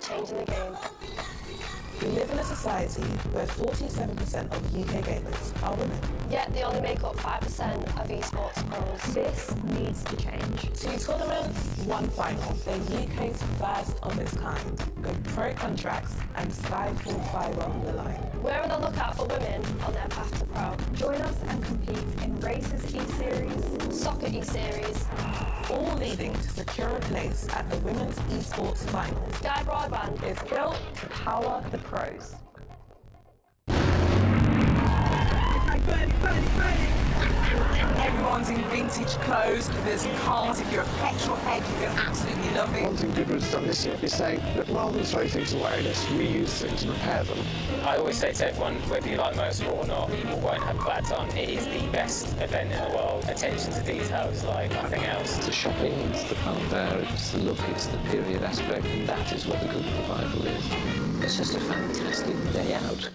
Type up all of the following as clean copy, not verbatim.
changing the game. We live in a society where 47% of UK gamers are women. Yet they only make up 5% of esports pros. This needs to change. 2 tournaments, 1 final. The UK's first of its kind. With pro contracts and Skyfall fibre on the line. We're on the lookout for women on their path to pro. Join us and compete in Races E-Series, Soccer E-Series, all leading to secure a place at the Women's Esports Finals. Sky Broadband Is built to power the pros. Everyone's in vintage clothes, there's cars. If you're a petrol head, you can absolutely love it. One thing Goodwood's done this year is saying that rather than throw things away, let's reuse things and repair them. I always say to everyone, whether you like motorsport or not, you won't have a bad time. It is the best event in the world. Attention to detail is like nothing else. It's the shopping, it's the fun there, it's the look, it's the period aspect, and that is what the Goodwood Revival is. It's just a fantastic day out.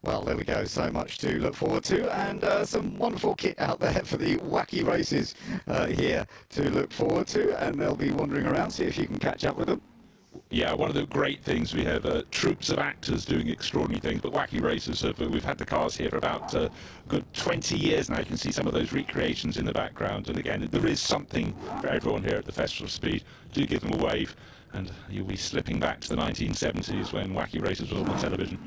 Well, there we go. So much to look forward to, and some wonderful kit out there for the wacky races here to look forward to, and they'll be wandering around, see if you can catch up with them. Yeah, one of the great things, we have troops of actors doing extraordinary things, but wacky racers, we've had the cars here for about a good 20 years now. You can see some of those recreations in the background, and again, there is something for everyone here at the Festival of Speed. Do give them a wave, and you'll be slipping back to the 1970s when wacky racers was on television.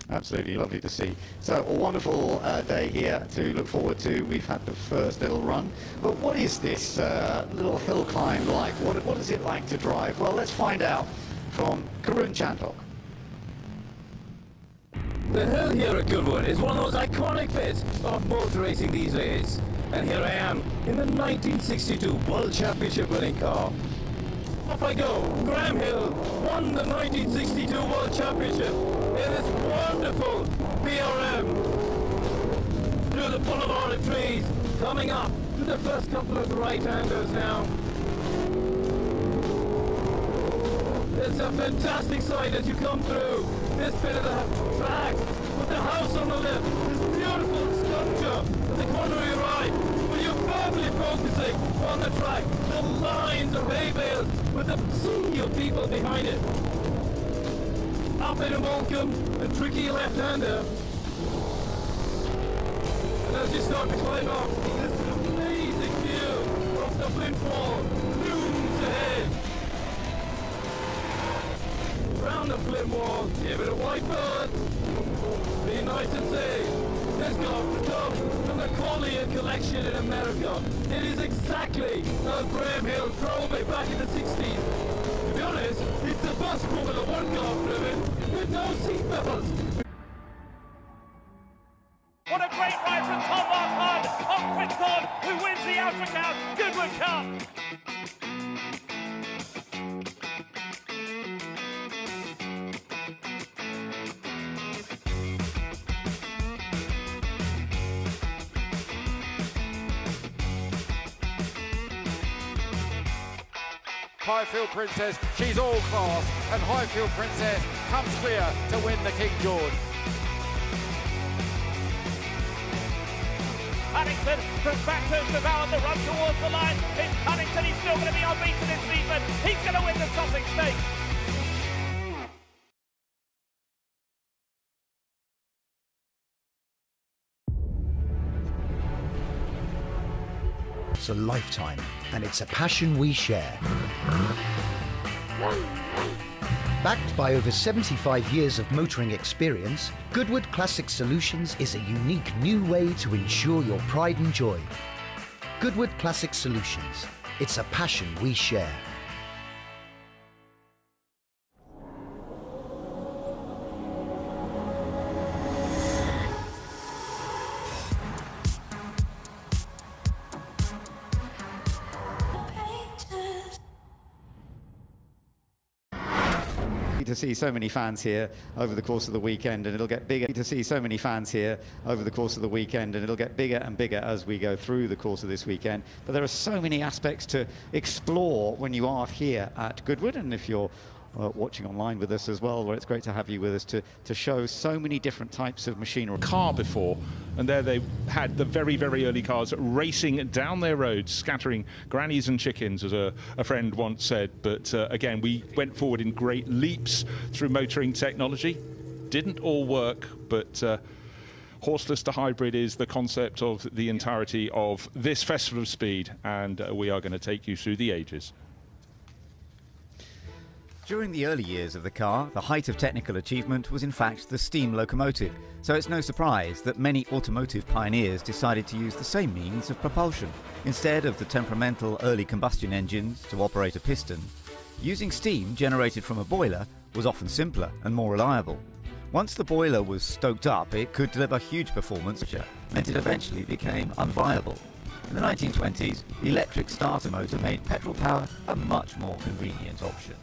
Absolutely lovely to see. So a wonderful day here to look forward to. We've had the first little run, but what is this little hill climb like? What is it like to drive? Well, let's find out from Karun Chandok. The hill here at Goodwood is one of those iconic bits of motor racing these days. And here I am in the 1962 World Championship winning car. Off I go. Graham Hill won the 1962 World Championship in this wonderful BRM. Through the boulevard of trees, coming up to the first couple of right-handers now. It's a fantastic sight as you come through this bit of the track with the house on the left, this beautiful sculpture at the corner of your eye, where you're firmly focusing on the track, the lines of hay bales with the sea of people behind it. Up in a Moulcombe, a tricky left-hander. And as you start to climb up, this amazing view of the Flint Wall looms ahead. Round the Flint Wall, give it a white bird. Be nice and safe. This car comes from the Corleone collection in America. It is exactly how Graham Hill drove it back in the 60s. To be honest, it's the first Formula One car driven with no seatbelts. What a great ride from Tom Marquardt on Quickthorn, who wins the Africa Goodwood Cup. Highfield Princess, she's all class, and Highfield Princess comes clear to win the King George. Paddington from Backers devour the run towards the line. It's Paddington, he's still going to be unbeaten this season. He's going to win the Sussex Stakes. It's a lifetime, and it's a passion we share. Backed by over 75 years of motoring experience, Goodwood Classic Solutions is a unique new way to ensure your pride and joy. Goodwood Classic Solutions. It's a passion we share. To to see so many fans here over the course of the weekend, and it'll get bigger. To see so many fans here over the course of the weekend, and it'll get bigger and bigger as we go through the course of this weekend. But there are so many aspects to explore when you are here at Goodwood, and if you're watching online with us as well, where it's great to have you with us to show so many different types of machinery. Car before, and there they had the very, very early cars racing down their roads, scattering grannies and chickens, as a friend once said. But again, we went forward in great leaps through motoring technology. Didn't all work, but horseless to hybrid is the concept of the entirety of this Festival of Speed, and we are going to take you through the ages. During the early years of the car, the height of technical achievement was in fact the steam locomotive, so it's no surprise that many automotive pioneers decided to use the same means of propulsion. Instead of the temperamental early combustion engines to operate a piston, using steam generated from a boiler was often simpler and more reliable. Once the boiler was stoked up, it could deliver huge performance, which meant it eventually became unviable. In the 1920s, the electric starter motor made petrol power a much more convenient option.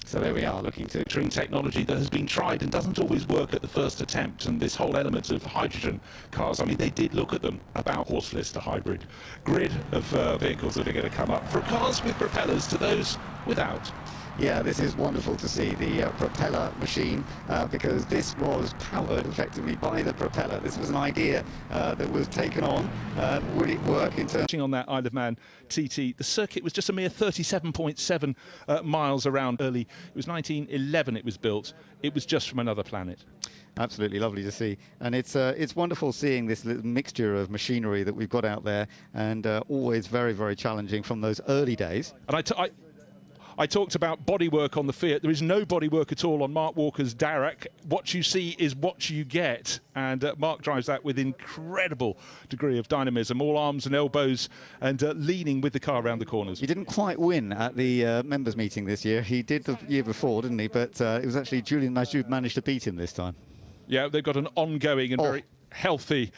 So there we are, looking to Motoring technology that has been tried and doesn't always work at the first attempt, and this whole element of hydrogen cars, I mean, they did look at them, about horseless to hybrid grid of vehicles that are going to come up, from cars with propellers to those without. Yeah, this is wonderful to see the propeller machine, because this was powered effectively by the propeller. This was an idea that was taken on. Would it work in terms... On that Isle of Man TT, the circuit was just a mere 37.7 miles around. Early, it was 1911 it was built. It was just from another planet. Absolutely lovely to see, and it's wonderful seeing this little mixture of machinery that we've got out there, and always very, very challenging from those early days. And I talked about bodywork on the Fiat. There is no bodywork at all on Mark Walker's Darracq. What you see is what you get, and Mark drives that with incredible degree of dynamism, all arms and elbows, and leaning with the car around the corners. He didn't quite win at the members meeting this year. He did the year before, didn't he? But it was actually Julian Najjoub managed to beat him this time. Yeah, they've got an ongoing and very healthy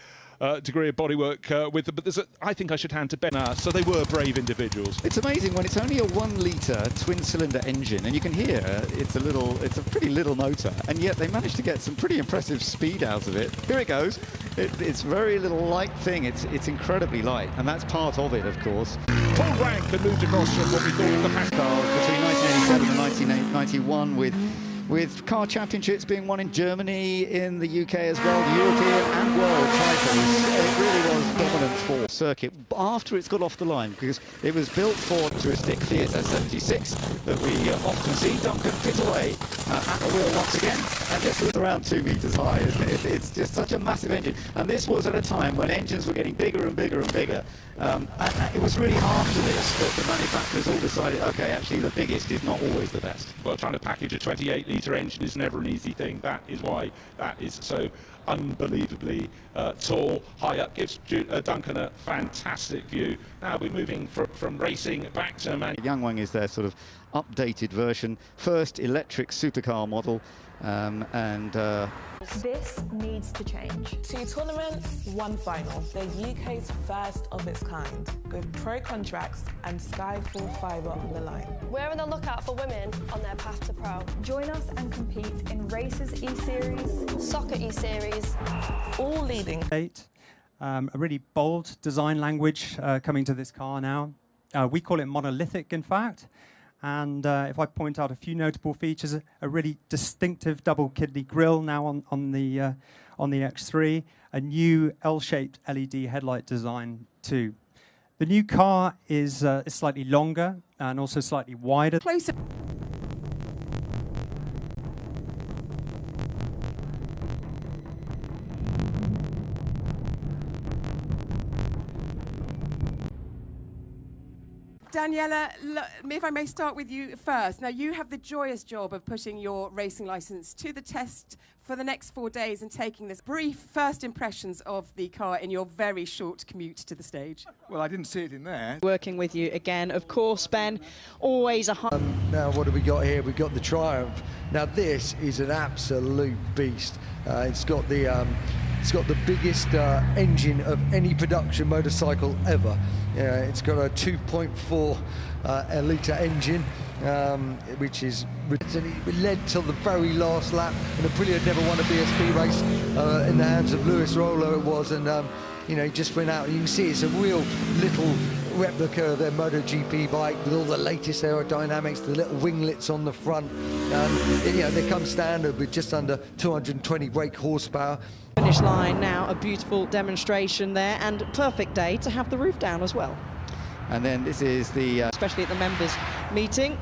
degree of bodywork with them, but I think I should hand to Ben. So they were brave individuals. It's amazing when it's only a 1-litre twin-cylinder engine, and you can hear it's a pretty little motor, and yet they managed to get some pretty impressive speed out of it. Here it goes. It's very little light thing. It's incredibly light, and that's part of it, of course. Full rank had moved across from what we thought was the past cars between 1987 and 1991 with car championships being won in Germany, in the UK as well, European and world titles. It really was dominant for circuit after it's got off the line, because it was built for touristic Fiat S76 that we often see Duncan fit away at the wheel once again, and this was around 2 metres high, isn't it? It's just such a massive engine, and this was at a time when engines were getting bigger and bigger and bigger, and it was really after this that the manufacturers all decided, okay, actually the biggest is not always the best. Well, trying to package a 28-litre engine is never an easy thing. That is why that is so unbelievably tall, high up, gives Duncan a fantastic view. Now we're moving from racing back to Yangwang is their sort of updated version, first electric supercar model, and this needs to change. 2 tournaments, 1 final. They're UK's first of its kind, with pro contracts and Skyfall fibre on the line. We're on the lookout for women on their path to pro. Join us and compete in Races E-Series, Soccer E-Series, all leading. A really bold design language coming to this car now. We call it monolithic, in fact. And if I point out a few notable features, a really distinctive double kidney grille now on the X3, a new L-shaped LED headlight design too. The new car is slightly longer and also slightly wider. Closer. Daniela, if I may start with you first. Now, you have the joyous job of putting your racing licence to the test for the next 4 days and taking this brief first impressions of the car in your very short commute to the stage. Well, I didn't see it in there. Working with you again, of course, Ben, always a high... Now, what have we got here? We've got the Triumph. Now, this is an absolute beast. It's got the It's got the biggest engine of any production motorcycle ever. It's got a 2.4 litre engine, which is it led till the very last lap, and Aprilia had never won a BSB race in the hands of Lewis Rollo it was, and you know, he just went out, and you can see it's a real little replica of their MotoGP bike with all the latest aerodynamics, the little winglets on the front. You know, they come standard with just under 220 brake horsepower. Finish line now, a beautiful demonstration there, and perfect day to have the roof down as well. And then this is the... especially at the members' meeting.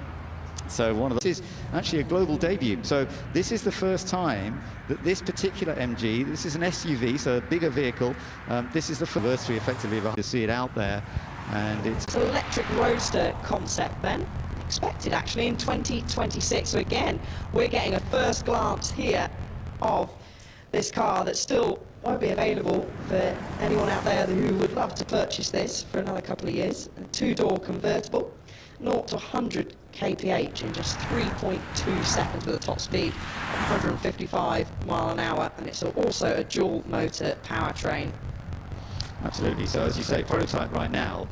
So this is actually a global debut. So this is the first time that this particular MG, this is an SUV, so a bigger vehicle, this is the anniversary effectively to see it out there. And it's an electric roadster concept then, expected actually in 2026. So again, we're getting a first glance here of this car that still won't be available for anyone out there who would love to purchase this for another couple of years. A two-door convertible, 0 to 100 kph in just 3.2 seconds with a top speed of 155 mile an hour, and it's also a dual motor powertrain. Absolutely. So as you say, prototype right now,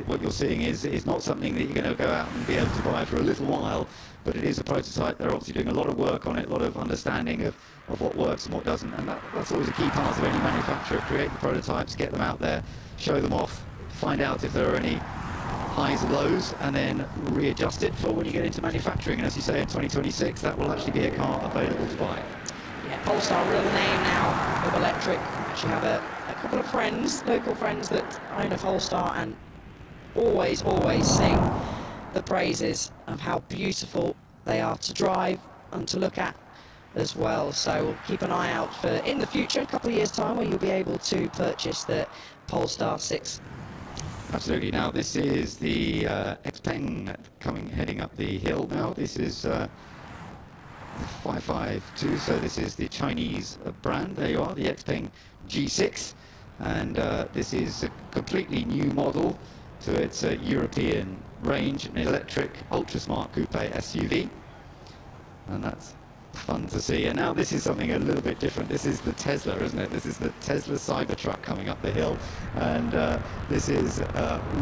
what you're seeing is not something that you're going to go out and be able to buy for a little while, but it is a prototype. They're obviously doing a lot of work on it, a lot of understanding of what works and what doesn't, and that's always a key part of any manufacturer. Create the prototypes, get them out there, show them off, find out if there are any highs and lows, and then readjust it for when you get into manufacturing. And as you say, in 2026, that will actually be a car available to buy. Yeah, Polestar, real name now of electric. I actually have a couple of friends, local friends, that own a Polestar and always sing the praises of how beautiful they are to drive and to look at as well. So we'll keep an eye out for, in the future, a couple of years' time, where you'll be able to purchase the Polestar 6. Absolutely. Now this is the Xpeng heading up the hill now. This is 552, so this is the Chinese brand. There you are, the Xpeng G6, and this is a completely new model to its European range, an electric ultra smart coupe SUV, and that's fun to see. And now this is something a little bit different. This is the Tesla, isn't it? This is the Tesla Cybertruck coming up the hill, and this is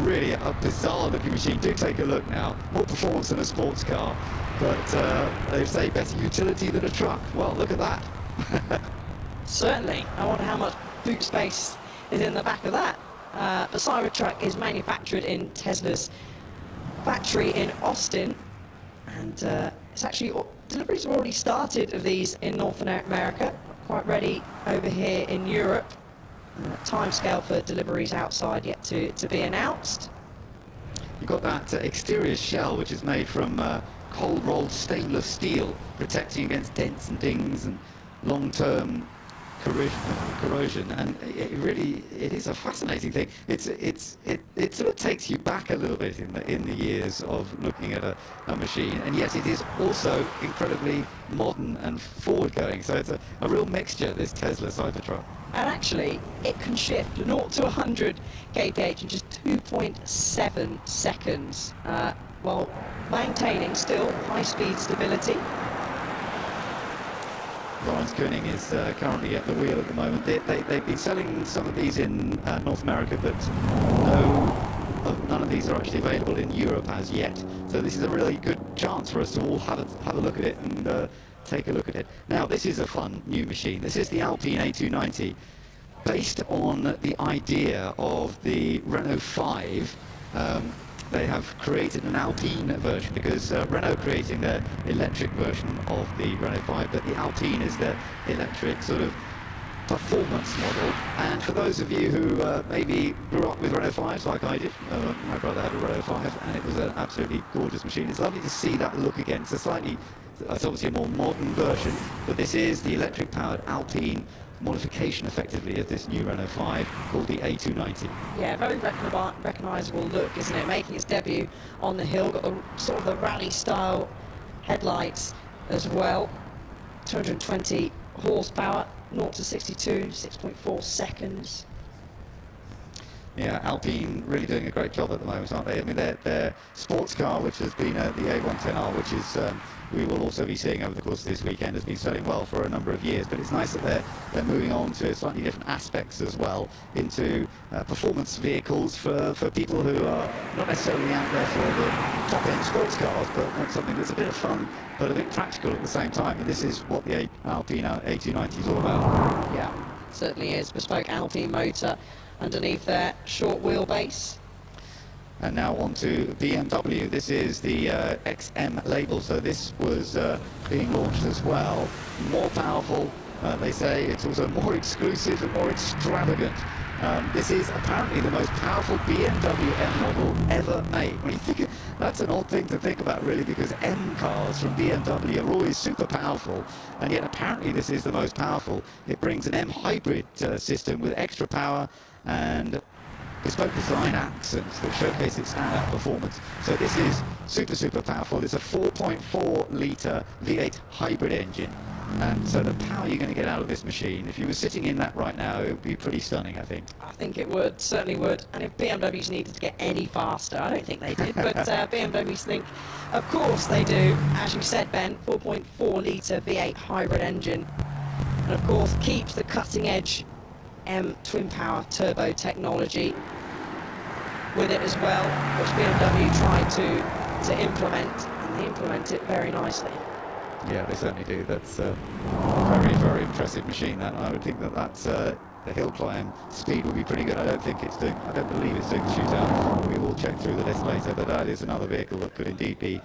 really a bizarre looking machine. Do take a look now. More performance than a sports car, but they say better utility than a truck. Well, look at that. Certainly. I wonder how much boot space is in the back of that. The Cybertruck is manufactured in Tesla's factory in Austin, and it's actually deliveries have already started of these in North America, quite ready over here in Europe. Timescale for deliveries outside yet to be announced. You've got that exterior shell, which is made from cold rolled stainless steel, protecting against dents and dings and long-term corrosion, and it is a fascinating thing. It sort of takes you back a little bit in the years of looking at a machine, and yet it is also incredibly modern and forward-going. So it's a real mixture, this Tesla Cybertruck. And actually, it can shift 0 to 100 kph in just 2.7 seconds, while maintaining still high-speed stability. Lawrence Koenig is currently at the wheel at the moment. They've been selling some of these in North America, but none of these are actually available in Europe as yet. So this is a really good chance for us to all have a look at it and take a look at it. Now, this is a fun new machine. This is the Alpine A290, based on the idea of the Renault 5. They have created an Alpine version because Renault creating their electric version of the Renault 5, but the Alpine is their electric sort of performance model. And for those of you who maybe grew up with Renault 5s like I did, my brother had a Renault 5 and it was an absolutely gorgeous machine. It's lovely to see that look again. It's obviously a more modern version, but this is the electric powered Alpine modification effectively of this new Renault 5 called the A290. Yeah, very recognisable look, isn't it? Making its debut on the hill, got the sort of the rally style headlights as well. 220 horsepower, 0 to 62, 6.4 seconds. Yeah, Alpine really doing a great job at the moment, aren't they? I mean, their sports car, which has been the A110R, which is we will also be seeing over the course of this weekend, has been selling well for a number of years. But it's nice that they're moving on to slightly different aspects as well, into performance vehicles for people who are not necessarily out there for the top-end sports cars, but want something that's a bit of fun, but a bit practical at the same time. And this is what the Alpine A290 is all about. Yeah, certainly is. Bespoke Alpine motor underneath their short wheelbase. And now on to BMW. This is the XM label, so this was being launched as well. More powerful, they say. It's also more exclusive and more extravagant. This is apparently the most powerful BMW M model ever made. When you think that's an odd thing to think about, really, because M cars from BMW are always super powerful, and yet apparently this is the most powerful. It brings an M hybrid system with extra power and bespoke design accents that showcase its standout performance. So this is super powerful. It's a 4.4 litre V8 hybrid engine, and so the power you're going to get out of this machine, if you were sitting in that right now, it would be pretty stunning, I think. I think it would, certainly would. And if BMWs needed to get any faster, I don't think they did, but BMWs think, of course they do. As you said, Ben, 4.4 litre V8 hybrid engine, and of course keeps the cutting edge M twin power turbo technology with it as well, which BMW tried to implement, and they implement it very nicely. Yeah, they certainly do. That's a very impressive machine. That I would think that's the hill climb speed will be pretty good. I don't believe it's doing the shootout. We will check through the list later, but that is another vehicle that could indeed be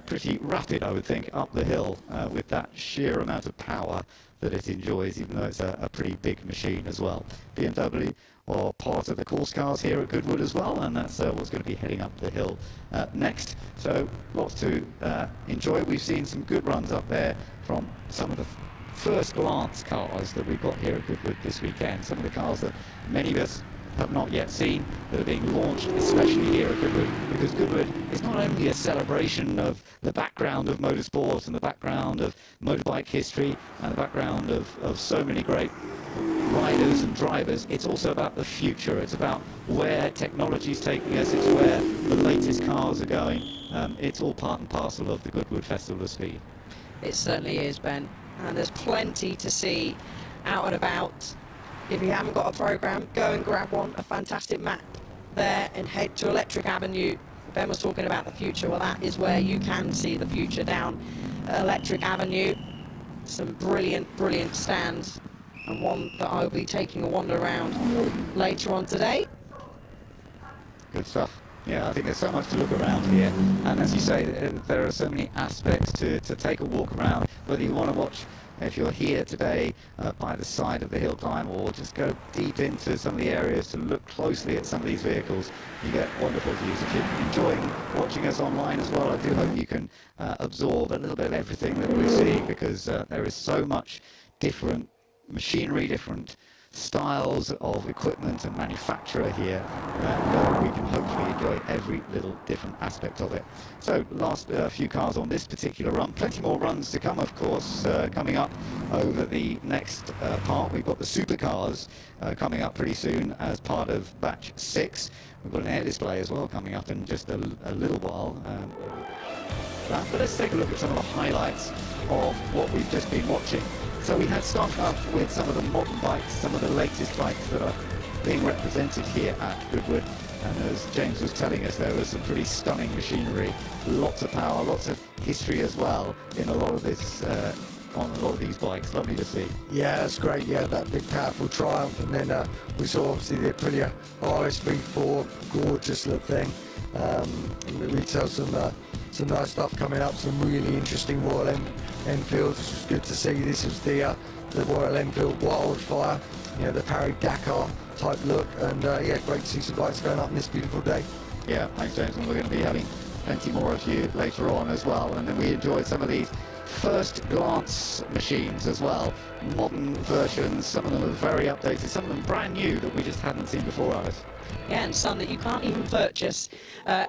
pretty rapid, I would think, up the hill with that sheer amount of power that it enjoys, even though it's a pretty big machine as well. BMW are part of the course cars here at Goodwood as well, and that's what's going to be heading up the hill next. So lots to enjoy. We've seen some good runs up there from some of the first glance cars that we've got here at Goodwood this weekend. Some of the cars that many of us have not yet seen that are being launched, especially here at Goodwood, because Goodwood is not only a celebration of the background of motorsports and the background of motorbike history and the background of so many great riders and drivers, it's also about the future. It's about where technology is taking us, it's where the latest cars are going. It's all part and parcel of the Goodwood Festival of Speed. It certainly is, Ben, and there's plenty to see out and about. If you haven't got a programme, go and grab one, a fantastic map there, and head to Electric Avenue. Ben was talking about the future. Well, that is where you can see the future, down Electric Avenue. Some brilliant stands, and one that I'll be taking a wander around later on today. Good stuff. Yeah, I think there's so much to look around here, and as you say, there are so many aspects to take a walk around, whether you want to watch, if you're here today by the side of the hill climb, or just go deep into some of the areas to look closely at some of these vehicles. You get wonderful views. If you're enjoying watching us online as well, I do hope you can absorb a little bit of everything that we're seeing, because there is so much different machinery, different styles of equipment and manufacturer here, and we can hopefully enjoy every little different aspect of it. So last few cars on this particular run, plenty more runs to come, of course, coming up over the next part. We've got the supercars coming up pretty soon as part of batch 6. We've got an air display as well coming up in just a little while. But let's take a look at some of the highlights of what we've just been watching. So we had started off with some of the modern bikes, some of the latest bikes that are being represented here at Goodwood. And as James was telling us, there was some pretty stunning machinery, lots of power, lots of history as well in a lot of this, on a lot of these bikes. Lovely to see. Yeah, that's great. Yeah, that big powerful Triumph, and then we saw obviously the Aprilia RS-V4, gorgeous little thing. We saw some nice stuff coming up, some really interesting Royal Enfields. It's good to see. This is the Royal Enfield Wildfire, you know, the Paris-Dakar type look, and yeah, great to see some bikes going up on this beautiful day. Yeah, thanks James, and we're going to be having plenty more of you later on as well. And then we enjoyed some of these first glance machines as well, modern versions. Some of them are very updated, some of them brand new that we just hadn't seen before, Alice. Yeah, and some that you can't even purchase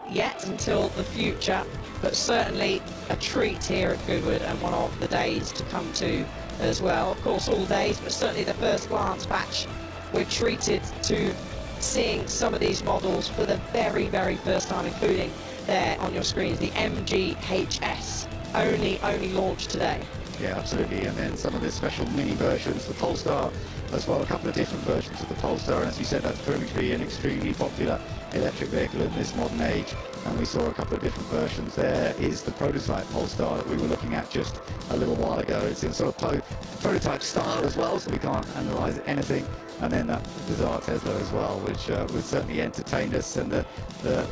yet until the future, but certainly a treat here at Goodwood, and one of the days to come to as well. Of course, all days, but certainly the first glance batch, we're treated to seeing some of these models for the very, very first time, including there on your screens, the MGHS, only launched today. Yeah, absolutely. And then some of the special mini versions, the Polestar as well, a couple of different versions of the Polestar. And as you said, that's proving to be an extremely popular electric vehicle in this modern age. And we saw a couple of different versions. There is the prototype Polestar that we were looking at just a little while ago. It's in sort of prototype style as well, so we can't analyze anything. And then that bizarre Tesla as well, which would certainly entertain us, and the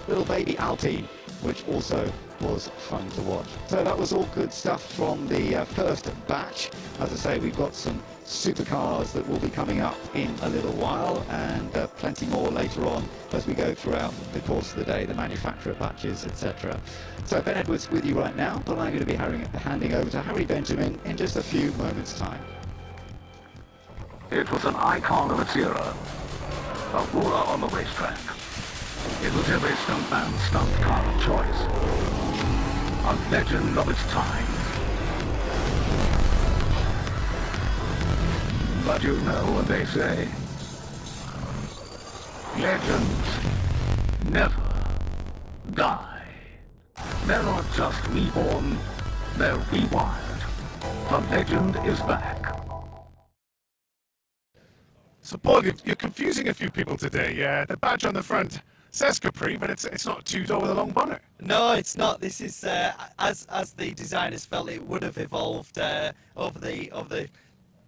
little baby Alpine, which also was fun to watch. So that was all good stuff from the first batch. As I say, we've got some supercars that will be coming up in a little while, and plenty more later on as we go throughout the course of the day, the manufacturer batches, etc. So Ben Edwards with you right now, but I'm going to be handing over to Harry Benjamin in just a few moments' time. It was an icon of its era, a ruler on the racetrack. It was every stuntman's stunt car of choice, a legend of its time. But you know what they say, legends never die. They're not just reborn, they're rewired. The legend is back. So Paul, you're confusing a few people today. The badge on the front says Capri, but it's not a two-door with a long bonnet. No, it's not. This is as the designers felt it would have evolved over the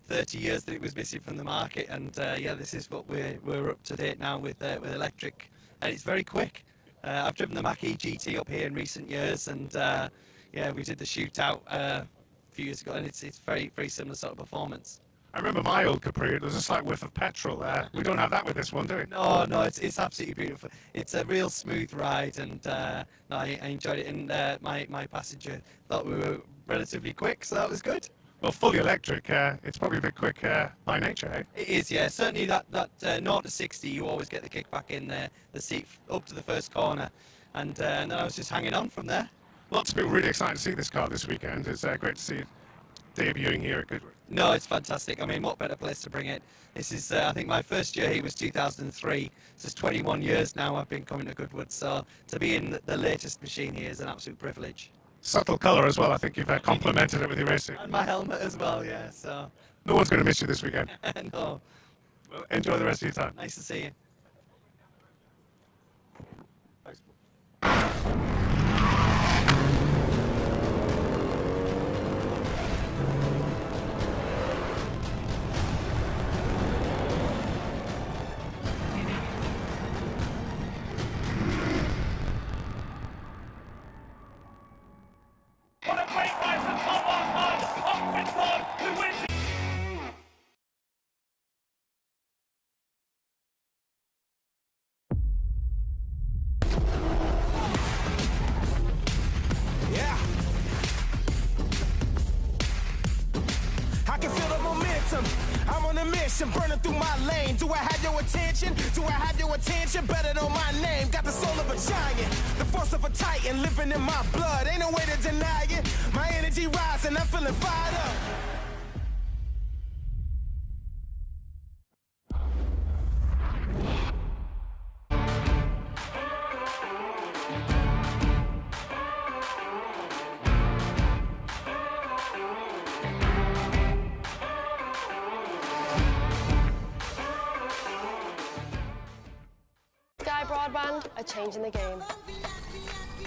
30 years that it was missing from the market, and yeah, this is what we're up to date now with electric, and it's very quick. I've driven the Mach-E GT up here in recent years, and yeah, we did the shootout a few years ago, and it's very similar sort of performance. I remember my old Capri, it was a slight whiff of petrol. We don't have that with this one, do we? No, it's absolutely beautiful. It's a real smooth ride, and no, I enjoyed it, and my passenger thought we were relatively quick, so that was good. Well, fully electric, it's probably a bit quick by nature, eh? It is, yeah. Certainly that 0 to 60, you always get the kick back in the seat up to the first corner, and then I was just hanging on from there. Lots of people really excited to see this car this weekend. It's great to see it debuting here at Goodwood. No, it's fantastic. I mean, what better place to bring it? This is, I think my first year here was 2003. So it's 21 years now I've been coming to Goodwood, so to be in the latest machine here is an absolute privilege. Subtle colour as well, I think you've complimented it with your racing. And my helmet as well, yeah, so... No one's going to miss you this weekend. No. Well, enjoy the rest of your time. Nice to see you. What a great ride from Tom last night on Quinton, who wins it. Yeah. I can feel the momentum. I'm on a mission, burning through my lane. Do I have your attention? Do I have your attention? Better know my name. Got the soul of a giant, the force of a titan, living in my blood. Ain't no way to deny it. My energy rising, I'm feeling fired up. Sky Broadband are changing the game.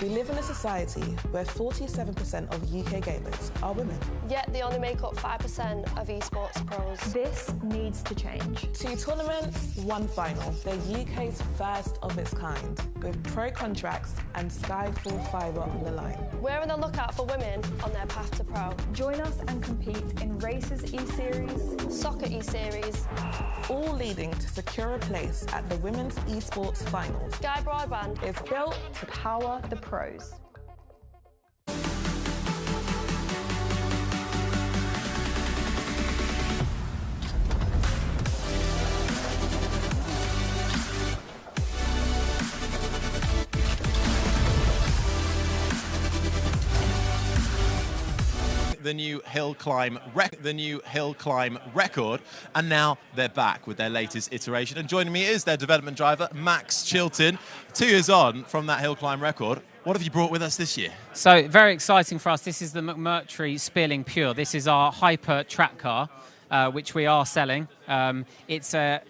We live in a society where 47% of UK gamers are women. Yet they only make up 5% of esports pros. This needs to change. 2 tournaments, 1 final. The UK's first of its kind, with pro contracts and Sky full fibre on the line. We're on the lookout for women on their path to pro. Join us and compete in Races E-Series, Soccer E-Series, all leading to secure a place at the Women's Esports Finals. Sky Broadband is built to power the pros. the new hill climb record, and now they're back with their latest iteration. And joining me is their development driver, Max Chilton. 2 years on from that hill climb record. What have you brought with us this year? So very exciting for us. This is the McMurtry Spearling Pure. This is our hyper track car, which we are selling. It's an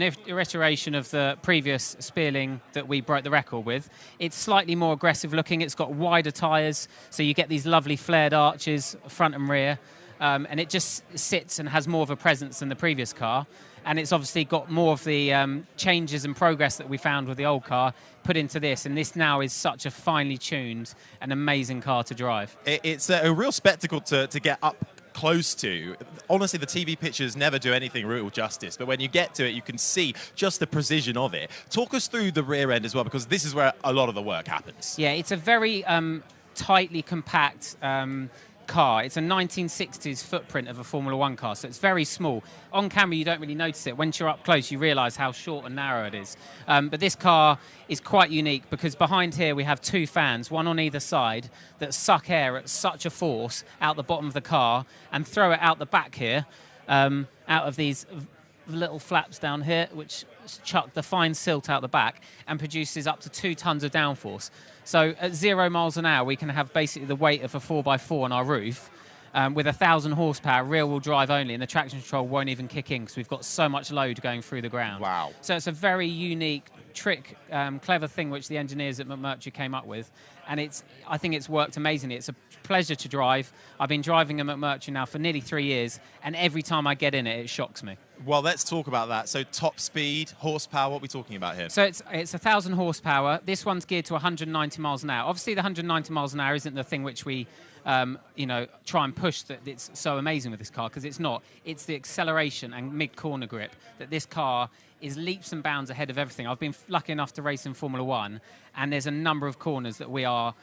iteration of the previous Spearling that we broke the record with. It's slightly more aggressive looking. It's got wider tyres, so you get these lovely flared arches, front and rear. And it just sits and has more of a presence than the previous car. And it's obviously got more of the changes and progress that we found with the old car put into this. And this now is such a finely tuned and amazing car to drive. It's a real spectacle to get up close to. Honestly, the TV pictures never do anything real justice, but when you get to it, you can see just the precision of it. Talk us through the rear end as well, because this is where a lot of the work happens. Yeah, it's a very tightly compact car. It's a 1960s footprint of a Formula One car, so it's very small. On camera, you don't really notice it. Once you're up close, you realise how short and narrow it is. But this car is quite unique because behind here we have two fans, one on either side, that suck air at such a force out the bottom of the car and throw it out the back here, out of these little flaps down here, which chuck the fine silt out the back and produces up to 2 tons of downforce. So at 0 miles an hour, we can have basically the weight of a 4x4 on our roof with 1,000 horsepower, rear-wheel drive only, and the traction control won't even kick in because we've got so much load going through the ground. Wow. So it's a very unique trick, clever thing which the engineers at McMurtry came up with, and I think it's worked amazingly. It's a pleasure to drive. I've been driving a McMurtry now for nearly 3 years, and every time I get in it, it shocks me. Well, let's talk about that. So top speed, horsepower, what are we talking about here? So it's 1,000 horsepower. This one's geared to 190 miles an hour. Obviously, the 190 miles an hour isn't the thing which we try and push that it's so amazing with this car, because it's not. It's the acceleration and mid-corner grip that this car is leaps and bounds ahead of everything. I've been lucky enough to race in Formula One, and there's a number of corners that we are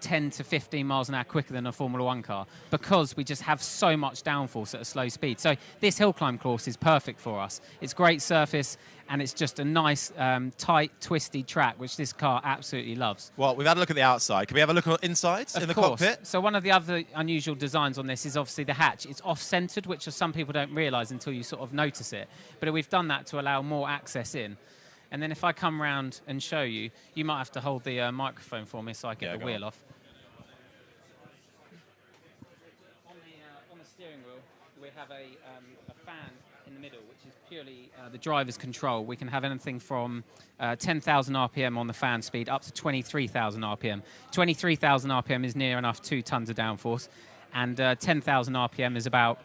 10 to 15 miles an hour quicker than a Formula One car because we just have so much downforce at a slow speed. So this hill climb course is perfect for us. It's great surface, and it's just a nice, tight, twisty track, which this car absolutely loves. Well, we've had a look at the outside. Can we have a look at inside in the cockpit? So one of the other unusual designs on this is obviously the hatch. It's off-centered, which some people don't realise until you sort of notice it. But we've done that to allow more access in. And then if I come round and show you, you might have to hold the microphone for me so I get the wheel off. On the steering wheel, we have a fan in the middle, which is purely the driver's control. We can have anything from 10,000 RPM on the fan speed up to 23,000 RPM. 23,000 RPM is near enough 2 tons of downforce, and 10,000 RPM is about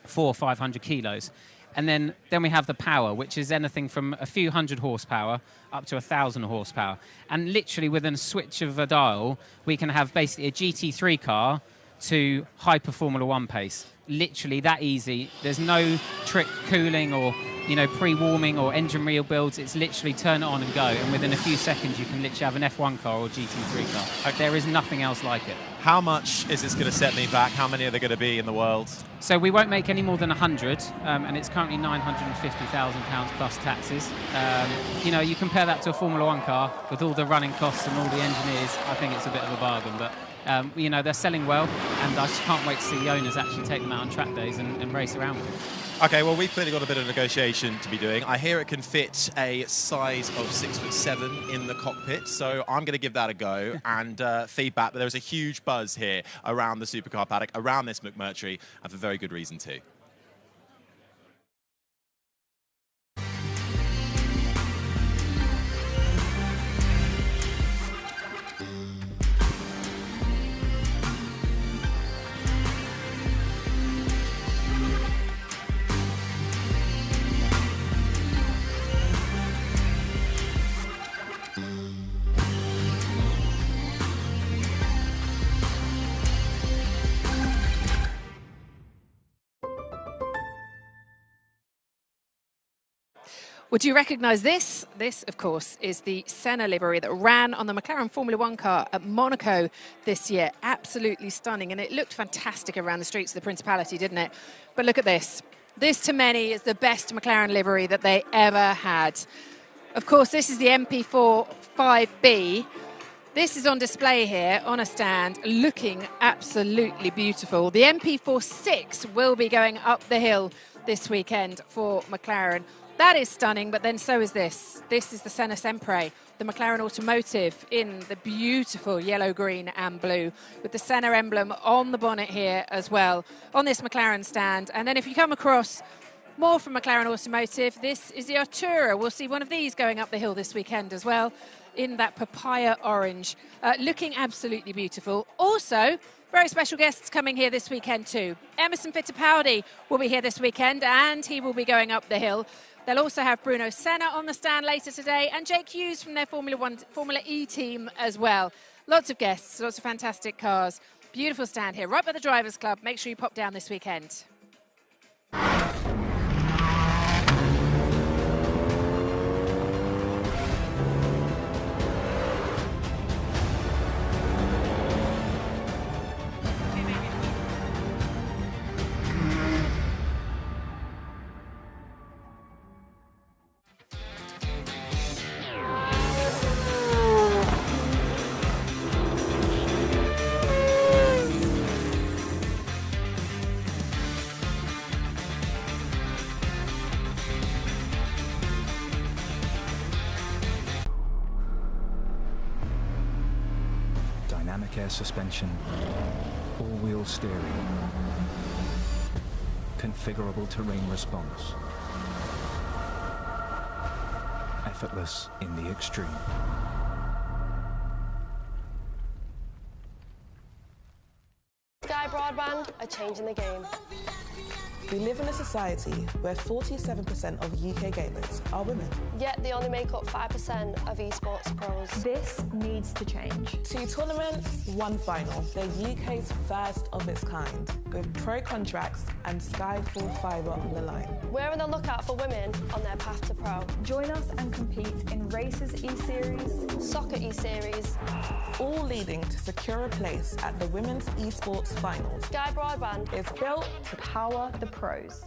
400 or 500 kilos. And then we have the power, which is anything from a few hundred horsepower up to 1,000 horsepower. And literally within a switch of a dial, we can have basically a GT3 car to hyper Formula One pace. Literally that easy. There's no trick cooling or pre-warming or engine rebuilds. It's literally turn it on and go, and within a few seconds you can literally have an F1 car or GT3 car. There is nothing else like it. How much is this going to set me back? How many are there going to be in the world? So we won't make any more than 100, and it's currently £950,000 plus taxes. You compare that to a Formula One car with all the running costs and all the engineers, I think it's a bit of a bargain. But they're selling well, and I just can't wait to see the owners actually take them out on track days and race around with them. Okay, well, we've clearly got a bit of negotiation to be doing. I hear it can fit a size of 6'7" in the cockpit, so I'm going to give that a go and feedback. But there's a huge buzz here around the supercar paddock, around this McMurtry, and for very good reason too. Would you recognise this? This, of course, is the Senna livery that ran on the McLaren Formula One car at Monaco this year. Absolutely stunning, and it looked fantastic around the streets of the Principality, didn't it? But look at this. This, to many, is the best McLaren livery that they ever had. Of course, this is the MP4 5B, This is on display here on a stand, looking absolutely beautiful. The MP46 will be going up the hill this weekend for McLaren. That is stunning, but then so is this. This is the Senna Sempre, the McLaren Automotive in the beautiful yellow, green and blue, with the Senna emblem on the bonnet here as well, on this McLaren stand. And then if you come across more from McLaren Automotive, this is the Artura. We'll see one of these going up the hill this weekend as well, in that papaya orange, looking absolutely beautiful. Also, very special guests coming here this weekend too. Emerson Fittipaldi will be here this weekend, and he will be going up the hill. They'll also have Bruno Senna on the stand later today, and Jake Hughes from their Formula E team as well. Lots of guests, lots of fantastic cars. Beautiful stand here, right by the Drivers' Club. Make sure you pop down this weekend. Dynamic air suspension, all-wheel steering, configurable terrain response, effortless in the extreme. Sky Broadband are changing the game. We live in a society where 47% of UK gamers are women. Yet they only make up 5% of esports pros. This needs to change. 2 tournaments, 1 final. They're UK's first of its kind, with pro contracts and Sky full fibre on the line. We're on the lookout for women on their path to pro. Join us and compete in Races E-Series, Soccer E-Series, all leading to secure a place at the Women's Esports Finals. Sky Broadband is built to power the pros.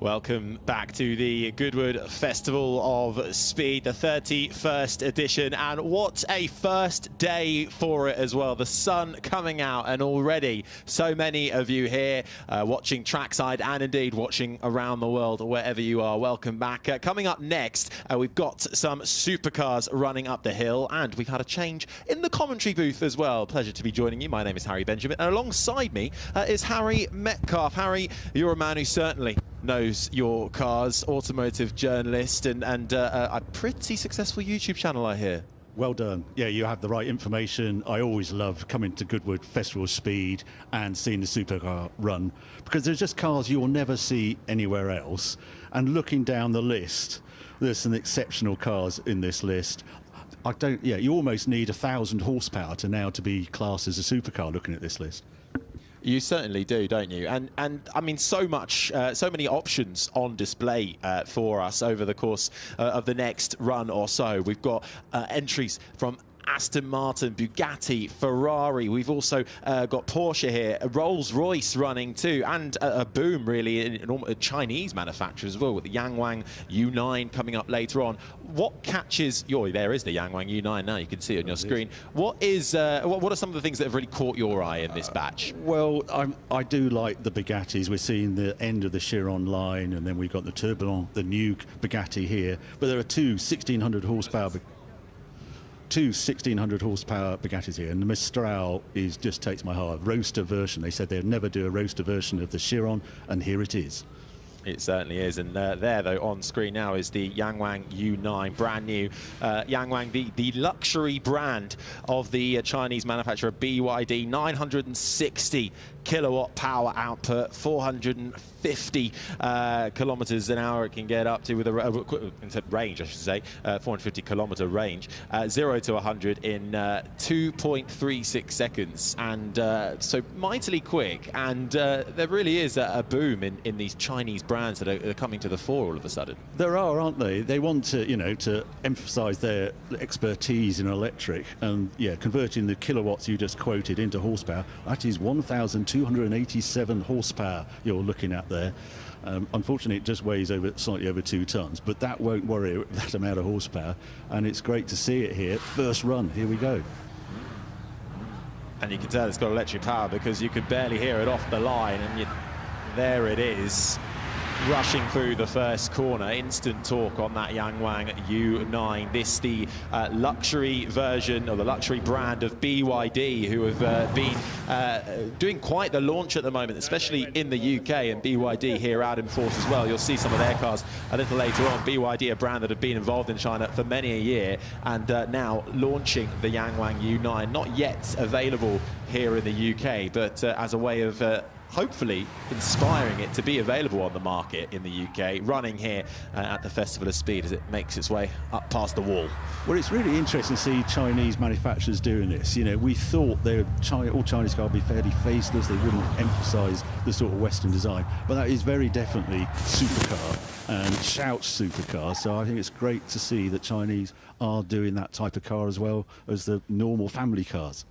Welcome back to the Goodwood Festival of Speed, the 31st edition, and what a first day for it as well. The sun coming out, and already so many of you here watching trackside and indeed watching around the world, wherever you are. Welcome back. Coming up next, we've got some supercars running up the hill, and we've had a change in the commentary booth as well. Pleasure to be joining you. My name is Harry Benjamin, and alongside me is Harry Metcalf. Harry, you're a man who certainly knows your cars, automotive journalist, and a pretty successful YouTube channel, I hear. Well done. Yeah, you have the right information. I always love coming to Goodwood Festival of Speed and seeing the supercar run, because there's just cars you will never see anywhere else. And looking down the list, there's some exceptional cars in this list. You almost need 1,000 horsepower to be classed as a supercar looking at this list. You certainly do, don't you? And I mean, so many options on display for us over the course of the next run or so. We've got entries from Aston Martin, Bugatti, Ferrari. We've also got Porsche here, Rolls-Royce running too, and a boom really in a Chinese manufacturer as well, with the Yangwang U9 coming up later on. What catches your... There is the Yangwang U9 now, you can see it on your screen. What are some of the things that have really caught your eye in this batch? Well, I do like the Bugattis. We're seeing the end of the Chiron line, and then we've got the Tourbillon, the new Bugatti here. But there are two 1,600 horsepower two 1600 horsepower Bugattis here, and the Mistral just takes my heart. Roadster version. They said they'd never do a roadster version of the Chiron, and here it is. It certainly is, and there though on screen now is the Yangwang U9, brand new Yangwang, the luxury brand of the Chinese manufacturer BYD. 960 kilowatt power output, 450 kilometers an hour it can get up to with a range, I should say, 450 kilometer range, 0 to 100 in 2.36 seconds, and so mightily quick. And there really is a boom in these Chinese brands that are coming to the fore all of a sudden. There are, aren't they? They want to, you know, to emphasize their expertise in electric, and yeah, converting the kilowatts you just quoted into horsepower. That is 1,287 horsepower you're looking at there. Unfortunately, it just weighs slightly over 2 tons, but that won't worry that amount of horsepower, and it's great to see it here. First run, here we go. And you can tell it's got electric power because you can barely hear it off the line, and there it is, rushing through the first corner. Instant torque on that Yangwang U9. This the luxury version, or the luxury brand of BYD, who have been doing quite the launch at the moment, especially in the UK, and BYD here out in force as well. You'll see some of their cars a little later on. BYD, a brand that have been involved in China for many a year, and now launching the Yangwang U9. Not yet available here in the UK, but as a way of hopefully inspiring it to be available on the market in the UK, running here at the Festival of Speed as it makes its way up past the wall. Well, it's really interesting to see Chinese manufacturers doing this. You know, we thought all Chinese cars would be fairly faceless, they wouldn't emphasise the sort of Western design, but that is very definitely supercar and shouts supercar. So I think it's great to see that Chinese are doing that type of car as well as the normal family cars.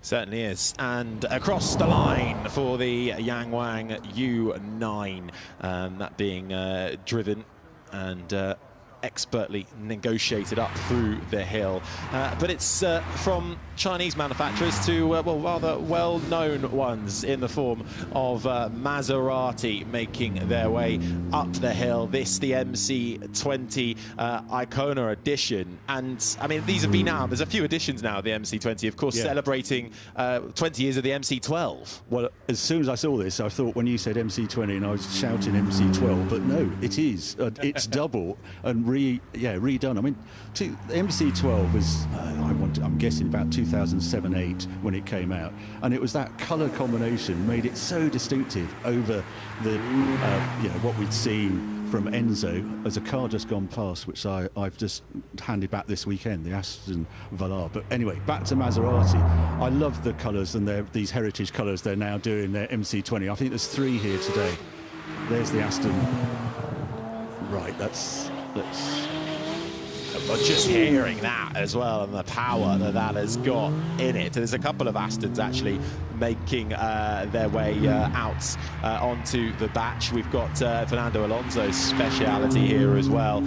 Certainly is. And across the line for the Yangwang U9, that being driven and expertly negotiated up through the hill. But it's from Chinese manufacturers to, well, rather well-known ones in the form of Maserati making their way up the hill. This, the MC20 Icona edition. And, I mean, these have been out. There's a few editions now of the MC20, of course, celebrating 20 years of the MC12. Well, as soon as I saw this, I thought when you said MC20 and I was shouting MC12, but no, it is. It's double and redone. I mean, the MC12 was, I'm guessing, about 2007-8 when it came out, and it was that colour combination made it so distinctive over the, what we'd seen from Enzo as a car just gone past, which I've just handed back this weekend, the Aston Velar. But anyway, back to Maserati. I love the colours and these heritage colours they're now doing their MC20. I think there's 3 here today. There's the Aston. Right, that's but just hearing that as well, and the power that has got in it. There's a couple of Astons actually making their way out onto the batch. We've got Fernando Alonso's speciality here as well,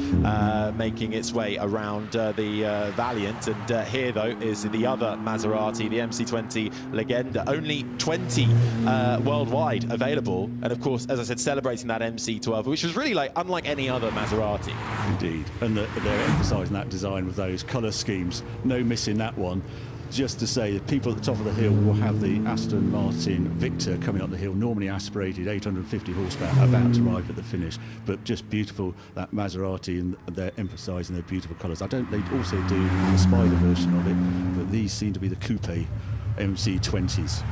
making its way around the Valiant. And here, though, is the other Maserati, the MC20 Legenda. Only 20 worldwide available. And, of course, as I said, celebrating that MC12, which was really unlike any other Maserati. Indeed. And they're emphasising that design with those colour schemes. No missing that one. Just to say, the people at the top of the hill will have the Aston Martin Victor coming up the hill, normally aspirated 850 horsepower, about to arrive at the finish. But just beautiful, that Maserati, and they're emphasising their beautiful colours. They also do the Spider version of it, but these seem to be the coupe MC20s.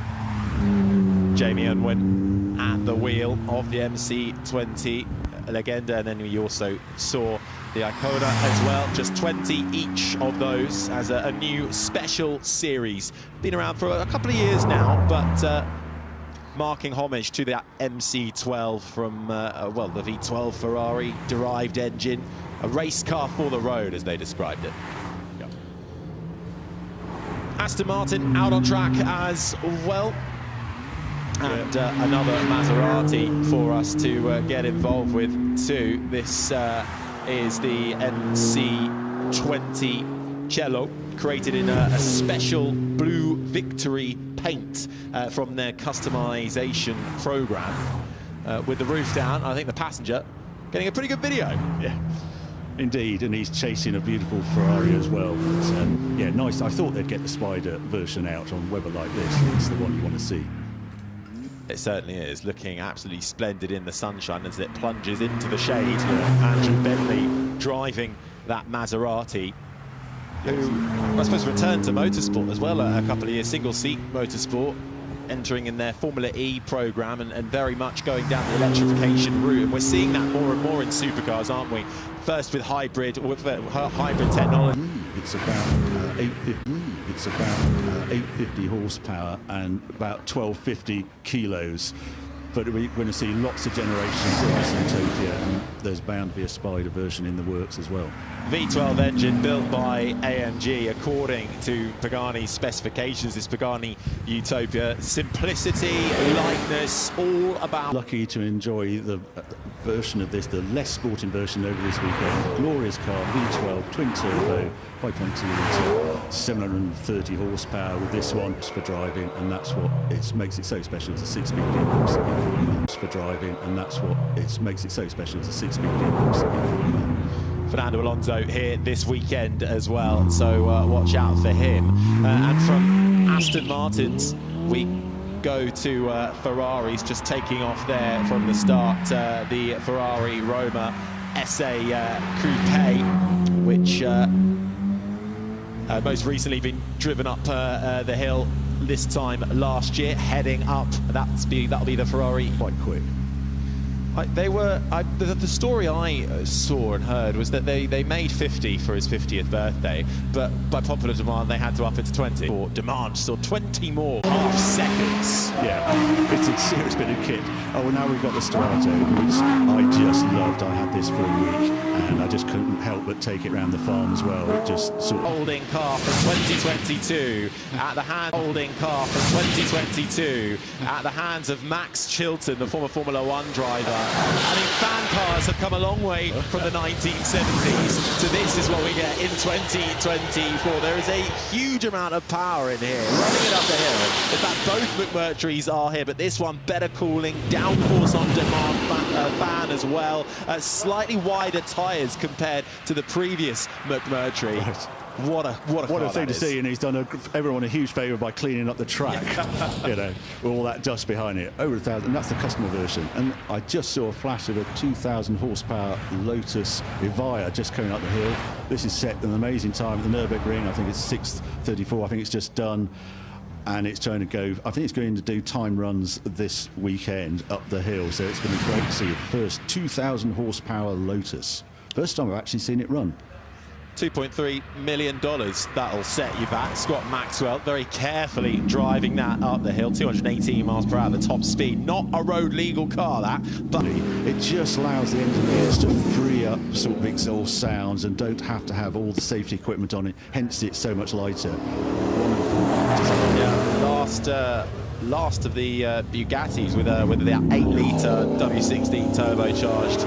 Jamie Unwin at the wheel of the MC20 Legenda, and then we also saw the Icona as well. Just 20 each of those as a new special series. Been around for a couple of years now, but marking homage to that MC12 from, well, the V12 Ferrari derived engine. A race car for the road, as they described it. Yep. Aston Martin out on track as well. And another Maserati for us to get involved with too. This is the MC20 Cello, created in a special blue Victory paint from their customization program. With the roof down, I think the passenger getting a pretty good video. Yeah. Indeed, and he's chasing a beautiful Ferrari as well. But, yeah, nice. I thought they'd get the Spider version out on weather like this. It's the one you want to see. It certainly is, looking absolutely splendid in the sunshine as it plunges into the shade. Andrew Bentley driving that Maserati, who I suppose returned to motorsport as well a couple of years, single-seat motorsport, entering in their Formula E program and very much going down the electrification route. And we're seeing that more and more in supercars, aren't we? First with hybrid technology. It's about 850. It's about 850 horsepower and about 1250 kilos. But we're going to see lots of generations of this in Tokyo, and there's bound to be a Spider version in the works as well. V12 engine built by AMG according to Pagani's specifications. This Pagani Utopia, simplicity, lightness, all about. Lucky to enjoy the version of this, the less sporting version over this weekend. Glorious car, V12 twin turbo, 5.2 litre, 730 horsepower with this one for driving, and that's what makes it so special. It's a 6-speed gearbox for driving, and that's what makes it so special. It's a 6-speed gearbox. Fernando Alonso here this weekend as well, so watch out for him. And from Aston Martins, we go to Ferraris, just taking off there from the start. The Ferrari Roma SA Coupe, which most recently been driven up the hill this time last year, heading up. That'll be the Ferrari. Quite quick. The story I saw and heard was that they made 50 for his 50th birthday, but by popular demand they had to up it to 20. Or demand, so 20 more half seconds. Yeah, it's a serious bit of kit. Oh, well, now we've got the Strato, which I just loved. I had this for a week, and I just couldn't help but take it around the farm as well. It just sort of... Holding car from 2022 at the hand. Holding car from 2022 at the hands of Max Chilton, the former Formula One driver. I mean, fan cars have come a long way from the 1970s to this is what we get in 2024. There is a huge amount of power in here, running it up the hill. In fact, both McMurtrys are here, but this one better cooling, downforce on demand fan as well. Slightly wider tyres compared to the previous McMurtry. Right. What a thing to see, and he's done everyone a huge favour by cleaning up the track, you know, with all that dust behind it. Over 1,000, and that's the customer version. And I just saw a flash of a 2,000 horsepower Lotus Evija just coming up the hill. This is set an amazing time at the Nürburgring. I think it's 6:34. I think it's just done. And it's trying to go, I think it's going to do time runs this weekend up the hill. So it's going to be great to see the first 2,000 horsepower Lotus. First time I've actually seen it run. $2.3 million, that'll set you back. Scott Maxwell very carefully driving that up the hill, 218 miles per hour, the top speed. Not a road legal car, that, but it just allows the engineers to free up sort of exhaust sounds and don't have to have all the safety equipment on it, hence it's so much lighter. Wonderful design. Yeah, last of the Bugattis with the 8-litre W16 turbocharged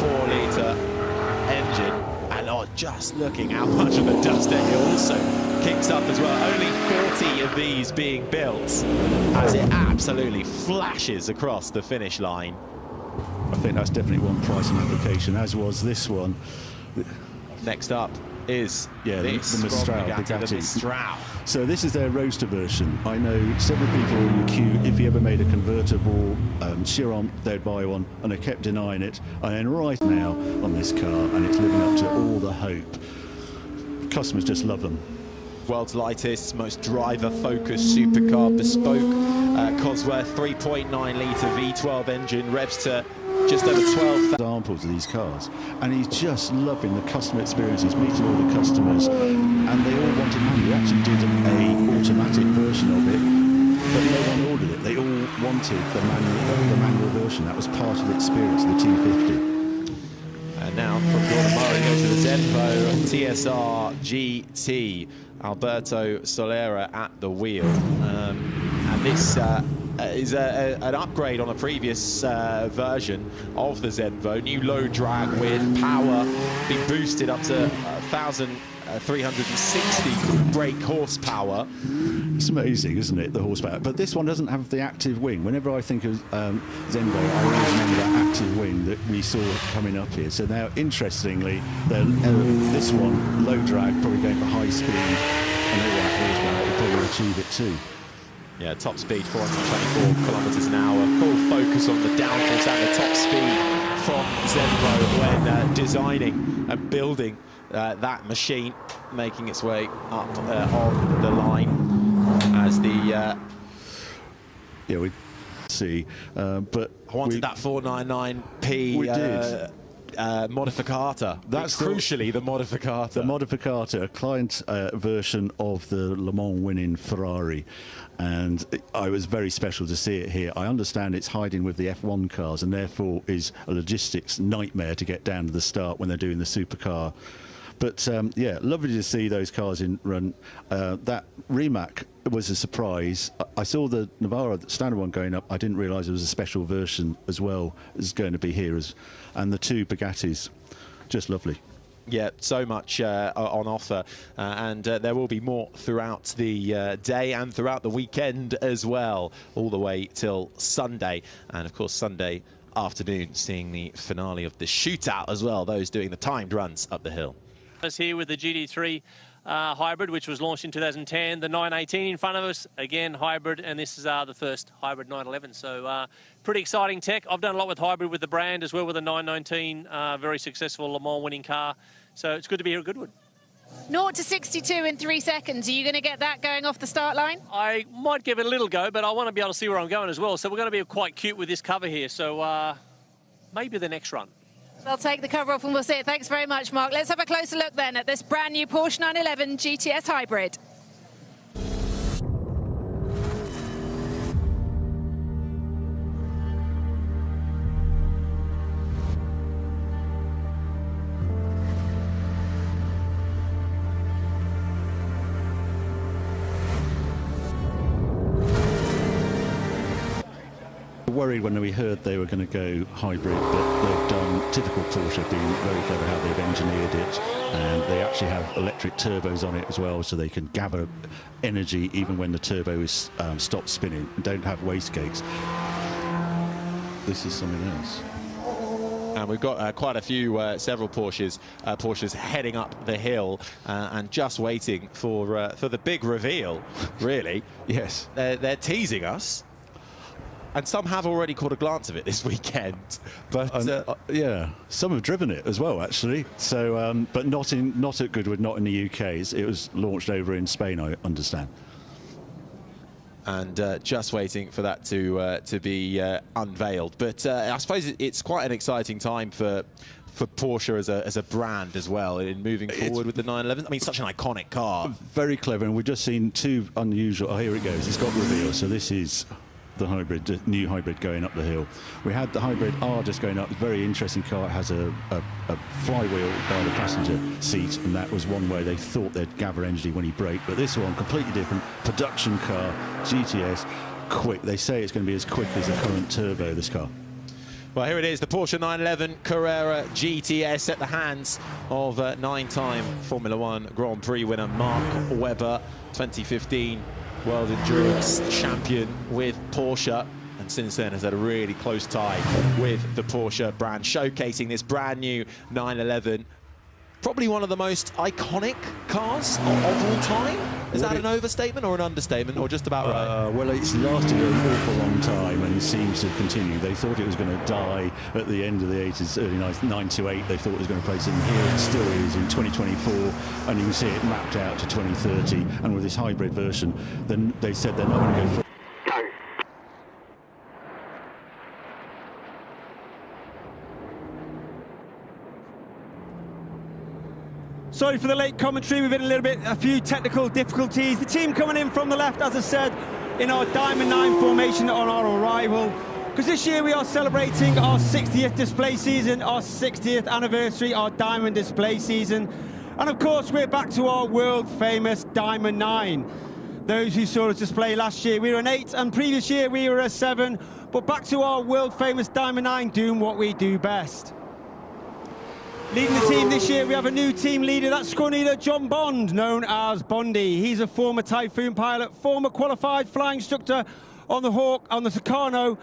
4-litre engine. Just looking how much of the dust it also kicks up as well. Only 40 of these being built as it absolutely flashes across the finish line. I think that's definitely one pricing application, as was this one. Next up is the Mistral. So this is their roadster version. I know several people in the queue, if he ever made a convertible Chiron, they'd buy one, and they kept denying it. And then right now on this car, and it's living up to all the hope. Customers just love them. World's lightest, most driver-focused supercar, bespoke Cosworth 3.9-litre V12 engine, revs to just over 12 examples of these cars, and he's just loving the customer experience. He's meeting all the customers, and they all wanted money. We actually did an automatic version of it, but no one ordered it. They all wanted the manual version. That was part of the experience of the 250. And now from Gordon Murray goes to the Zenvo TSR GT. Alberto Solera at the wheel, and this is an upgrade on a previous version of the Zenvo. New low drag with power being boosted up to 1,360 brake horsepower. It's amazing, isn't it, the horsepower? But this one doesn't have the active wing. Whenever I think of Zenvo, I always remember that active wing that we saw coming up here. So now, interestingly, this one, low drag, probably going for high speed, and all that horsepower will probably achieve it too. Yeah, top speed 424 kilometres an hour. Full focus on the downforce and the top speed from Zenvo when designing and building that machine, making its way up on the line as the... yeah, we see, but... I wanted that 499p... We did. Modificata. That's crucially the Modificata. The Modificata, a client version of the Le Mans winning Ferrari, and I was very special to see it here. I understand it's hiding with the F1 cars and therefore is a logistics nightmare to get down to the start when they're doing the supercar. But yeah, lovely to see those cars in run. That Rimac was a surprise. I saw the Navara, the standard one, going up. I didn't realise there was a special version as well as going to be here, and the two Bugattis, just lovely. Yeah, so much on offer, and there will be more throughout the day and throughout the weekend as well, all the way till Sunday. And of course, Sunday afternoon, seeing the finale of the shootout as well, those doing the timed runs up the hill. Us here with the GT3 hybrid, which was launched in 2010, the 918 in front of us, again hybrid, and this is the first hybrid 911. So pretty exciting tech. I've done a lot with hybrid with the brand as well with the 919, very successful Le Mans winning car. So it's good to be here at Goodwood. 0 to 62 in 3 seconds. Are you going to get that going off the start line? I might give it a little go, but I want to be able to see where I'm going as well. So we're going to be quite cute with this cover here. So maybe the next run. I'll take the cover off and we'll see it. Thanks very much, Mark. Let's have a closer look then at this brand new Porsche 911 GTS Hybrid. Worried when we heard they were going to go hybrid, but they've done typical Porsche, being very clever how they've engineered it, and they actually have electric turbos on it as well, so they can gather energy even when the turbo is stopped spinning and don't have wastegates. This is something else. And we've got quite a few, several Porsches heading up the hill and just waiting for the big reveal, really. Yes. They're teasing us. And some have already caught a glance of it this weekend, but yeah, some have driven it as well, actually. So, but not at Goodwood, not in the UK. It was launched over in Spain, I understand. And just waiting for that to be unveiled. But I suppose it's quite an exciting time for Porsche as a brand as well in moving forward with the 911. I mean, such an iconic car. Very clever, and we've just seen two unusual. Oh, here it goes. It's got reveal. So this is the hybrid, the new hybrid going up the hill. We had the hybrid R just going up. It's a very interesting car. It has a flywheel by the passenger seat, and that was one way they thought they'd gather energy when he braked. But this one, completely different. Production car, GTS, quick. They say it's going to be as quick as the current turbo, this car. Well, here it is, the Porsche 911 Carrera GTS at the hands of 9-time Formula One Grand Prix winner Mark Webber, 2015 World Endurance champion with Porsche, and since then has had a really close tie with the Porsche brand, showcasing this brand new 911. Probably one of the most iconic cars of all time. Is that an overstatement or an understatement, or just about right? Well, it's lasted an awful long time and seems to continue. They thought it was going to die at the end of the 80s, early 928. They thought it was going to place in here. It still is in 2024, and you can see it mapped out to 2030. And with this hybrid version, then they said they're not going to go for. Sorry for the late commentary, we've had a few technical difficulties. The team coming in from the left, as I said, in our Diamond 9 formation on our arrival. Because this year we are celebrating our 60th display season, our 60th anniversary, our Diamond display season. And of course, we're back to our world famous Diamond 9. Those who saw us display last year, we were an 8, and previous year we were a 7. But back to our world-famous Diamond 9, doing what we do best. Leading the team this year, we have a new team leader. That's squad leader John Bond, known as Bondy. He's a former Typhoon pilot, former qualified flying instructor on the Hawk, on the Tucano,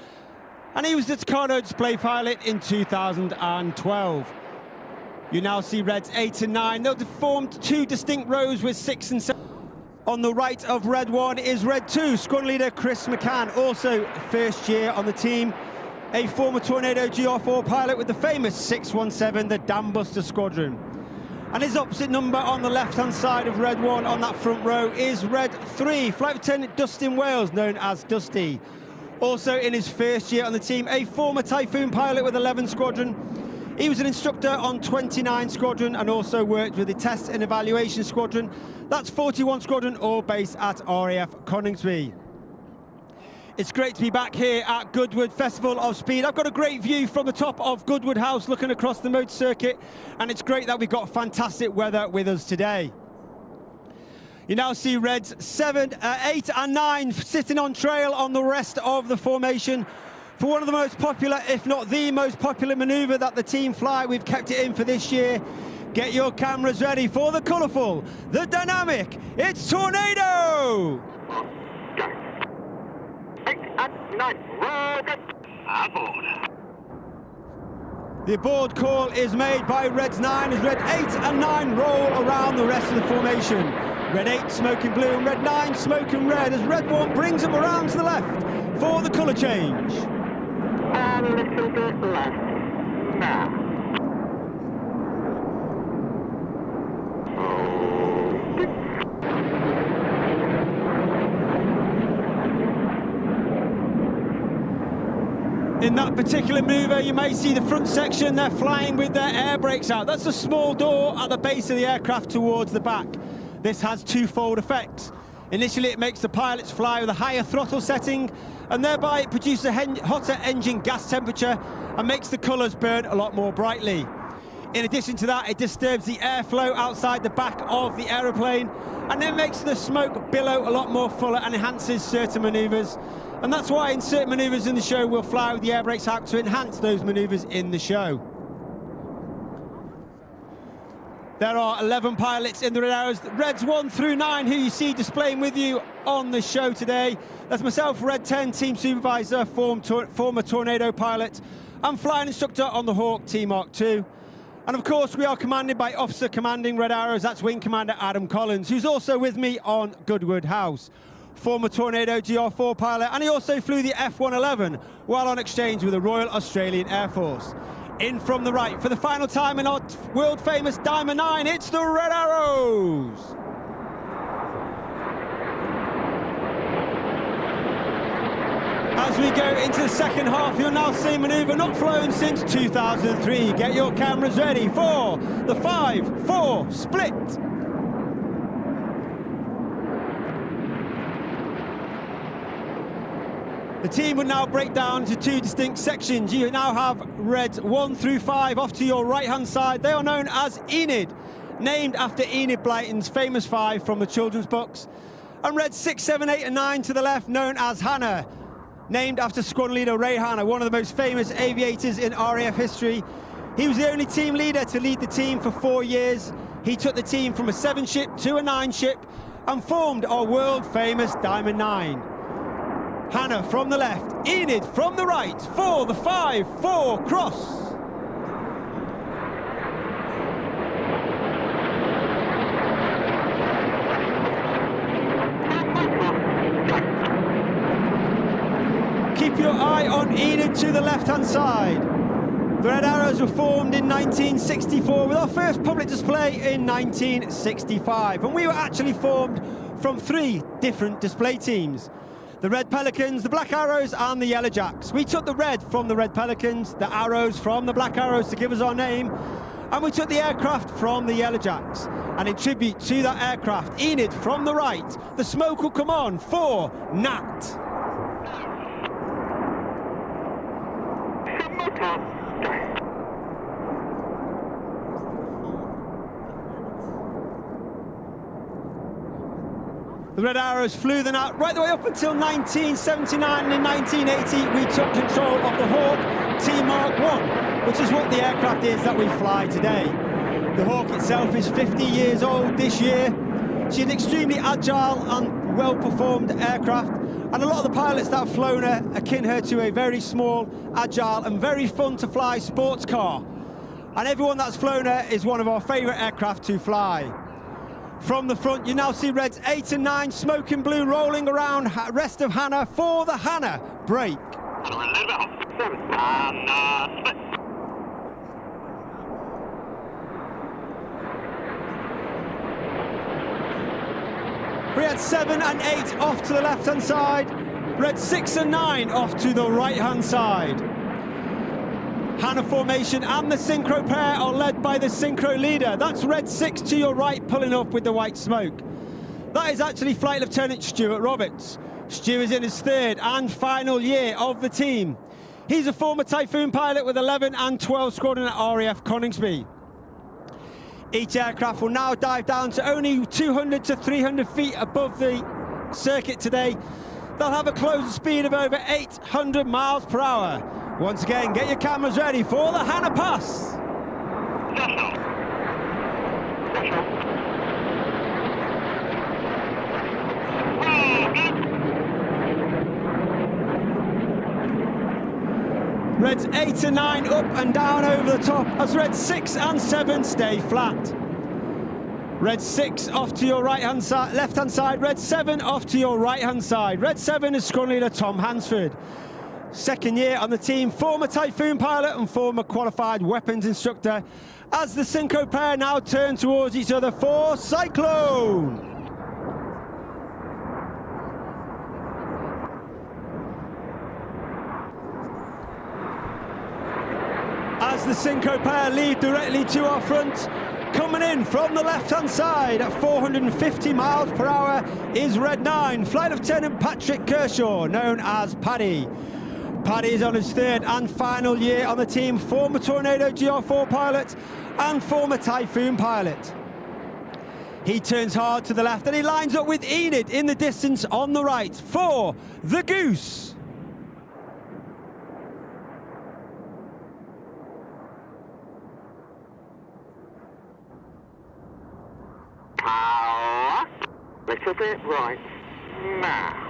and he was the Tucano display pilot in 2012. You now see Reds 8 and 9. They'll formed 2 distinct rows with 6 and 7. On the right of Red 1 is Red 2, squad leader Chris McCann, also first year on the team, a former Tornado GR4 pilot with the famous 617, the Dam Buster Squadron. And his opposite number on the left-hand side of Red 1 on that front row is Red 3, Flight Lieutenant Dustin Wales, known as Dusty. Also in his first year on the team, a former Typhoon pilot with 11 Squadron. He was an instructor on 29 Squadron and also worked with the Test and Evaluation Squadron. That's 41 Squadron, all based at RAF Coningsby. It's great to be back here at Goodwood Festival of Speed. I've got a great view from the top of Goodwood House looking across the motor circuit, and it's great that we've got fantastic weather with us today. You now see Reds 7, 8 and 9 sitting on trail on the rest of the formation. For one of the most popular, if not the most popular manoeuvre that the team fly, we've kept it in for this year. Get your cameras ready for the colourful, the dynamic, it's Tornado! 8 and 9, rocket, aboard. The aboard call is made by Reds 9 as Red 8 and 9 roll around the rest of the formation. Red 8 smoking blue and Red 9 smoking red as Red 1 brings them around to the left for the colour change. A little bit left now. In that particular mover, you may see the front section, they're flying with their air brakes out. That's a small door at the base of the aircraft towards the back. This has twofold effects. Initially, it makes the pilots fly with a higher throttle setting, and thereby it produces a hotter engine gas temperature and makes the colours burn a lot more brightly. In addition to that, it disturbs the airflow outside the back of the aeroplane, and then makes the smoke billow a lot more fuller and enhances certain manoeuvres. And that's why in certain manoeuvres in the show, we'll fly with the air brakes out to enhance those manoeuvres in the show. There are 11 pilots in the Red Arrows, Reds 1 through 9, who you see displaying with you on the show today. That's myself, Red 10, Team Supervisor, former Tornado pilot, and flying instructor on the Hawk T-Mark II. And of course, we are commanded by Officer Commanding Red Arrows, that's Wing Commander Adam Collins, who's also with me on Goodwood House. Former Tornado GR4 pilot, and he also flew the F-111 while on exchange with the Royal Australian Air Force. In from the right, for the final time in our world-famous Diamond 9, it's the Red Arrows! As we go into the second half, you'll now see a manoeuvre not flown since 2003. Get your cameras ready for the 5-4 split. The team will now break down into 2 distinct sections. You now have Reds 1 through 5 off to your right-hand side. They are known as Enid, named after Enid Blyton's famous 5 from the children's books. And Reds 6, 7, 8 and 9 to the left, known as Hannah, named after squadron leader Ray Hanna, one of the most famous aviators in RAF history. He was the only team leader to lead the team for 4 years. He took the team from a 7-ship to a 9-ship and formed our world-famous Diamond 9. Hannah from the left, Enid from the right for the 5-4 cross. Keep your eye on Enid to the left-hand side. The Red Arrows were formed in 1964 with our first public display in 1965. And we were actually formed from 3 different display teams. The Red Pelicans, the Black Arrows and the Yellow Jacks. We took the red from the Red Pelicans, the arrows from the Black Arrows to give us our name, and we took the aircraft from the Yellow Jacks. And in tribute to that aircraft, Enid from the right, the smoke will come on for Nat. The Red Arrows flew the night right the way up until 1979, and in 1980 we took control of the Hawk T-Mark 1, which is what the aircraft is that we fly today. The Hawk itself is 50 years old this year. She's an extremely agile and well-performed aircraft, and a lot of the pilots that have flown her akin her to a very small, agile and very fun to fly sports car. And everyone that's flown her is one of our favourite aircraft to fly. From the front, you now see Reds 8 and 9 smoking blue rolling around rest of Hannah for the Hannah break. We had 7 and 8 off to the left-hand side. Red 6 and 9 off to the right-hand side. Hannah formation and the synchro pair are led by the synchro leader. That's Red 6 to your right, pulling up with the white smoke. That is actually Flight Lieutenant Stuart Roberts. Stu is in his 3rd and final year of the team. He's a former Typhoon pilot with 11 and 12 squadron at RAF Coningsby. Each aircraft will now dive down to only 200 to 300 feet above the circuit today. They'll have a closing speed of over 800 miles per hour. Once again, get your cameras ready for the Hannah Pass. Reds 8 and 9 up and down over the top as Reds 6 and 7 stay flat. Red 6 off to your right-hand side, left-hand side. Red 7 off to your right-hand side. Red 7 is squadron leader Tom Hansford. 2nd year on the team, former Typhoon pilot and former qualified weapons instructor. As the synchro pair now turn towards each other for Cyclone. As the synchro pair lead directly to our front, coming in from the left-hand side at 450 miles per hour is Red 9, Flight Lieutenant Patrick Kershaw, known as Paddy. Paddy is on his 3rd and final year on the team, former Tornado GR4 pilot and former Typhoon pilot. He turns hard to the left and he lines up with Enid in the distance on the right for the Goose. Little bit right now.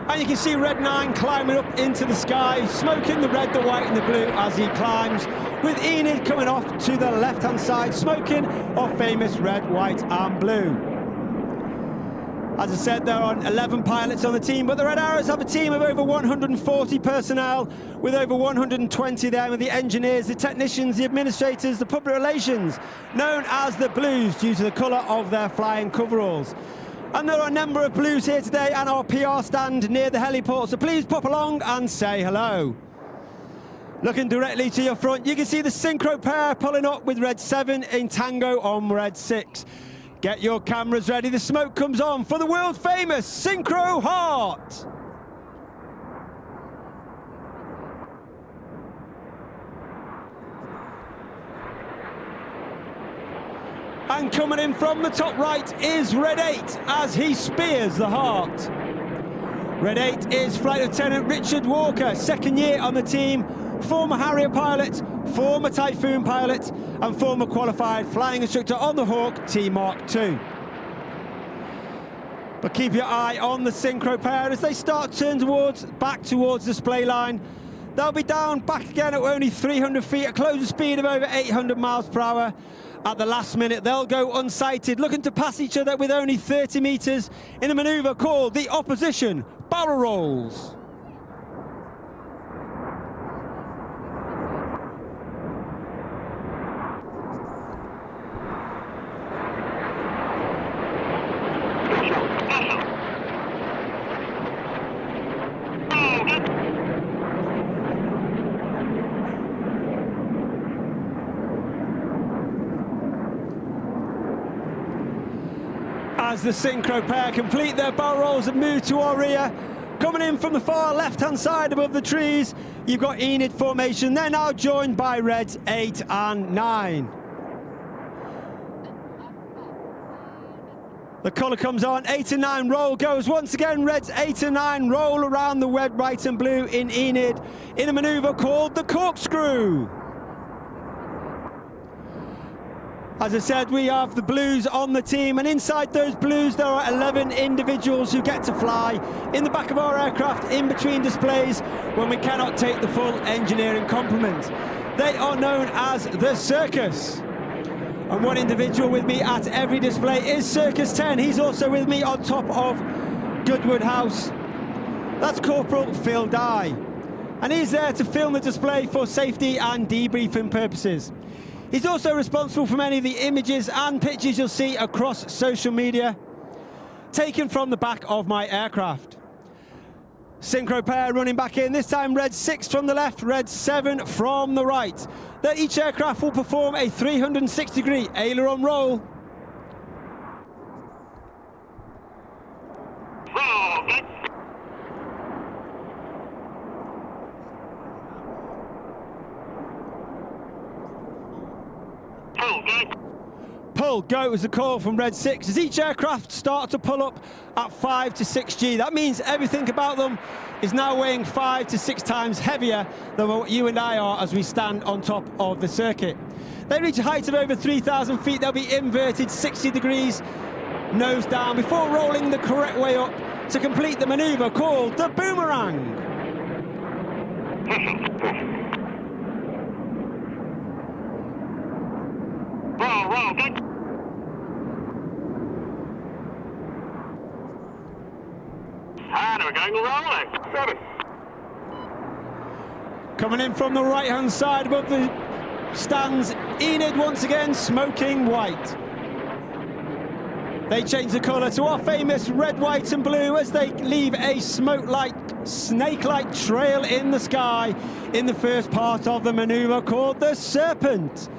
And you can see Red 9 climbing up into the sky, smoking the red, the white and the blue as he climbs, with Enid coming off to the left-hand side, smoking our famous red, white and blue. As I said, there are 11 pilots on the team, but the Red Arrows have a team of over 140 personnel, with over 120 there with the engineers, the technicians, the administrators, the public relations, known as the Blues due to the colour of their flying coveralls. And there are a number of Blues here today and our PR stand near the heliport, so please pop along and say hello. Looking directly to your front, you can see the synchro pair pulling up with Red 7 in tango on Red 6. Get your cameras ready, the smoke comes on for the world famous Synchro Heart. And coming in from the top right is Red 8 as he spears the Heart. Red 8 is Flight Lieutenant Richard Walker, 2nd year on the team, former Harrier pilot, former Typhoon pilot and former qualified flying instructor on the Hawk T-Mark II. But keep your eye on the synchro pair as they start turn back towards the display line. They'll be down back again at only 300 feet, a closing speed of over 800 miles per hour. At the last minute, they'll go unsighted, looking to pass each other with only 30 metres in a manoeuvre called the opposition barrel rolls. As the synchro pair complete their barrel rolls and move to our rear, coming in from the far left-hand side above the trees, you've got Enid formation. They're now joined by Reds 8 and 9. The colour comes on, 8 and 9 roll goes once again. Reds 8 and 9 roll around the red, white and blue in Enid in a manoeuvre called the corkscrew. As I said, we have the blues on the team, and inside those blues there are 11 individuals who get to fly in the back of our aircraft in between displays when we cannot take the full engineering complement. They are known as the Circus. And one individual with me at every display is Circus 10. He's also with me on top of Goodwood House. That's Corporal Phil Dye. And he's there to film the display for safety and debriefing purposes. He's also responsible for many of the images and pictures you'll see across social media, taken from the back of my aircraft. Synchro pair running back in, this time red 6 from the left, red 7 from the right. That each aircraft will perform a 360-degree aileron roll. Pull go is the call from red 6 as each aircraft start to pull up at 5 to 6G. That means everything about them is now weighing 5 to 6 times heavier than what you and I are as we stand on top of the circuit. They reach a height of over 3,000 feet. They'll be inverted 60 degrees, nose down, before rolling the correct way up to complete the manoeuvre called the boomerang. And we're going rolling. 7. Coming in from the right-hand side above the stands, Enid once again smoking white. They change the colour to our famous red, white and blue as they leave a smoke-like, snake-like trail in the sky in the first part of the manoeuvre called the Serpent.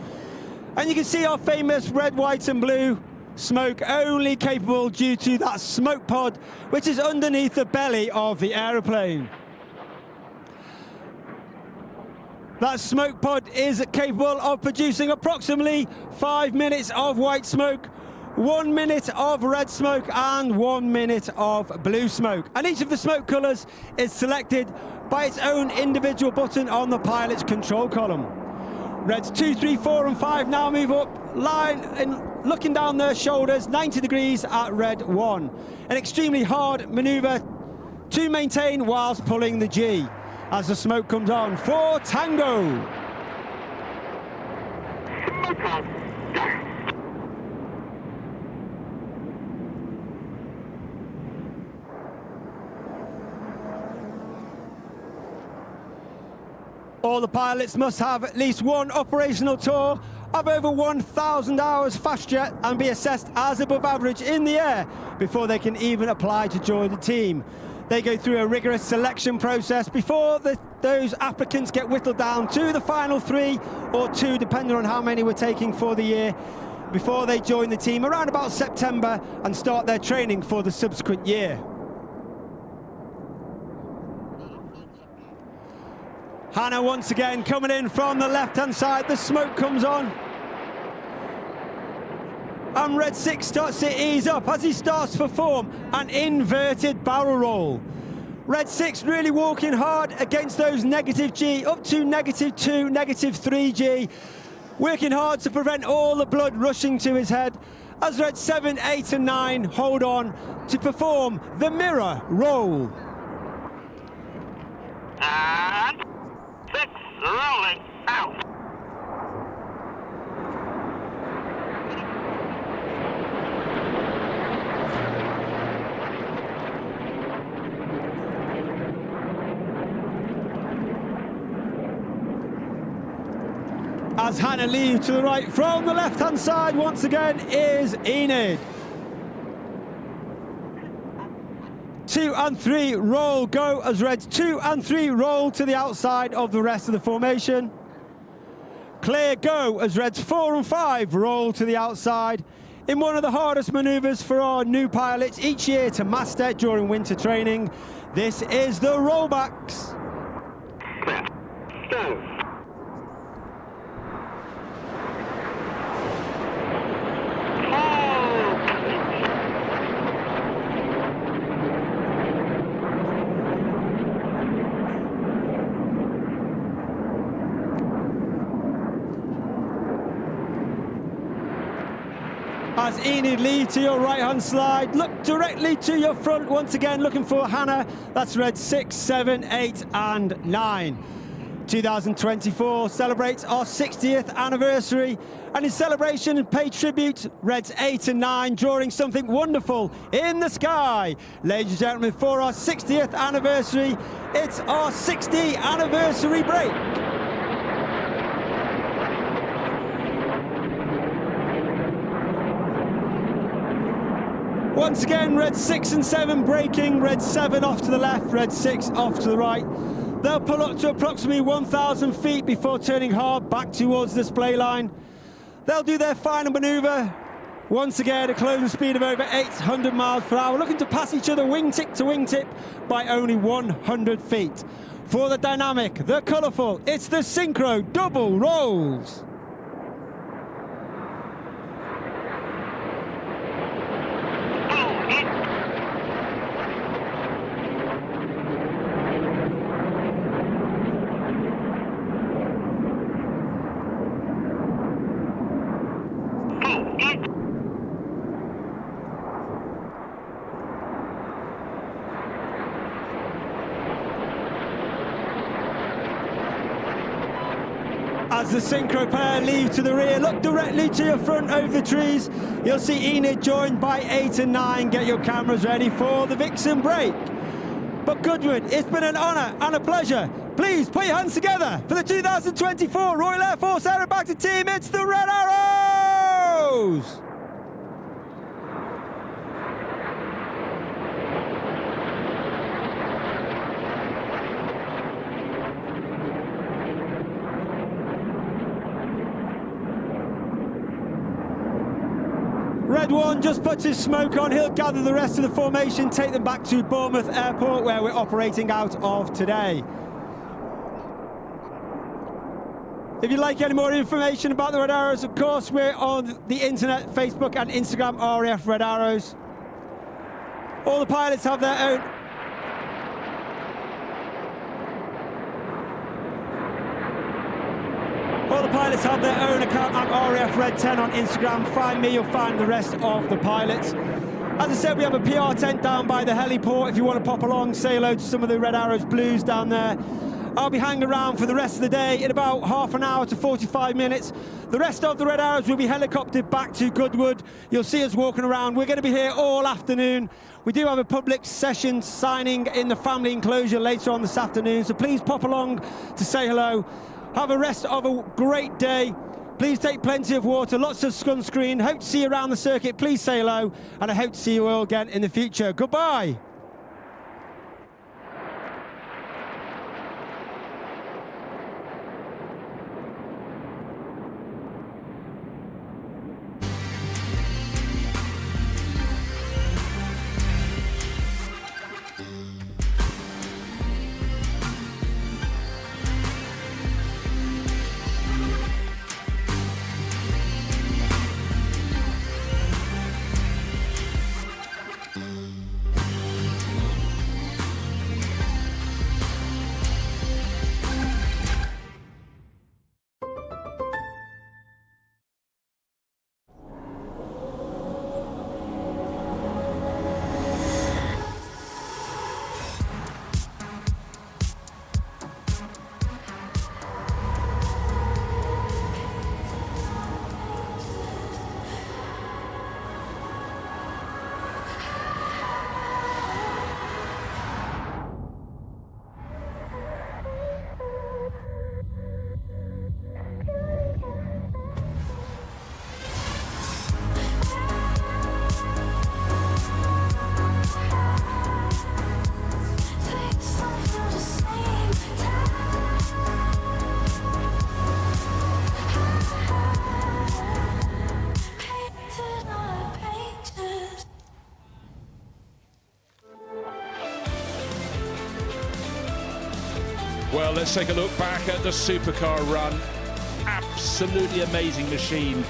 And you can see our famous red, white and blue smoke only capable due to that smoke pod which is underneath the belly of the aeroplane. That smoke pod is capable of producing approximately 5 minutes of white smoke, 1 minute of red smoke and 1 minute of blue smoke. And each of the smoke colours is selected by its own individual button on the pilot's control column. Reds 2, 3, 4 and 5 now move up, line and looking down their shoulders, 90 degrees at red 1. An extremely hard manoeuvre to maintain whilst pulling the G as the smoke comes on for Tango. All the pilots must have at least one operational tour of over 1,000 hours fast jet and be assessed as above average in the air before they can even apply to join the team. They go through a rigorous selection process before those applicants get whittled down to the final 3 or 2, depending on how many we're taking for the year, before they join the team around about September and start their training for the subsequent year. Hannah once again coming in from the left-hand side. The smoke comes on. And red 6 starts to ease up as he starts to perform an inverted barrel roll. Red 6 really walking hard against those negative G, up to -2, -3G. Working hard to prevent all the blood rushing to his head. As red 7, 8 and 9 hold on to perform the mirror roll. And 6 rolling out. As Hannah leaves to the right from the left-hand side once again is Enid. 2 and 3 roll go as Reds 2 and 3 roll to the outside of the rest of the formation. Clear go as Reds 4 and 5 roll to the outside in one of the hardest manoeuvres for our new pilots each year to master during winter training. This is the rollbacks. Go. As Enid Lee to your right-hand slide, look directly to your front once again, looking for Hannah. That's red 6, 7, 8 and 9. 2024 celebrates our 60th anniversary, and in celebration and pay tribute, reds 8 and 9 drawing something wonderful in the sky. Ladies and gentlemen, for our 60th anniversary, it's our 60 anniversary break. Once again, red 6 and 7 braking, red 7 off to the left, red 6 off to the right. They'll pull up to approximately 1,000 feet before turning hard back towards the display line. They'll do their final manoeuvre. Once again, a closing speed of over 800 miles per hour, looking to pass each other wingtip to wingtip by only 100 feet. For the dynamic, the colourful, it's the Synchro double rolls. As the Synchro pair leave to the rear, look directly to your front over the trees. You'll see Enid joined by 8 and 9. Get your cameras ready for the Vixen break. But Goodwood, it's been an honour and a pleasure. Please put your hands together for the 2024 Royal Air Force Aerobacter team. It's the Red Arrows! Red 1 just puts his smoke on. He'll gather the rest of the formation, take them back to Bournemouth Airport, where we're operating out of today. If you'd like any more information about the Red Arrows, of course, we're on the internet, Facebook and Instagram, RAF Red Arrows. All the pilots have their own account. I'm RAF Red 10 on Instagram. Find me, you'll find the rest of the pilots. As I said, we have a PR tent down by the heliport. If you want to pop along, say hello to some of the Red Arrows Blues down there. I'll be hanging around for the rest of the day in about half an hour to 45 minutes. The rest of the Red Arrows will be helicoptered back to Goodwood. You'll see us walking around. We're going to be here all afternoon. We do have a public session signing in the family enclosure later on this afternoon, so please pop along to say hello. Have a rest of a great day. Please take plenty of water, lots of sunscreen. Hope to see you around the circuit. Please say hello, and I hope to see you all again in the future. Goodbye. Well, let's take a look back at the supercar run. Absolutely amazing machine.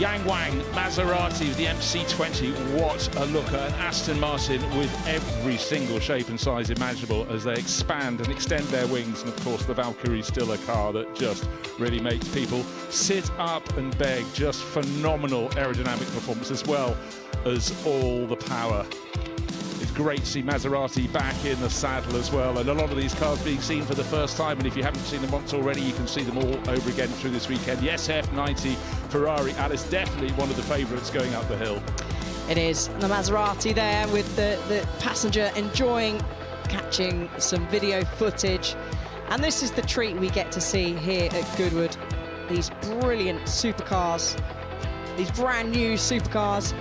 Yang Wang Maserati with the MC20, what a looker. And Aston Martin with every single shape and size imaginable as they expand and extend their wings. And of course the Valkyrie's still a car that just really makes people sit up and beg. Just phenomenal aerodynamic performance as well as all the power. It's great to see Maserati back in the saddle as well, and a lot of these cars being seen for the first time, and if you haven't seen them once already, you can see them all over again through this weekend. The SF90 Ferrari, Alice, definitely one of the favourites going up the hill. It is. The Maserati there with the passenger enjoying catching some video footage. And this is the treat we get to see here at Goodwood. These brilliant supercars, these brand new supercars.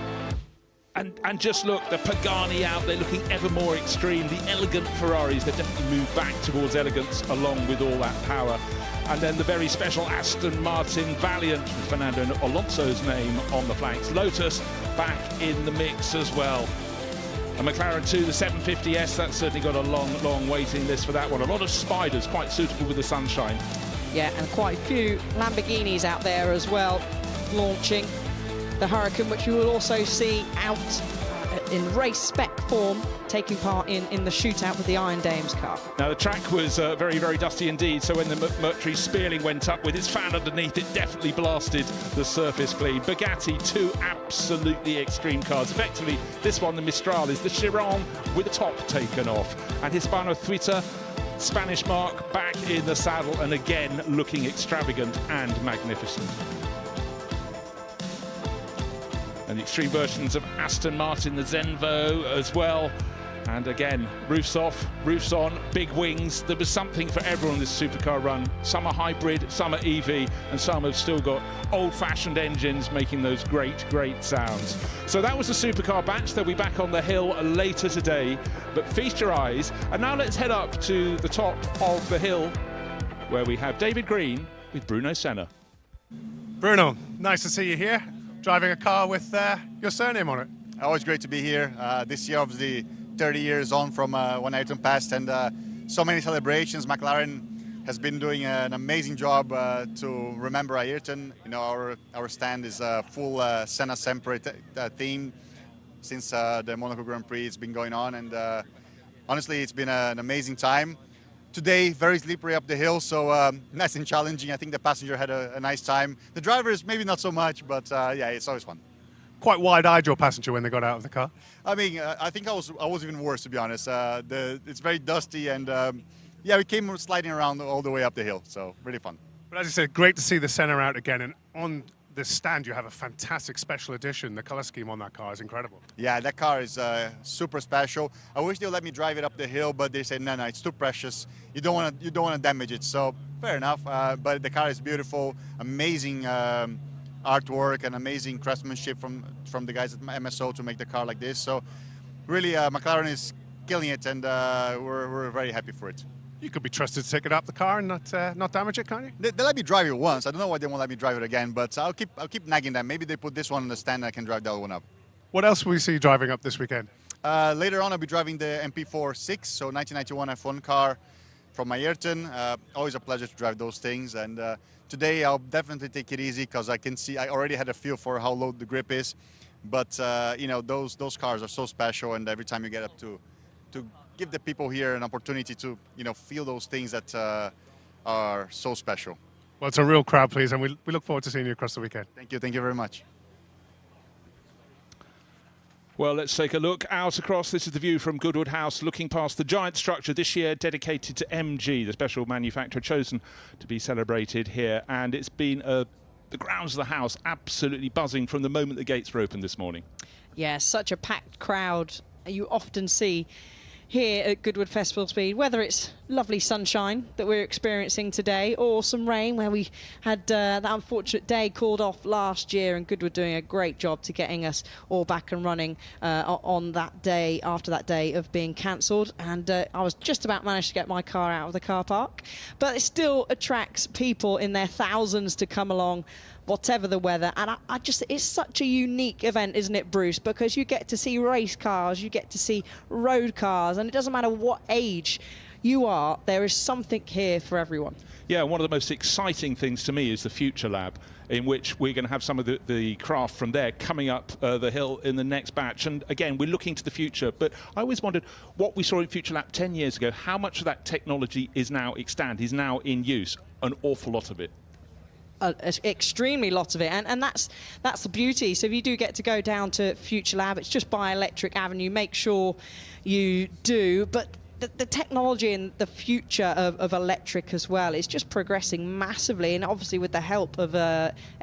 And just look, the Pagani out there looking ever more extreme. The elegant Ferraris, they've definitely moved back towards elegance along with all that power. And then the very special Aston Martin Valiant with Fernando Alonso's name on the flanks. Lotus back in the mix as well. A McLaren 2, the 750S, that's certainly got a long waiting list for that one. A lot of Spiders, quite suitable with the sunshine. Yeah, and quite a few Lamborghinis out there as well, launching. The Hurricane, which you will also see out in race spec form, taking part in the shootout with the Iron Dames car. Now the track was very dusty indeed, so when the Mercury Spearling went up with its fan underneath, it definitely blasted the surface clean. Bugatti, two absolutely extreme cars. Effectively, this one, the Mistral, is the Chiron with the top taken off. And Hispano Twitter, Spanish mark, back in the saddle, and again looking extravagant and magnificent. And the extreme versions of Aston Martin, the Zenvo as well. And again, roofs off, roofs on, big wings. There was something for everyone in this supercar run. Some are hybrid, some are EV, and some have still got old-fashioned engines making those great sounds. So that was the supercar batch. They'll be back on the hill later today. But feast your eyes. And now let's head up to the top of the hill where we have David Green with Bruno Senna. Bruno, nice to see you here. Driving a car with your surname on it. Always great to be here. This year, obviously, 30 years on from when Ayrton passed, and so many celebrations. McLaren has been doing an amazing job to remember Ayrton. You know, our stand is a full Senna Sempre theme since the Monaco Grand Prix. It's been going on, and honestly, it's been an amazing time. Today, very slippery up the hill, so nice and challenging. I think the passenger had a nice time. The drivers, maybe not so much, but yeah, it's always fun. Quite wide-eyed, your passenger, when they got out of the car. I mean, I think I was even worse, to be honest. It's very dusty, and yeah, we came sliding around all the way up the hill, so really fun. But as you said, great to see the Senna out again, and on the stand you have a fantastic special edition. The color scheme on that car is incredible. Yeah, that car is super special. I wish they would let me drive it up the hill, but they said no, it's too precious. You don't want to damage it. So fair enough. But the car is beautiful, amazing artwork and amazing craftsmanship from the guys at MSO to make the car like this. So really, McLaren is killing it, and we're very happy for it. You could be trusted to take it up the car and not damage it, can't you? They let me drive it once. I don't know why they won't let me drive it again, but I'll keep nagging them. Maybe they put this one on the stand and I can drive the other one up. What else will we see driving up this weekend? Later on, I'll be driving the MP46, so 1991 F1 car from Ayrton. Always a pleasure to drive those things. And today, I'll definitely take it easy because I already had a feel for how low the grip is. But you know, those cars are so special, and every time you get up to give the people here an opportunity to, you know, feel those things that are so special. Well, it's a real crowd, please, and we look forward to seeing you across the weekend. Thank you very much. Well, let's take a look out across. This is the view from Goodwood House, looking past the giant structure this year dedicated to MG, the special manufacturer chosen to be celebrated here. And it's been the grounds of the house absolutely buzzing from the moment the gates were opened this morning. Yeah, such a packed crowd you often see here at Goodwood Festival of Speed, whether it's lovely sunshine that we're experiencing today or some rain, where we had that unfortunate day called off last year, and Goodwood doing a great job to getting us all back and running on that day, after that day of being cancelled. And I was just about managed to get my car out of the car park, but it still attracts people in their thousands to come along whatever the weather. And it's such a unique event, isn't it, Bruce? Because you get to see race cars, you get to see road cars, and it doesn't matter what age you are, there is something here for everyone. Yeah, one of the most exciting things to me is the Future Lab, in which we're going to have some of the craft from there coming up the hill in the next batch. And again, we're looking to the future. But I always wondered what we saw in Future Lab 10 years ago, how much of that technology is now extant, is now in use? An awful lot of it. Extremely lot of it, and that's the beauty. So if you do get to go down to Future Lab, it's just by Electric Avenue. Make sure you do, but the technology and the future of electric as well is just progressing massively, and obviously with the help of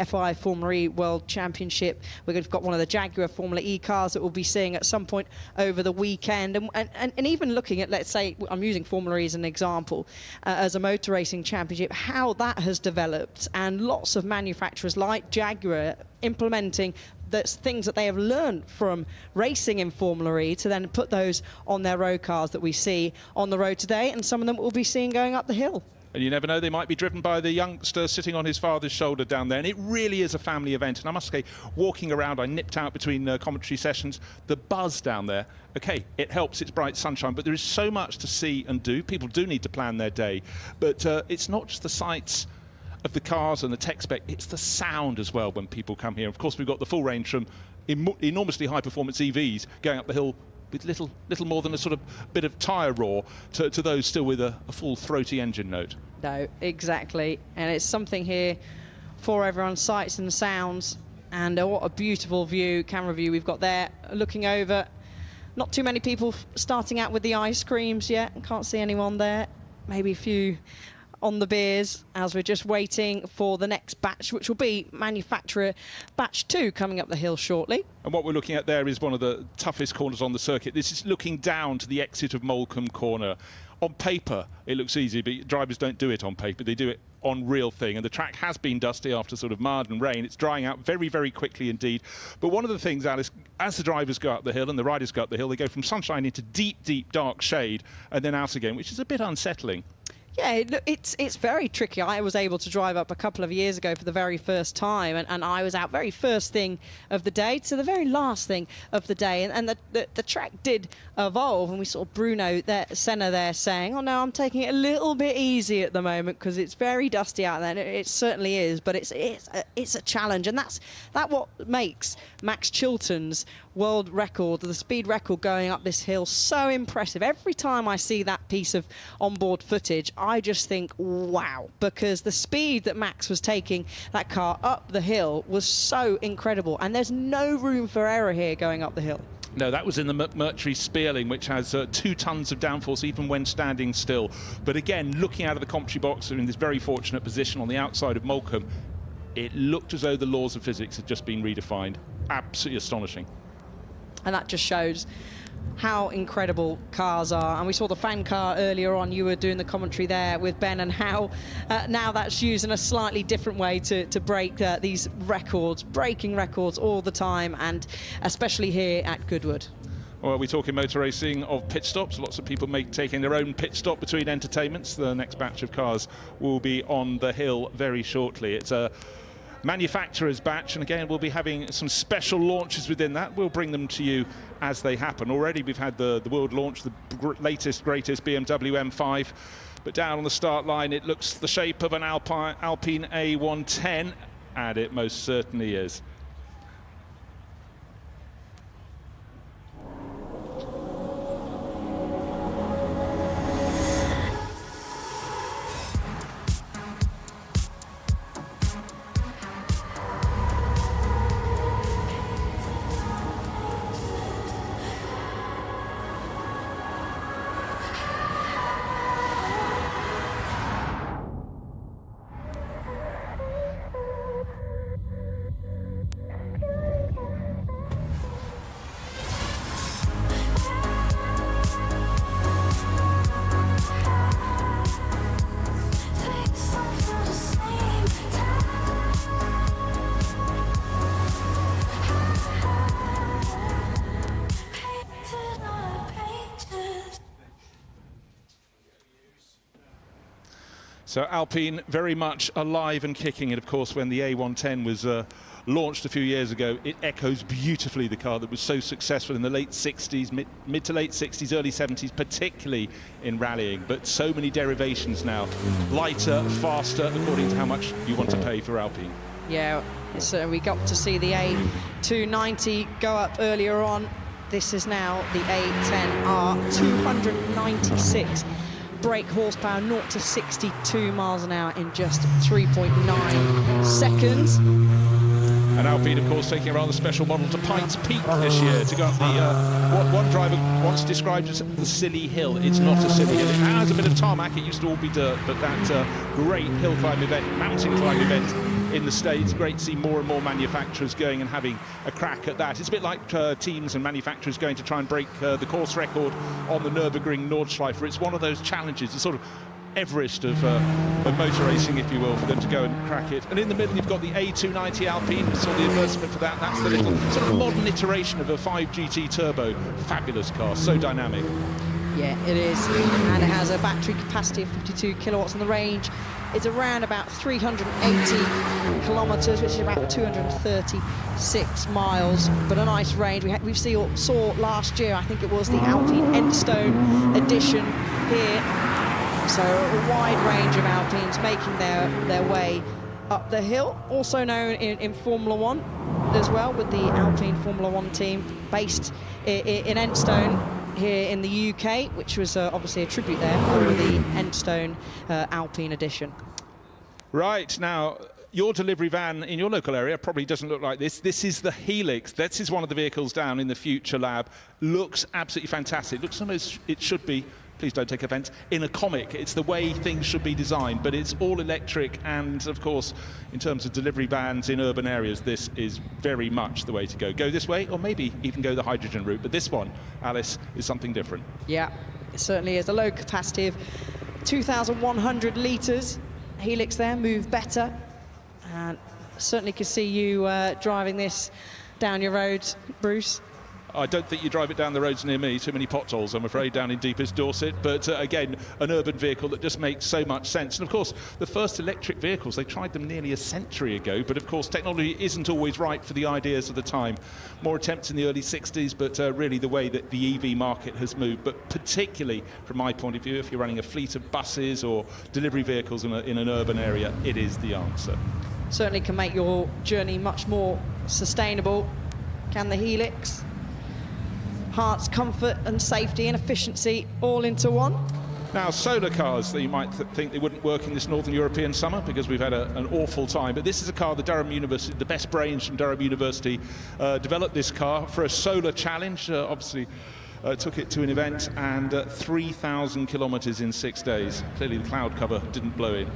FI Formula E World Championship, we've got one of the Jaguar Formula E cars that we'll be seeing at some point over the weekend, and even looking at, let's say, I'm using Formula E as an example, as a motor racing championship, how that has developed, and lots of manufacturers like Jaguar implementing that's things that they have learned from racing in Formula E to then put those on their road cars that we see on the road today, and some of them we'll be seeing going up the hill. And you never know, they might be driven by the youngster sitting on his father's shoulder down there. And it really is a family event. And I must say, walking around, I nipped out between commentary sessions, the buzz down there, okay, it helps, it's bright sunshine, but there is so much to see and do. People do need to plan their day. But it's not just the sights of the cars and the tech spec, it's the sound as well when people come here. Of course, we've got the full range from enormously high-performance EVs going up the hill with little more than a sort of bit of tyre roar to those still with a full throaty engine note. No, exactly. And it's something here for everyone, sights and sounds. And what a beautiful view, camera view we've got there, looking over. Not too many people starting out with the ice creams yet. Can't see anyone there. Maybe a few on the beers as we're just waiting for the next batch, which will be manufacturer batch 2 coming up the hill shortly. And what we're looking at there is one of the toughest corners on the circuit. This is looking down to the exit of Molecombe Corner. On paper, it looks easy, but drivers don't do it on paper. They do it on real thing. And the track has been dusty after sort of mud and rain. It's drying out very, very quickly indeed. But one of the things, Alice, as the drivers go up the hill and the riders go up the hill, they go from sunshine into deep, deep, dark shade and then out again, which is a bit unsettling. Yeah, it's very tricky. I was able to drive up a couple of years ago for the very first time, and I was out very first thing of the day to the very last thing of the day, and the track did evolve, and we saw Bruno Senna there saying, oh no, I'm taking it a little bit easy at the moment because it's very dusty out there, and it certainly is, but it's a challenge, and that's what makes Max Chilton's world record, the speed record going up this hill, so impressive. Every time I see that piece of onboard footage, I just think, wow, because the speed that Max was taking that car up the hill was so incredible, and there's no room for error here going up the hill. No, that was in the Mercury Spearling, which has 2 tons of downforce even when standing still. But again, looking out of the commentary box, in this very fortunate position on the outside of Molecombe, it looked as though the laws of physics had just been redefined. Absolutely astonishing. And that just shows how incredible cars are. And we saw the fan car earlier on. You were doing the commentary there with Ben, and how now that's used in a slightly different way to break these records, breaking records all the time, and especially here at Goodwood. Well, we're talking motor racing of pit stops. Lots of people taking their own pit stop between entertainments. The next batch of cars will be on the hill very shortly. It's a manufacturer's batch, and again we'll be having some special launches within that. We'll bring them to you as they happen. Already we've had the world launch, the latest greatest BMW M5, but down on the start line it looks the shape of an Alpine A110, and it most certainly is. So Alpine very much alive and kicking. And of course, when the A110 was launched a few years ago, it echoes beautifully the car that was so successful in the late 60s, mid to late 60s, early 70s, particularly in rallying. But so many derivations now, lighter, faster, according to how much you want to pay for Alpine. Yeah, so we got to see the A290 go up earlier on. This is now the A10R, 296 brake horsepower, 0 to 62 miles an hour in just 3.9 seconds. And Alpine, of course, taking a rather special model to Pikes Peak this year to go up the, what one driver once described as the silly hill. It's not a silly hill. It has a bit of tarmac. It used to all be dirt, but that great hill climb event, mountain climb event in the States. Great to see more and more manufacturers going and having a crack at that. It's a bit like teams and manufacturers going to try and break the course record on the Nürburgring Nordschleife. It's one of those challenges, the sort of Everest of motor racing, if you will, for them to go and crack it. And in the middle, you've got the A290 Alpine. Saw the advertisement for that. That's the little sort of modern iteration of a 5GT Turbo. Fabulous car, so dynamic. Yeah, it is. And it has a battery capacity of 52 kilowatts, and the range is around about 380 kilometres, which is about 236 miles. But a nice range. We saw last year, I think it was the Alpine Endstone edition here. So a wide range of Alpines making their way up the hill, also known in Formula One as well, with the Alpine Formula One team based in Endstone here in the UK, which was obviously a tribute there for the Endstone Alpine edition. Right, now, your delivery van in your local area probably doesn't look like this. This is the Helix. This is one of the vehicles down in the Future Lab. Looks absolutely fantastic. Looks almost, it should be, please don't take offence, in a comic. It's the way things should be designed, but it's all electric, and of course, in terms of delivery vans in urban areas, this is very much the way to go. Go this way, or maybe even go the hydrogen route, but this one, Alice, is something different. Yeah, it certainly is. A low capacity of 2,100 litres. Helix there, move better, and certainly can see you driving this down your roads, Bruce. I don't think you drive it down the roads near me, too many potholes, I'm afraid, down in deepest Dorset. But again, an urban vehicle that just makes so much sense. And of course, the first electric vehicles, they tried them nearly a century ago, but of course, technology isn't always right for the ideas of the time. More attempts in the early 60s, but really the way that the EV market has moved. But particularly, from my point of view, if you're running a fleet of buses or delivery vehicles in an urban area, it is the answer. Certainly can make your journey much more sustainable. Can the Helix? Hearts, comfort and safety and efficiency all into one. Now, solar cars, that you might think they wouldn't work in this Northern European summer because we've had an awful time, but this is a car the Durham University, the best brains from Durham University, developed this car for a solar challenge. Obviously, took it to an event, and 3,000 kilometres in 6 days. Clearly, the cloud cover didn't blow in.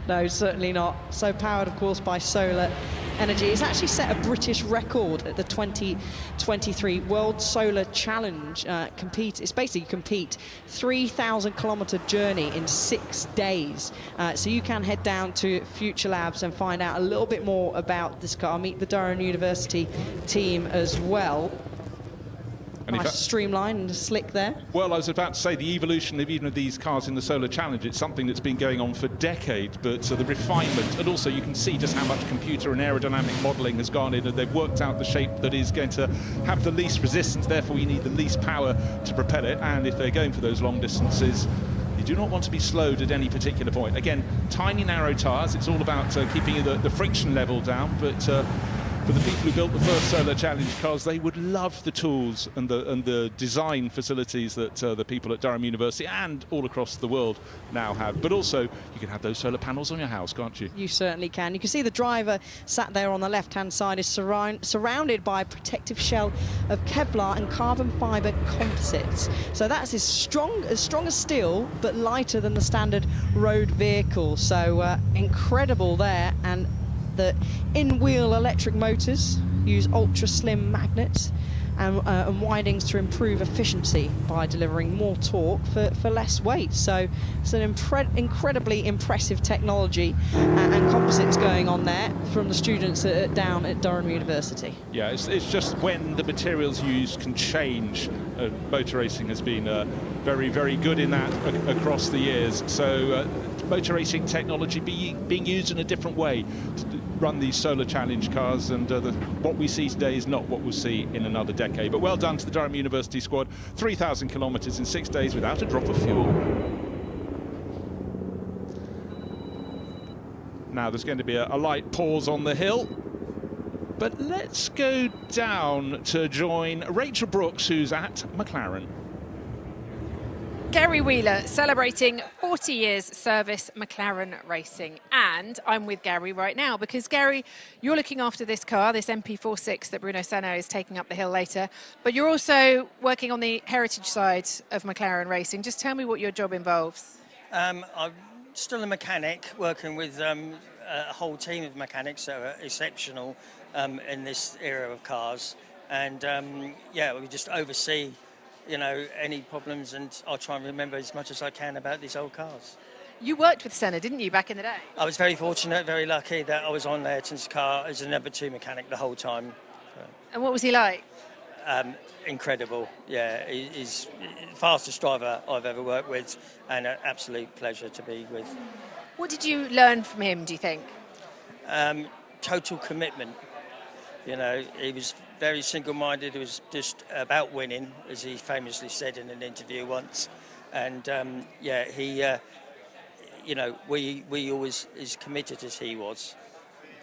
No, certainly not. So powered, of course, by solar energy. It's actually set a British record at the 2023 World Solar Challenge. It's basically compete 3,000 kilometre journey in 6 days. So you can head down to Future Labs and find out a little bit more about this car. Meet the Durham University team as well. And nice, streamlined and slick there. Well, I was about to say the evolution of even of these cars in the Solar Challenge, it's something that's been going on for decades, but the refinement, and also you can see just how much computer and aerodynamic modelling has gone in, and they've worked out the shape that is going to have the least resistance, therefore you need the least power to propel it, and if they're going for those long distances, you do not want to be slowed at any particular point. Again, tiny narrow tyres, it's all about keeping the friction level down, but for the people who built the first Solar Challenge cars, they would love the tools and the design facilities that the people at Durham University and all across the world now have. But also, you can have those solar panels on your house, can't you? You certainly can. You can see the driver sat there on the left-hand side is surrounded by a protective shell of Kevlar and carbon fibre composites. So that's as strong as steel, but lighter than the standard road vehicle. So incredible there. And the in-wheel electric motors use ultra-slim magnets and windings to improve efficiency by delivering more torque for less weight. So it's an incredibly impressive technology and composites going on there from the students down at Durham University. Yeah, it's just when the materials used can change. Motor racing has been very, very good in that across the years. So motor racing technology being used in a different way to run these Solar Challenge cars, and what we see today is not what we'll see in another decade. But well done to the Durham University squad. 3,000 kilometres in 6 days without a drop of fuel. Now there's going to be a light pause on the hill, but let's go down to join Rachel Brooks, who's at McLaren. Gary Wheeler celebrating 40 years service McLaren Racing. And I'm with Gary right now because, Gary, you're looking after this car, this MP46 that Bruno Senna is taking up the hill later, but you're also working on the heritage side of McLaren Racing. Just tell me what your job involves. I'm still a mechanic working with a whole team of mechanics that are exceptional in this era of cars. And yeah, we just oversee any problems, and I'll try and remember as much as I can about these old cars. You worked with Senna, didn't you, back in the day? I was very fortunate, very lucky that I was on Ayrton's car as a number 2 mechanic the whole time. And what was he like? Incredible, yeah. He's the fastest driver I've ever worked with, and an absolute pleasure to be with. What did you learn from him, do you think? Total commitment. He was very single-minded. It was just about winning, as he famously said in an interview once. And yeah, he, we always as committed as he was.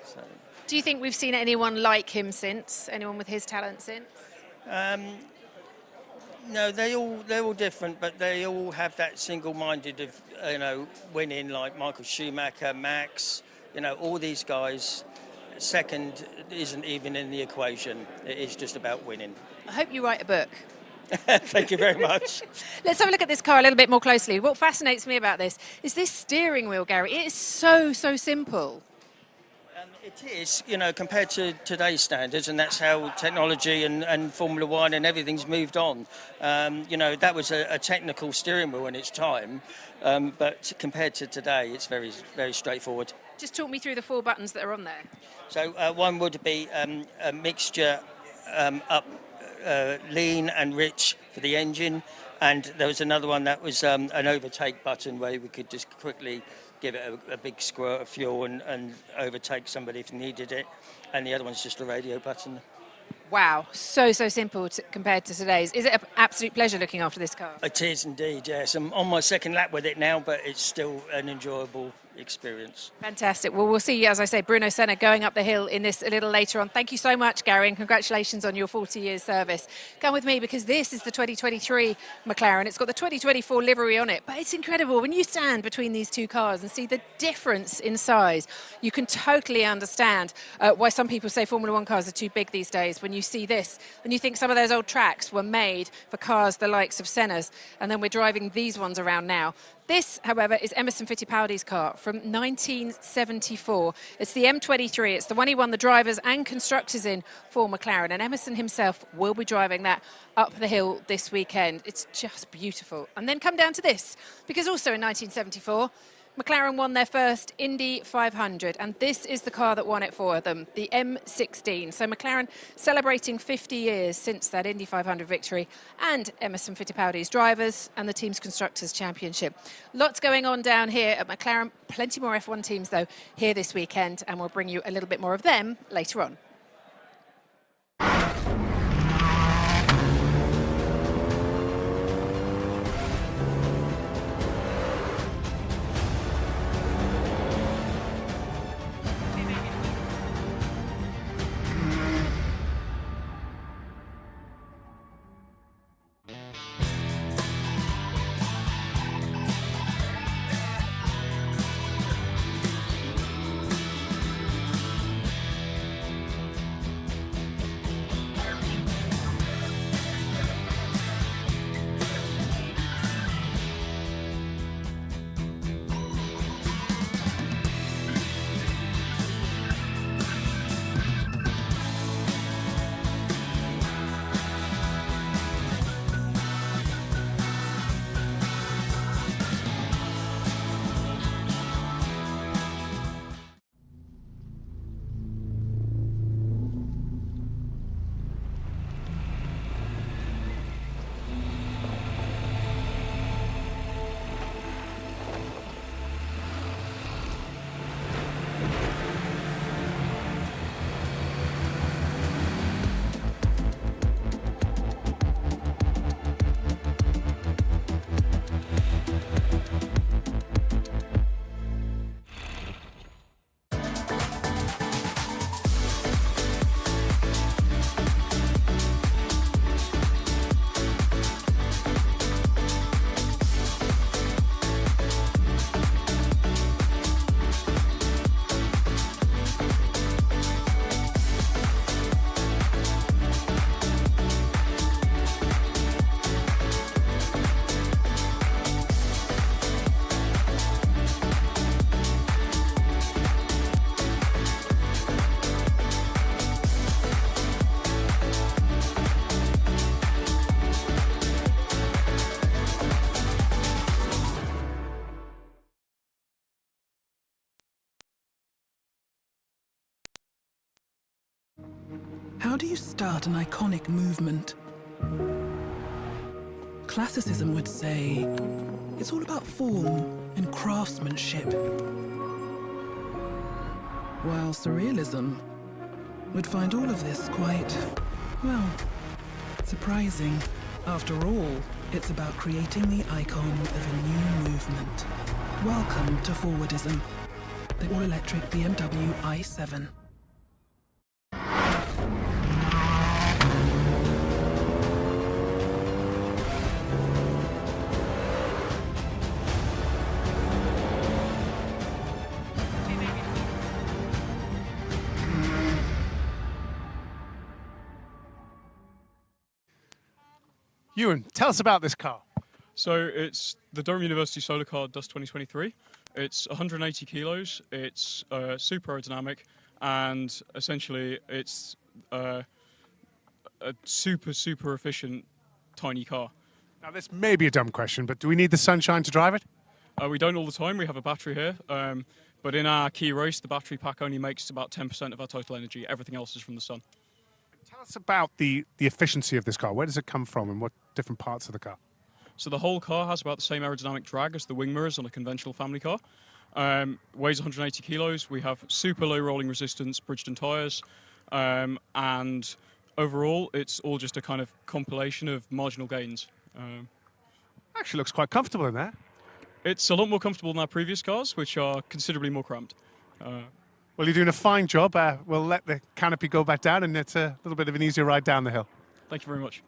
So. Do you think we've seen anyone like him since? Anyone with his talent since? No, they're all different, but they all have that single-minded of winning, like Michael Schumacher, Max. All these guys. Second isn't even in the equation. It is just about winning. I hope you write a book. Thank you very much. Let's have a look at this car a little bit more closely. What fascinates me about this is this steering wheel, Gary. It is so simple. It is, compared to today's standards, and that's how technology and Formula One and everything's moved on. That was a technical steering wheel in its time, but compared to today, it's very, very straightforward. Just talk me through the 4 buttons that are on there. So one would be a mixture up lean and rich for the engine, and there was another one that was an overtake button where we could just quickly give it a big squirt of fuel and overtake somebody if needed it, and the other one's just a radio button. Wow, so simple compared to today's. Is it an absolute pleasure looking after this car? It is indeed, yes. I'm on my second lap with it now, but it's still an enjoyable experience. Fantastic. Well, we'll see, as I say, Bruno Senna going up the hill in this a little later on. Thank you so much, Gary, and congratulations on your 40 years service. Come with me because this is the 2023 McLaren. It's got the 2024 livery on it, but it's incredible. When you stand between these two cars and see the difference in size, you can totally understand why some people say Formula One cars are too big these days. When you see this and you think some of those old tracks were made for cars the likes of Senna's, and then we're driving these ones around now. This, however, is Emerson Fittipaldi's car from 1974. It's the M23. It's the one he won the drivers and constructors in for McLaren. And Emerson himself will be driving that up the hill this weekend. It's just beautiful. And then come down to this, because also in 1974, McLaren won their first Indy 500, and this is the car that won it for them, the M16. So McLaren celebrating 50 years since that Indy 500 victory, and Emerson Fittipaldi's drivers and the team's constructors championship. Lots going on down here at McLaren. Plenty more F1 teams, though, here this weekend, and we'll bring you a little bit more of them later on. do you start an iconic movement? Classicism would say it's all about form and craftsmanship, while surrealism would find all of this quite, well, surprising. After all, it's about creating the icon of a new movement. Welcome to Forwardism, the all-electric BMW i7. Ewan, tell us about this car. So it's the Durham University Solar Car Dust 2023. It's 180 kilos, it's super aerodynamic, and essentially it's a super efficient tiny car. Now this may be a dumb question, but do we need the sunshine to drive it? We don't all the time, we have a battery here, but in our key race the battery pack only makes about 10% of our total energy, everything else is from the sun. Tell us about the efficiency of this car. Where does it come from and what different parts of the car? So the whole car has about the same aerodynamic drag as the wing mirrors on a conventional family car. Weighs 180 kilos. We have super low rolling resistance, Bridgestone tyres, and overall it's all just a kind of compilation of marginal gains. Actually looks quite comfortable in there. It's a lot more comfortable than our previous cars, which are considerably more cramped. Well, you're doing a fine job. We'll let the canopy go back down and it's a little bit of an easier ride down the hill. Thank you very much.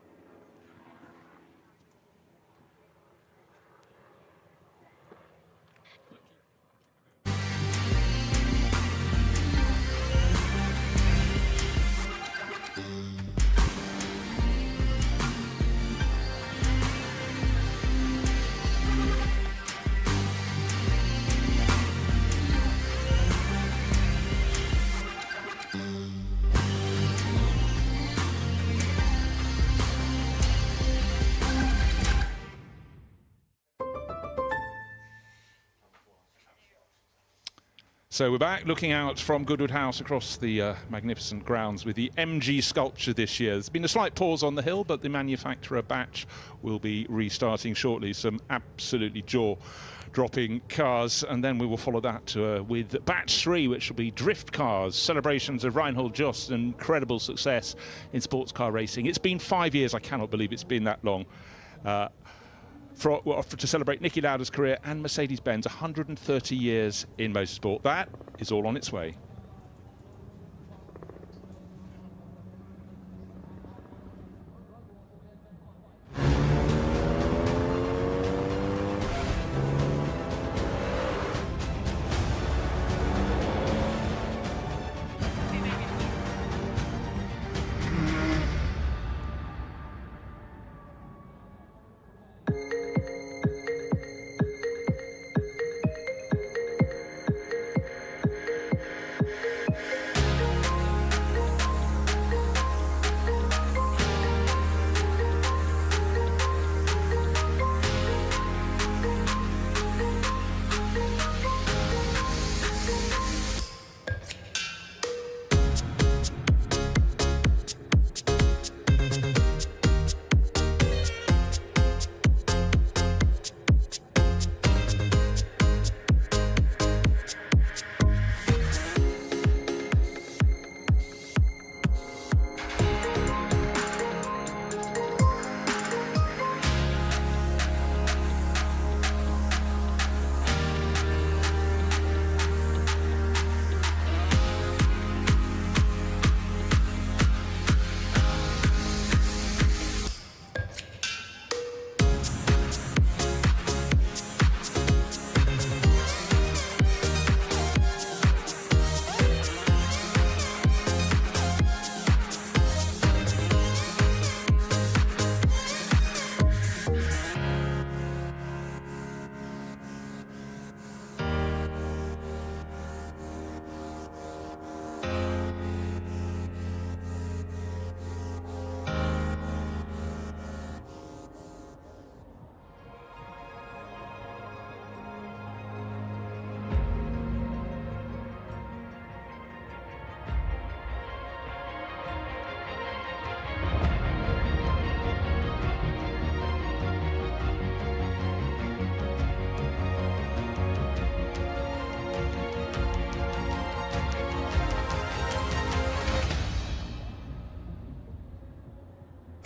So we're back looking out from Goodwood House across the magnificent grounds with the MG sculpture this year. There's been a slight pause on the hill, but the manufacturer batch will be restarting shortly. Some absolutely jaw-dropping cars, and then we will follow that with batch 3, which will be drift cars, celebrations of Reinhold Jost's incredible success in sports car racing. It's been 5 years. I cannot believe it's been that long. To celebrate Niki Lauda's career and Mercedes-Benz 130 years in motorsport. That is all on its way.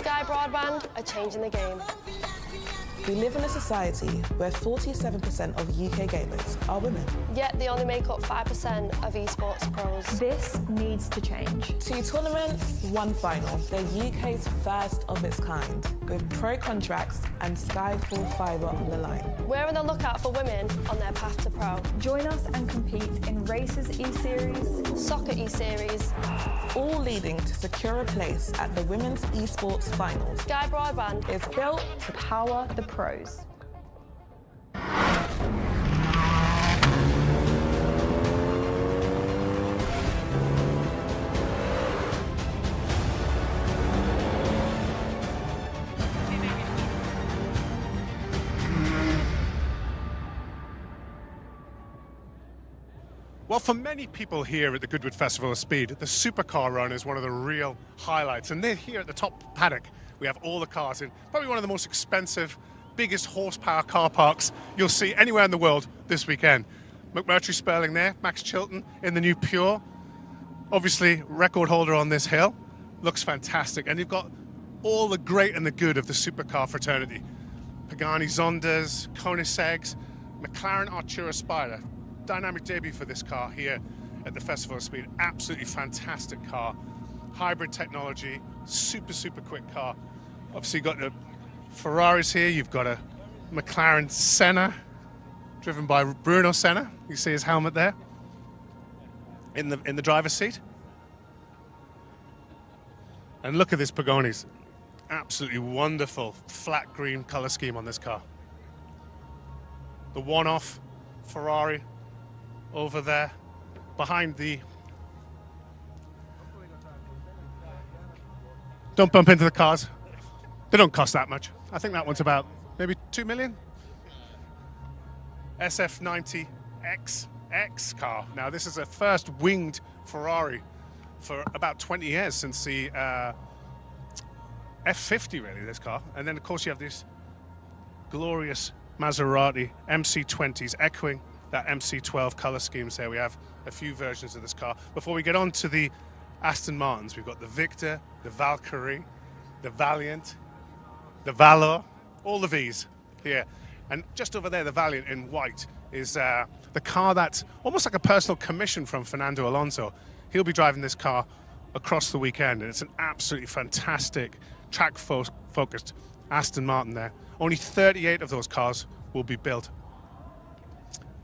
Sky Broadband are changing the game. We live in a society where 47% of UK gamers are women. Yet they only make up 5% of esports pros. This needs to change. 2 tournaments, 1 final. They're UK's first of its kind, with pro contracts and Sky full fibre on the line. We're on the lookout for women on their path to pro. Join us and compete in Races E-Series, Soccer E-Series, all leading to secure a place at the Women's Esports Finals. Sky Broadband is built to power the pros. Well, for many people here at the Goodwood Festival of Speed, the supercar run is one of the real highlights. And then here at the top paddock, we have all the cars in probably one of the most expensive, biggest horsepower car parks you'll see anywhere in the world this weekend. McMurtry Sperling there, Max Chilton in the new Pure. Obviously, record holder on this hill. Looks fantastic. And you've got all the great and the good of the supercar fraternity. Pagani Zondas, Koenigseggs, McLaren Artura Spider. Dynamic debut for this car here at the Festival of Speed. Absolutely fantastic car. Hybrid technology, super quick car. Obviously you've got the Ferraris here, you've got a McLaren Senna, driven by Bruno Senna. You see his helmet there in the driver's seat. And look at this Pagani's. Absolutely wonderful flat green color scheme on this car. The one-off Ferrari over there behind the... Don't bump into the cars. They don't cost that much. I think that one's about maybe 2 million. SF90XX car. Now this is a first winged Ferrari for about 20 years since the F50 really, this car. And then of course you have this glorious Maserati MC20s echoing that MC12 color schemes there. We have a few versions of this car. Before we get on to the Aston Martins, we've got the Victor, the Valkyrie, the Valiant, the Valor, all the V's here. And just over there, the Valiant in white is the car that's almost like a personal commission from Fernando Alonso. He'll be driving this car across the weekend, and it's an absolutely fantastic track-focused Aston Martin there. Only 38 of those cars will be built.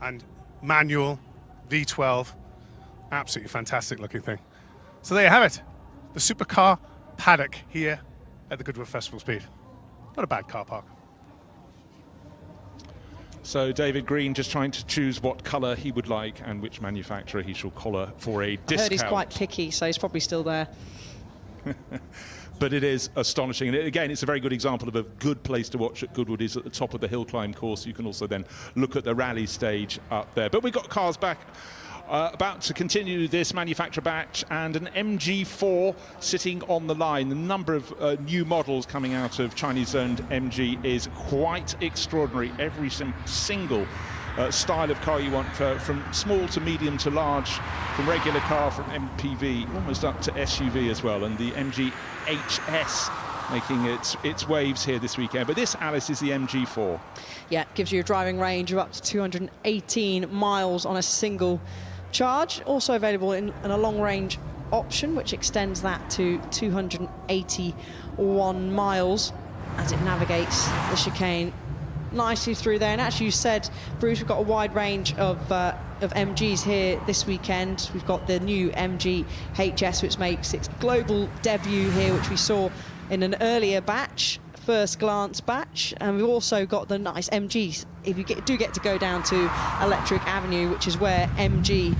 And manual, V12, absolutely fantastic looking thing. So there you have it, the supercar paddock here at the Goodwood Festival of Speed. Not a bad car park. So David Green just trying to choose what colour he would like and which manufacturer he shall collar for a discount. I heard he's quite picky, so he's probably still there. But it is astonishing. And again, it's a very good example of a good place to watch at Goodwood is at the top of the hill climb course. You can also then look at the rally stage up there. But we've got cars back. About to continue this manufacturer batch, and an MG4 sitting on the line. The number of new models coming out of Chinese-owned MG is quite extraordinary. Every single style of car you want, from small to medium to large, from regular car, from MPV, almost up to SUV as well. And the MG HS making its waves here this weekend. But this, Alice, is the MG4. Yeah, it gives you a driving range of up to 218 miles on a single charge. Also available in a long-range option, which extends that to 281 miles as it navigates the chicane nicely through there. And actually, you said, Bruce, we've got a wide range of MGs here this weekend. We've got the new MG HS, which makes its global debut here, which we saw in an earlier batch, first glance batch. And we've also got the nice MGs. If you do get to go down to Electric Avenue, which is where MG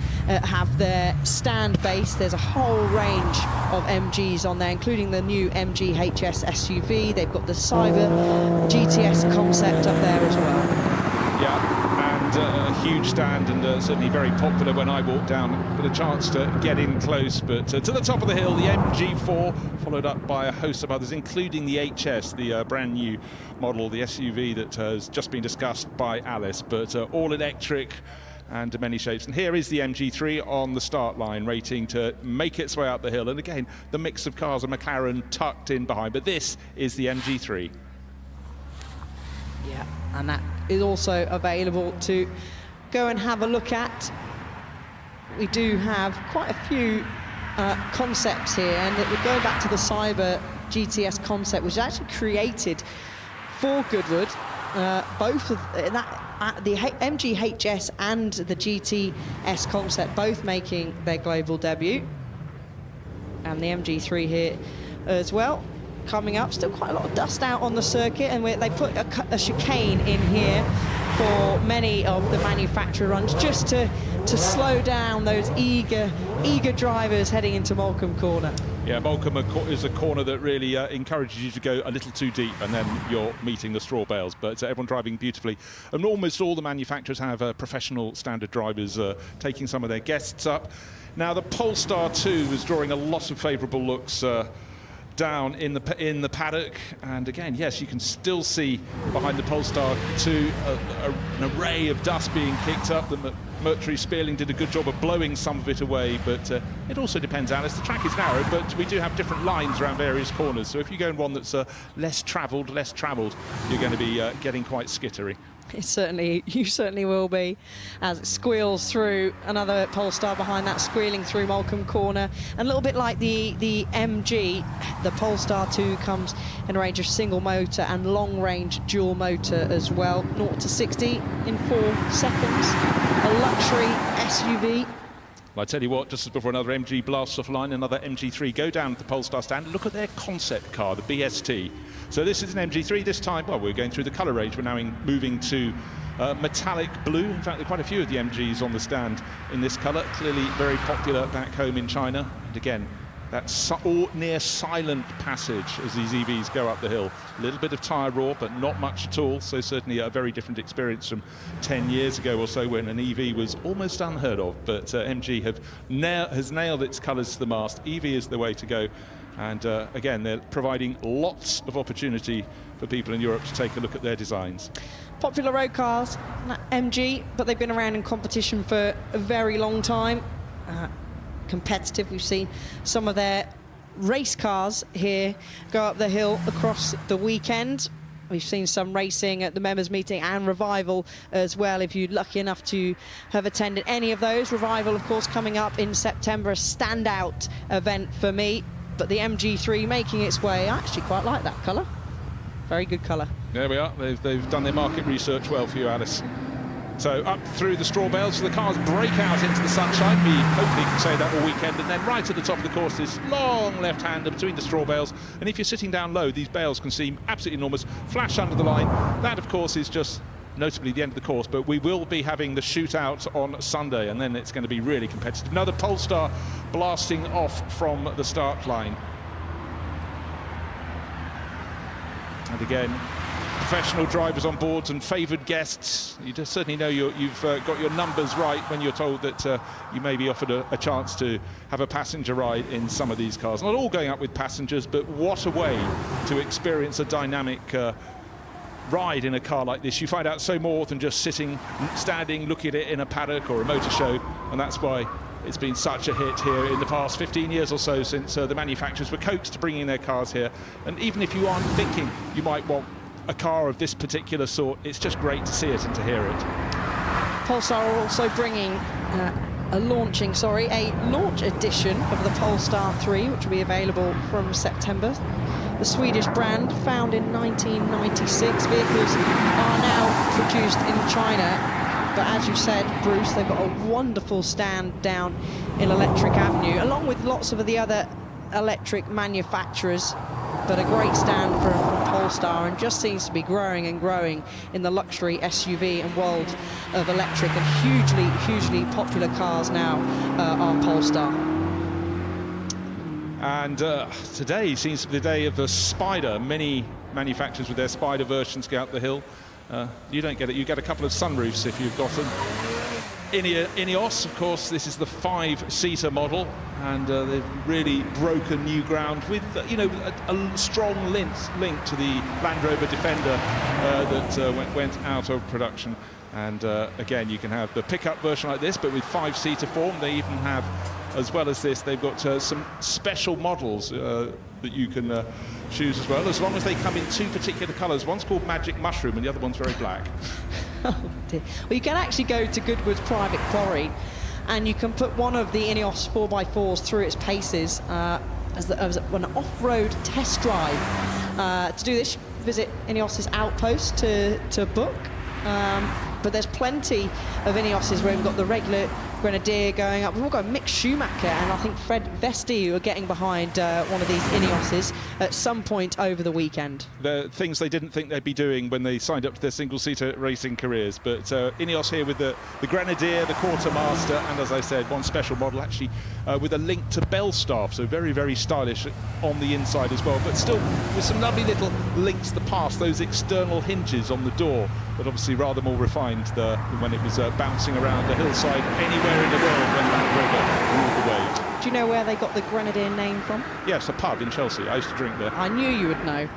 have their stand base, there's a whole range of MGs on there, including the new MG HS SUV. They've got the Cyber GTS concept up there as well. Yeah, and a huge stand, and certainly very popular when I walked down. But a chance to get in close. But to the top of the hill, the MG4, followed up by a host of others, including the HS, the brand new model, the SUV that has just been discussed by Alice. But all electric and many shapes. And here is the MG3 on the start line, racing to make its way up the hill. And again, the mix of cars, a McLaren tucked in behind, but this is the MG3. Yeah, and that is also available to go and have a look at. We do have quite a few concepts here, and we're going back to the Cyber GTS concept, which is actually created for Goodwood. Both of the MGHS and the GTS concept both making their global debut, and the MG3 here as well coming up. Still quite a lot of dust out on the circuit, and they put a chicane in here for many of the manufacturer runs, just to slow down those eager drivers heading into Moulcombe Corner. Yeah, Moulcombe is a corner that really encourages you to go a little too deep, and then you're meeting the straw bales. But everyone driving beautifully, and almost all the manufacturers have professional standard drivers taking some of their guests up. Now, the Polestar 2 is drawing a lot of favourable looks down in the paddock, and again, yes, you can still see behind the Polestar 2 an array of dust being kicked up. The Mercury Spearling did a good job of blowing some of it away, but it also depends, Alice. The track is narrow, but we do have different lines around various corners, so if you go in one that's less travelled, you're going to be getting quite skittery. You certainly will be, as it squeals through. Another Polestar behind that, squealing through Moulcombe Corner. And a little bit like the MG, the Polestar 2 comes in a range of single motor and long range dual motor as well. 0 to 60 in 4 seconds. A luxury SUV. Well, I tell you what, just before another MG blasts off line, another MG3, go down to the Polestar stand and look at their concept car, the BST. So this is an MG3 this time. Well, we're going through the colour range. We're now moving to metallic blue. In fact, there are quite a few of the MGs on the stand in this colour. Clearly very popular back home in China. And again, that near silent passage as these EVs go up the hill. A little bit of tyre roar, but not much at all. So certainly a very different experience from 10 years ago or so, when an EV was almost unheard of. But MG has nailed its colours to the mast. EV is the way to go. And again, they're providing lots of opportunity for people in Europe to take a look at their designs. Popular road cars, MG, but they've been around in competition for a very long time. Competitive. We've seen some of their race cars here go up the hill across the weekend. We've seen some racing at the members meeting and Revival as well, if you're lucky enough to have attended any of those. Revival, of course, coming up in September, a standout event for me. But the MG3 making its way. I actually quite like that colour. Very good colour. There we are. They've done their market research well for you, Alice. So up through the straw bales, so the cars break out into the sunshine. We hopefully can say that all weekend. And then right at the top of the course, this long left-hander between the straw bales. And if you're sitting down low, these bales can seem absolutely enormous. Flash under the line. That, of course, is just notably the end of the course, but we will be having the shootout on Sunday, and then it's going to be really competitive. Another Polestar blasting off from the start line. And again, professional drivers on boards and favoured guests. You just certainly know you've got your numbers right when you're told that you may be offered a chance to have a passenger ride in some of these cars. Not all going up with passengers, but what a way to experience a dynamic ride in a car like this. You find out so more than just standing, looking at it in a paddock or a motor show, and that's why it's been such a hit here in the past 15 years or so, since the manufacturers were coaxed to bringing their cars here. And even if you aren't thinking you might want a car of this particular sort, it's just great to see it and to hear it. Polestar are also bringing a launch edition of the Polestar 3, which will be available from September. The Swedish brand, found in 1996, vehicles are now produced in China. But as you said, Bruce, they've got a wonderful stand down in Electric Avenue, along with lots of the other electric manufacturers. But a great stand from Polestar, and just seems to be growing and growing in the luxury SUV and world of electric, and hugely popular cars now are Polestar. And today seems to be the day of the Spider. Many manufacturers with their Spider versions go up the hill. You don't get it. You get a couple of sunroofs if you've got them. Ineos, of course, this is the 5-seater model, and they've really broken new ground with, a strong link to the Land Rover Defender that went out of production And again, you can have the pickup version like this, but with 5-seater form. They even have, as well as this, they've got some special models that you can choose as well, as long as they come in 2 particular colours. One's called Magic Mushroom and the other one's very black. Oh dear. Well, you can actually go to Goodwood's private quarry and you can put one of the Ineos 4x4s through its paces as an off-road test drive. To do this, visit Ineos's outpost to book. But there's plenty of Ineos's where we've got the regular Grenadier going up. We've all got Mick Schumacher and I think Fred Vesti who are getting behind one of these Ineos's at some point over the weekend. The things they didn't think they'd be doing when they signed up to their single-seater racing careers. But Ineos here with the Grenadier, the Quartermaster, and as I said, one special model actually with a link to Belstaff, so very, very stylish on the inside as well, but still with some lovely little links to pass those external hinges on the door, but obviously rather more refined than when it was bouncing around the hillside anywhere in the world when that river ruled the waves. Do you know where they got the Grenadier name from? Yes, a pub in Chelsea. I used to drink there. I knew you would know.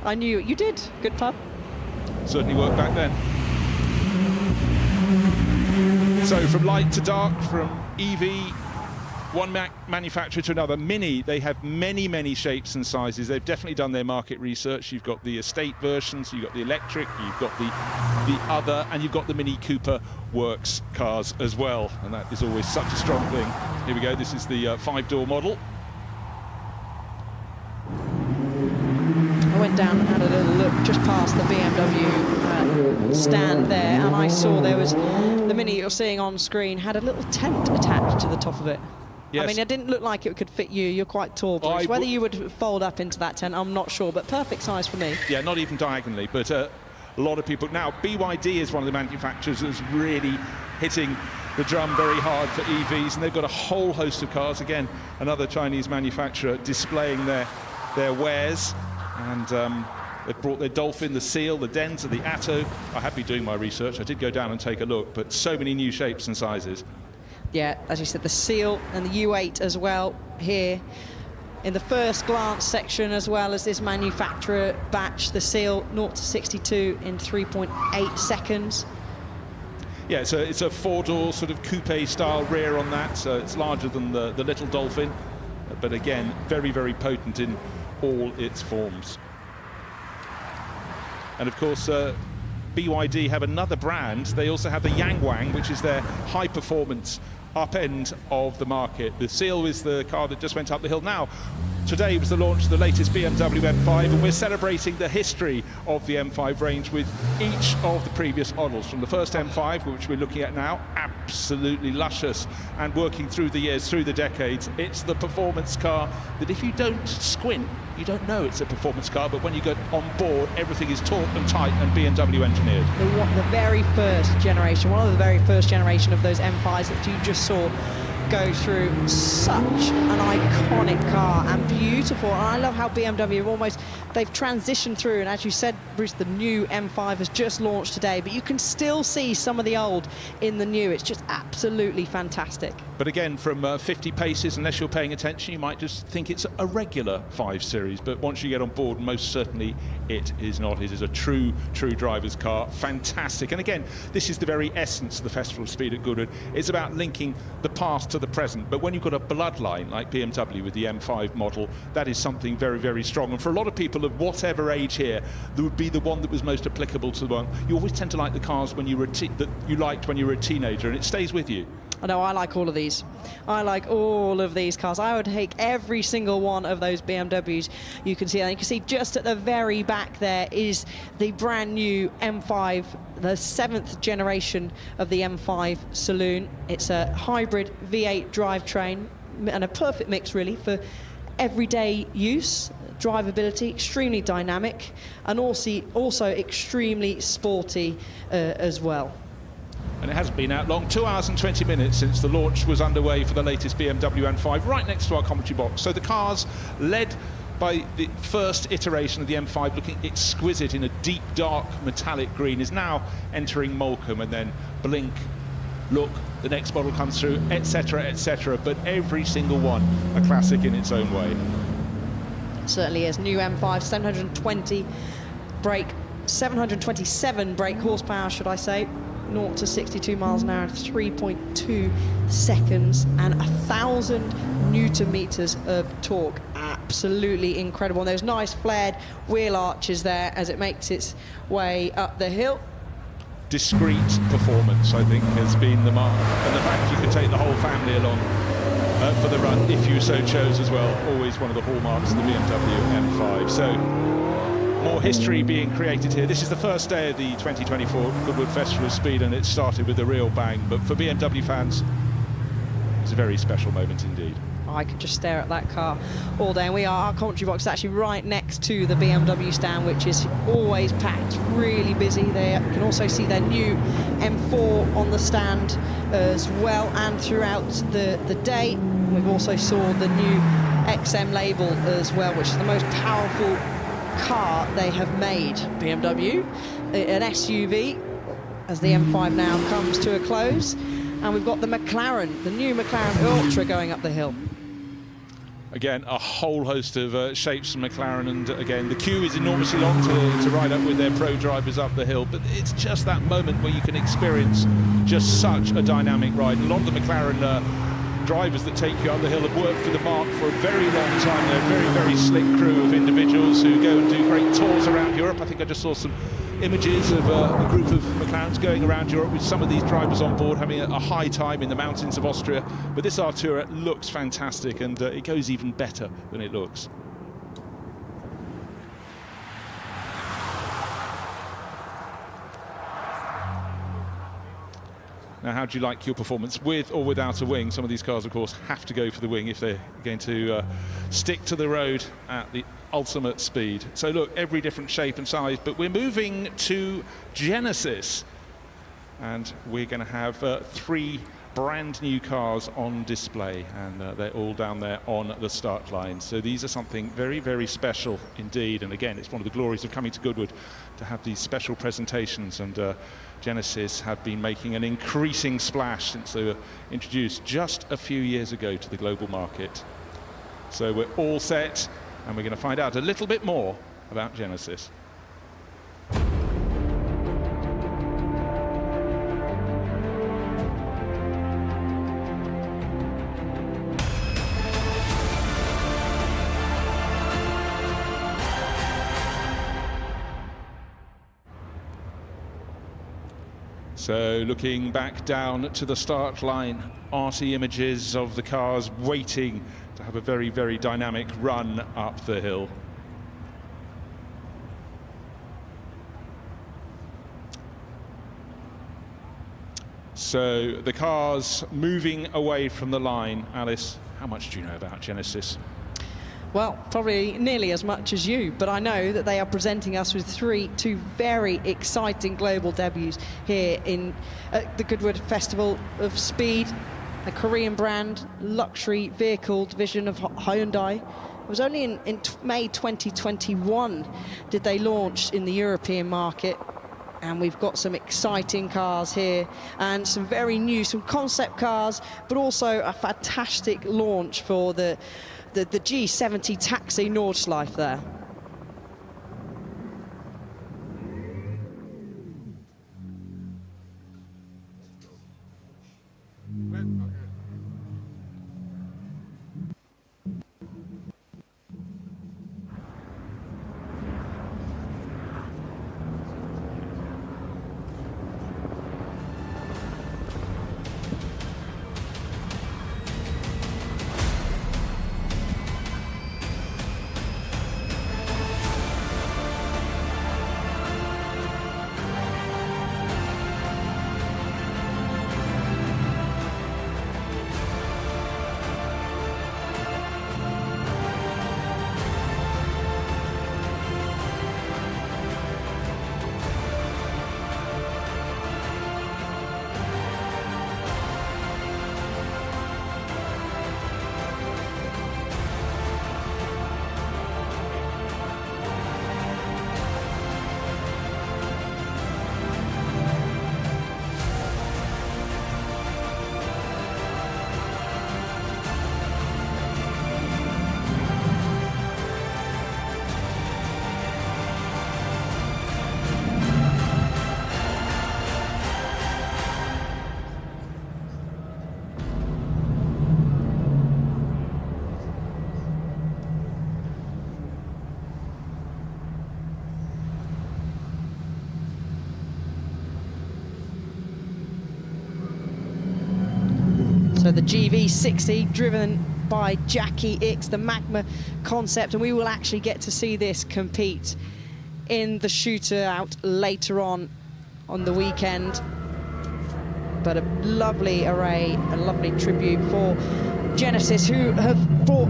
I knew you did. Good pub. Certainly worked back then. So from light to dark, from EV, one manufacturer to another. Mini, they have many, many shapes and sizes. They've definitely done their market research. You've got the estate versions, you've got the electric, you've got the other, and you've got the Mini Cooper Works cars as well. And that is always such a strong thing. Here we go, this is the 5-door model. I went down and had a little look just past the BMW stand there, and I saw there was the Mini you're seeing on screen had a little tent attached to the top of it. Yes. I mean, it didn't look like it could fit you. You're quite tall, Bruce. Whether you would fold up into that tent, I'm not sure, but perfect size for me. Yeah, not even diagonally, but a lot of people. Now, BYD is one of the manufacturers that's really hitting the drum very hard for EVs, and they've got a whole host of cars. Again, another Chinese manufacturer displaying their wares. And they've brought their Dolphin, the Seal, the Denza, the Atto. I have been doing my research. I did go down and take a look, but so many new shapes and sizes. Yeah, as you said, the Seal and the U8 as well here in the first glance section, as well as this manufacturer batch, the Seal 0 to 62 in 3.8 seconds. Yeah, it's a 4-door sort of coupe style rear on that, so it's larger than the little Dolphin, but again, very, very potent in all its forms. And of course, BYD have another brand. They also have the Yangwang, which is their high performance up end of the market. The Seal is the car that just went up the hill. Now, today was the launch of the latest BMW M5, and we're celebrating the history of the M5 range with each of the previous models. From the first M5, which we're looking at now, absolutely luscious, and working through the years, through the decades. It's the performance car that if you don't squint, you don't know it's a performance car, but when you get on board, everything is taut and tight and BMW engineered. The very first generation, one of the very first generation of those M5s that you just saw go through such an iconic car and beautiful. And I love how BMW they've transitioned through, and as you said, Bruce, the new M5 has just launched today, but you can still see some of the old in the new. It's just absolutely fantastic. But again, from 50 paces, unless you're paying attention, you might just think it's a regular 5 Series, but once you get on board, most certainly it is not. It is a true driver's car. Fantastic. And again, this is the very essence of the Festival of Speed at Goodwood. It's about linking the past to the present, but when you've got a bloodline like BMW with the M5 model, that is something very, very strong. And for a lot of people of whatever age here, there would be the one that was most applicable to the one. You always tend to like the cars when you were that you liked when you were a teenager, and it stays with you. I know, I like all of these. I like all of these cars. I would take every single one of those BMWs you can see. And you can see just at the very back there is the brand new M5, the 7th generation of the M5 Saloon. It's a hybrid V8 drivetrain and a perfect mix really for everyday use. Drivability, extremely dynamic, and also extremely sporty as well. And it hasn't been out long, 2 hours and 20 minutes since the launch was underway for the latest BMW M5, right next to our commentary box. So the car's led by the first iteration of the M5, looking exquisite in a deep, dark, metallic green, is now entering Moulcombe, and then blink, look, the next model comes through, etc., etc. But every single one a classic in its own way. Certainly is. New M5, 727 brake horsepower, should I say. 0 to 62 miles an hour in 3.2 seconds and 1,000 Newton meters of torque. Absolutely incredible. And those nice flared wheel arches there as it makes its way up the hill. Discreet performance, I think, has been the mark, and the fact you could take the whole family along for the run if you so chose as well, always one of the hallmarks of the BMW M5. So more history being created here. This is the first day of the 2024 Goodwood Festival of Speed, and it started with a real bang, but for BMW fans it's a very special moment indeed. I could just stare at that car all day, and our commentary box is actually right next to the BMW stand, which is always packed, really busy. They can also see their new M4 on the stand as well, and throughout the day we've also saw the new XM label as well, which is the most powerful car they have made. BMW, an SUV, as the M5 now comes to a close, and we've got the McLaren, the new McLaren Ultra going up the hill. Again, a whole host of shapes from McLaren, and again, the queue is enormously long to ride up with their pro drivers up the hill, but it's just that moment where you can experience just such a dynamic ride. A lot of the McLaren drivers that take you up the hill have worked for the marque for a very long time. They're a very, very slick crew of individuals who go and do great tours around Europe. I think I just saw some images of a group of McLarens going around Europe with some of these drivers on board having a high time in the mountains of Austria. But this Artura looks fantastic, and it goes even better than it looks. Now, how do you like your performance with or without a wing? Some of these cars, of course, have to go for the wing if they're going to stick to the road at the ultimate speed. So look, every different shape and size, but we're moving to Genesis, and we're going to have 3 brand new cars on display, and they're all down there on the start line. So these are something very, very special indeed, and again, it's one of the glories of coming to Goodwood to have these special presentations, and Genesis have been making an increasing splash since they were introduced just a few years ago to the global market. So we're all set, and we're going to find out a little bit more about Genesis. So looking back down to the start line, arty images of the cars waiting to have a very, very dynamic run up the hill. So the cars moving away from the line. Alice, how much do you know about Genesis? Well, probably nearly as much as you, but I know that they are presenting us with two very exciting global debuts here in the Goodwood Festival of Speed, a Korean brand, luxury vehicle division of Hyundai. It was only in May 2021 did they launch in the European market, and we've got some exciting cars here and some very new, some concept cars, but also a fantastic launch for the G70 Taxi Nordschleife there. So the GV60 driven by Jackie Ickx, the Magma concept, and we will actually get to see this compete in the shootout later on the weekend. But a lovely array, a lovely tribute for Genesis, who have brought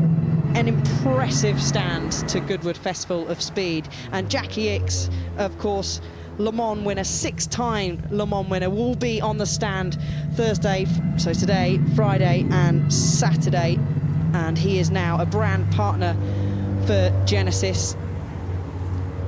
an impressive stand to Goodwood Festival of Speed. And Jackie Ickx, of course, Le Mans winner, 6-time Le Mans winner, will be on the stand Thursday, so today, Friday and Saturday. And he is now a brand partner for Genesis.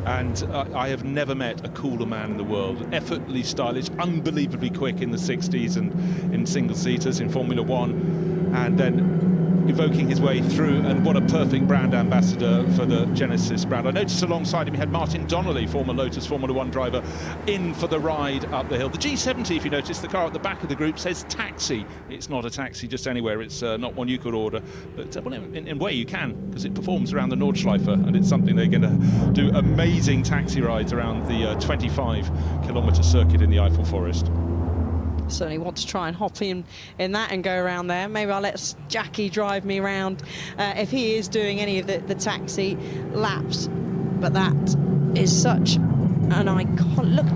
And I have never met a cooler man in the world. Effortlessly stylish, unbelievably quick in the 60s and in single-seaters in Formula One, and then evoking his way through, and what a perfect brand ambassador for the Genesis brand. I noticed alongside him he had Martin Donnelly, former Lotus Formula One driver, in for the ride up the hill. The G70, if you notice, the car at the back of the group says taxi. It's not a taxi just anywhere, it's not one you could order, but well, in a way you can, because it performs around the Nordschleife, and it's something they're going to do amazing taxi rides around the 25-kilometre circuit in the Eiffel Forest. Certainly want to try and hop in that and go around there. Maybe I'll let Jackie drive me around if he is doing any of the taxi laps. But that is such an icon. Look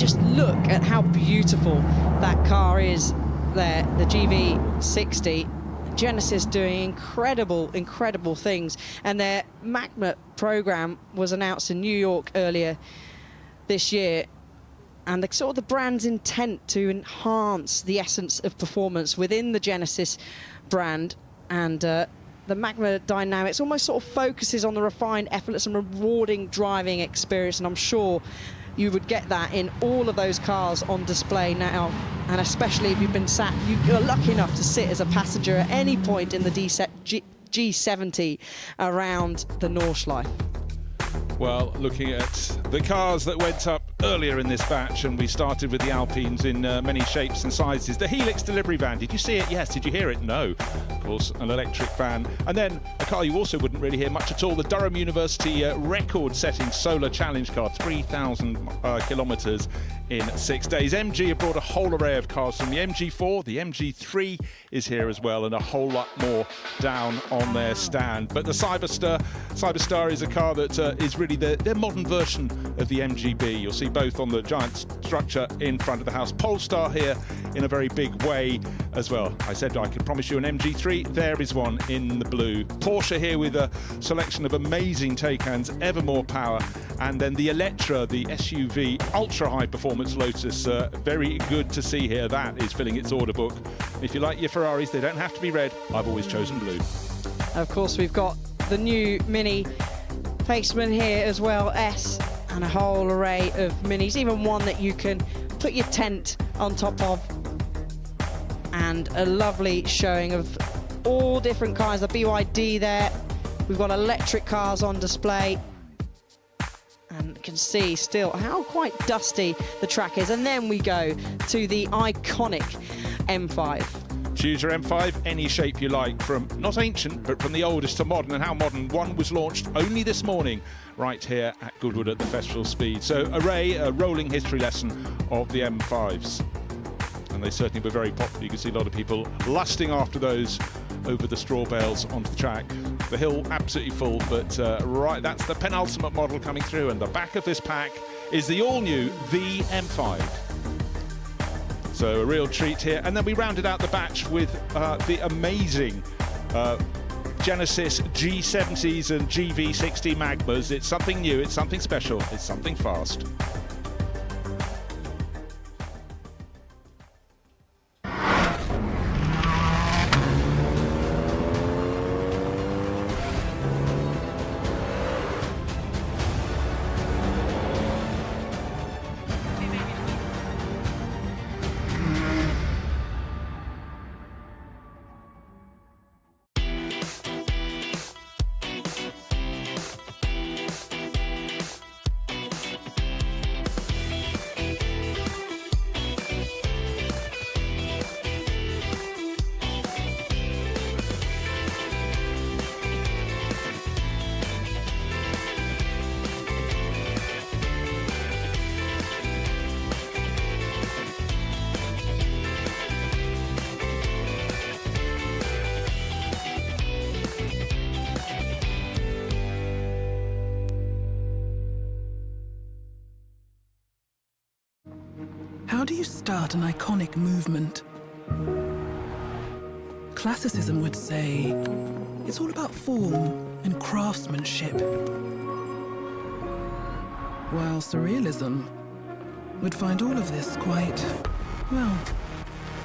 at how beautiful that car is there, the GV60. Genesis doing incredible things. And their Magma program was announced in New York earlier this year. And the sort of the brand's intent to enhance the essence of performance within the Genesis brand, and the Magma Dynamics almost sort of focuses on the refined, effortless and rewarding driving experience, and I'm sure you would get that in all of those cars on display now, and especially if you've been sat, you're lucky enough to sit as a passenger at any point in the G70 around the Nordschleife. Well, looking at the cars that went up earlier in this batch, and we started with the Alpines in many shapes and sizes. The Helix delivery van, did you see it? Yes. Did you hear it? No. Of course, an electric van. And then a car you also wouldn't really hear much at all, the Durham University record-setting solar challenge car, 3,000 kilometres in 6 days. MG have brought a whole array of cars from the MG4, the MG3 is here as well, and a whole lot more down on their stand. But the Cyberstar is a car that is really their modern version of the MGB. You'll see both on the giant structure in front of the house. Polestar here in a very big way as well. I said I could promise you an MG3. There is one in the blue. Porsche here with a selection of amazing Taycans, ever more power. And then the Electra, the SUV, ultra-high performance Lotus. Very good to see here. That is filling its order book. If you like your Ferraris, they don't have to be red. I've always chosen blue. Of course, we've got the new Mini Paceman here as well, S, and a whole array of Minis, even one that you can put your tent on top of, and a lovely showing of all different kinds. The BYD there, we've got electric cars on display, and you can see still how quite dusty the track is. And then we go to the iconic M5. Choose your M5, any shape you like, from not ancient, but from the oldest to modern. And how modern? One was launched only this morning, right here at Goodwood at the Festival of Speed. So a rolling history lesson of the M5s. And they certainly were very popular. You can see a lot of people lusting after those over the straw bales onto the track. The hill absolutely full, but right, that's the penultimate model coming through. And the back of this pack is the all-new VM5. So a real treat here. And then we rounded out the batch with the amazing Genesis G70s and GV60 Magmas. It's something new, it's something special, it's something fast. How do you start an iconic movement? Classicism would say it's all about form and craftsmanship, while surrealism would find all of this quite, well,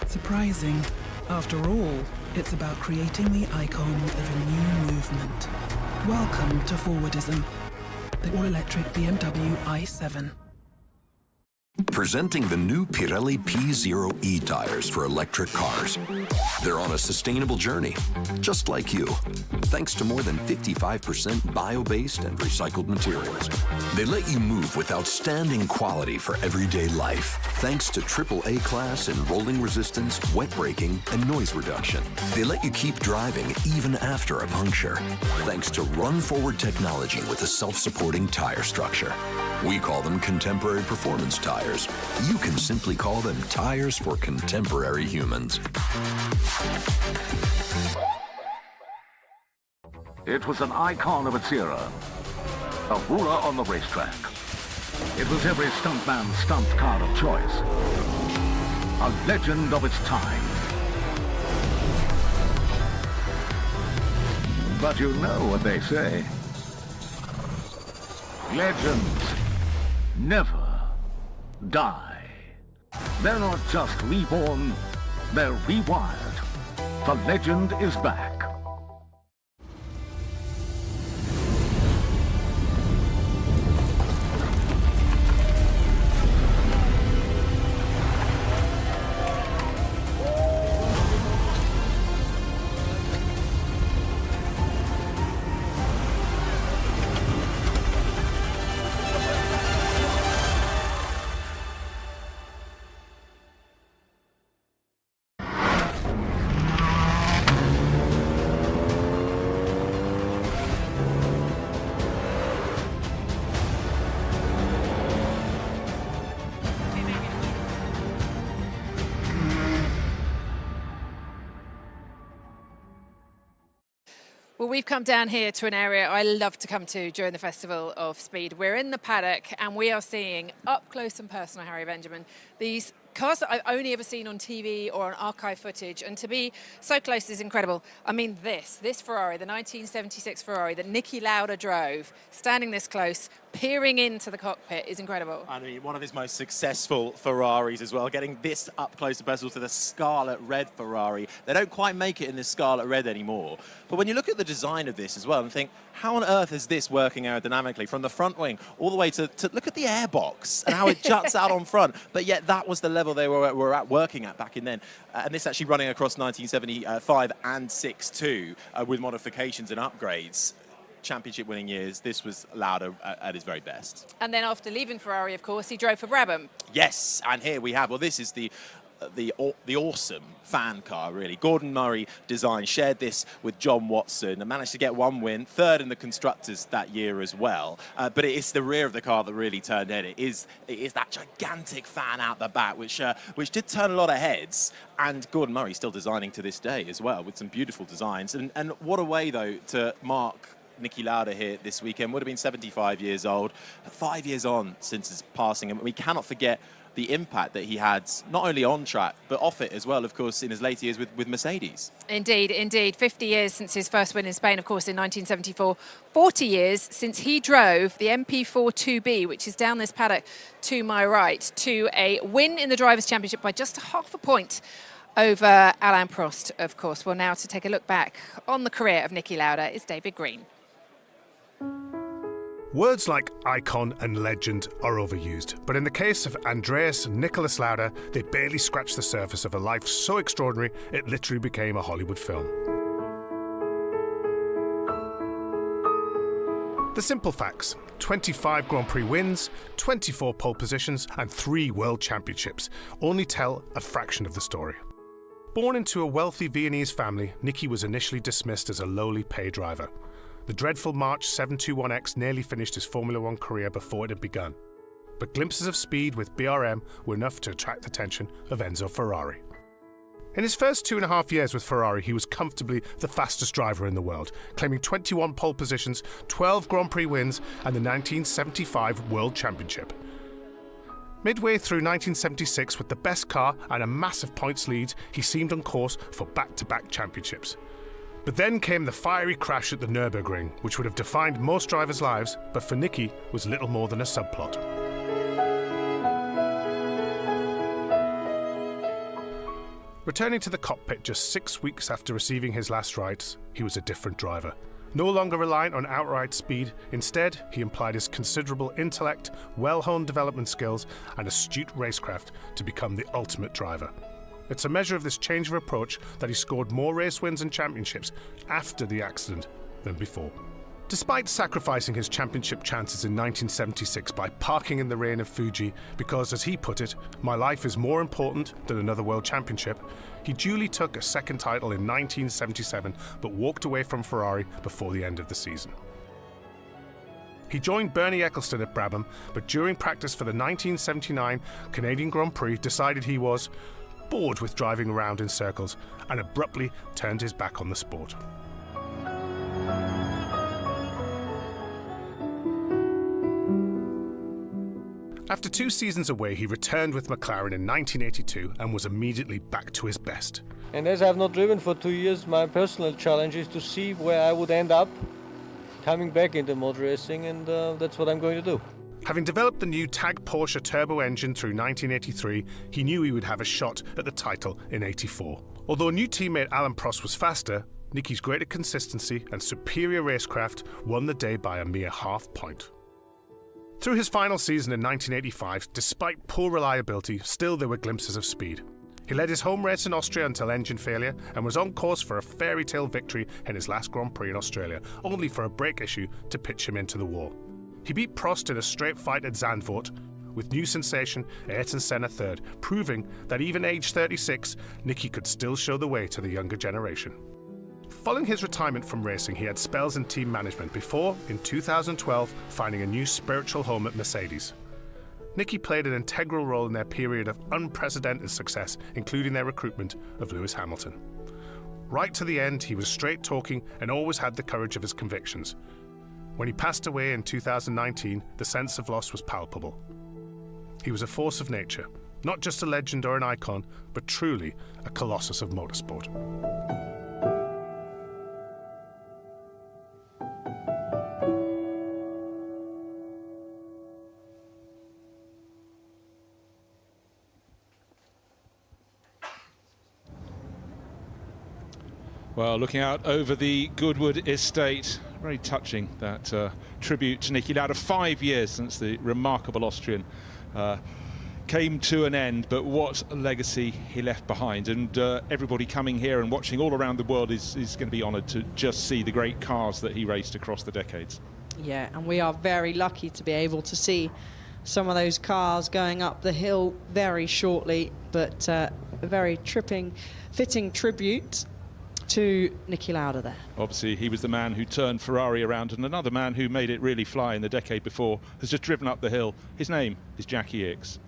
surprising. After all, it's about creating the icon of a new movement. Welcome to Forwardism, the all-electric BMW i7. Presenting the new Pirelli P0e tires for electric cars. They're on a sustainable journey, just like you, thanks to more than 55% bio-based and recycled materials. They let you move with outstanding quality for everyday life, thanks to AAA class in rolling resistance, wet braking, and noise reduction. They let you keep driving even after a puncture, thanks to run-forward technology with a self-supporting tire structure. We call them contemporary performance tires. You can simply call them tires for contemporary humans. It was an icon of its era, a ruler on the racetrack. It was every stuntman's stunt car of choice, a legend of its time. But you know what they say. Legends never die. They're not just reborn, they're rewired. The legend is back. Well, we've come down here to an area I love to come to during the Festival of Speed. We're in the paddock and we are seeing up close and personal, Harry Benjamin, these cars that I've only ever seen on TV or on archive footage, and to be so close is incredible. I mean, this Ferrari, the 1976 Ferrari that Niki Lauda drove, standing this close, peering into the cockpit is incredible. I mean, one of his most successful Ferraris as well, getting this up close and personal to the scarlet red Ferrari. They don't quite make it in this scarlet red anymore. But when you look at the design of this as well and think, how on earth is this working aerodynamically from the front wing all the way to look at the airbox and how it juts out on front, but yet that was the level they were at working at back in then. And this actually running across 1975 and 6 with modifications and upgrades. Championship winning years, this was Lauda at his very best. And then after leaving Ferrari, of course, he drove for Brabham. Yes, and here we have, well, this is the awesome fan car, really. Gordon Murray design, shared this with John Watson and managed to get one win, third in the constructors that year as well. But it is the rear of the car that really turned head. It is that gigantic fan out the back, which did turn a lot of heads. And Gordon Murray still designing to this day as well, with some beautiful designs. And what a way, though, to mark Niki Lauda here this weekend. Would have been 75 years old, 5 years on since his passing, and we cannot forget the impact that he had, not only on track, but off it as well, of course, in his later years with Mercedes. Indeed, indeed. 50 years since his first win in Spain, of course, in 1974. 40 years since he drove the MP4 2B, which is down this paddock to my right, to a win in the Drivers' Championship by just half a point over Alain Prost, of course. Well, now to take a look back on the career of Niki Lauda is David Green. Words like icon and legend are overused, but in the case of Andreas and Nicholas Lauda, they barely scratched the surface of a life so extraordinary it literally became a Hollywood film. The simple facts: 25 Grand Prix wins, 24 pole positions and 3 World Championships only tell a fraction of the story. Born into a wealthy Viennese family, Niki was initially dismissed as a lowly pay driver. The dreadful March 721X nearly finished his Formula One career before it had begun. But glimpses of speed with BRM were enough to attract the attention of Enzo Ferrari. In his first 2.5 years with Ferrari, he was comfortably the fastest driver in the world, claiming 21 pole positions, 12 Grand Prix wins, and the 1975 World Championship. Midway through 1976, with the best car and a massive points lead, he seemed on course for back-to-back championships. But then came the fiery crash at the Nürburgring, which would have defined most drivers' lives, but for Nicky was little more than a subplot. Returning to the cockpit just 6 weeks after receiving his last rites, he was a different driver. No longer reliant on outright speed, instead he implied his considerable intellect, well-honed development skills and astute racecraft to become the ultimate driver. It's a measure of this change of approach that he scored more race wins and championships after the accident than before. Despite sacrificing his championship chances in 1976 by parking in the rain of Fuji because, as he put it, my life is more important than another world championship, he duly took a second title in 1977 but walked away from Ferrari before the end of the season. He joined Bernie Ecclestone at Brabham, but during practice for the 1979 Canadian Grand Prix decided he was bored with driving around in circles and abruptly turned his back on the sport. After 2 seasons away, he returned with McLaren in 1982 and was immediately back to his best. And as I have not driven for 2 years, my personal challenge is to see where I would end up coming back into motor racing, and that's what I'm going to do. Having developed the new TAG Porsche turbo engine through 1983, he knew he would have a shot at the title in '84. Although new teammate Alain Prost was faster, Nicky's greater consistency and superior racecraft won the day by a mere half point. Through his final season in 1985, despite poor reliability, still there were glimpses of speed. He led his home race in Austria until engine failure and was on course for a fairy tale victory in his last Grand Prix in Australia, only for a brake issue to pitch him into the wall. He beat Prost in a straight fight at Zandvoort, with new sensation Ayrton Senna third, proving that even aged 36, Nicky could still show the way to the younger generation. Following his retirement from racing, he had spells in team management before, in 2012, finding a new spiritual home at Mercedes. Nicky played an integral role in their period of unprecedented success, including their recruitment of Lewis Hamilton. Right to the end, he was straight-talking and always had the courage of his convictions. When he passed away in 2019, the sense of loss was palpable. He was a force of nature, not just a legend or an icon, but truly a colossus of motorsport. Well, looking out over the Goodwood estate, very touching, that tribute to Nicky Lauda. 5 years since the remarkable Austrian came to an end, but what a legacy he left behind. And everybody coming here and watching all around the world is going to be honoured to just see the great cars that he raced across the decades. Yeah, and we are very lucky to be able to see some of those cars going up the hill very shortly, but a very fitting tribute to Nicky Lauda there. Obviously, he was the man who turned Ferrari around, and another man who made it really fly in the decade before has just driven up the hill. His name is Jackie Ickx.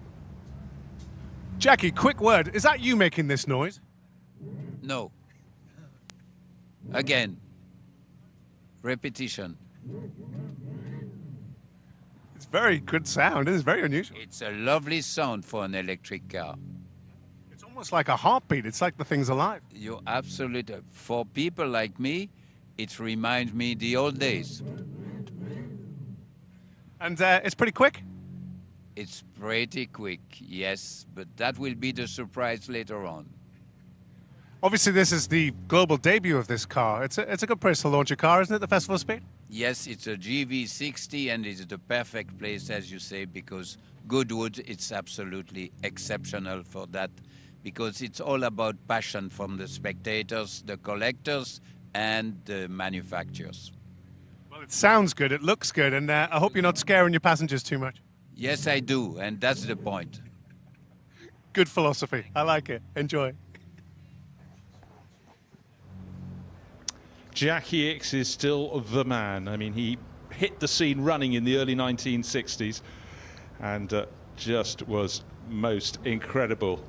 Jackie, quick word. Is that you making this noise? No. Again. Repetition. It's very good sound. It is very unusual. It's a lovely sound for an electric car. Almost like a heartbeat. It's like the thing's alive. You're absolutely. For people like me, it reminds me the old days. And it's pretty quick? It's pretty quick, yes, but that will be the surprise later on. Obviously, this is the global debut of this car. It's a good place to launch a car, isn't it, the Festival of Speed? Yes, it's a GV60, and it's the perfect place, as you say, because Goodwood, it's absolutely exceptional for that, because it's all about passion from the spectators, the collectors, and the manufacturers. Well, it sounds good, it looks good, and I hope you're not scaring your passengers too much. Yes, I do, and that's the point. Good philosophy. I like it. Enjoy. Jackie Ickx is still the man. I mean, he hit the scene running in the early 1960s and just was most incredible.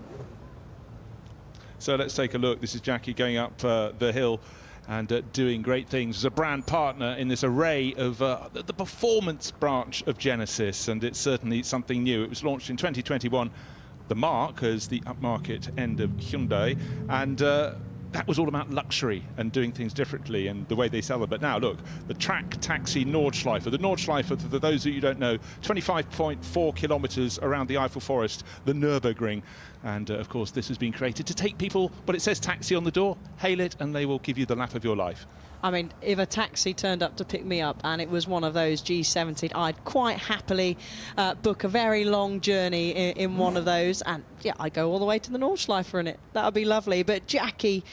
So let's take a look. This is Jackie going up the hill. and doing great things as a brand partner in this array of the performance branch of Genesis, and it's certainly something new. It was launched in 2021, the Mark as the upmarket end of Hyundai, and that was all about luxury and doing things differently and the way they sell them. But now look, the Track Taxi Nordschleife. The Nordschleife, for those of you who don't know, 25.4 kilometers around the Eiffel Forest, the Nürburgring. And of course, this has been created to take people, but it says taxi on the door, hail it, and they will give you the lap of your life. I mean, if a taxi turned up to pick me up and it was one of those G70, I'd quite happily book a very long journey in one of those. And yeah, I'd go all the way to the Nordschleife in it. That would be lovely. But Jackie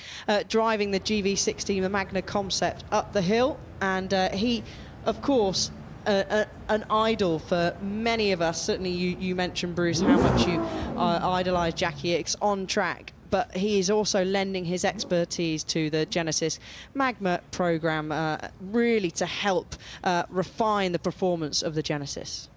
driving the GV60, the Magna Concept, up the hill. And he, of course, an idol for many of us. Certainly you mentioned, Bruce, how much you idolise Jackie Ickx on track. But he is also lending his expertise to the Genesis Magma program, really to help refine the performance of the Genesis.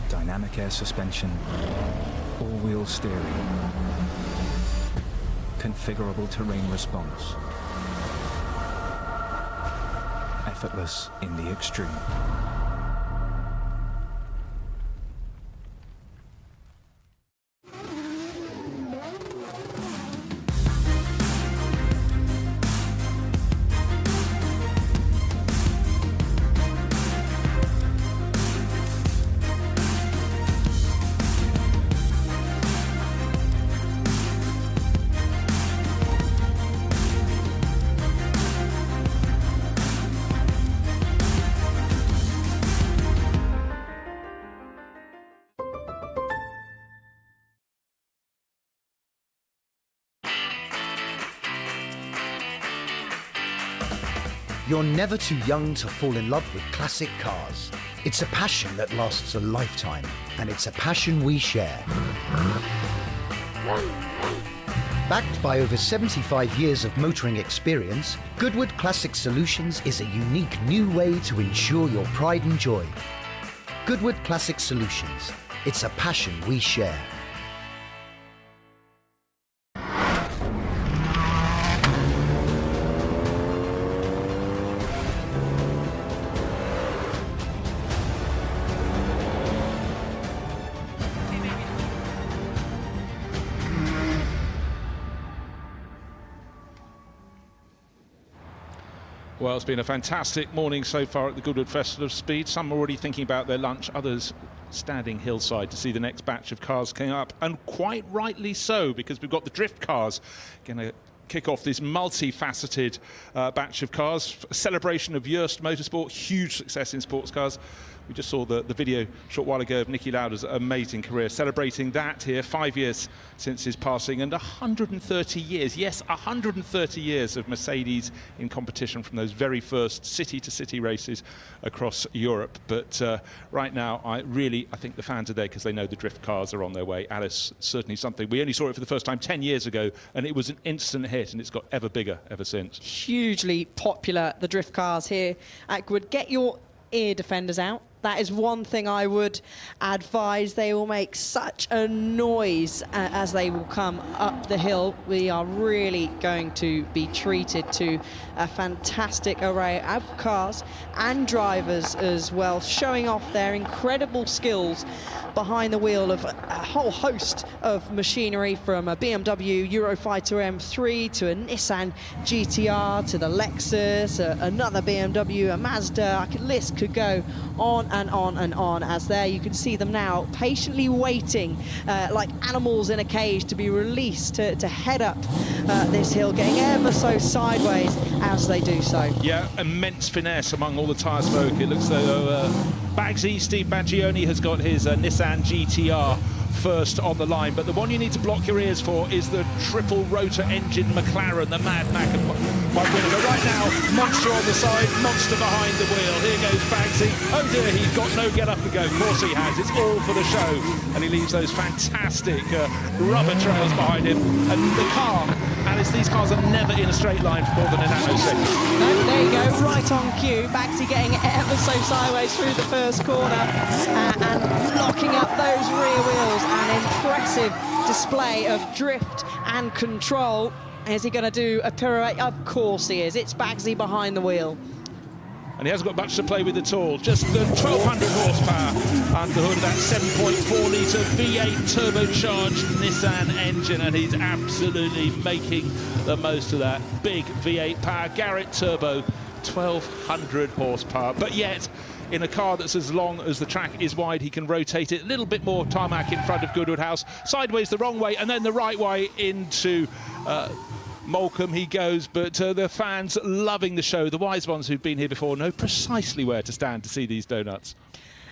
Dynamic air suspension, all-wheel steering, configurable terrain response, effortless in the extreme. You're never too young to fall in love with classic cars. It's a passion that lasts a lifetime, and it's a passion we share. Backed by over 75 years of motoring experience, Goodwood Classic Solutions is a unique new way to ensure your pride and joy. Goodwood Classic Solutions. It's a passion we share. Well, it's been a fantastic morning so far at the Goodwood Festival of Speed. Some are already thinking about their lunch, others standing hillside to see the next batch of cars coming up, and quite rightly so, because we've got the drift cars going to kick off this multifaceted batch of cars. A celebration of Joest Motorsport, huge success in sports cars. We just saw the video a short while ago of Niki Lauda's amazing career, celebrating that here, 5 years since his passing, and 130 years, yes, 130 years of Mercedes in competition from those very first city-to-city races across Europe. But right now, I think the fans are there because they know the drift cars are on their way. Alice, certainly something. We only saw it for the first time 10 years ago, and it was an instant hit, and it's got ever bigger ever since. Hugely popular, the drift cars here at Goodwood. Get your ear defenders out. That is one thing I would advise. They will make such a noise as they will come up the hill. We are really going to be treated to a fantastic array of cars and drivers as well, showing off their incredible skills behind the wheel of a whole host of machinery, from a BMW Eurofighter M3 to a Nissan GTR to the Lexus, another BMW, a Mazda. The list could go on and on and on, as there you can see them now patiently waiting like animals in a cage to be released to head up this hill, getting ever so sideways as they do so. Yeah, immense finesse among all the tyre smoke. It looks though Bagsy, Steve Baggioni, has got his Nissan GTR first on the line, but the one you need to block your ears for is the triple rotor engine McLaren, the Mad Mac and Mike Winner. But right now, Monster on the side, Monster behind the wheel. Here goes Bagsy. Oh dear, he's got no get up and go. Of course he has. It's all for the show. And he leaves those fantastic rubber trails behind him. And the car, Alice, these cars are never in a straight line for more than a nanosecond. No, there you go, right on cue. Bagsy getting ever so sideways through the first corner and locking up those rear wheels. An impressive display of drift and control. Is he going to do a pirouette? Of course he is. It's Bagsy behind the wheel. And he hasn't got much to play with at all. Just the 1,200 horsepower under the hood of that 7.4-litre V8 turbocharged Nissan engine, and he's absolutely making the most of that big V8 power. Garrett turbo, 1,200 horsepower. But yet, in a car that's as long as the track is wide, he can rotate it a little bit more tarmac in front of Goodwood House, sideways the wrong way, and then the right way into Molecombe he goes. But the fans loving the show, the wise ones who've been here before, know precisely where to stand to see these donuts.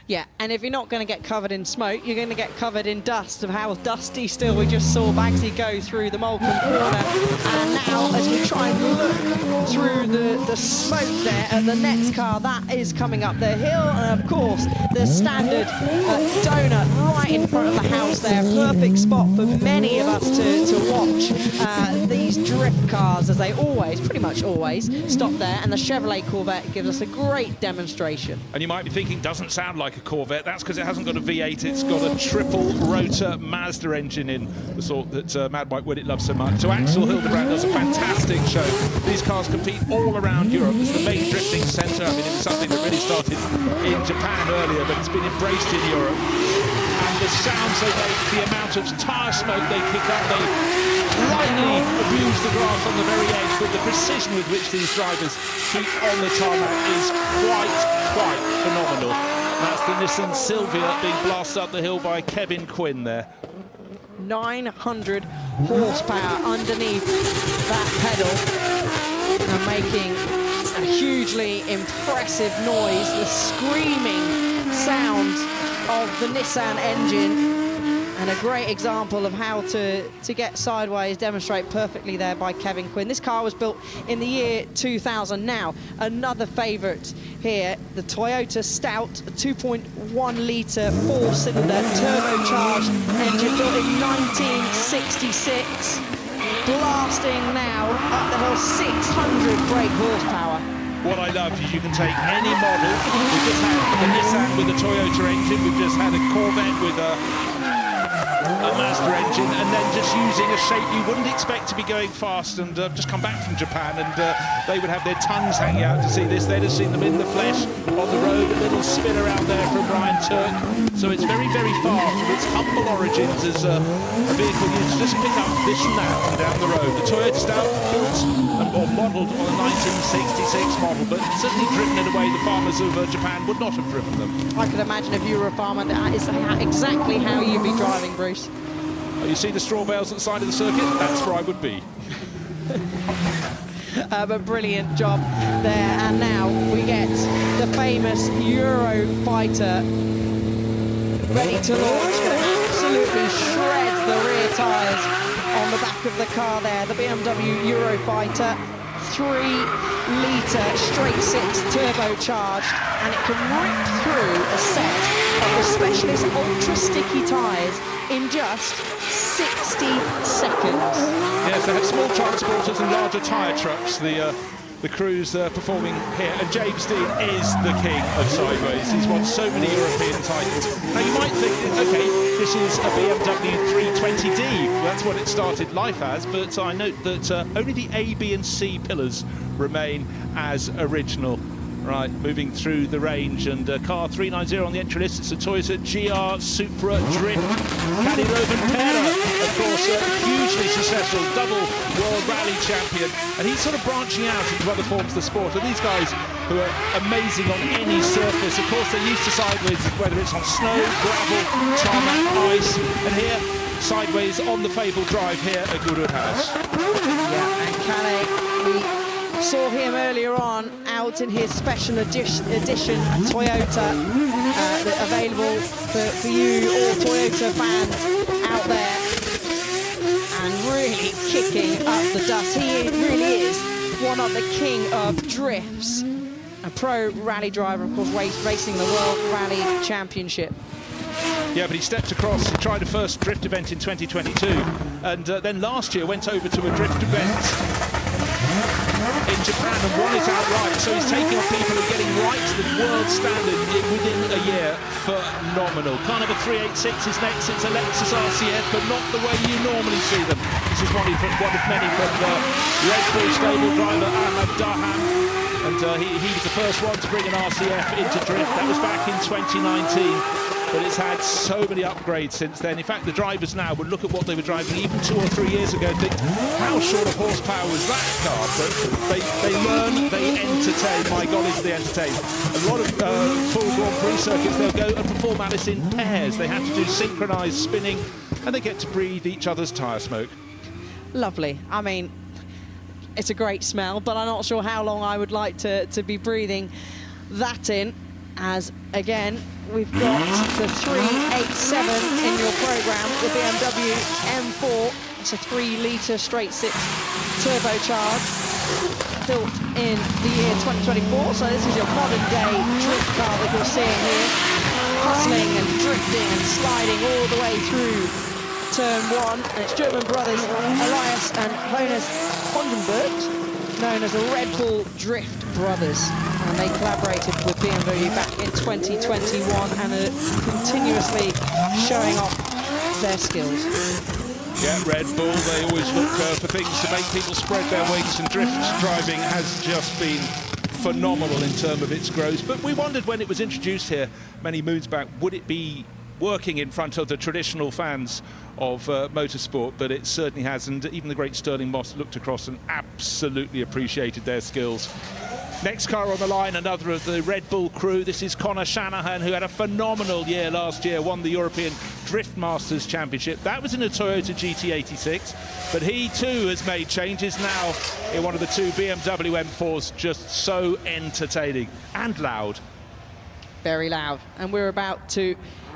Yeah, and if you're not going to get covered in smoke, you're going to get covered in dust. Of how dusty still we just saw Bagsy go through the Molecombe corner. And now, as we try and look through the smoke there at the next car, that is coming up the hill. And of course, the standard donut right in front of the house there. Perfect spot for many of us to watch these drift cars, as they always, pretty much always, stop there. And the Chevrolet Corvette gives us a great demonstration. And you might be thinking, doesn't sound like a Corvette. That's because it hasn't got a V8. It's got a triple rotor Mazda engine in, the sort that Mad Mike Willett loves so much. So Axel Hildebrand does a fantastic show. These cars compete all around Europe. It's the main drifting centre. I mean, it was something that really started in Japan earlier, but it's been embraced in Europe. And the sounds they make, the amount of tyre smoke they kick up, they lightly abuse the grass on the very edge, but the precision with which these drivers keep on the tarmac is quite phenomenal. That's the Nissan Silvia being blasted up the hill by Kevin Quinn there. 900 horsepower underneath that pedal and making a hugely impressive noise. The screaming sound of the Nissan engine, and a great example of how to get sideways, demonstrate perfectly there by Kevin Quinn. This car was built in the year 2000. Now, another favourite here, the Toyota Stout, a 2.1-litre four-cylinder turbocharged engine built in 1966. Blasting now up the hill, 600 brake horsepower. What I love is you can take any model. We've just had the Nissan with the Toyota engine. We've just had a Corvette with a Mazda engine, and then just using a shape you wouldn't expect to be going fast. And just come back from Japan, and they would have their tongues hanging out to see this. They'd have seen them in the flesh on the road. A little spin around there from Ryan Turk. So it's very, very far from its humble origins as a vehicle used to just pick up this and that from down the road. The Toyota Stout built or modelled on a 1966 model, but certainly driven in a way the farmers of Japan would not have driven them. I could imagine if you were a farmer, that is exactly how you'd be driving, Bruce. You see the straw bales at the side of the circuit? That's where I would be. But brilliant job there. And now we get the famous Eurofighter ready to launch. Going to absolutely shred the rear tyres on the back of the car there. The BMW Eurofighter, 3-litre straight-six turbocharged, and it can rip through a set of the specialist ultra-sticky tyres in just 60 seconds. Yes, they have small transporters and larger tyre trucks. The the crews performing here. And James Dean is the king of sideways. He's won so many European titles. Now you might think, okay, this is a BMW 320D. That's what it started life as, but I note that only the A, B and C pillars remain as original. Right, moving through the range, and car 390 on the entry list. It's a Toyota GR Supra Drift. Caddy Rovan Pera, of course, hugely successful, double World Rally champion, and he's sort of branching out into other forms of the sport. And these guys who are amazing on any surface, of course, they're used to sideways, whether it's on snow, gravel, tarmac, ice, and here, sideways on the Fable Drive here at Goodwood House. Yeah, and Calais, we saw him earlier on out in his special edition Toyota, available for you all Toyota fans out there, and really kicking up the dust. He really is one of the king of drifts, a pro rally driver, of course, racing the World Rally Championship. Yeah, but he stepped across, he tried a first drift event in 2022, and then last year went over to a drift event in Japan and won it outright. So he's taking on people and getting right to the world standard within a year. Phenomenal. Carnival 386 is next. It's a Lexus RCF, but not the way you normally see them. This is one of many from Red Bull stable driver Ahmad Dahan. And he was the first one to bring an RCF into drift. That was back in 2019. But it's had so many upgrades since then. In fact, the drivers now would look at what they were driving even 2 or 3 years ago and think, how short of horsepower was that car? But they learn, they entertain. My golly, do they entertain. A lot of full Grand Prix circuits, they'll go and perform Alice in pairs. They have to do synchronised spinning, and they get to breathe each other's tyre smoke. Lovely. I mean, it's a great smell, but I'm not sure how long I would like to be breathing that in, as again, we've got the 387 in your programme, the BMW M4. It's a 3-litre straight-six turbocharged, built in the year 2024. So this is your modern-day drift car that you're seeing here, hustling and drifting and sliding all the way through turn 1. And it's German brothers Elias and Jonas Hondenberg, known as the Red Bull Drift Brothers, and they collaborated with BMW back in 2021 and are continuously showing off their skills. Yeah, Red Bull, they always look for things to make people spread their wings, and drift driving has just been phenomenal in terms of its growth. But we wondered when it was introduced here many moons back, would it be working in front of the traditional fans of motorsport? But it certainly has, and even the great Sterling Moss looked across and absolutely appreciated their skills. Next car on the line, another of the Red Bull crew. This is Connor Shanahan, who had a phenomenal year last year, won the European Drift Masters Championship. That was in a Toyota GT86, but he too has made changes now in one of the 2 BMW M4s. Just so entertaining and loud. Very loud. And we're about to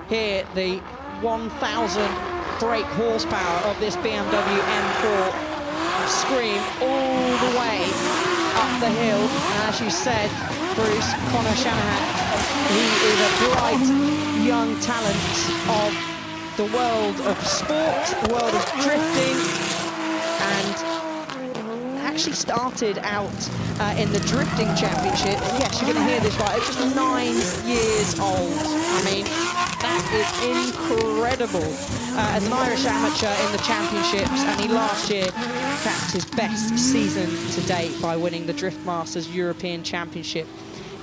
hear the 1,000 brake horsepower of this BMW M4 scream all the way up the hill. And as you said, Bruce, Connor Shanahan, he is a bright young talent of the world of sport, the world of drifting, and actually started out in the drifting championship. Yes, you're going to hear this right, just 9 years old. I mean, that is incredible. As an Irish amateur in the championships, and he last year capped his best season to date by winning the Drift Masters European Championship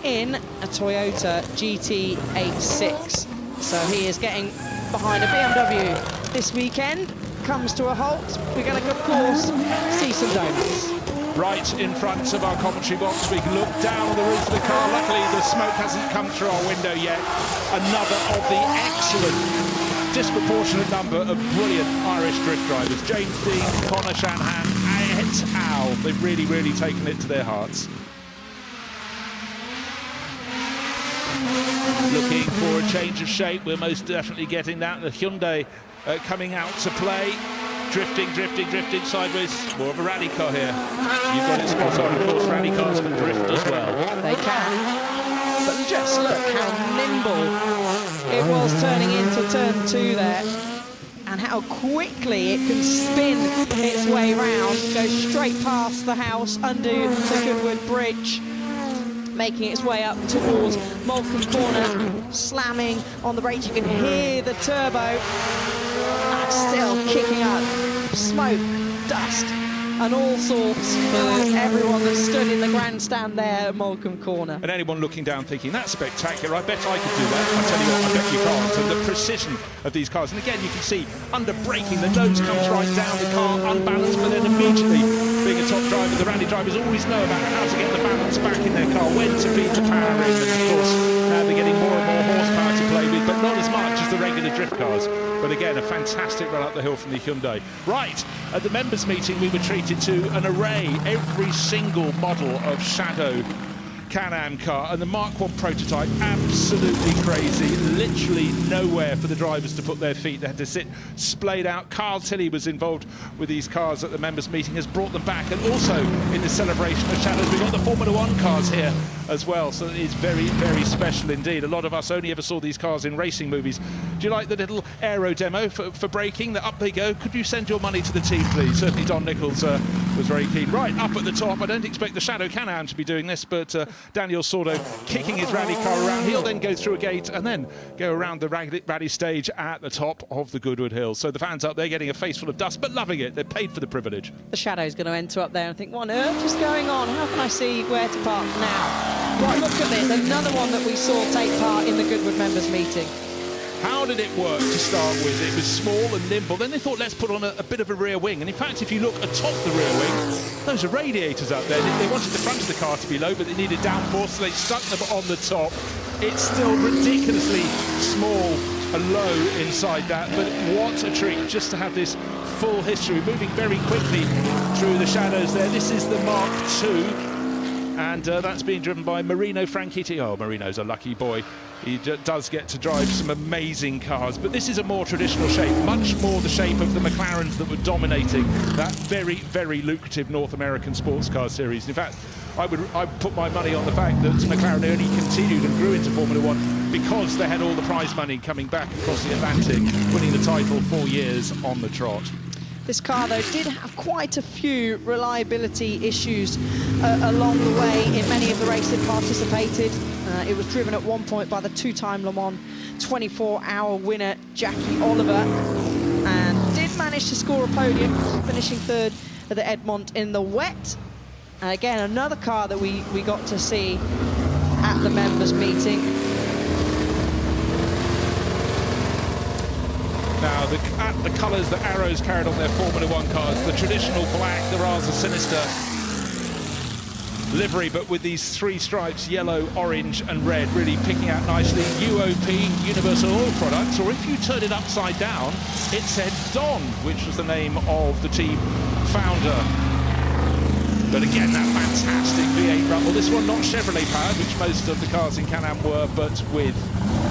in a Toyota GT86. So he is getting behind a BMW this weekend. Comes to a halt. We're going to, of course, see some donuts. Right in front of our commentary box, we can look down on the roof of the car. Luckily, the smoke hasn't come through our window yet. Another of the excellent, disproportionate number of brilliant Irish drift drivers. James Dean, Connor Shanahan, et al. They've really, really taken it to their hearts. Looking for a change of shape. We're most definitely getting that. The Hyundai coming out to play. Drifting, drifting, drifting sideways. More of a rally car here. You've got it spot on. Of course, rally cars can drift as well. They can. But just look how nimble it was turning into turn 2 there. and how quickly it can spin its way round, go straight past the house under the Goodwood Bridge, making its way up towards Moulcombe Corner, slamming on the brakes. You can hear the turbo, and still kicking up smoke, dust, and all sorts for everyone that stood in the grandstand there at Moulcombe Corner. And anyone looking down thinking, that's spectacular, I bet I could do that. I tell you what, I bet you can't. And the precision of these cars, and again, you can see under braking, the nose comes right down, the car unbalanced, but then immediately, being a top driver, the rally drivers always know about how to get the balance back in their car, when to feed the power in, and of course, now they're getting more and more horsepower to play with, but not as much as the regular drift cars. But again, a fantastic run up the hill from the Hyundai. Right, at the members' meeting, we were treated to an array, every single model of Shadow Can-Am car, and the Mark 1 prototype, absolutely crazy, literally nowhere for the drivers to put their feet. They had to sit splayed out. Carl Tilley was involved with these cars at the members' meeting, has brought them back, and also in the celebration of Shadows, we've got the Formula 1 cars here as well, so it is very, very special indeed. A lot of us only ever saw these cars in racing movies. Do you like the little aero demo for braking? That up they go. Could you send your money to the team, please? Certainly Don Nichols was very keen. Right, up at the top, I don't expect the Shadow Can-Am to be doing this, but Daniel Sordo kicking his rally car around. He'll then go through a gate and then go around the rally stage at the top of the Goodwood Hills. So the fans up there getting a face full of dust, but loving it. They're paid for the privilege. The Shadow's going to enter up there and think, what on earth is going on? How can I see where to park now? Right, look at this. Another one that we saw take part in the Goodwood members meeting. How did it work to start with? It was small and nimble. Then they thought, let's put on a bit of a rear wing. And in fact, if you look atop the rear wing, those are radiators up there. They wanted the front of the car to be low, but they needed downforce, so they stuck them on the top. It's still ridiculously small and low inside that, but what a treat just to have this full history. Moving very quickly through the shadows there. This is the Mark II, and that's being driven by Marino Franchitti. Oh, Marino's a lucky boy. He does get to drive some amazing cars, but this is a more traditional shape, much more the shape of the McLarens that were dominating that very, very lucrative North American sports car series. In fact, I would put my money on the fact that McLaren only continued and grew into Formula One because they had all the prize money coming back across the Atlantic, winning the title 4 years on the trot. This car, though, did have quite a few reliability issues along the way in many of the races it participated. It was driven at one point by the two-time Le Mans 24-hour winner, Jackie Oliver, and did manage to score a podium, finishing third at the Edmont in the wet. And again, another car that we got to see at the members' meeting. Now, the colours that Arrows carried on their Formula One cars, the traditional black, the rather sinister livery, but with these three stripes, yellow, orange and red, really picking out nicely. UOP, Universal Oil Products, or if you turn it upside down, it said Don, which was the name of the team founder. But again, that fantastic V8 rumble. This one not Chevrolet powered, which most of the cars in Can-Am were, but with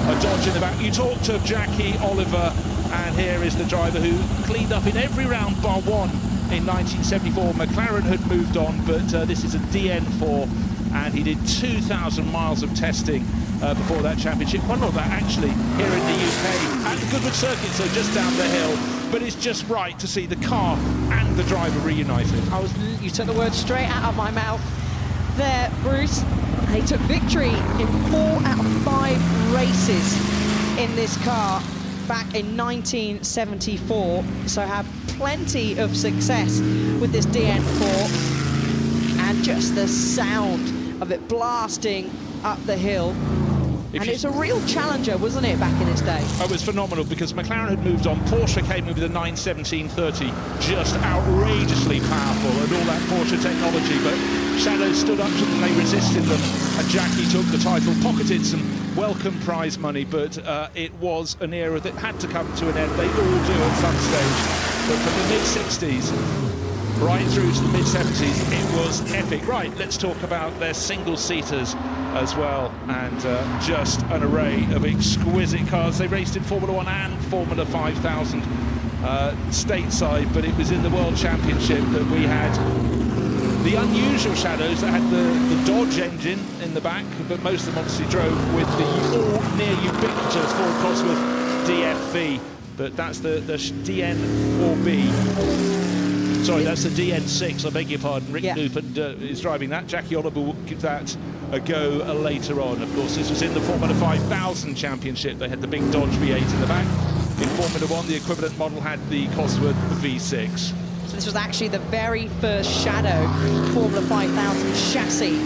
a Dodge in the back. You talked of Jackie Oliver, and here is the driver who cleaned up in every round bar one in 1974. McLaren had moved on, but this is a DN4, and he did 2,000 miles of testing before that championship. One of that actually here in the UK at the Goodwood circuit, so just down the hill. But it's just right to see the car and the driver reunited. You took the words straight out of my mouth there, Bruce. He took victory in 4 out of 5 races in this car back in 1974, so had plenty of success with this DN4, and just the sound of it blasting up the hill. And it's a real challenger, wasn't it, back in its day? It was phenomenal because McLaren had moved on. Porsche came in with a 91730, just outrageously powerful, and all that Porsche technology, but Shadow stood up to them, they resisted them, and Jackie took the title, pocketed some welcome prize money, but it was an era that had to come to an end. They all do at some stage, but from the mid-60s right through to the mid-70s, it was epic. Right, let's talk about their single-seaters as well, and just an array of exquisite cars. They raced in Formula 1 and Formula 5000 stateside, but it was in the World Championship that we had the unusual Shadows that had the Dodge engine in the back, but most of them obviously drove with the all near ubiquitous Ford Cosworth DFV. but that's the DN4B. Sorry, that's the DN6, I beg your pardon. Rick Newport is driving that. Jackie Oliver will give that a go later on. Of course, this was in the Formula 5000 Championship. They had the big Dodge V8 in the back. In Formula 1, the equivalent model had the Cosworth V6. So this was actually the very first Shadow Formula 5000 chassis,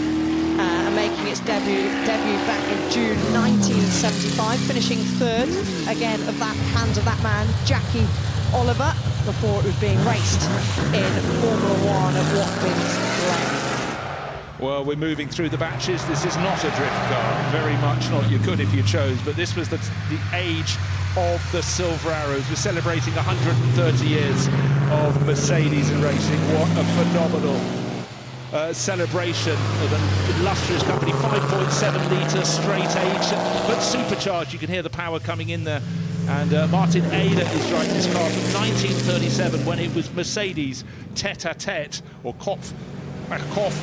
making its debut back in June 1975, finishing third again of that hands of that man, Jackie Oliver, before it was being raced in Formula 1 at Watkins Glen. Well, we're moving through the batches. This is not a drift car, very much not. You could if you chose, but this was the age of the Silver Arrows. We're celebrating 130 years of Mercedes in racing. What a phenomenal celebration of an illustrious company. 5.7 litre straight age, but supercharged. You can hear the power coming in there. And Martin Ada is driving this car from 1937, when it was Mercedes tête-à-tête, or Kopf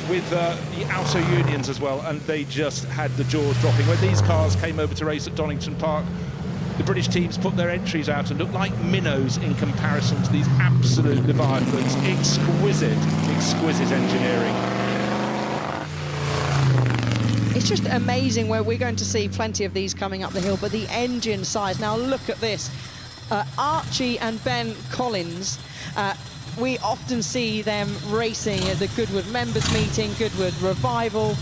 with the outer unions as well, and they just had the jaws dropping. When these cars came over to race at Donington Park, the British teams put their entries out and looked like minnows in comparison to these absolute leviathans. Exquisite engineering. It's just amazing where we're going to see plenty of these coming up the hill, but the engine size, now look at this. Archie and Ben Collins, we often see them racing at the Goodwood members meeting, Goodwood Revival,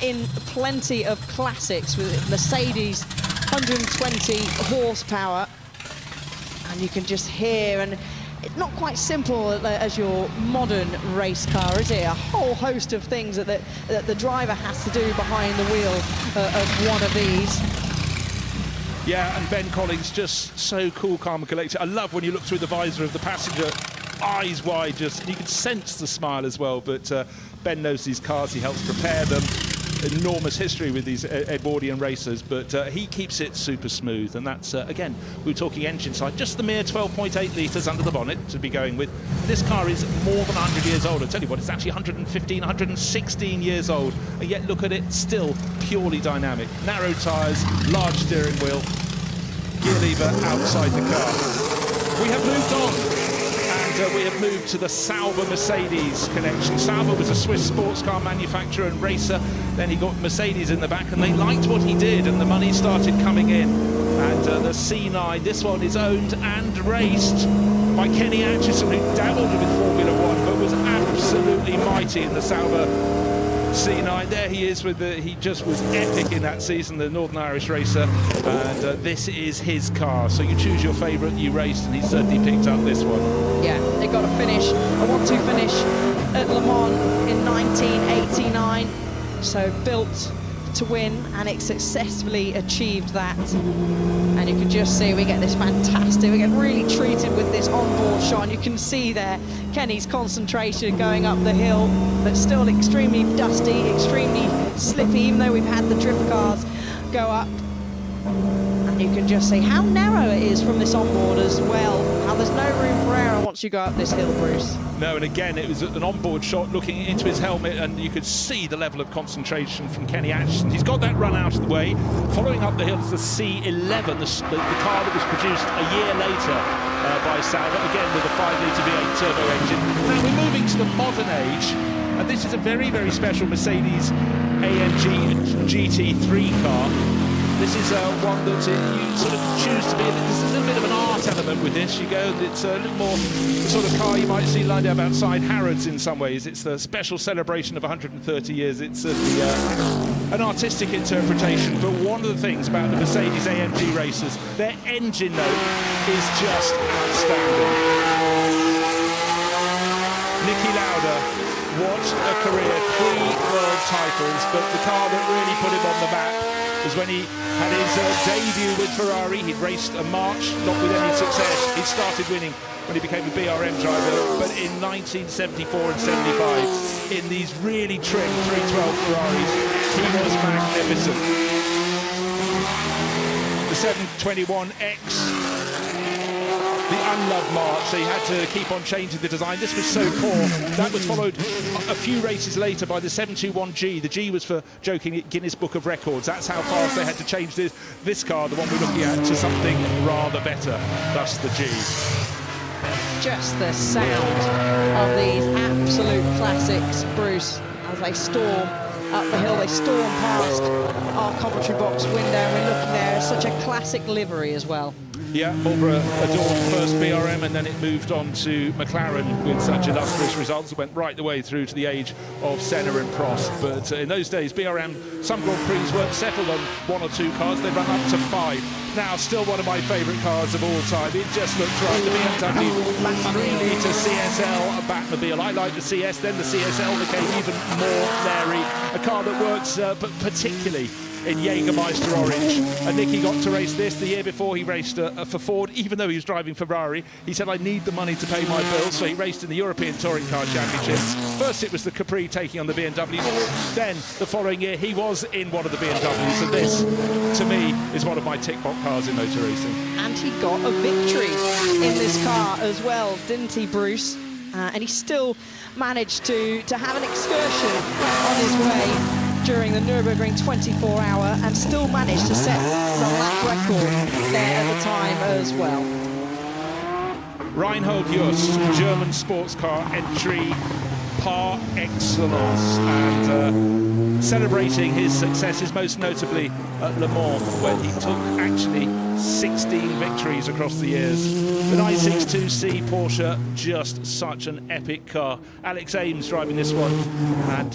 in plenty of classics with Mercedes 120 horsepower, and you can just hear, and it's not quite simple as your modern race car, is it? A whole host of things that the driver has to do behind the wheel of one of these. Yeah, and Ben Collins just so cool, calm and collected. I love when you look through the visor of the passenger, eyes wide, just you can sense the smile as well. But Ben knows these cars, he helps prepare them. Enormous history with these Edwardian racers, but he keeps it super smooth, and that's again, we were talking engine side, just the mere 12.8 litres under the bonnet to be going with. This car is more than 100 years old. I tell you what, it's actually 115, 116 years old, and yet look at it, still purely dynamic. Narrow tyres, large steering wheel, gear lever outside the car. We have moved on. We have moved to the Sauber Mercedes connection. Sauber was a Swiss sports car manufacturer and racer. Then he got Mercedes in the back, and they liked what he did, and the money started coming in. And the C9, this one is owned and raced by Kenny Atchison, who dabbled with Formula 1, but was absolutely mighty in the Sauber C9. There he is with he just was epic in that season, the Northern Irish racer, and this is his car. So you choose your favourite you raced, and he certainly picked up this one. Yeah, they got a 1-2 finish at Le Mans in 1989, so built to win, and it successfully achieved that. And you can just see we get this fantastic, we get really treated with this onboard shot, and you can see there Kenny's concentration going up the hill, but still extremely dusty, extremely slippy, even though we've had the drift cars go up. And you can just see how narrow it is from this onboard as well, how there's no room for error once you go up this hill, Bruce. No, and again, it was an onboard shot looking into his helmet, and you could see the level of concentration from Kenny Atchison. He's got that run out of the way. Following up the hill is the C11, the car that was produced a year later by Sauber, again with a 5-litre V8 turbo engine. Now we're moving to the modern age, and this is a very, very special Mercedes AMG GT3 car. This is one that you sort of choose to be. There's a little bit of an art element with this. You go, it's a little more the sort of car you might see lined up outside Harrods in some ways. It's the special celebration of 130 years. It's an artistic interpretation. But one of the things about the Mercedes AMG racers, their engine note is just outstanding. Niki Lauda, what a career, 3 world titles, but the car that really put him on the map was when he had his debut with Ferrari. He'd raced a March, not with any success. He started winning when he became a BRM driver, but in 1974 and 75, in these really trim 312 Ferraris, he was magnificent. The 721X the unloved march. So he had to keep on changing the design. This was so poor. That was followed a few races later by the 721G. The G was for joking Guinness Book of Records. That's how fast they had to change this car, the one we're looking at, to something rather better. Thus the G. Just the sound of these absolute classics, Bruce, as they storm up the hill. They storm past our commentary box window, and we're looking there at such a classic livery as well. Yeah, Marlborough adorned first BRM, and then it moved on to McLaren with such illustrious results. It went right the way through to the age of Senna and Prost. But in those days, BRM, some Grand Prix weren't settled on 1 or 2 cars. They ran up to 5. Now, still one of my favourite cars of all time. It just looks right. The BMW 3-litre CSL Batmobile. I like the CS, then the CSL became even more leery. A car that works but particularly in Jägermeister orange. And Nicky got to race this the year before. He raced for Ford, even though he was driving Ferrari. He said, I need the money to pay my bills, so he raced in the European Touring Car Championship. First it was the Capri taking on the BMW. Then the following year he was in one of the BMWs, and this, to me, is one of my tick box cars in motor racing. And he got a victory in this car as well, didn't he, Bruce? And he still managed to have an excursion on his way during the Nürburgring 24-hour, and still managed to set the lap record there at the time as well. Reinhold Just, German sports car entry par excellence, and celebrating his successes, most notably at Le Mans, where he took actually 16 victories across the years. The 962C Porsche, just such an epic car. Alex Ames driving this one, and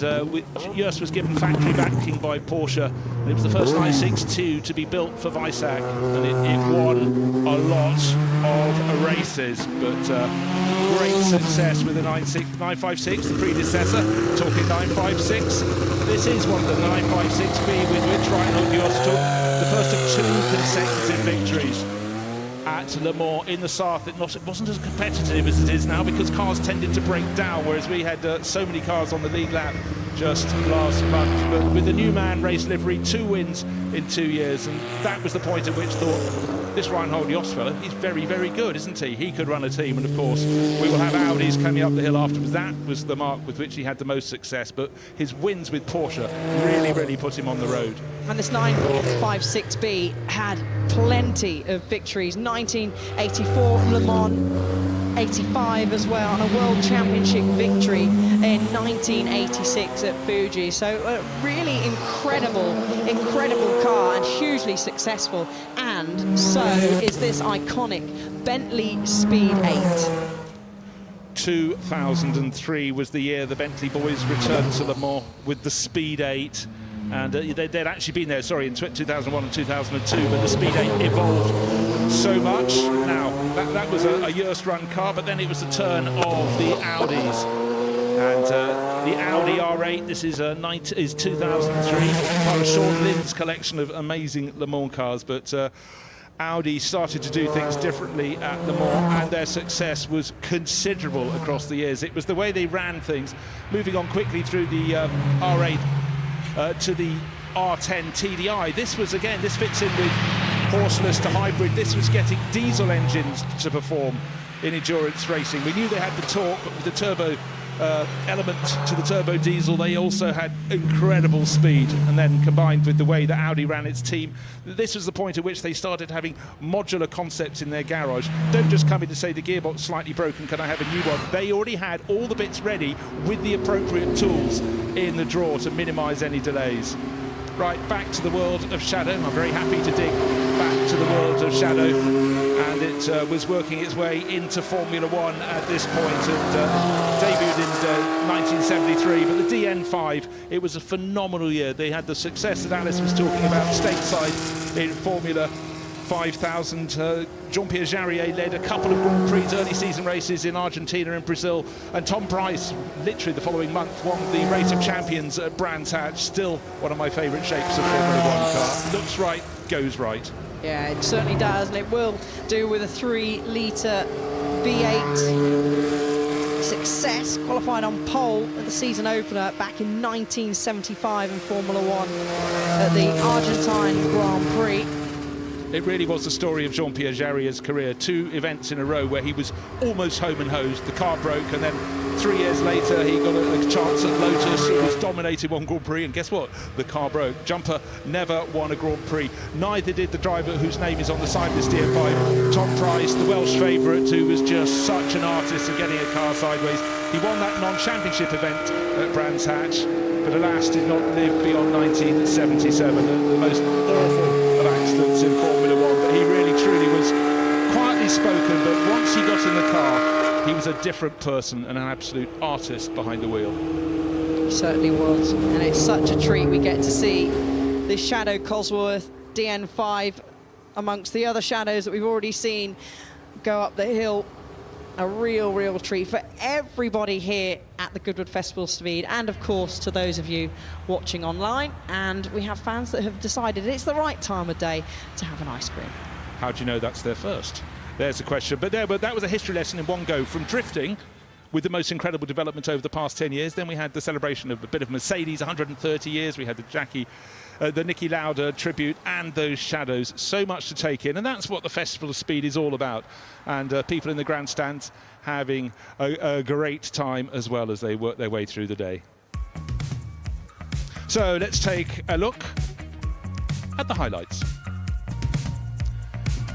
Just was given factory backing by Porsche, and it was the first 962 to be built for Weissach, and it won a lot of races, but great success with the 956, the predecessor. Talking 956, this is one of the 956B with which Reinhold Just took the first of 2 consecutive victories at Le Mans in the Sarthe. It wasn't as competitive as it is now, because cars tended to break down, whereas we had so many cars on the lead lap just last month. But with the new man race livery, 2 wins in 2 years, and that was the point at which thought, this Reinhold Just fella, he's very, very good, isn't he? He could run a team, and of course we will have Audis coming up the hill afterwards. That was the mark with which he had the most success, but his wins with Porsche really put him on the road. And this 956B had plenty of victories. 1984 Le Mans, 85 as well, and a World Championship victory in 1986 at Fuji. So a really incredible car, and hugely successful. And so is this iconic Bentley Speed 8. 2003 was the year the Bentley boys returned to Le Mans with the Speed 8. And they'd actually been there, sorry, in 2001 and 2002, but the Speed 8 evolved so much. Now, that was a Just run car, but then it was the turn of the Audis. And the Audi R8, this is 2003, part of Sean Lynn's collection of amazing Le Mans cars, but Audi started to do things differently at Le Mans, and their success was considerable across the years. It was the way they ran things, moving on quickly through the R8 to the R10 TDI. This fits in with horseless to hybrid. This was getting diesel engines to perform in endurance racing. We knew they had the torque, but with the turbo element to the turbo diesel, they also had incredible speed. And then combined with the way that Audi ran its team, this was the point at which they started having modular concepts in their garage. Don't just come in to say the gearbox slightly broken, can I have a new one? They already had all the bits ready with the appropriate tools in the drawer to minimise any delays. Right, back to the world of Shadow. I'm very happy to dig back to the world of Shadow, and it was working its way into Formula One at this point, and debuted in 1973. But the DN5, it was a phenomenal year. They had the success that Alice was talking about stateside in Formula 5000. Jean-Pierre Jarier led a couple of Grand Prix early season races in Argentina and Brazil, and Tom Price, literally the following month, won the Race of Champions at Brands Hatch. Still one of my favourite shapes of Formula One car. Looks right, goes right. Yeah, it certainly does, and it will do with a 3-litre V8. Success, qualified on pole at the season opener back in 1975 in Formula One at the Argentine Grand Prix. It really was the story of Jean-Pierre Jarier's career. 2 events in a row where he was almost home and hosed. The car broke, and then 3 years later he got a chance at Lotus. It was dominated one Grand Prix, and guess what? The car broke. Jumper never won a Grand Prix. Neither did the driver whose name is on the side of this DM5, Tom Price, the Welsh favourite, who was just such an artist at getting a car sideways. He won that non-championship event at Brands Hatch, but alas did not live beyond 1977, the most awful of accidents in Formula One. But he really truly was quietly spoken, but once he got in the car he was a different person and an absolute artist behind the wheel. He certainly was, and it's such a treat we get to see this Shadow Cosworth DN5 amongst the other shadows that we've already seen go up the hill. A real treat for everybody here at the Goodwood Festival of Speed, and of course to those of you watching online. And we have fans that have decided it's the right time of day to have an ice cream. How do you know that's their first? There's the question. But that was a history lesson in one go, from drifting with the most incredible development over the past 10 years. Then we had the celebration of a bit of Mercedes, 130 years. We had the Niki Lauda tribute, and those shadows. So much to take in, and that's what the Festival of Speed is all about. And people in the grandstands having a great time as well as they work their way through the day. So let's take a look at the highlights.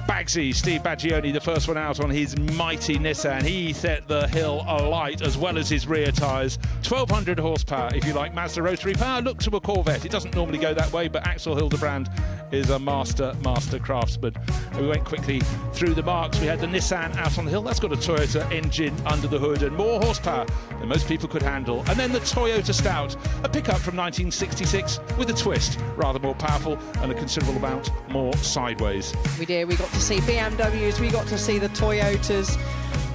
Bagsy, Steve Baggioni, the first one out on his mighty Nissan. He set the hill alight as well as his rear tyres. 1200 horsepower. If you like Mazda rotary power, look to a Corvette. It doesn't normally go that way, but Axel Hildebrand is a master craftsman. We went quickly through the marks. We had the Nissan out on the hill. That's got a Toyota engine under the hood and more horsepower than most people could handle. And then the Toyota Stout, a pickup from 1966 with a twist. Rather more powerful and a considerable amount more sideways. We did. We got to see BMWs, we got to see the Toyotas,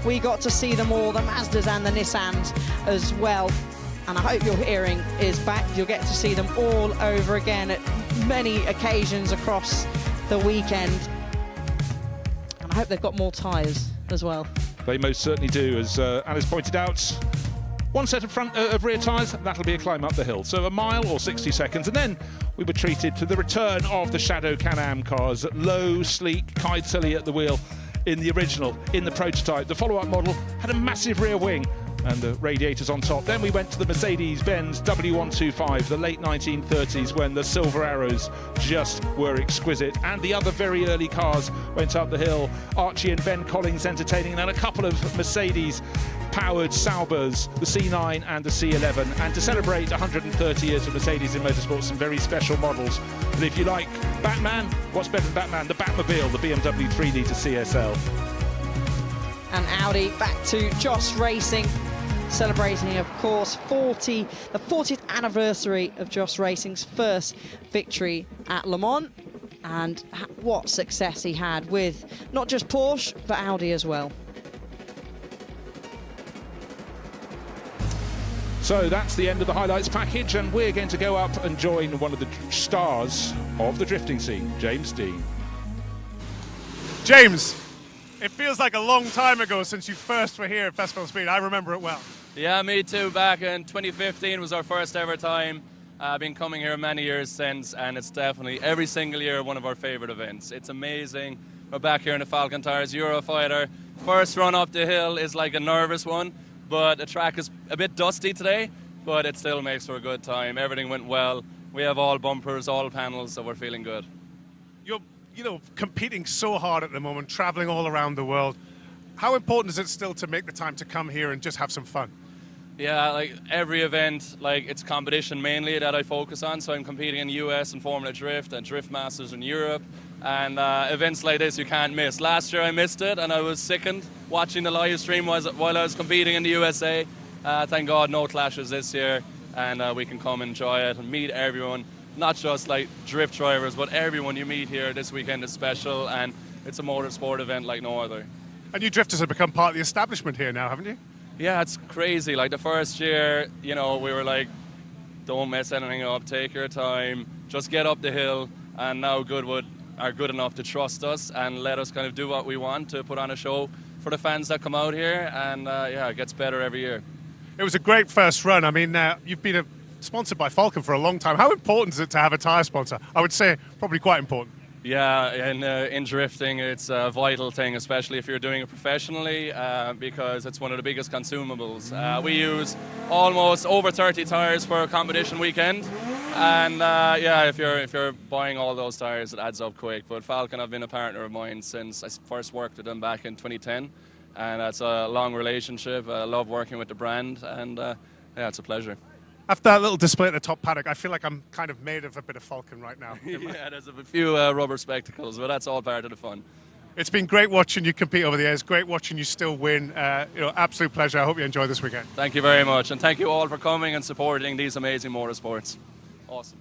we got to see them all, the Mazdas and the Nissans as well. And I hope your hearing is back. You'll get to see them all over again at many occasions across the weekend. And I hope they've got more tyres as well. They most certainly do. As Alice pointed out, one set of rear tyres, that'll be a climb up the hill. So a mile or 60 seconds. And then we were treated to the return of the Shadow Can-Am cars. Low, sleek, Kai Tilly at the wheel in the original, in the prototype. The follow-up model had a massive rear wing and the radiators on top. Then we went to the Mercedes-Benz W125, the late 1930s, when the silver arrows just were exquisite. And the other very early cars went up the hill. Archie and Ben Collins entertaining, and then a couple of Mercedes-powered Saubers, the C9 and the C11. And to celebrate 130 years of Mercedes in motorsport, some very special models. But if you like Batman, what's better than Batman? The Batmobile, the BMW 3-litre CSL. And Audi back to Joss Racing, celebrating, of course, the 40th anniversary of Joss Racing's first victory at Le Mans, and what success he had with not just Porsche but Audi as well. So that's the end of the highlights package, and we're going to go up and join one of the stars of the drifting scene, James Dean. James, it feels like a long time ago since you first were here at Festival of Speed. I remember it well. Yeah, me too. Back in 2015 was our first ever time. I've been coming here many years since, and it's definitely every single year one of our favourite events. It's amazing. We're back here in the Falcon Tires Eurofighter. First run up the hill is like a nervous one, but the track is a bit dusty today, but it still makes for a good time. Everything went well. We have all bumpers, all panels, so we're feeling good. You're competing so hard at the moment, traveling all around the world. How important is it still to make the time to come here and just have some fun? Yeah, like every event, like it's competition mainly that I focus on. So I'm competing in the US and Formula Drift and Drift Masters in Europe. And events like this you can't miss. Last year I missed it and I was sickened watching the live stream while I was competing in the USA. Thank God no clashes this year, and we can come enjoy it and meet everyone. Not just like drift drivers, but everyone you meet here this weekend is special, and it's a motorsport event like no other. And you drifters have become part of the establishment here now, haven't you? Yeah, it's crazy. Like the first year, we were like, don't mess anything up, take your time, just get up the hill. And now Goodwood are good enough to trust us and let us kind of do what we want to put on a show for the fans that come out here. And yeah, it gets better every year. It was a great first run. I mean, you've been sponsored by Falcon for a long time. How important is it to have a tyre sponsor? I would say probably quite important. Yeah, in drifting, it's a vital thing, especially if you're doing it professionally, because it's one of the biggest consumables. We use almost over 30 tyres per competition weekend, and yeah, if you're buying all those tyres, it adds up quick. But Falcon have been a partner of mine since I first worked with them back in 2010, and that's a long relationship. I love working with the brand, and yeah, it's a pleasure. After that little display at the top paddock, I feel like I'm kind of made of a bit of Falcon right now. Yeah, there's a few rubber spectacles, but that's all part of the fun. It's been great watching you compete over the years. Great watching you still win. Absolute pleasure. I hope you enjoy this weekend. Thank you very much, and thank you all for coming and supporting these amazing motorsports. Awesome.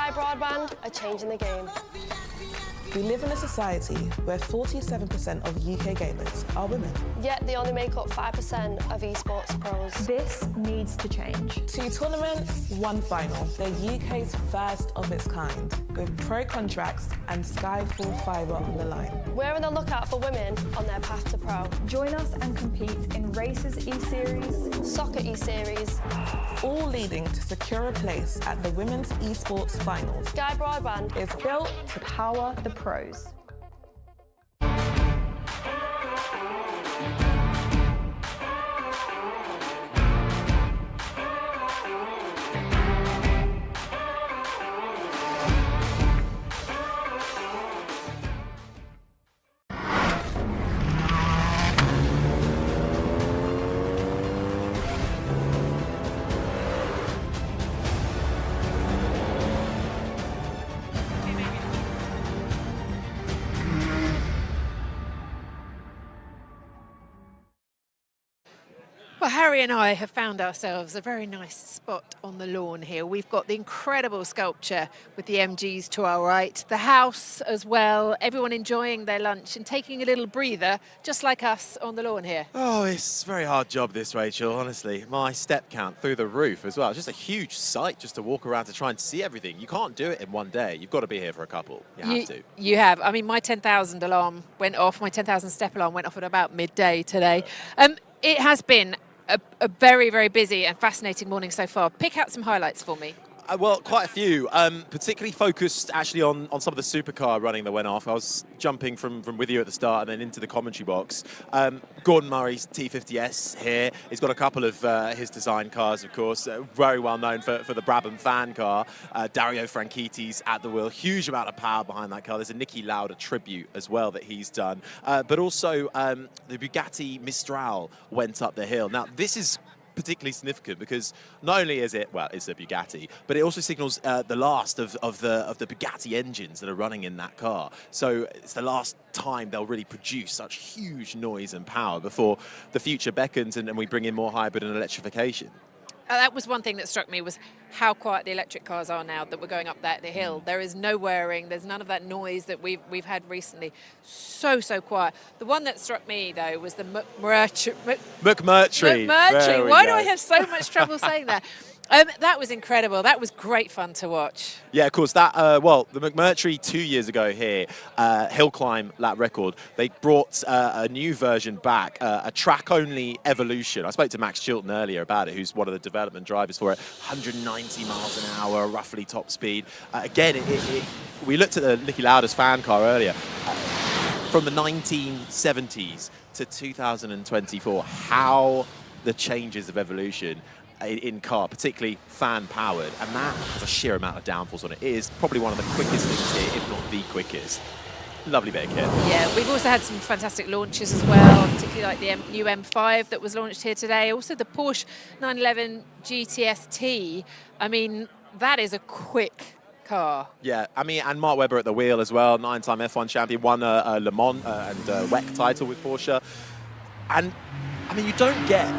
Broadband are changing the game. We live in a society where 47% of UK gamers are women. Yet they only make up 5% of esports pros. This needs to change. 2 tournaments, 1 final. They're UK's first of its kind, with pro contracts and Sky full fibre on the line. We're on the lookout for women on their path to pro. Join us and compete in Races E-Series, Soccer E-Series, all leading to secure a place at the Women's Esports Finals. Sky Broadband is built to power the pros. Well, Harry and I have found ourselves a very nice spot on the lawn here. We've got the incredible sculpture with the MGs to our right, the house as well, everyone enjoying their lunch and taking a little breather, just like us on the lawn here. Oh, it's a very hard job this, Rachel, honestly. My step count through the roof as well. It's just a huge sight just to walk around to try and see everything. You can't do it in one day. You've got to be here for a couple. You have to. You have. I mean, my 10,000 alarm went off, my 10,000 step alarm went off at about midday today. It has been a very, very busy and fascinating morning so far. Pick out some highlights for me. Well, quite a few. Particularly focused actually on some of the supercar running that went off. I was jumping from with you at the start and then into the commentary box. Gordon Murray's T50S here. He's got a couple of his design cars, of course. Very well known for the Brabham fan car. Dario Franchitti's at the wheel. Huge amount of power behind that car. There's a Niki Lauda tribute as well that he's done. But also the Bugatti Mistral went up the hill. Now, this is particularly significant because not only is it, well, it's a Bugatti, but it also signals the last of the Bugatti engines that are running in that car. So it's the last time they'll really produce such huge noise and power before the future beckons and we bring in more hybrid and electrification. That was one thing that struck me, was how quiet the electric cars are now that we're going up the hill. There is no whirring, there's none of that noise that we've had recently. So quiet. The one that struck me, though, was the McMurtry. Why do I have so much trouble saying that? That was incredible. That was great fun to watch. Yeah, of course. That well, the McMurtry 2 years ago here, hill climb lap record. They brought a new version back, a track-only evolution. I spoke to Max Chilton earlier about it, who's one of the development drivers for it. 190 miles an hour, roughly top speed. Again, we looked at the Niki Lauda's fan car earlier. From the 1970s to 2024, how the changes of evolution in car, particularly fan-powered, and that has a sheer amount of downforce on it. It is probably one of the quickest things here, if not the quickest. Lovely bit of kit. Yeah, we've also had some fantastic launches as well, particularly like the new M5 that was launched here today. Also the Porsche 911 GTS-T. I mean, that is a quick car. Yeah, I mean, and Mark Webber at the wheel as well, 9-time F1 champion, won a Le Mans and WEC title with Porsche. And, I mean, you don't get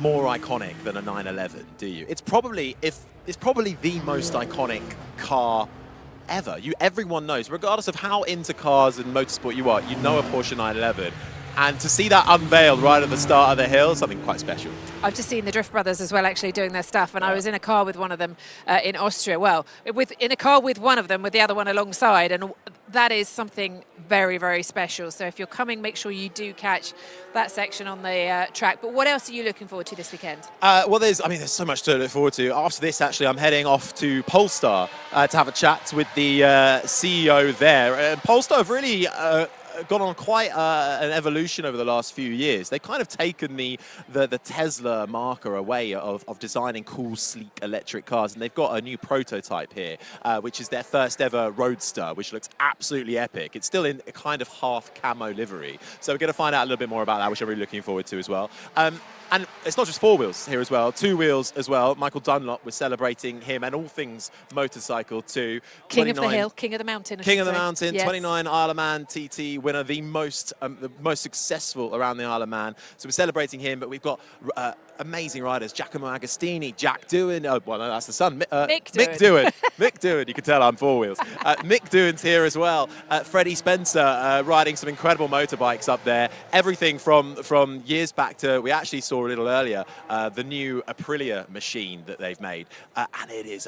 more iconic than a 911, do you? It's probably the most iconic car ever. Everyone knows, regardless of how into cars and motorsport you are, you know a Porsche 911. And to see that unveiled right at the start of the hill, something quite special. I've just seen the Drift Brothers as well actually doing their stuff, and I was in a car with one of them in Austria. Well, in a car with one of them, with the other one alongside, and that is something very, very special. So if you're coming, make sure you do catch that section on the track. But what else are you looking forward to this weekend? Well, there's so much to look forward to. After this, actually, I'm heading off to Polestar to have a chat with the CEO there. And Polestar have really gone on quite an evolution over the last few years. They've kind of taken the Tesla marker away of designing cool, sleek electric cars, and they've got a new prototype here, which is their first ever Roadster, which looks absolutely epic. It's still in a kind of half camo livery, so we're going to find out a little bit more about that, which I'm really looking forward to as well. And it's not just four wheels here as well, two wheels as well. Michael Dunlop, we're celebrating him and all things motorcycle too. King of the hill, king of the mountain. King of the mountain, yes. 29 Isle of Man TT winner, the most successful around the Isle of Man. So we're celebrating him, but we've got amazing riders: Giacomo Agostini, Jack Doohan. Oh, well, no, that's the son. Mick Doohan. Mick Doohan. You can tell I'm four wheels. Mick Doohan's here as well. Freddie Spencer riding some incredible motorbikes up there. Everything from years back to, we actually saw a little earlier, the new Aprilia machine that they've made, and it's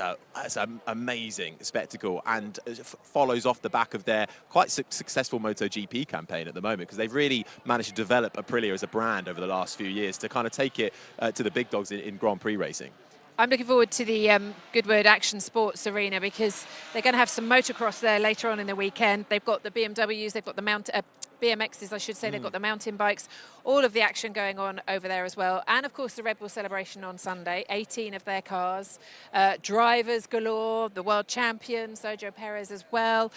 an amazing spectacle, and follows off the back of their quite successful MotoGP campaign at the moment, because they've really managed to develop Aprilia as a brand over the last few years to kind of take it to the big dogs in Grand Prix racing. I'm looking forward to the Goodwood Action Sports Arena, because they're going to have some motocross there later on in the weekend. They've got the BMWs, they've got the BMXs, I should say, they've got the mountain bikes, all of the action going on over there as well. And of course the Red Bull celebration on Sunday, 18 of their cars, drivers galore, the world champion, Sergio Perez as well,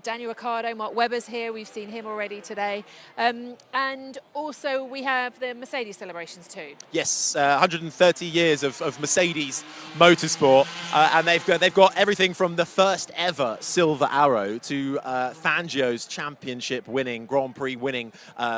Daniel Ricciardo, Mark Webber's here, we've seen him already today. And also we have the Mercedes celebrations too. Yes, 130 years of Mercedes motorsport, and they've got everything from the first ever Silver Arrow to Fangio's championship winning, Grand Prix winning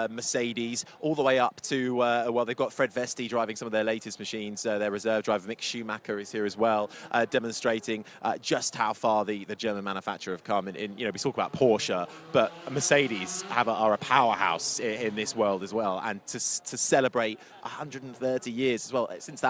Mercedes, all the way up to, well, they've got Fred Vesti driving some of their latest machines. Their reserve driver Mick Schumacher is here as well, demonstrating just how far the German manufacturer have come. We talk about Porsche, but Mercedes are a powerhouse in this world as well. And to celebrate 130 years as well, since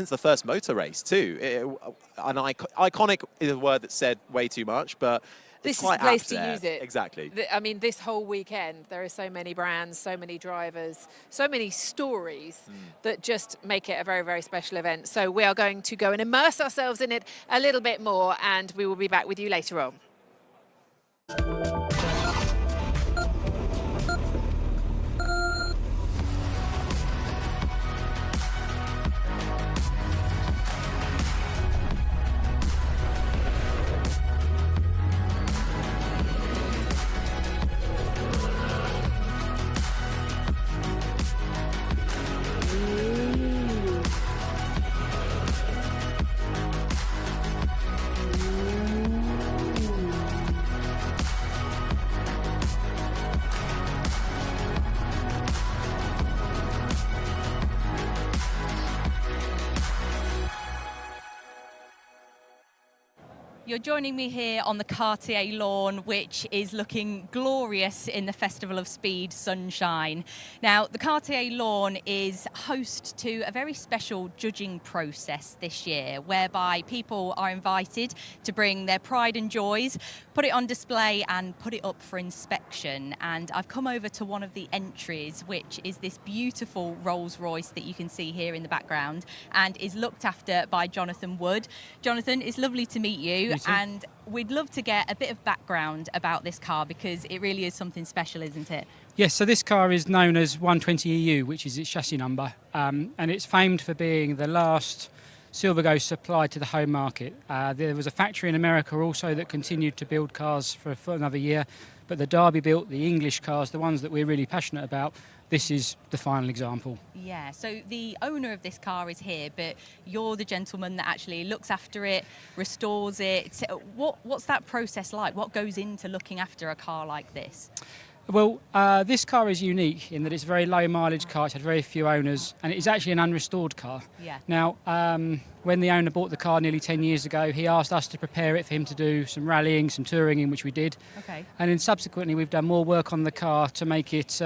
the first motor race too. Iconic is a word that's said way too much, but this is the place to use it. Exactly. I mean, this whole weekend, there are so many brands, so many drivers, so many stories that just make it a very, very special event. So we are going to go and immerse ourselves in it a little bit more, and we will be back with you later on. You're joining me here on the Cartier lawn, which is looking glorious in the Festival of Speed sunshine. Now, the Cartier lawn is host to a very special judging process this year, whereby people are invited to bring their pride and joys, put it on display and put it up for inspection. And I've come over to one of the entries, which is this beautiful Rolls Royce that you can see here in the background and is looked after by Jonathan Wood. Jonathan, it's lovely to meet you. And we'd love to get a bit of background about this car because it really is something special, isn't it? Yes, so this car is known as 120EU, which is its chassis number, and it's famed for being the last Silver Ghost supplied to the home market. There was a factory in America also that continued to build cars for another year, but the Derby built the English cars, the ones that we're really passionate about. This is the final example. Yeah, so the owner of this car is here, but you're the gentleman that actually looks after it, restores it. What's that process like? What goes into looking after a car like this? Well, this car is unique in that it's a very low mileage car, it's had very few owners, and it is actually an unrestored car. Yeah. Now, when the owner bought the car nearly 10 years ago, he asked us to prepare it for him to do some rallying, some touring in, which we did. Okay. And then subsequently we've done more work on the car to make it,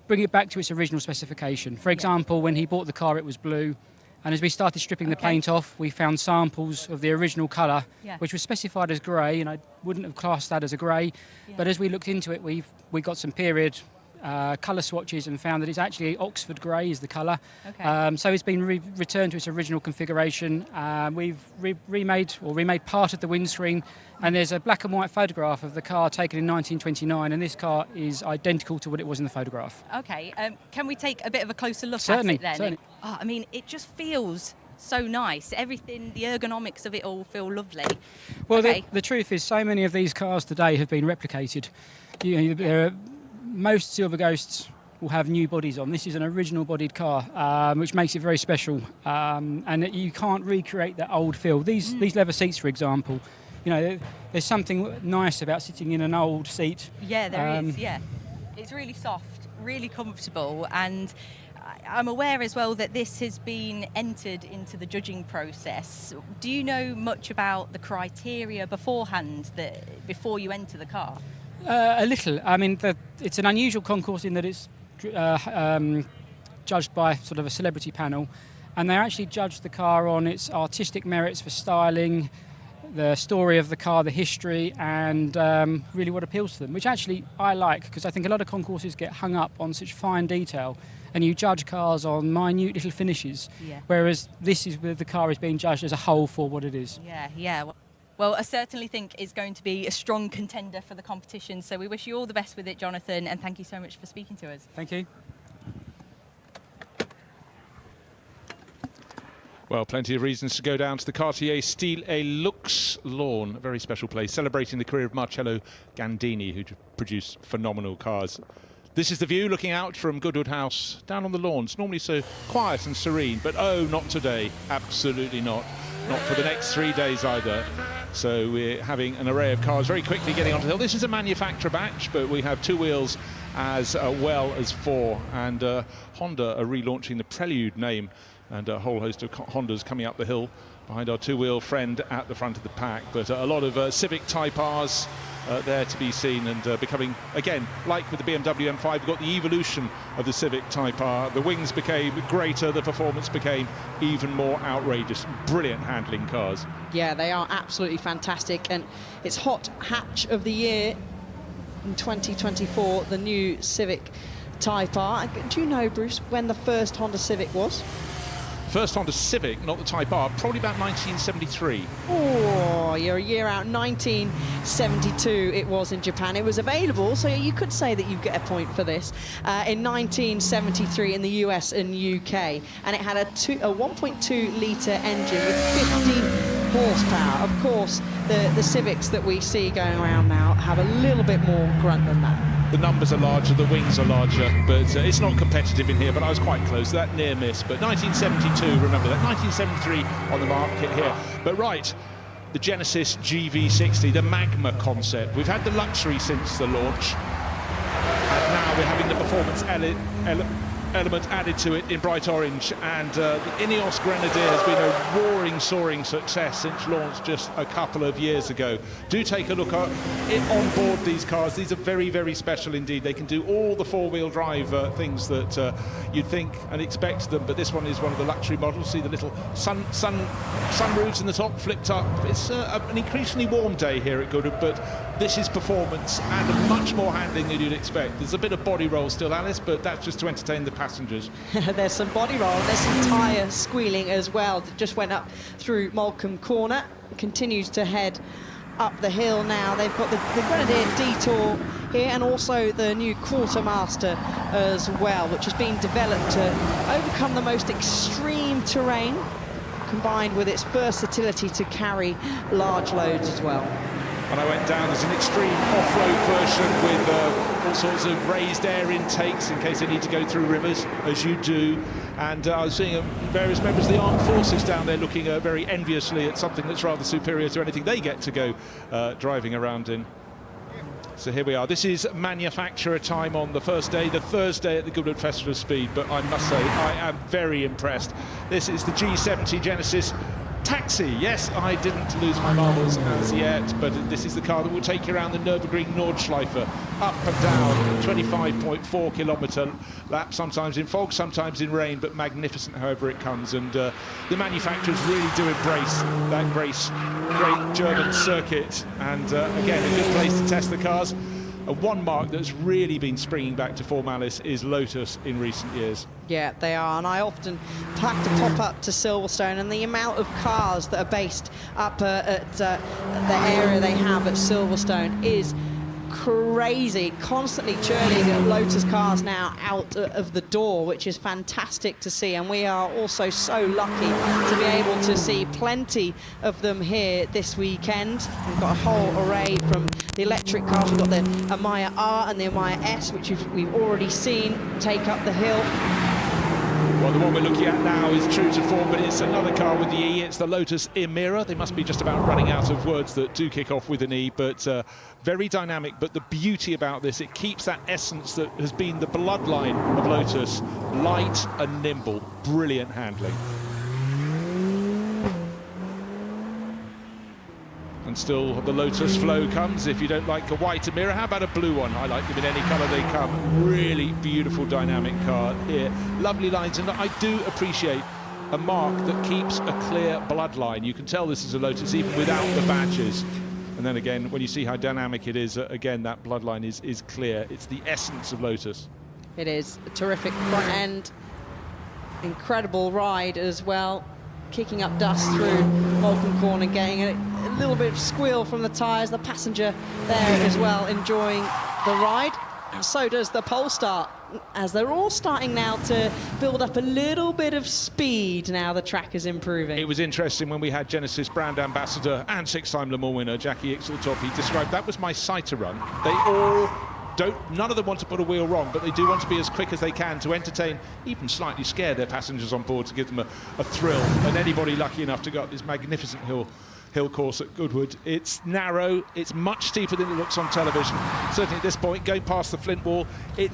bring it back to its original specification. For example, when he bought the car, it was blue. And as we started stripping the paint off, we found samples of the original colour, which was specified as grey, and I wouldn't have classed that as a grey. But as we looked into it, we got some period colour swatches and found that it's actually Oxford grey is the colour. Okay. So it's been returned to its original configuration. We've remade part of the windscreen, and there's a black and white photograph of the car taken in 1929, and this car is identical to what it was in the photograph. Okay, can we take a bit of a closer look Certainly, at it then? certainly. Oh, I mean, it just feels so nice. Everything, the ergonomics of it all feel lovely. Well, okay. the truth is so many of these cars today have been replicated. Most Silver Ghosts will have new bodies on. This is an original bodied car, which makes it very special, and you can't recreate that old feel. These leather seats, for example, there's something nice about sitting in an old seat. Yeah, there is, yeah. It's really soft, really comfortable, and I'm aware as well that this has been entered into the judging process. Do you know much about the criteria beforehand, before you enter the car? A little. I mean, it's an unusual concourse in that it's judged by sort of a celebrity panel, and they actually judge the car on its artistic merits for styling, the story of the car, the history, and really what appeals to them, which actually I like, because I think a lot of concourses get hung up on such fine detail, and you judge cars on minute little finishes, whereas the car is being judged as a whole for what it is. Yeah. Well, I certainly think it's going to be a strong contender for the competition, so we wish you all the best with it, Jonathan, and thank you so much for speaking to us. Thank you. Well, plenty of reasons to go down to the Cartier Style et Luxe lawn, a very special place, celebrating the career of Marcello Gandini, who produced phenomenal cars. This is the view looking out from Goodwood House down on the lawn. It's normally so quiet and serene, but oh, not today. Absolutely not. Not for the next 3 days either. So we're having an array of cars very quickly getting onto the hill. This is a manufacturer batch, but we have 2 wheels as well as 4. And Honda are relaunching the Prelude name, and a whole host of Hondas coming up the hill behind our 2-wheel friend at the front of the pack. But a lot of Civic Type Rs there to be seen, and becoming, again, like with the BMW M5, we've got the evolution of the Civic Type R. The wings became greater, the performance became even more outrageous. Brilliant handling cars. Yeah, they are absolutely fantastic, and it's hot hatch of the year in 2024, the new Civic Type R. Do you know, Bruce, when the first Honda Civic was? First Honda Civic, not the Type R, probably about 1973. Oh, you're a year out. 1972 it was in Japan. It was available, so you could say that you get a point for this. In 1973 in the US and UK, and it had a 1.2 litre engine with 15 horsepower. Of course, the Civics that we see going around now have a little bit more grunt than that. The numbers are larger, the wings are larger, but it's not competitive in here, but I was quite close, that near miss. But 1972, remember that, 1973 on the market here. But right, the Genesis GV60, the Magma concept. We've had the luxury since the launch, and now we're having the performance element added to it in bright orange, and the Ineos Grenadier has been a roaring, soaring success since launch just a couple of years ago. Do take a look at it on board these cars. These are very, very special indeed. They can do all the four-wheel drive things that you'd think and expect them, but this one is one of the luxury models. See the little sunroofs in the top flipped up. It's an increasingly warm day here at Goodwood, but this is performance and much more handling than you'd expect. There's a bit of body roll still, Alice, but that's just to entertain the passengers. There's some body roll, there's some tyre squealing as well that just went up through Molecombe Corner, continues to head up the hill now. They've got the Grenadier Detour here, and also the new Quartermaster as well, which has been developed to overcome the most extreme terrain, combined with its versatility to carry large loads as well. And I went down as an extreme off-road version with all sorts of raised air intakes in case they need to go through rivers, as you do. And I was seeing various members of the armed forces down there looking very enviously at something that's rather superior to anything they get to go driving around in. So here we are. This is manufacturer time on the first day, the Thursday at the Goodwood Festival of Speed. But I must say, I am very impressed. This is the G70 Genesis Taxi. Yes, I didn't lose my marbles as yet, but this is the car that will take you around the Nürburgring Nordschleife, up and down, 25.4 kilometre lap, sometimes in fog, sometimes in rain, but magnificent however it comes. And the manufacturers really do embrace that great German circuit, and again, a good place to test the cars. And one marque that's really been springing back to form, Alice, is Lotus in recent years. Yeah, they are, and I often have to pop up to Silverstone, and the amount of cars that are based up at the area they have at Silverstone is crazy. Constantly churning Lotus cars now out of the door, which is fantastic to see, and we are also so lucky to be able to see plenty of them here this weekend. We've got a whole array from the electric cars. We've got the Amaya R and the Amaya S, which we've already seen take up the hill. Well, the one we're looking at now is true to form, but it's another car with the E. It's the Lotus Emira. They must be just about running out of words that do kick off with an E, but very dynamic. But the beauty about this, it keeps that essence that has been the bloodline of Lotus, light and nimble, brilliant handling. And still the Lotus flow comes. If you don't like a white Emira, how about a blue one? I like them in any colour they come. Really beautiful dynamic car here. Lovely lines, and I do appreciate a marque that keeps a clear bloodline. You can tell this is a Lotus even without the badges. And then again, when you see how dynamic it is, again, that bloodline is clear. It's the essence of Lotus. It is a terrific front end. Incredible ride as well. Kicking up dust through Molecombe Corner, getting a little bit of squeal from the tyres. The passenger there as well enjoying the ride. And so does the Polestar, as they're all starting now to build up a little bit of speed now the track is improving. It was interesting when we had Genesis brand ambassador and six-time Le Mans winner Jackie Ickx at the top. He described that was my sighter run. They all none of them want to put a wheel wrong, but they do want to be as quick as they can to entertain, even slightly scare their passengers on board, to give them a thrill. And anybody lucky enough to go up this magnificent hill course at Goodwood. It's narrow, it's much steeper than it looks on television. Certainly at this point, going past the flint wall, it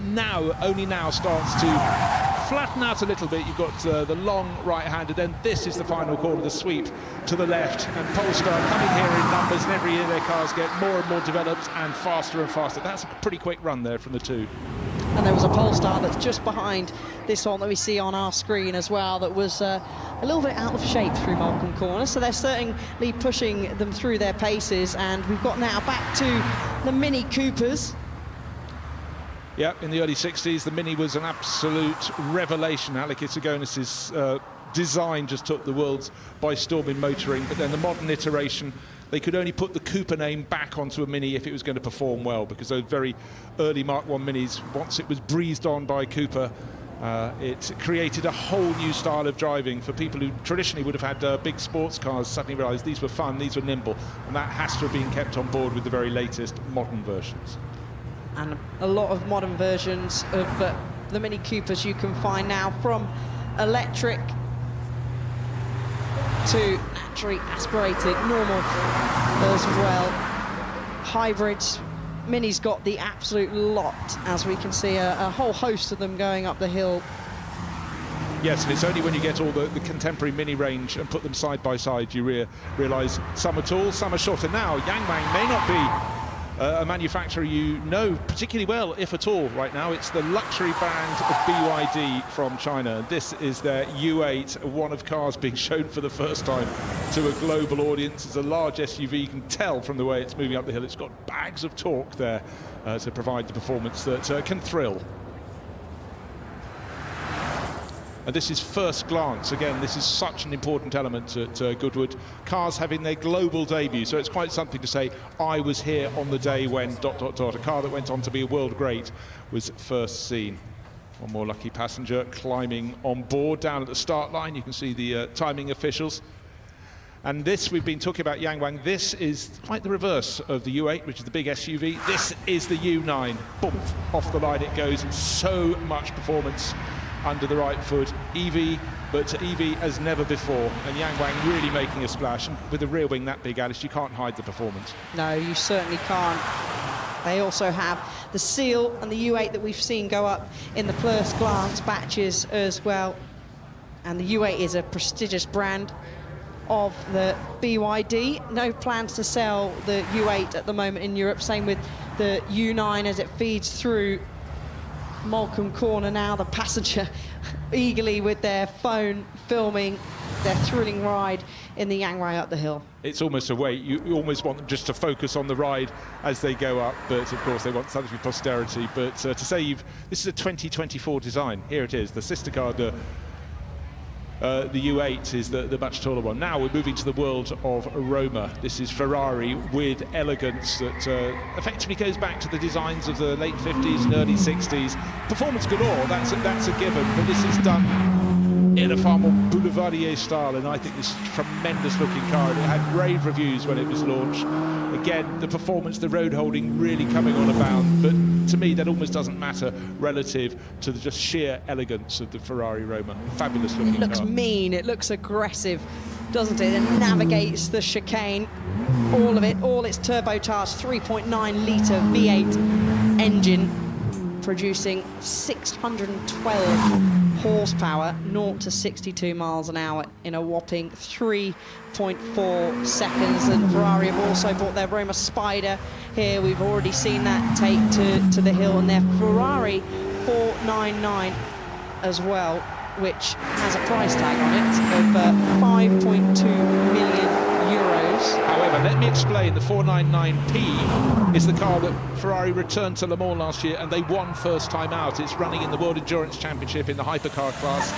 only now starts to flatten out a little bit. You've got the long right-hander, then this is the final corner, the sweep to the left, and Polestar coming here in numbers, and every year their cars get more and more developed and faster. That's a pretty quick run there from the two. And there was a Polestar that's just behind this one that we see on our screen as well, that was a little bit out of shape through Molecombe Corner, so they're certainly pushing them through their paces. And we've got now back to the Mini Coopers. Yeah, in the early 60s, the Mini was an absolute revelation. Alec Itagonis's design just took the world by storm in motoring, but then the modern iteration, they could only put the Cooper name back onto a Mini if it was going to perform well, because those very early Mark I Minis, once it was breezed on by Cooper, it created a whole new style of driving for people who traditionally would have had big sports cars. Suddenly realised these were fun, these were nimble, and that has to have been kept on board with the very latest modern versions. And a lot of modern versions of the Mini Coopers you can find now, from electric to naturally aspirated, normal as well, hybrids. Mini's got the absolute lot, as we can see a whole host of them going up the hill Yes, and it's only when you get all the contemporary mini range and put them side by side you realise some are tall, some are short. And now Yang Wang may not be a manufacturer you know particularly well, if at all, right now. It's the luxury brand of BYD from China. This is their U8, one of cars being shown for the first time to a global audience. It's a large SUV. You can tell from the way it's moving up the hill. It's got bags of torque there to provide the performance that can thrill. And this is first glance. Again, this is such an important element at Goodwood. Cars having their global debut, so it's quite something to say, I was here on the day when ... A car that went on to be a world great was first seen. One more lucky passenger climbing on board down at the start line. You can see the timing officials. And this, we've been talking about Yang Wang, this is quite the reverse of the U8, which is the big SUV. This is the U9. Boom, off the line it goes. So much performance under the right foot. EV, but EV as never before. And Yang Wang really making a splash. And with a rear wing that big, Alice, you can't hide the performance. No, you certainly can't. They also have the Seal and the U8 that we've seen go up in the first glance batches as well. And the U8 is a prestigious brand of the BYD. No plans to sell the U8 at the moment in Europe. Same with the U9 as it feeds through Molecombe Corner now. The passenger eagerly with their phone filming their thrilling ride in the Yang Wang up the hill. It's almost a way, you almost want them just to focus on the ride as they go up, but of course they want something for posterity. But to say this is a 2024 design, here it is, the sister car, the U8 is the much taller one. Now we're moving to the world of Roma. This is Ferrari with elegance that effectively goes back to the designs of the late 50s and early 60s. Performance galore, that's a given, but this is done in a far more boulevardier style, and I think this is a tremendous looking car. It had rave reviews when it was launched. Again, the performance, the road holding really coming on a bound, but to me that almost doesn't matter relative to the just sheer elegance of the Ferrari Roma. Fabulous looking car. It looks mean, it looks aggressive, doesn't it? It navigates the chicane, all of it, all its turbocharged 3.9 litre V8 engine, producing 612 horsepower, 0 to 62 miles an hour in a whopping 3.4 seconds. And Ferrari have also bought their Roma Spider here. We've already seen that take to the hill, and their Ferrari 499 as well, which has a price tag on it of 5.2 million euros. However, let me explain, the 499P is the car that Ferrari returned to Le Mans last year and they won first time out. It's running in the World Endurance Championship in the hypercar class.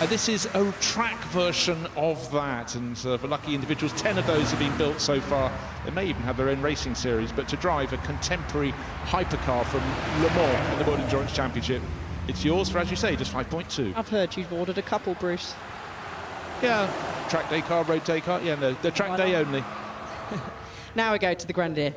This is a track version of that, and for lucky individuals, 10 of those have been built so far. They may even have their own racing series, but to drive a contemporary hypercar from Le Mans in the World Endurance Championship, it's yours for, as you say, just 5.2. I've heard you've ordered a couple, Bruce. Yeah, track day car, road day car. Yeah, no, the track day only. Now we go to the Grenadier.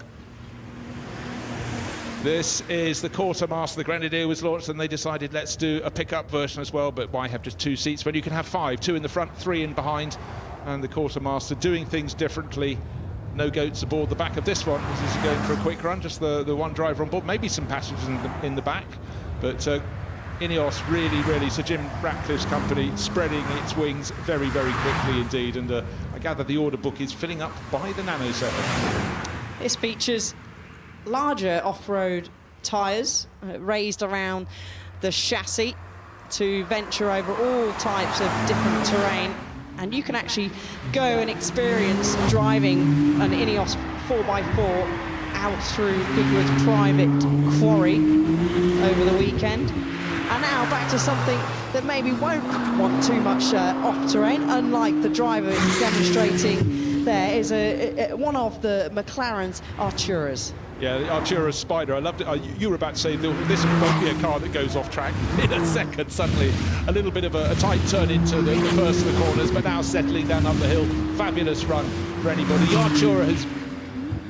This is the Quartermaster. The Grenadier was launched and they decided let's do a pickup version as well, but why have just 2 seats when you can have 5, 2 in the front, 3 in behind. And the Quartermaster doing things differently. No goats aboard the back of this one. This is going for a quick run, just the one driver on board, maybe some passengers in the back, but Ineos really, Sir Jim Ratcliffe's company, spreading its wings very, very quickly indeed, and I gather the order book is filling up by the nanosecond. This features larger off-road tyres raised around the chassis to venture over all types of different terrain, and you can actually go and experience driving an Ineos 4x4 out through Goodwood's private quarry over the weekend. And now back to something that maybe won't want too much off-terrain, unlike the driver demonstrating there is one of the McLaren's Arturas. Yeah, the Artura Spider, I loved it. You were about to say this won't be a car that goes off track in a second. Suddenly a little bit of a tight turn into the first of the corners, but now settling down up the hill. Fabulous run for anybody. The Artura has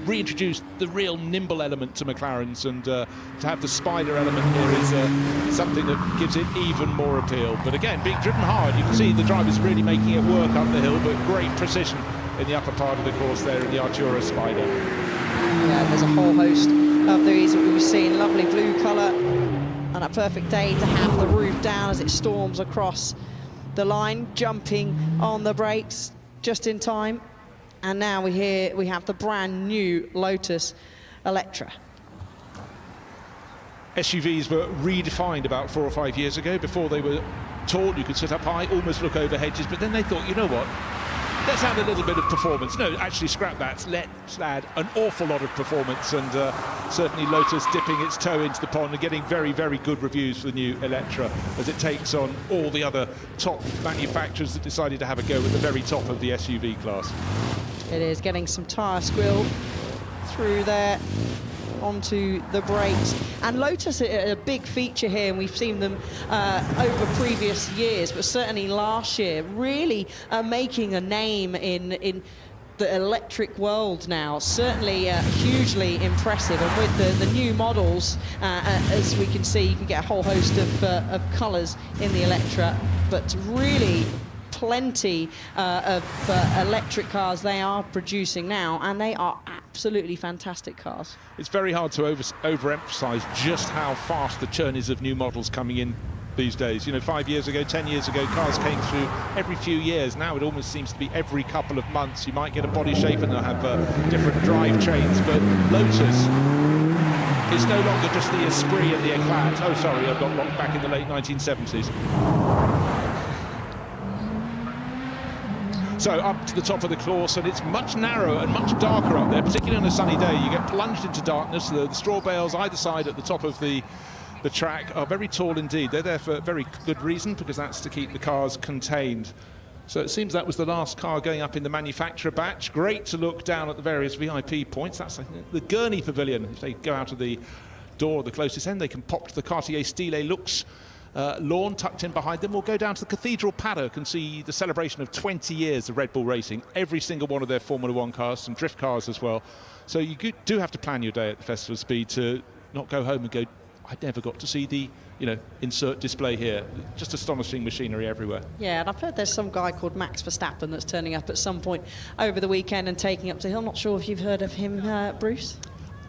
reintroduced the real nimble element to McLaren's, and to have the Spider element here is something that gives it even more appeal. But again, being driven hard, you can see the driver's really making it work up the hill, but great precision in the upper part of the course there in the Artura Spider. Yeah, there's a whole host of these that we've seen. Lovely blue colour, and a perfect day to have the roof down as it storms across the line, jumping on the brakes just in time. And now we have the brand new Lotus Electra. SUVs were redefined about 4 or 5 years ago. Before they were tall, you could sit up high, almost look over hedges, but then they thought, you know what, let's add a little bit of performance. No, actually scrap that. Let's add an awful lot of performance, and certainly Lotus dipping its toe into the pond and getting very, very good reviews for the new Electra as it takes on all the other top manufacturers that decided to have a go at the very top of the SUV class. It is getting some tyre squill through there onto the brakes. And Lotus are a big feature here, and we've seen them over previous years, but certainly last year, really making a name in the electric world now. Certainly hugely impressive, and with the new models, as we can see, you can get a whole host of colours in the Electra, but really plenty of electric cars they are producing now, and they are absolutely fantastic cars. It's very hard to overemphasize just how fast the churn is of new models coming in these days. You know, 5 years ago, 10 years ago, cars came through every few years. Now it almost seems to be every couple of months. You might get a body shape and they'll have different drive trains, but Lotus is no longer just the Esprit and the Eclat. Oh, sorry, I've got locked back in the late 1970s. So up to the top of the course, and it's much narrower and much darker up there, particularly on a sunny day. You get plunged into darkness. The straw bales either side at the top of the track are very tall indeed. They're there for a very good reason, because that's to keep the cars contained. So it seems that was the last car going up in the manufacturer batch. Great to look down at the various VIP points. That's the Gurney Pavilion. If they go out of the door at the closest end, they can pop to the Cartier Style Lux lawn tucked in behind them. We'll go down to the Cathedral paddock and see the celebration of 20 years of Red Bull Racing. Every single one of their Formula One cars, some drift cars as well. So you do have to plan your day at the Festival of Speed to not go home and go, I never got to see the, insert display here. Just astonishing machinery everywhere. Yeah, and I've heard there's some guy called Max Verstappen that's turning up at some point over the weekend and taking up to hill. I'm not sure if you've heard of him, Bruce.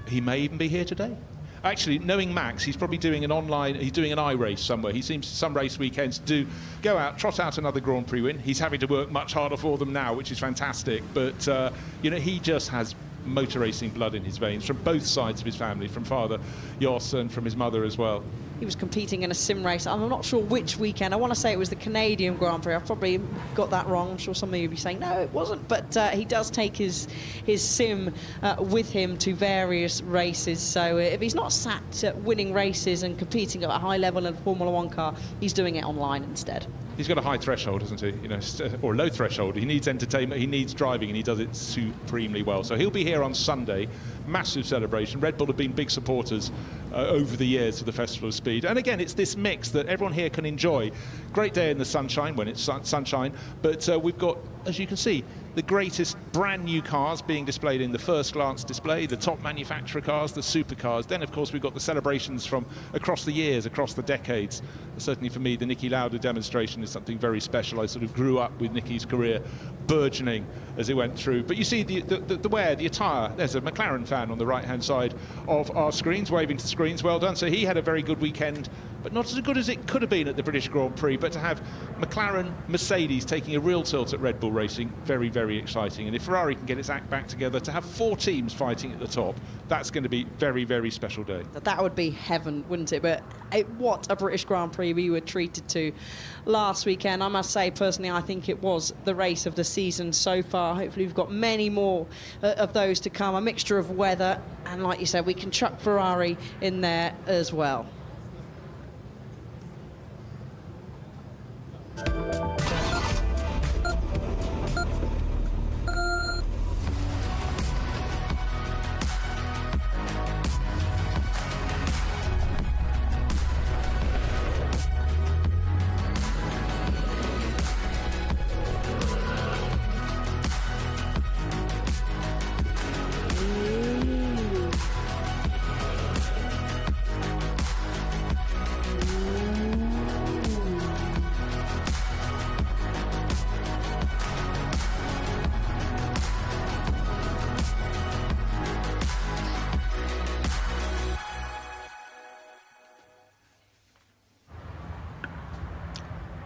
He may even be here today. Actually, knowing Max, he's probably doing he's doing an iRace somewhere. He seems some race weekends to go out, trot out another Grand Prix win. He's having to work much harder for them now, which is fantastic. But, he just has motor racing blood in his veins from both sides of his family, from father Jos and from his mother as well. He was competing in a sim race. I'm not sure which weekend. I want to say it was the Canadian Grand Prix. I've probably got that wrong. I'm sure some of you will be saying, no, it wasn't. But he does take his sim with him to various races. So if he's not sat winning races and competing at a high level in a Formula One car, he's doing it online instead. He's got a high threshold, hasn't he? Or a low threshold. He needs entertainment, he needs driving, and he does it supremely well. So he'll be here on Sunday. Massive celebration. Red Bull have been big supporters over the years of the Festival of Speed. And again, it's this mix that everyone here can enjoy. Great day in the sunshine when it's sunshine, but we've got, as you can see, the greatest brand new cars being displayed in the first glance display, the top manufacturer cars, the supercars. Then, of course, we've got the celebrations from across the years, across the decades. Certainly for me, the Niki Lauda demonstration is something very special. I sort of grew up with Niki's career burgeoning as it went through. But you see the wear, the attire. There's a McLaren fan on the right-hand side of our screens, waving to the screens. Well done. So he had a very good weekend, but not as good as it could have been at the British Grand Prix. But to have McLaren, Mercedes taking a real tilt at Red Bull Racing, very, very exciting. And if Ferrari can get its act back together, to have 4 teams fighting at the top, that's going to be very, very special day. That would be heaven, wouldn't it? But what a British Grand Prix we were treated to last weekend. I must say, personally, I think it was the race of the season so far. Hopefully we've got many more of those to come. A mixture of weather, and like you said, we can chuck Ferrari in there as well.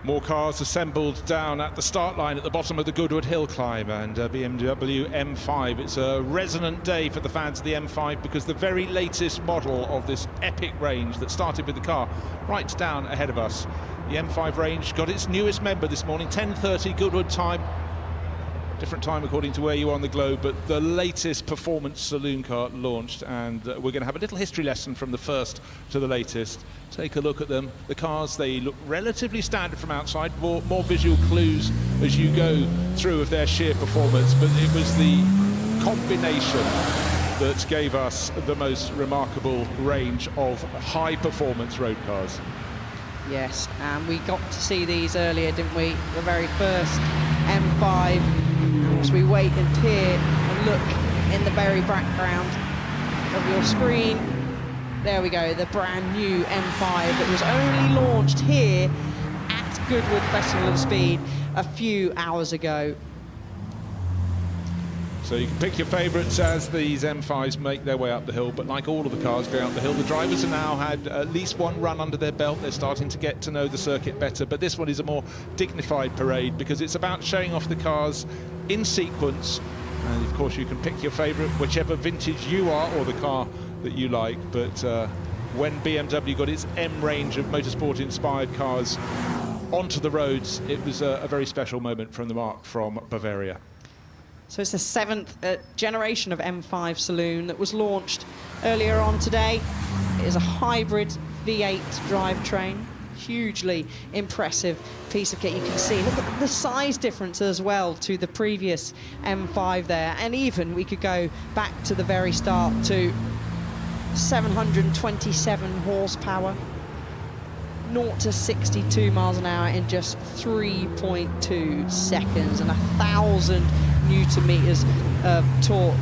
More cars assembled down at the start line at the bottom of the Goodwood Hill climb, and BMW M5. It's a resonant day for the fans of the M5 because the very latest model of this epic range that started with the car right down ahead of us. The M5 range got its newest member this morning, 10:30 Goodwood time. Different time according to where you are on the globe, but the latest performance saloon car launched, and we're going to have a little history lesson from the first to the latest. Take a look at them. The cars, they look relatively standard from outside, more visual clues as you go through of their sheer performance, but it was the combination that gave us the most remarkable range of high performance road cars. Yes, and we got to see these earlier, didn't we? The very first M5. As we wait and peer and look in the very background of your screen, there we go, the brand new M5 that was only launched here at Goodwood Festival of Speed a few hours ago. So you can pick your favourites as these M5s make their way up the hill, but like all of the cars going up the hill, the drivers have now had at least one run under their belt. They're starting to get to know the circuit better, but this one is a more dignified parade because it's about showing off the cars in sequence, and of course you can pick your favourite, whichever vintage you are or the car that you like, but when BMW got its M range of motorsport-inspired cars onto the roads, it was a very special moment from the mark from Bavaria. So it's the 7th generation of M5 saloon that was launched earlier on today. It is a hybrid V8 drivetrain. Hugely impressive piece of kit. You can see, look at the size difference as well to the previous M5 there. And even we could go back to the very start to 727 horsepower. 0 to 62 miles an hour in just 3.2 seconds and 1,000 Newton meters of torque.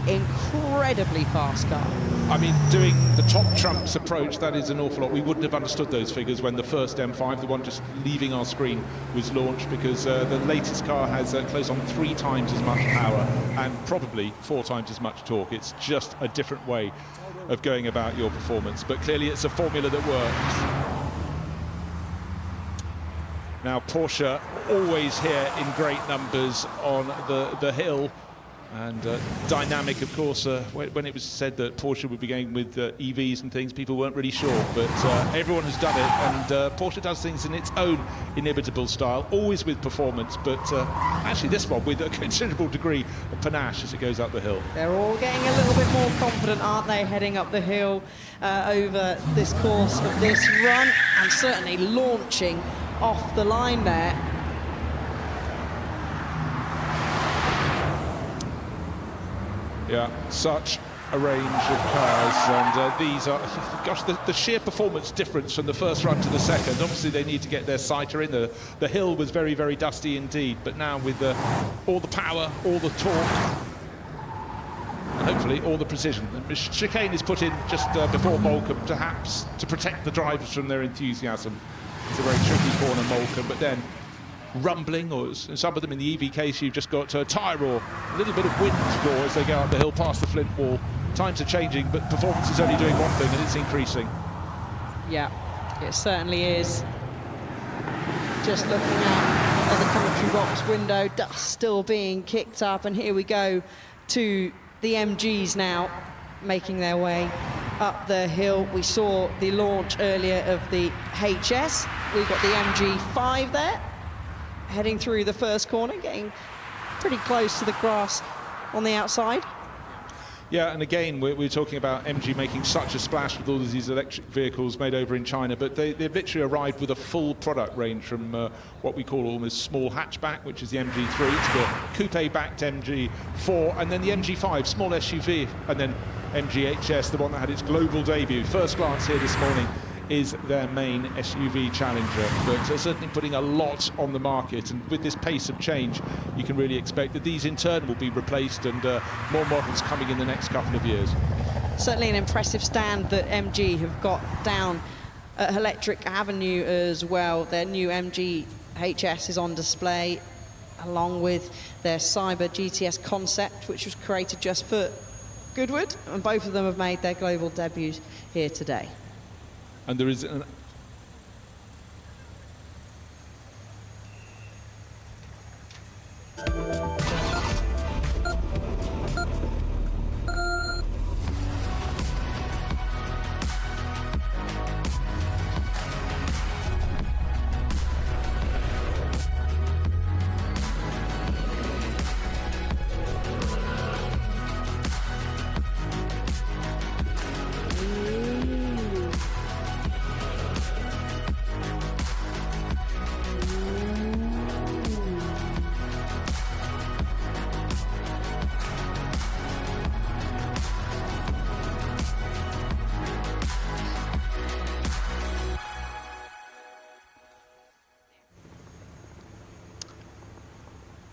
Incredibly fast car. I mean, doing the top trumps approach, that is an awful lot. We wouldn't have understood those figures when the first M5, the one just leaving our screen, was launched, because the latest car has close on 3 times as much power and probably 4 times as much torque. It's just a different way of going about your performance, but clearly it's a formula that works. Now, Porsche always here in great numbers on the hill, and dynamic, of course. When it was said that Porsche would be going with EVs and things, people weren't really sure, but everyone has done it, and Porsche does things in its own inimitable style, always with performance, but actually this one with a considerable degree of panache as it goes up the hill. They're all getting a little bit more confident, aren't they, heading up the hill over this course of this run, and certainly launching off the line there. Yeah, such a range of cars, and these are, gosh, the sheer performance difference from the first run to the second. Obviously they need to get their sighter in. The hill was very, very dusty indeed, but now with all the power, all the torque, and hopefully all the precision. The chicane is put in just before Moulcombe, perhaps to protect the drivers from their enthusiasm. It's a very tricky corner, Moulcombe, but then rumbling, or some of them in the EV case, you've just got tyre roar, a little bit of wind roar as they go up the hill past the Flint wall. Times are changing, but performance is only doing one thing, and it's increasing. Yeah, it certainly is. Just looking out at the commentary box window, dust still being kicked up, and here we go to the MGs now making their way up the hill. We saw the launch earlier of the HS. We've got the MG5 there, heading through the first corner, getting pretty close to the grass on the outside. Yeah, and again, we're talking about MG making such a splash with all of these electric vehicles made over in China, but they've literally arrived with a full product range, from what we call almost small hatchback, which is the MG3, to the coupe-backed MG4, and then the MG5, small SUV, and then MGHS, the one that had its global debut. First glance here this morning is their main SUV challenger, but certainly putting a lot on the market, and with this pace of change you can really expect that these in turn will be replaced, and more models coming in the next couple of years. Certainly an impressive stand that MG have got down at Electric Avenue as well. Their new MG HS is on display, along with their Cyber GTS concept, which was created just for Goodwood, and both of them have made their global debuts here today. And there is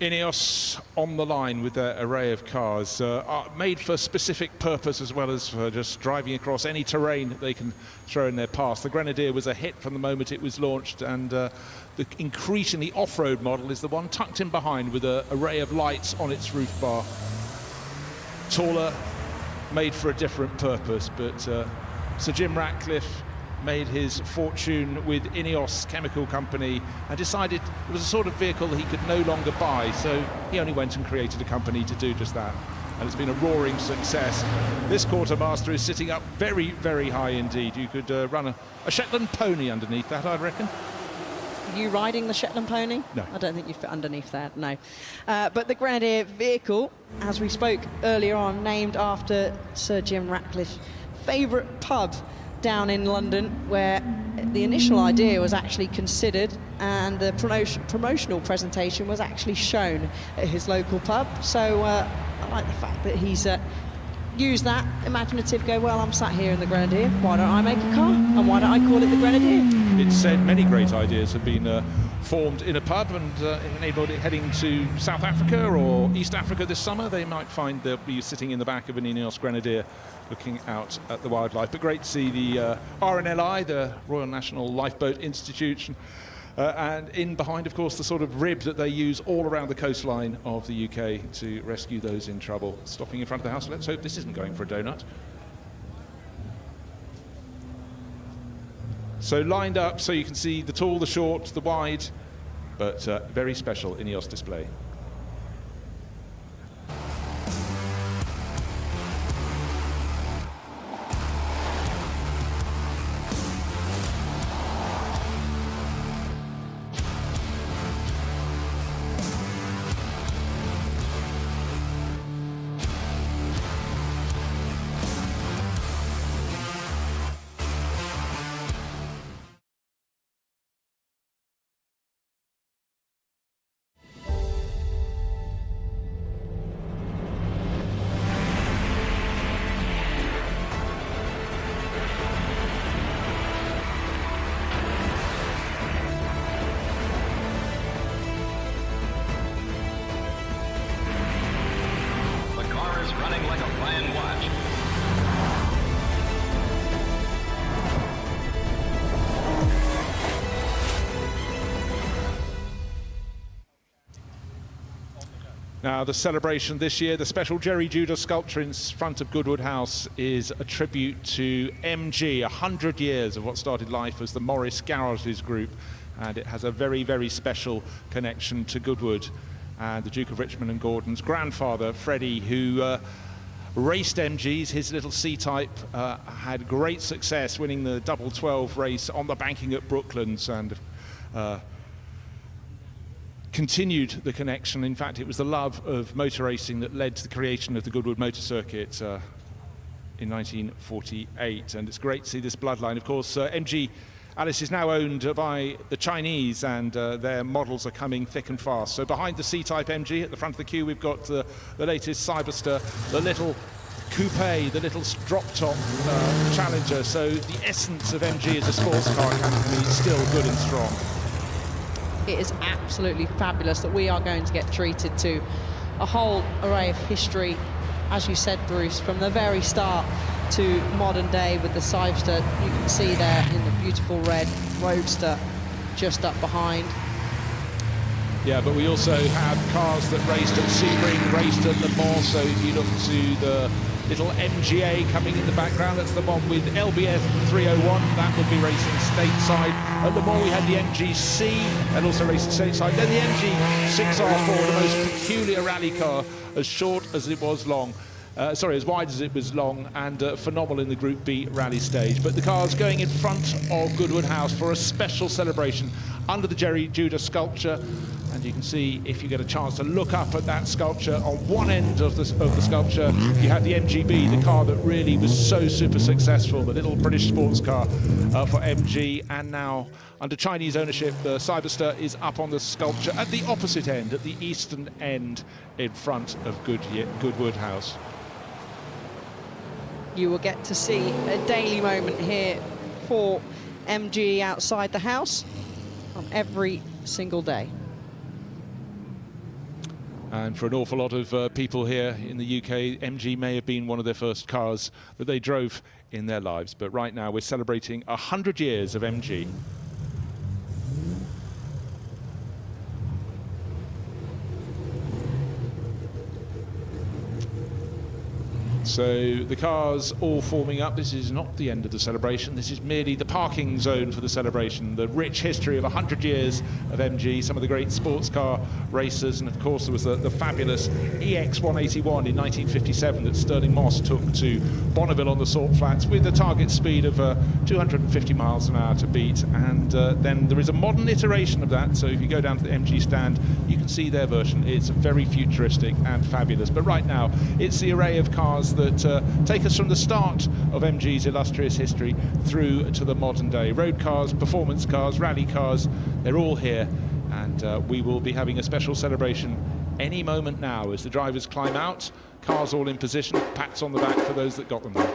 Ineos on the line with their array of cars, are made for specific purpose as well as for just driving across any terrain that they can throw in their path. The Grenadier was a hit from the moment it was launched, and the increasingly off-road model is the one tucked in behind with an array of lights on its roof bar. Taller, made for a different purpose, but Sir Jim Ratcliffe made his fortune with Ineos Chemical Company and decided it was a sort of vehicle that he could no longer buy, so he only went and created a company to do just that. And it's been a roaring success. This quartermaster is sitting up very, very high indeed. You could run a Shetland pony underneath that, I reckon. Are you riding the Shetland pony? No. I don't think you fit underneath that, no. But the Grenadier vehicle, as we spoke earlier on, named after Sir Jim Ratcliffe's favourite pub down in London, where the initial idea was actually considered and the promotional presentation was actually shown at his local pub. So I like the fact that he's used that imaginative, go, well, I'm sat here in the Grenadier, why don't I make a car? And why don't I call it the Grenadier? It's said many great ideas have been formed in a pub, and anybody heading to South Africa or East Africa this summer, they might find they'll be sitting in the back of an Ineos Grenadier looking out at the wildlife. But great to see the RNLI, the Royal National Lifeboat Institute, and in behind, of course, the sort of rib that they use all around the coastline of the UK to rescue those in trouble. Stopping in front of the house. Let's hope this isn't going for a donut. So lined up so you can see the tall, the short, the wide, but very special Ineos display. Now, the celebration this year, the special Jerry Judah sculpture in front of Goodwood House, is a tribute to MG, 100 years of what started life as the Morris Garages Group, and it has a very, very special connection to Goodwood and the Duke of Richmond and Gordon's grandfather, Freddie, who raced MGs. His little C-Type had great success winning the double 12 race on the banking at Brooklands, and continued the connection. In fact, it was the love of motor racing that led to the creation of the Goodwood Motor Circuit in 1948, and it's great to see this bloodline. Of course, MG Alice is now owned by the Chinese, and their models are coming thick and fast. So behind the C-Type MG, at the front of the queue, we've got the latest Cyberster, the little coupe, the little drop-top Challenger. So the essence of MG as a sports car company is still good and strong. It is absolutely fabulous that we are going to get treated to a whole array of history, as you said, Bruce, from the very start to modern day with the Cyberster. You can see there in the beautiful red Roadster just up behind. Yeah, but we also have cars that raced at Sebring, raced at Le Mans. So if you look to the little MGA coming in the background, that's the one with LBS 301. That would be racing stateside. At Le Mans we had the MGC and also racing stateside. Then the MG6R4, the most peculiar rally car, as short as it was long. As wide as it was long, and phenomenal in the Group B rally stage. But the car's going in front of Goodwood House for a special celebration under the Jerry Judah sculpture. And you can see, if you get a chance to look up at that sculpture, on one end of the sculpture, you have the MGB, the car that really was so super successful, the little British sports car for MG. And now, under Chinese ownership, the Cyberster is up on the sculpture at the opposite end, at the eastern end, in front of Goodwood House. You will get to see a daily moment here for MG outside the house on every single day. And for an awful lot of people here in the UK, MG may have been one of their first cars that they drove in their lives. But right now we're celebrating 100 years of MG. So the cars all forming up. This is not the end of the celebration. This is merely the parking zone for the celebration. The rich history of 100 years of MG, some of the great sports car racers, and of course there was the fabulous EX181 in 1957 that Stirling Moss took to Bonneville on the Salt Flats with a target speed of 250 miles an hour to beat. And then there is a modern iteration of that. So if you go down to the MG stand, you can see their version. It's very futuristic and fabulous. But right now, it's the array of cars that take us from the start of MG's illustrious history through to the modern day. Road cars, performance cars, rally cars, they're all here, and we will be having a special celebration any moment now as the drivers climb out, cars all in position, pats on the back for those that got them there.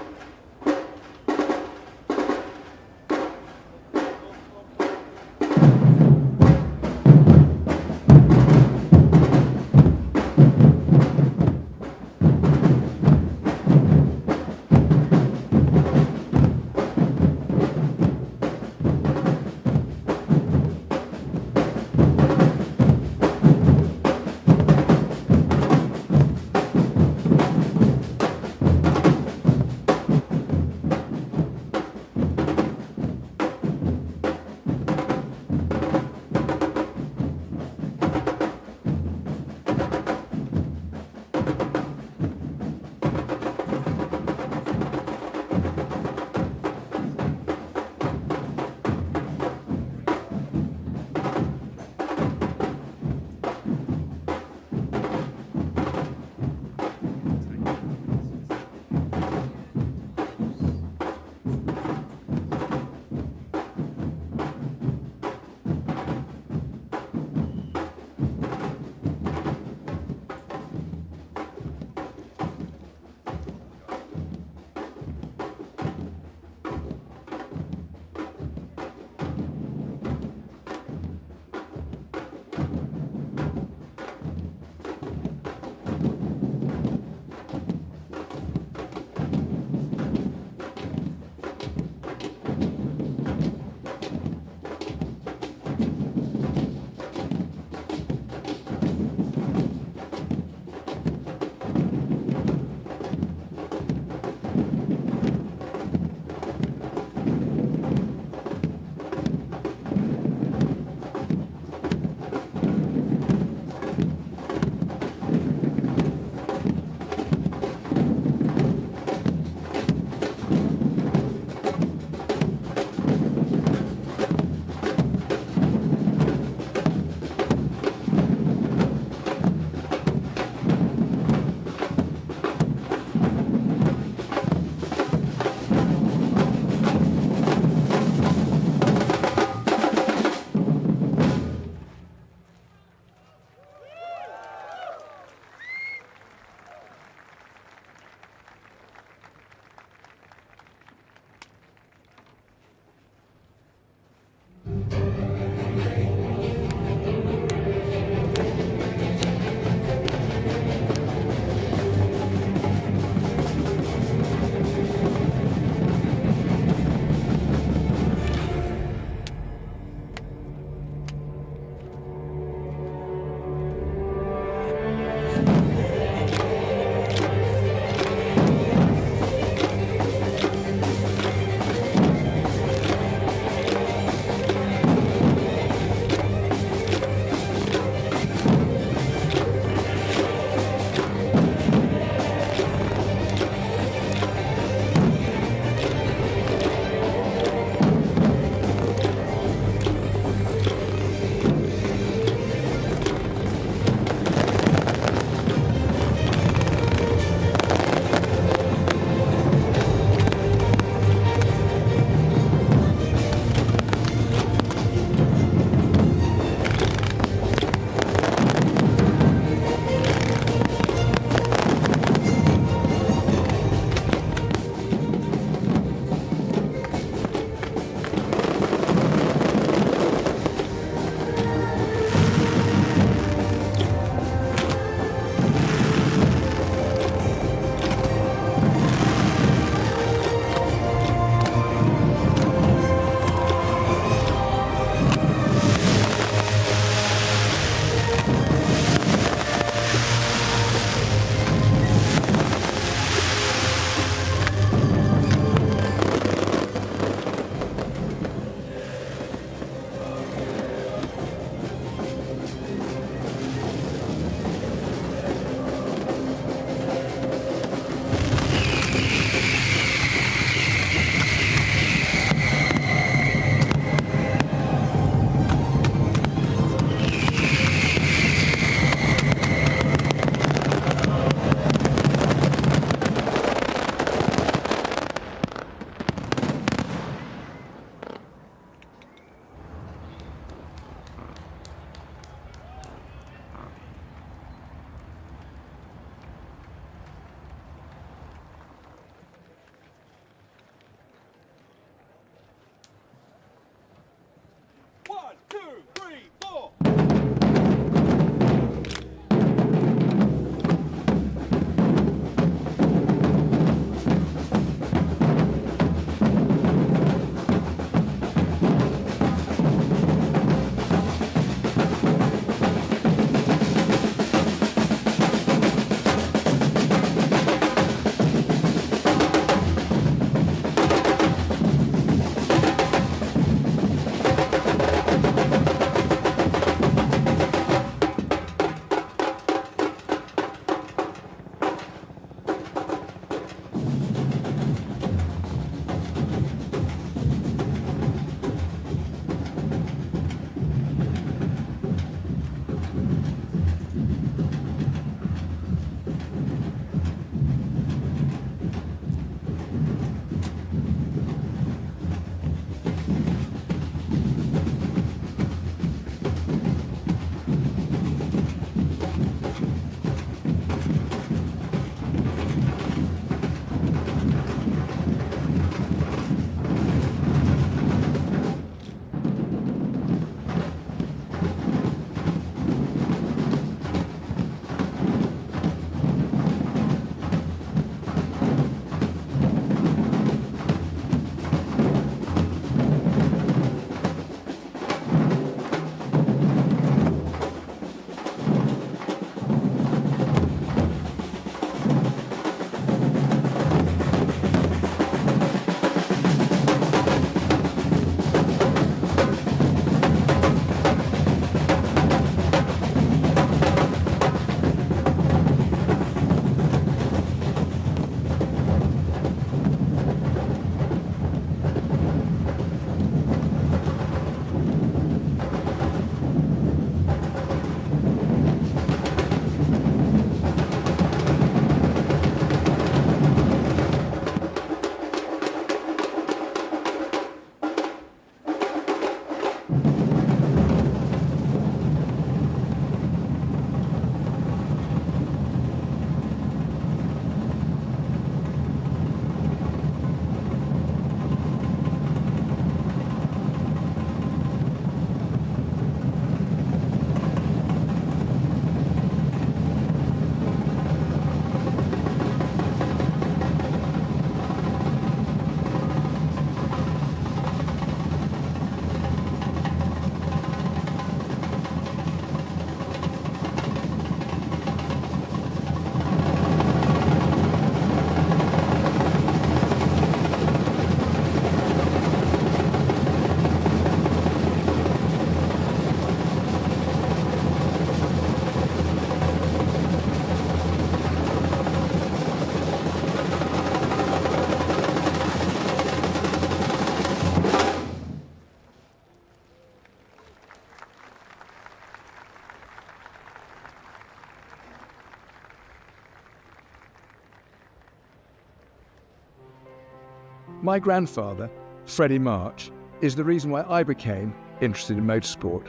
My grandfather, Freddie March, is the reason why I became interested in motorsport.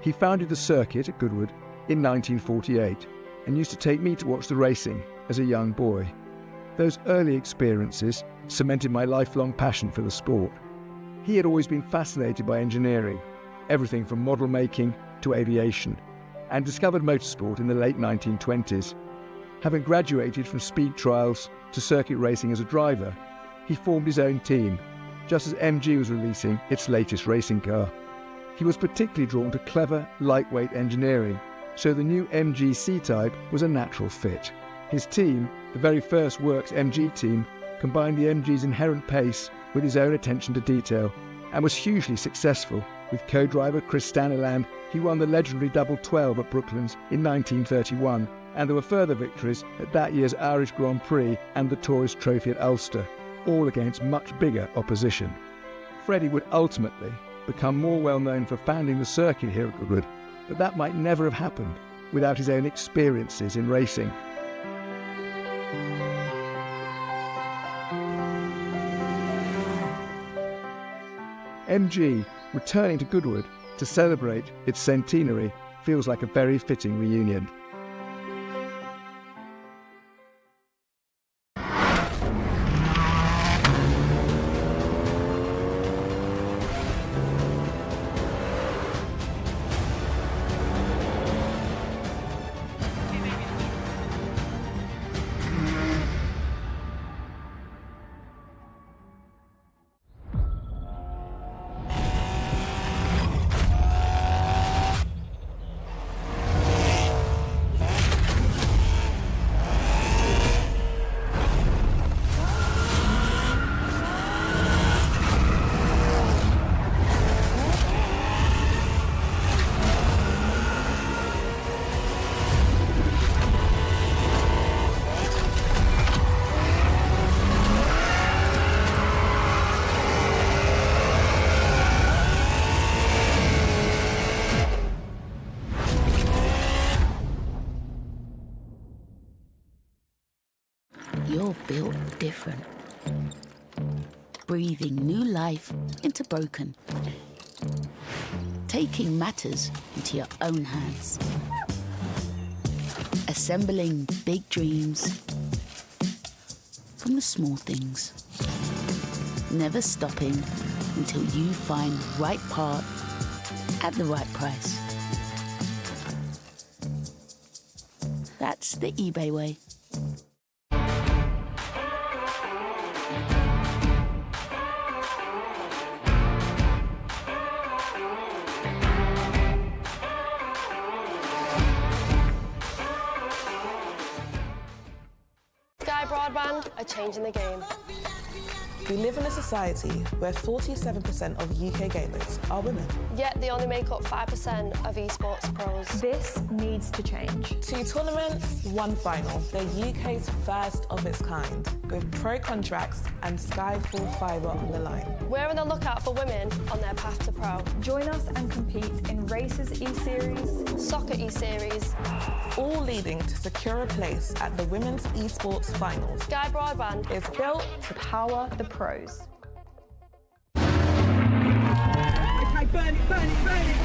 He founded the circuit at Goodwood in 1948 and used to take me to watch the racing as a young boy. Those early experiences cemented my lifelong passion for the sport. He had always been fascinated by engineering, everything from model making to aviation, and discovered motorsport in the late 1920s. Having graduated from speed trials to circuit racing as a driver, he formed his own team, just as MG was releasing its latest racing car. He was particularly drawn to clever, lightweight engineering, so the new MG C-Type was a natural fit. His team, the very first Works MG team, combined the MG's inherent pace with his own attention to detail, and was hugely successful. With co-driver Chris Staniland, he won the legendary Double 12 at Brooklands in 1931, and there were further victories at that year's Irish Grand Prix and the Tourist Trophy at Ulster, all against much bigger opposition. Freddie would ultimately become more well known for founding the circuit here at Goodwood, but that might never have happened without his own experiences in racing. MG returning to Goodwood to celebrate its centenary feels like a very fitting reunion. You're built different. Breathing new life into broken. Taking matters into your own hands. Assembling big dreams from the small things. Never stopping until you find the right part at the right price. That's the eBay way. Broadband are changing the game. We live in a society where 47% of UK gamers are women. Yet they only make up 5% of esports pros. This needs to change. 2 tournaments, 1 final. They're UK's first of its kind, with pro contracts and Skyfall fibre on the line. We're on the lookout for women on their path to pro. Join us and compete in Races E-Series, Soccer E-Series, all leading to secure a place at the Women's Esports Finals. Sky Broadband is built to power the pros. Okay, burn it, burn it, burn it!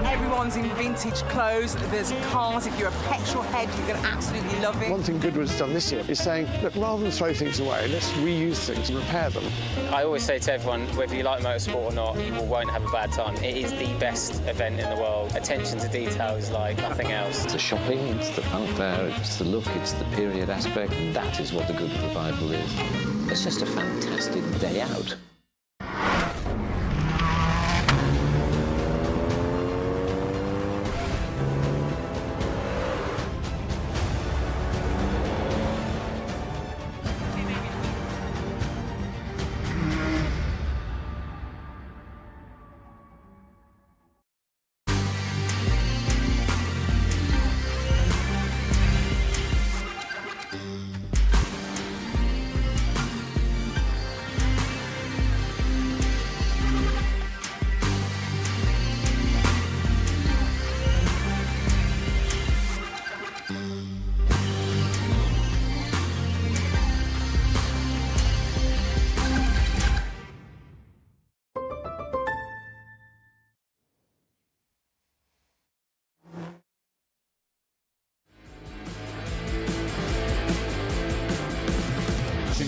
Everyone's in vintage clothes. There's cars. If you're a petrol head, you're going to absolutely love it. One thing Goodwood's done this year is saying, look, rather than throw things away, let's reuse things and repair them. I always say to everyone, whether you like motorsport or not, you won't have a bad time. It is the best event in the world. Attention to detail is like nothing else. It's the shopping, it's the fanfare, it's the look, it's the period aspect. That is what the Goodwood Revival is. It's just a fantastic day out.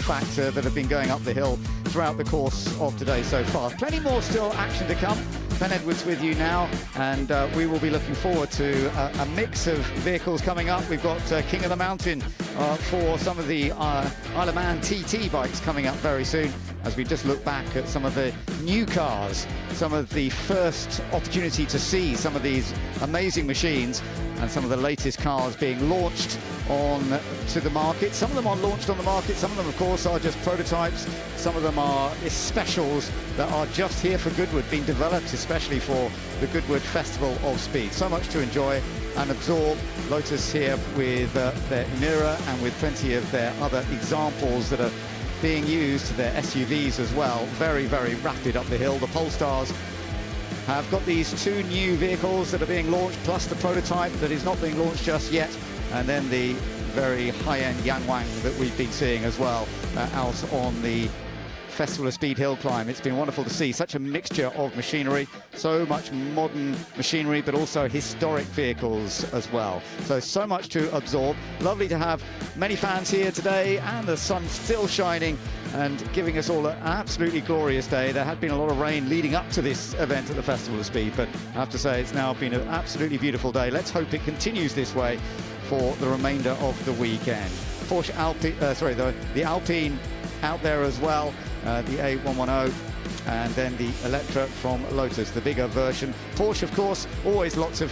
factor that have been going up the hill throughout the course of today so far. Plenty more still action to come. Ben Edwards with you now, and we will be looking forward to a mix of vehicles coming up. We've got King of the Mountain for some of the Isle of Man TT bikes coming up very soon, as we just look back at some of the new cars, some of the first opportunity to see some of these amazing machines, and some of the latest cars being launched on to the market. Some of them are launched on the market, some of them of course are just prototypes, some of them are specials that are just here for Goodwood, being developed especially for the Goodwood Festival of Speed. So much to enjoy and absorb. Lotus here with their Mira and with plenty of their other examples that are being used, their SUVs as well. Very, very rapid up the hill. The Polestars have got these two new vehicles that are being launched, plus the prototype that is not being launched just yet, and then the very high-end Yangwang that we've been seeing as well out on the Festival of Speed hill climb. It's been wonderful to see such a mixture of machinery, so much modern machinery, but also historic vehicles as well. So much to absorb. Lovely to have many fans here today, and the sun still shining and giving us all an absolutely glorious day. There had been a lot of rain leading up to this event at the Festival of Speed, but I have to say it's now been an absolutely beautiful day. Let's hope it continues this way for the remainder of the weekend. Porsche Alpine, the Alpine out there as well, the A110, and then the Electra from Lotus, the bigger version. Porsche, of course, always lots of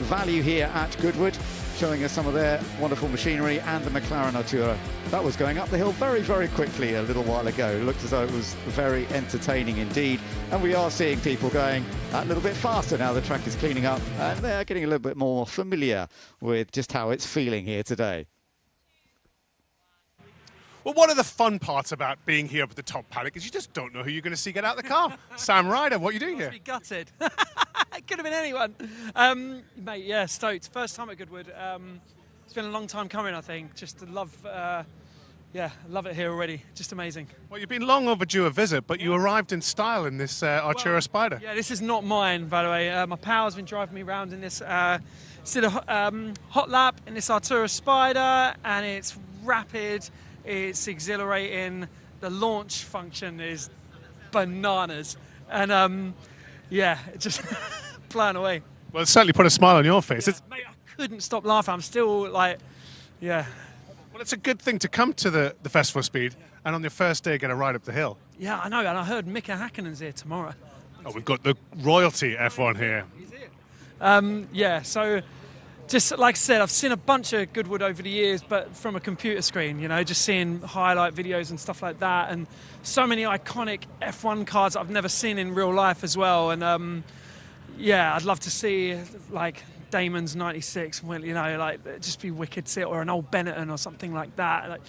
value here at Goodwood, showing us some of their wonderful machinery, and the McLaren Artura. That was going up the hill very, very quickly a little while ago. It looked as though it was very entertaining indeed. And we are seeing people going a little bit faster now the track is cleaning up, and they're getting a little bit more familiar with just how it's feeling here today. Well, one of the fun parts about being here up at the top paddock is you just don't know who you're going to see get out of the car. Sam Ryder, what are you doing here? Be gutted. It could have been anyone. Mate, yeah, stoked. First time at Goodwood. It's been a long time coming, I think. Just love it here already. Just amazing. Well, you've been long overdue a visit, but you arrived in style in this Artura Spider. Yeah, this is not mine, by the way. My pal's been driving me around in this. Did a hot lap in this Artura Spider, and it's rapid. It's exhilarating. The launch function is bananas, and just blown away. Well, it certainly put a smile on your face. Yeah, mate, I couldn't stop laughing. I'm still like, yeah. Well, it's a good thing to come to the Festival of Speed and on your first day get a ride up the hill. Yeah, I know, and I heard Mika Hakkinen's here tomorrow. Oh, we've got the royalty F1 here. So just like I said, I've seen a bunch of Goodwood over the years, but from a computer screen, just seeing highlight videos and stuff like that, and so many iconic F1 cars that I've never seen in real life as well. And I'd love to see like Damon's 96, just be wicked to see it, or an old Benetton or something like that.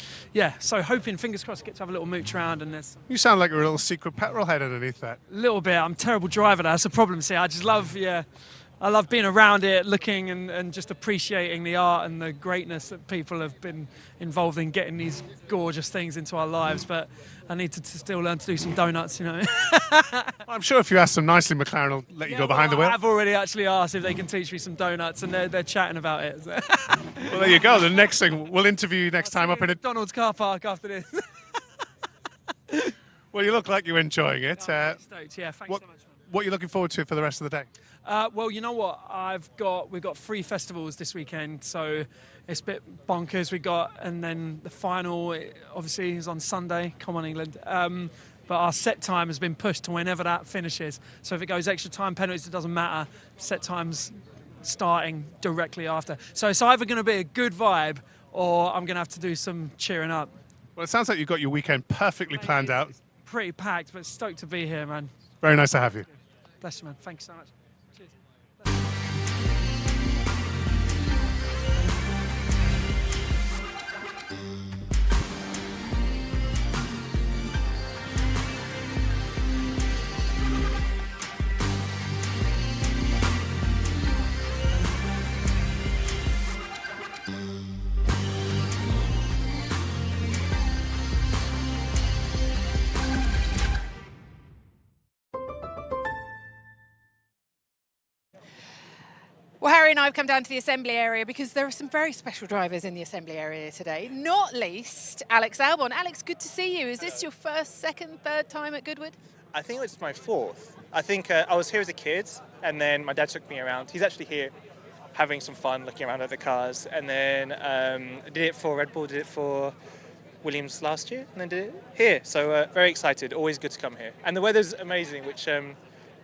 So hoping, fingers crossed, get to have a little mooch around. And this. You sound like you're a little secret petrol head underneath that. A little bit. I'm a terrible driver. That's a problem. See, I just love, I love being around it, looking and just appreciating the art and the greatness that people have been involved in getting these gorgeous things into our lives. But I need to still learn to do some donuts, I'm sure if you ask them nicely, McLaren will let you go behind the wheel. I've already actually asked if they can teach me some donuts, and they're chatting about it. So. Well, there you go. The next thing, we'll interview you next time up in a McDonald's car park after this. Well, you look like you're enjoying it. Stoked, yeah, thanks so much. What are you looking forward to for the rest of the day? Well, you know what? We've got 3 festivals this weekend, so it's a bit bonkers. And then the final, obviously, is on Sunday. Come on, England. But our set time has been pushed to whenever that finishes. So if it goes extra time, penalties, it doesn't matter. Set time's starting directly after. So it's either going to be a good vibe, or I'm going to have to do some cheering up. Well, it sounds like you've got your weekend perfectly planned out. It's pretty packed, but stoked to be here, man. Very nice to have you. Bless you, man. Thank you so much. Well, Harry and I have come down to the assembly area because there are some very special drivers in the assembly area today, not least Alex Albon. Alex, good to see you. Is this your first, second, third time at Goodwood? I think it was my fourth. I think I was here as a kid, and then my dad took me around. He's actually here having some fun looking around at the cars, and then did it for Red Bull, did it for Williams last year, and then did it here. So very excited, always good to come here. And the weather's amazing, which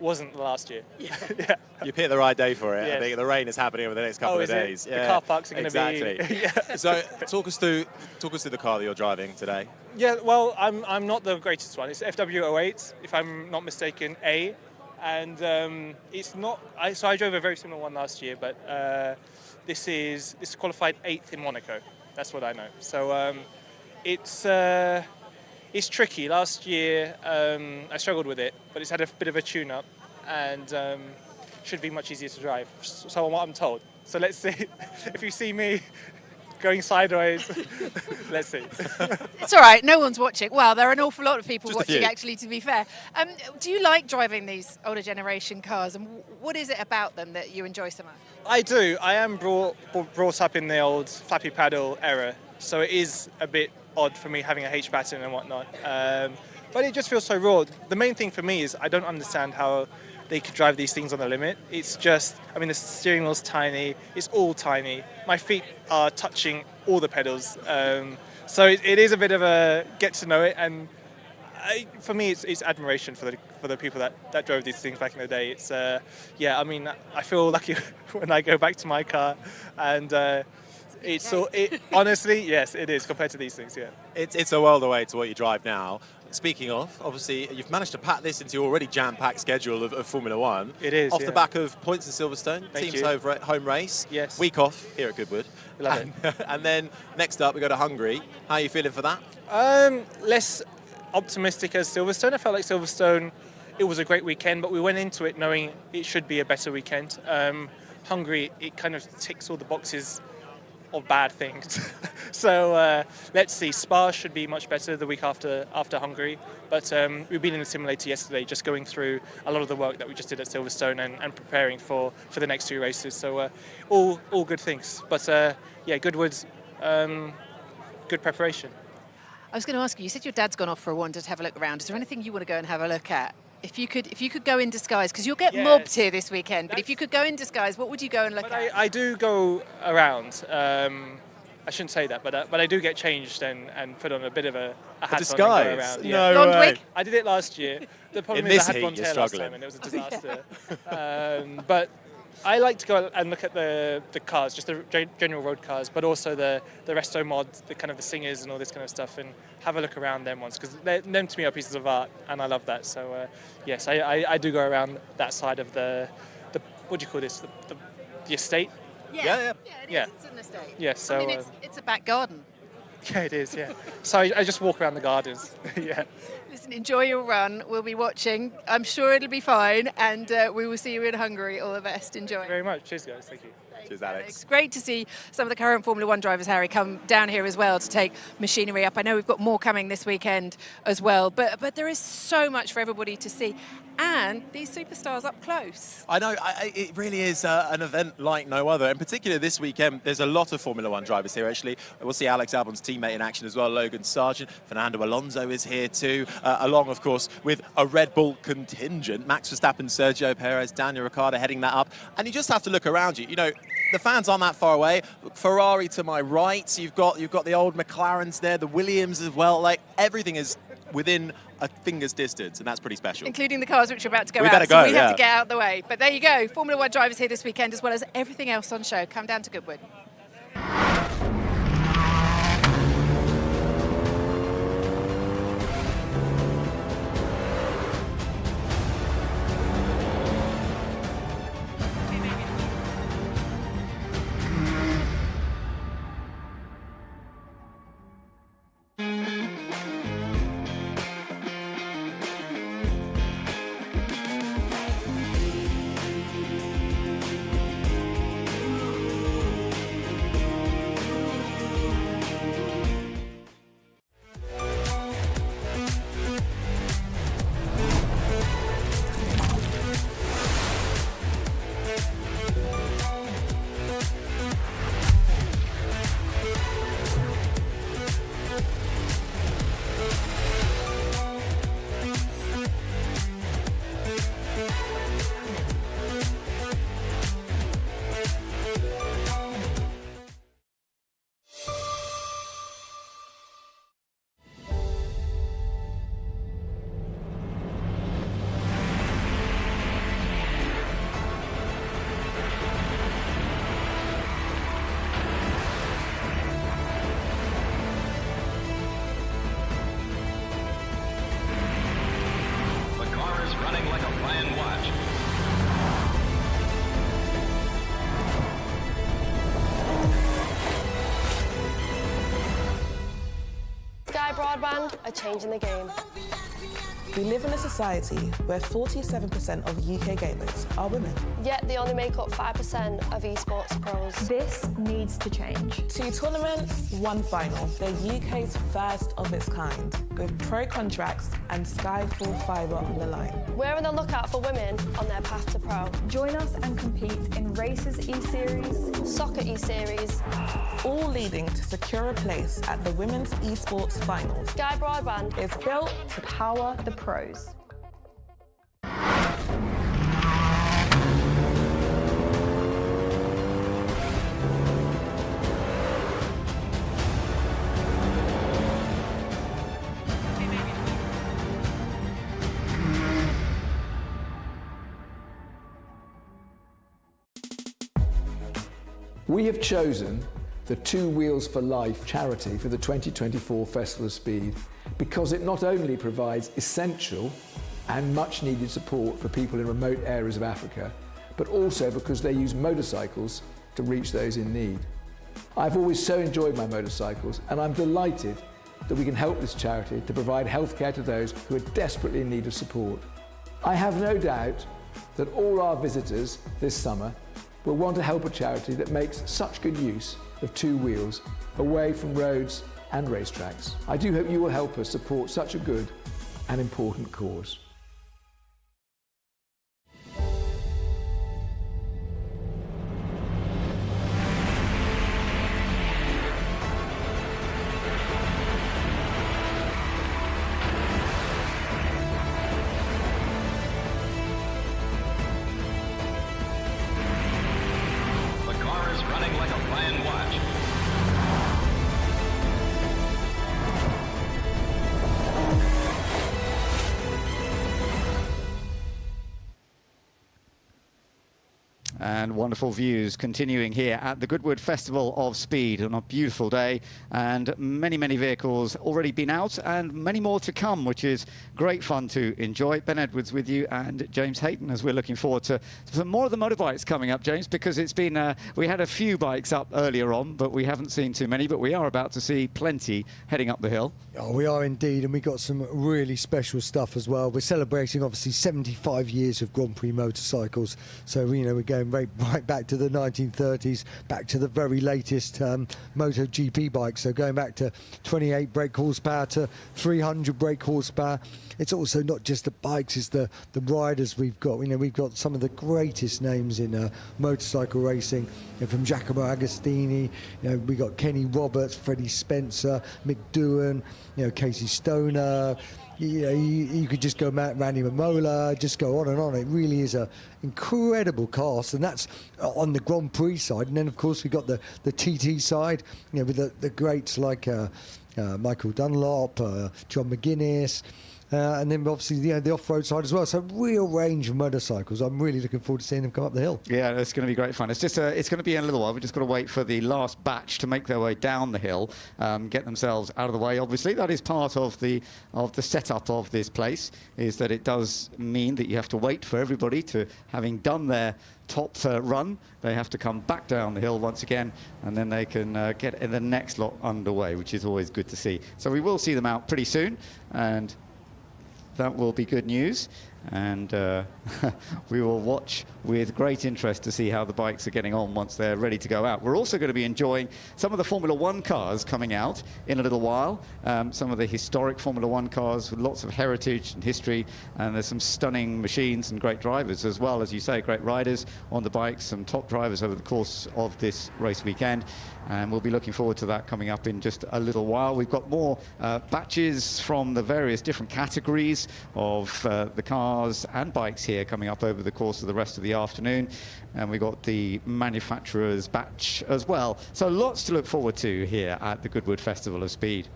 wasn't last year. Yeah. You picked the right day for it. Yes. I think the rain is happening over the next couple of days. The car parks are going to be... Yeah. So talk us through the car that you're driving today. Yeah, well, I'm not the greatest one. It's FW08, if I'm not mistaken, A. And it's not... So I drove a very similar one last year, but this qualified 8th in Monaco. That's what I know. So it's tricky. Last year I struggled with it, but it's had a bit of a tune-up and should be much easier to drive. So what I'm told. So let's see. If you see me going sideways, let's see. It's all right, no one's watching. Well, there are an awful lot of people Just a watching, few. actually, to be fair. Do you like driving these older generation cars, and what is it about them that you enjoy so much? I do. I am brought up in the old flappy paddle era, so it is a bit odd for me having a H pattern and whatnot. But it just feels so raw. The main thing for me is I don't understand how they could drive these things on the limit. It's just, I mean, the steering wheel's tiny, it's all tiny. My feet are touching all the pedals. So it is a bit of a get to know it, and for me it's admiration for the people that drove these things back in the day. It's I mean, I feel lucky when I go back to my car, and honestly, yes, it is compared to these things. Yeah, It's a world away to what you drive now. Speaking of, obviously, you've managed to pack this into your already jam-packed schedule of Formula One. It is, Off the back of points in Silverstone, Thank team's you. over at home race. Yes. Week off here at Goodwood. Love it. And then next up, we go to Hungary. How are you feeling for that? Less optimistic as Silverstone. I felt like Silverstone, it was a great weekend, but we went into it knowing it should be a better weekend. Hungary, it kind of ticks all the boxes of bad things. So let's see. Spa should be much better the week after Hungary. But we've been in the simulator yesterday, just going through a lot of the work that we just did at Silverstone and preparing for the next two races. So all good things. But Goodwood's good preparation. I was going to ask you said your dad's gone off for a wander to have a look around. Is there anything you want to go and have a look at? If you could go in disguise, because you'll get mobbed here this weekend, but if you could go in disguise, what would you go and look at? I do go around. I shouldn't say that, but I do get changed and put on a bit of a hat disguise? on and go around. No Blonde way. Wig? I did it last year. The problem In is this I had heat, blonde you're hair last struggling. time and it was a disaster. But I like to go and look at the cars, just the general road cars, but also the resto mods, the kind of the singers and all this kind of stuff, and have a look around them once, because them to me are pieces of art, and I love that. So yes, I do go around that side of the what do you call this? The estate. Yeah, it is. It's an estate. Yeah, so I mean, it's a back garden. yeah, it is. Yeah. So I just walk around the gardens. Yeah. Listen, enjoy your run. We'll be watching. I'm sure it'll be fine, and we will see you in Hungary. All the best. Enjoy. Thank you very much. Cheers, guys. Thank you. Cheers, Alex. It's great to see some of the current Formula One drivers, Harry, come down here as well to take machinery up. I know we've got more coming this weekend as well, but there is so much for everybody to see, and these superstars up close. I know, it really is an event like no other. In particular, this weekend, there's a lot of Formula One drivers here, actually. We'll see Alex Albon's teammate in action as well, Logan Sargent. Fernando Alonso is here too, along, of course, with a Red Bull contingent. Max Verstappen, Sergio Perez, Daniel Ricciardo heading that up. And you just have to look around you. You know, the fans aren't that far away. Ferrari to my right. You've got the old McLarens there, the Williams as well. Like, everything is within a finger's distance, and that's pretty special. Including the cars which are about to go We out, better so go, we have yeah. to get out of the way. But there you go, Formula One drivers here this weekend, as well as everything else on show. Come down to Goodwood. are changing the game. We live in a society where 47% of UK gamers are women. Yet they only make up 5% of esports pros. This needs to change. 2 tournaments, 1 final. They're UK's first of its kind, with pro contracts and Skyfall fibre on the line. We're on the lookout for women on their path to pro. Join us and compete in Races E-Series, Soccer E-Series, all leading to secure a place at the Women's Esports Finals. Sky Broadband is built to power the pros. We have chosen the Two Wheels for Life charity for the 2024 Festival of Speed because it not only provides essential and much needed support for people in remote areas of Africa, but also because they use motorcycles to reach those in need. I've always so enjoyed my motorcycles, and I'm delighted that we can help this charity to provide healthcare to those who are desperately in need of support. I have no doubt that all our visitors this summer will want to help a charity that makes such good use of two wheels away from roads and racetracks. I do hope you will help us support such a good and important cause. And wonderful views continuing here at the Goodwood Festival of Speed on a beautiful day, and many vehicles already been out and many more to come, which is great fun to enjoy. Ben Edwards with you and James Hayden as we're looking forward to some more of the motorbikes coming up, James, because it's been we had a few bikes up earlier on, but we haven't seen too many, but we are about to see plenty heading up the hill. Oh, we are indeed, and we got some really special stuff as well. We're celebrating obviously 75 years of Grand Prix motorcycles, so we're going right back to the 1930s, back to the very latest MotoGP bikes. So going back to 28 brake horsepower to 300 brake horsepower. It's also not just the bikes, it's the riders we've got. We've got some of the greatest names in motorcycle racing, from Giacomo Agostini. We got Kenny Roberts, Freddie Spencer, Mick Doohan, Casey Stoner. You could just go Randy Mamola, just go on and on. It really is an incredible cast, and that's on the Grand Prix side. And then, of course, we've got the TT side, with the greats like Michael Dunlop, John McGuinness, and then obviously the off-road side as well. So real range of motorcycles. I'm really looking forward to seeing them come up the hill. Yeah, it's going to be great fun. It's just it's going to be in a little while. We've just got to wait for the last batch to make their way down the hill, get themselves out of the way. Obviously, that is part of the setup of this place, is that it does mean that you have to wait for everybody to, having done their top run, they have to come back down the hill once again, and then they can get the next lot underway, which is always good to see. So we will see them out pretty soon, and that will be good news, and we will watch with great interest to see how the bikes are getting on once they're ready to go out. We're also going to be enjoying some of the Formula One cars coming out in a little while, some of the historic Formula One cars with lots of heritage and history, and there's some stunning machines and great drivers as well, as you say, great riders on the bikes, some top drivers over the course of this race weekend, and we'll be looking forward to that coming up in just a little while. We've got more batches from the various different categories of the cars and bikes here coming up over the course of the rest of the afternoon, and we got the manufacturers batch as well. So lots to look forward to here at the Goodwood Festival of Speed.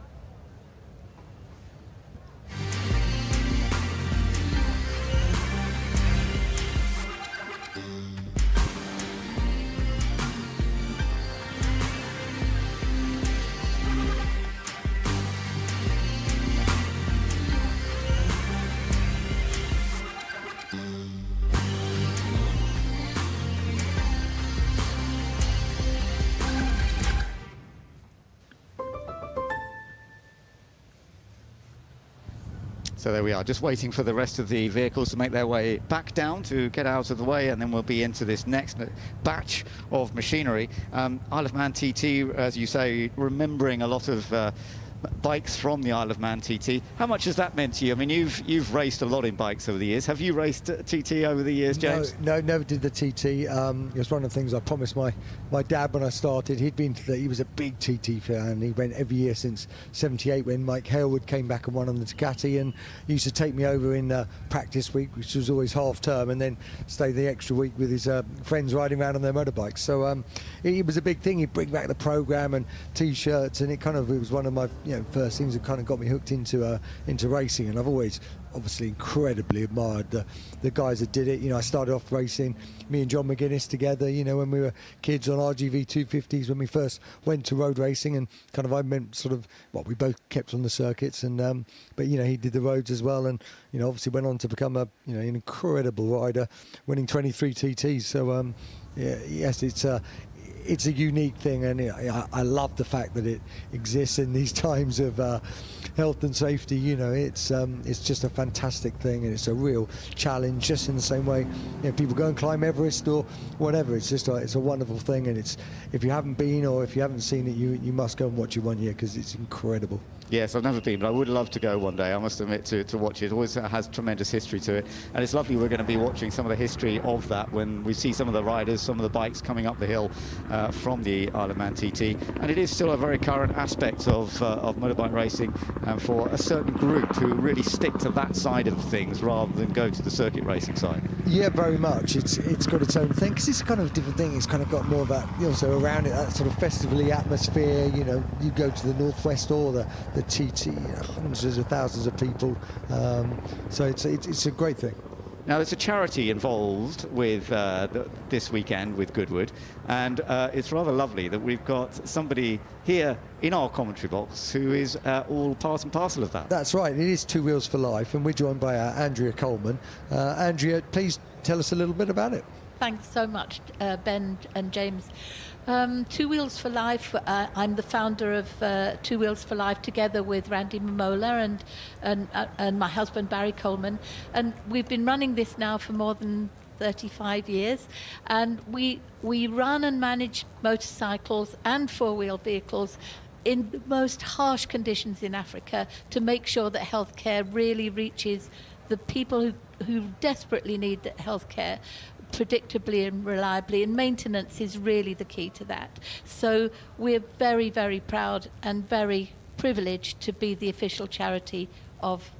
So there we are, just waiting for the rest of the vehicles to make their way back down to get out of the way, and then we'll be into this next batch of machinery. Isle of Man TT, as you say, remembering a lot of bikes from the Isle of Man TT. How much has that meant to you? I mean, you've raced a lot in bikes over the years. Have you raced TT over the years, James? No, never did the TT. It was one of the things I promised my dad when I started. He was a big TT fan. He went every year since '78 when Mike Hailwood came back and won on the Ducati, and he used to take me over in practice week, which was always half term, and then stay the extra week with his friends riding around on their motorbikes. So it was a big thing. He'd bring back the program and T-shirts, and it was one of my first things that kind of got me hooked into racing, and I've always obviously incredibly admired the guys that did it. I started off racing, me and John McGuinness together, when we were kids on RGV 250s when we first went to road racing, and kind of I meant sort of we both kept on the circuits, and but he did the roads as well, and obviously went on to become an incredible rider, winning 23 TTs. So yes, it's a unique thing, and I love the fact that it exists in these times of health and safety. It's just a fantastic thing, and it's a real challenge, just in the same way people go and climb Everest or whatever. It's just it's a wonderful thing, and if you haven't been or if you haven't seen it, you must go and watch it one year, because it's incredible. Yes, I've never been, but I would love to go one day, I must admit, to watch it. It always has tremendous history to it, and it's lovely we're going to be watching some of the history of that when we see some of the riders, some of the bikes coming up the hill from the Isle of Man TT. And it is still a very current aspect of motorbike racing, and for a certain group who really stick to that side of things rather than go to the circuit racing side. Yeah, very much. It's got its own thing, because it's kind of a different thing. It's kind of got more of that, so around it, that sort of festival-y atmosphere. You go to the Northwest or the TT, hundreds of thousands of people. So it's a great thing. Now, there's a charity involved with this weekend with Goodwood, and it's rather lovely that we've got somebody here in our commentary box who is all part and parcel of that. That's right. It is Two Wheels for Life, and we're joined by Andrea Coleman. Andrea, please tell us a little bit about it. Thanks so much, Ben and James. Two Wheels for Life, I'm the founder of Two Wheels for Life together with Randy Momola and my husband Barry Coleman, and we've been running this now for more than 35 years, and we run and manage motorcycles and four-wheel vehicles in the most harsh conditions in Africa to make sure that healthcare really reaches the people who desperately need healthcare predictably and reliably, and maintenance is really the key to that. So we're very, very proud and very privileged to be the official charity of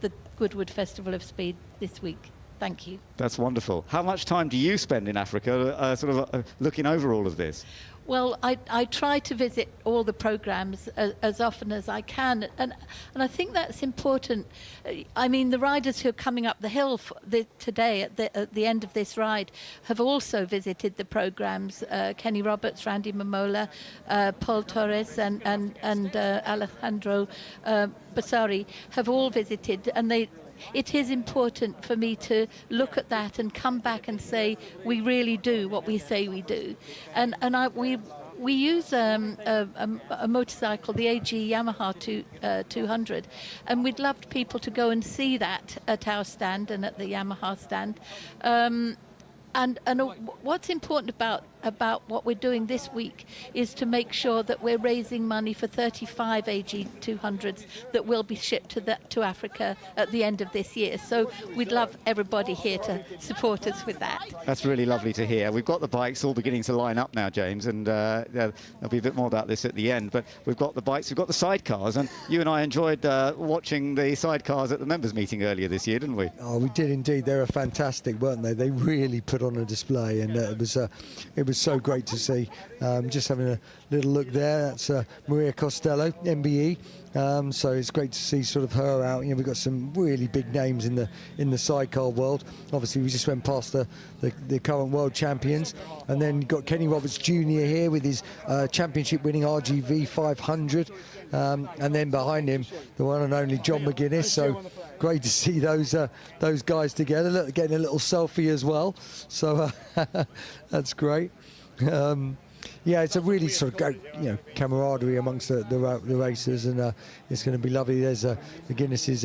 the Goodwood Festival of Speed this week. Thank you. That's wonderful. How much time do you spend in Africa looking over all of this? Well, I try to visit all the programs as often as I can, and I think that's important. I mean, the riders who are coming up the hill today at the end of this ride have also visited the programs. Kenny Roberts, Randy Momola, Paul Torres, and Alejandro Basari have all visited, and it is important for me to look at that and come back and say we really do what we say we do, and we use a motorcycle, the AG Yamaha 200, and we'd love people to go and see that at our stand and at the Yamaha stand. And what's important about what we're doing this week is to make sure that we're raising money for 35 AG 200s that will be shipped to Africa at the end of this year. So we'd love everybody here to support us with that. That's really lovely to hear. We've got the bikes all beginning to line up now, James, and there'll be a bit more about this at the end. But we've got the bikes, we've got the sidecars, and you and I enjoyed watching the sidecars at the members' meeting earlier this year, didn't we? Oh, we did indeed. They were fantastic, weren't they? They really put on a display, and it was so great to see. Just having a little look there, that's Maria Costello, MBE. So it's great to see sort of her out. We've got some really big names in the sidecar world. Obviously, we just went past the current world champions, and then you've got Kenny Roberts Jr. here with his championship-winning RGV 500, and then behind him the one and only John McGuinness. So great to see those guys together. Look, getting a little selfie as well. So that's great. Yeah, it's a really sort of camaraderie amongst the racers, and it's going to be lovely. There's McGuinness's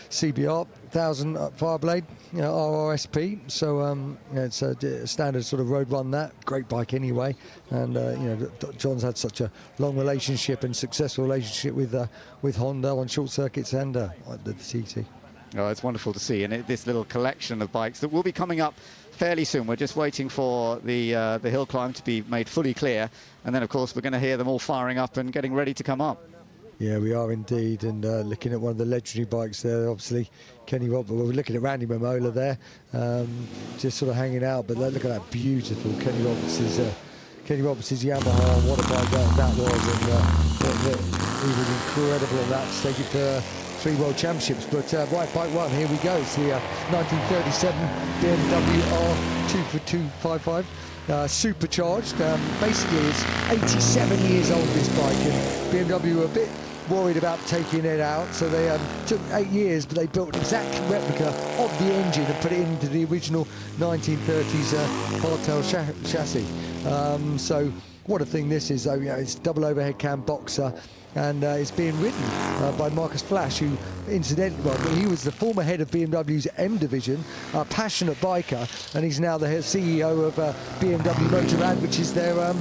CBR 1000 Fireblade, RRSP. So it's a standard sort of road run. That great bike anyway, and John's had such a long relationship and successful relationship with Honda on short circuits and the TT. Oh, it's wonderful to see, and this little collection of bikes that will be coming up fairly soon. We're just waiting for the hill climb to be made fully clear, and then of course we're going to hear them all firing up and getting ready to come up. Yeah, we are indeed, and looking at one of the legendary bikes there, obviously Kenny Roberts. We're looking at Randy Momola there, just sort of hanging out, but look at that beautiful Kenny Roberts' Yamaha. What a bike that was, and he was incredible at that, to take it to 3 World Championships. But right, bike one, here we go. It's the 1937 BMW R24255, supercharged. Basically, it's 87 years old, this bike, and BMW were a bit worried about taking it out, so they took 8 years, but they built an exact replica of the engine and put it into the original 1930s hardtail chassis. So what a thing this is. It's double overhead cam boxer, and it's being ridden by Marcus Flash, who incidentally, he was the former head of BMW's M division, a passionate biker, and he's now the CEO of BMW Motorrad, which is their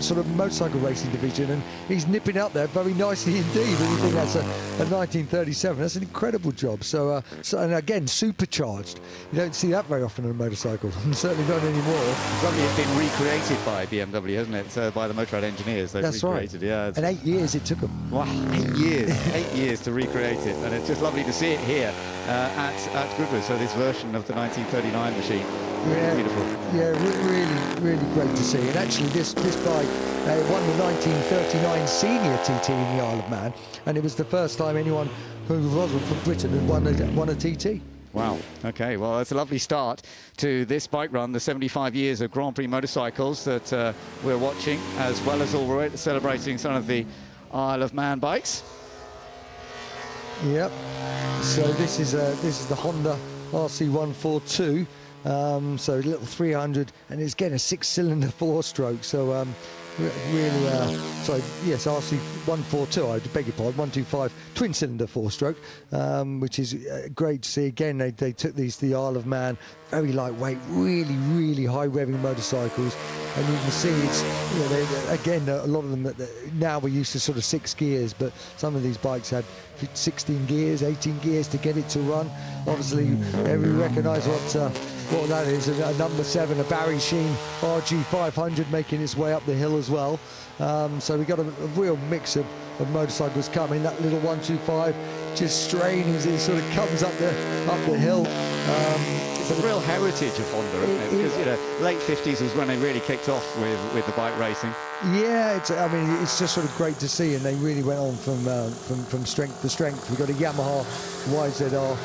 sort of motorcycle racing division, and he's nipping up there very nicely indeed. And you think that's a 1937, that's an incredible job. So and again, supercharged. You don't see that very often on a motorcycle. Certainly not anymore. Something has been recreated by BMW, hasn't it? So by the Motorrad engineers, they've recreated. Right. Yeah. And 8 years it took them. Wow, 8 years, 8 years to recreate it, and it's just lovely to see it here at Goodwood. So this version of the 1939 machine. Yeah, beautiful. Yeah, really great to see. And actually, this bike won the 1939 Senior TT in the Isle of Man, and it was the first time anyone who wasn't from Britain had won a TT. Wow. Okay. Well, it's a lovely start to this bike run, the 75 years of Grand Prix motorcycles that we're watching, as well as all celebrating some of the Isle of Man bikes. Yep. So this is the Honda RC142. So a little 300, and it's getting a 6-cylinder 4-stroke. So really, sorry, yes, RC142, I beg your pardon, 125 twin-cylinder 4-stroke, which is great to see. Again, they took these to the Isle of Man, very lightweight, really high revving motorcycles, and you can see it's, again, a lot of them now we're used to sort of 6 gears, but some of these bikes had 16 gears, 18 gears to get it to run. Obviously, we recognise what that is, a number 7, a Barry Sheen RG500 making its way up the hill as well. So we got a real mix of motorcycles coming. That little 125 just straining as it sort of comes up the hill. It's a real heritage of Honda, isn't it? Because late 50s was when they really kicked off with the bike racing. Yeah, it's just sort of great to see, and they really went on from strength to strength. We've got a Yamaha YZR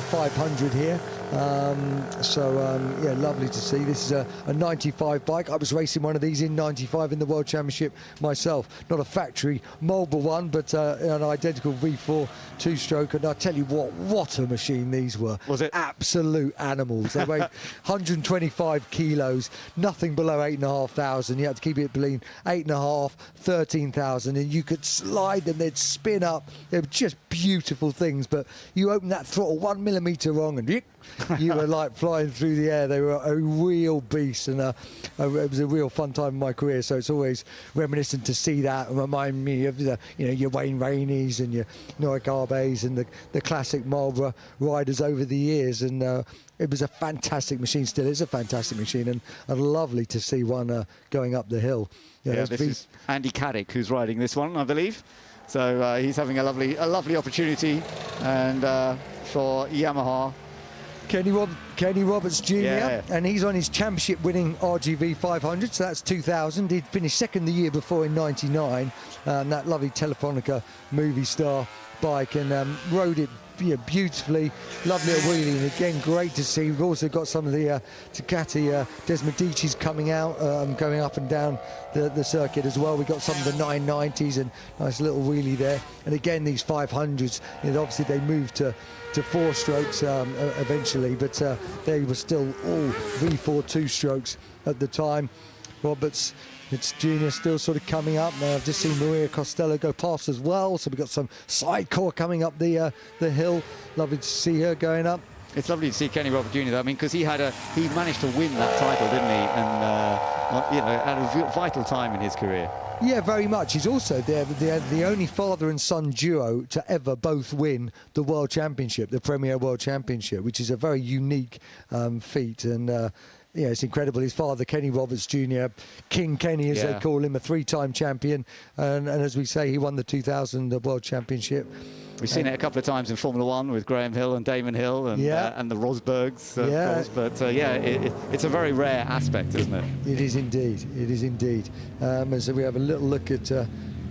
500 here. Yeah, lovely to see. This is a 95 bike. I was racing one of these in 95 in the World Championship myself. Not a factory Marlboro one, but an identical V4 2-stroke. And I tell you what a machine these were. Was it? Absolute animals. They weighed 125 kilos, nothing below 8,500. You had to keep it between 8.5, 13,000, and you could slide them, they'd spin up. They were just beautiful things, but you open that throttle 1 millimeter wrong and you were like flying through the air. They were a real beast, and it was a real fun time in my career, so it's always reminiscent to see that and remind me of your Wayne Rainey's and your Norik Arbes and the classic Marlboro riders over the years. And it was a fantastic machine, still is a fantastic machine, and lovely to see one going up the hill. Yeah, this is Andy Caddick who's riding this one, I believe. So he's having a lovely opportunity, and for Yamaha. Kenny Roberts Jr. And he's on his championship-winning RGV 500, so that's 2000. He'd finished second the year before in 99, that lovely Telefonica movie star bike, and rode it beautifully. Lovely little wheelie, and again, great to see. We've also got some of the Ducati Desmodicis coming out, going up and down the circuit as well. We've got some of the 990s, and nice little wheelie there. And again, these 500s, obviously they moved to 4 strokes eventually, but they were still all V4 2 strokes at the time. Roberts. It's Junior still sort of coming up. Now I've just seen Maria Costello go past as well. So we've got some sidecar coming up the hill. Lovely to see her going up. It's lovely to see Kenny Robert Jr. though. I mean, because he managed to win that title, didn't he? And you know, at a vital time in his career. Yeah, very much. He's also the only father and son duo to ever both win the World Championship, the Premier World Championship, which is a very unique feat. And yeah, it's incredible. His father, Kenny Roberts Jr., King Kenny, as they call him, a 3-time champion. And as we say, he won the 2000 World Championship. We've seen it a couple of times in Formula One with Graham Hill and Damon Hill and the Rosbergs, of course. But yeah, it's a very rare aspect, isn't it? It is indeed. It is indeed. And so we have a little look at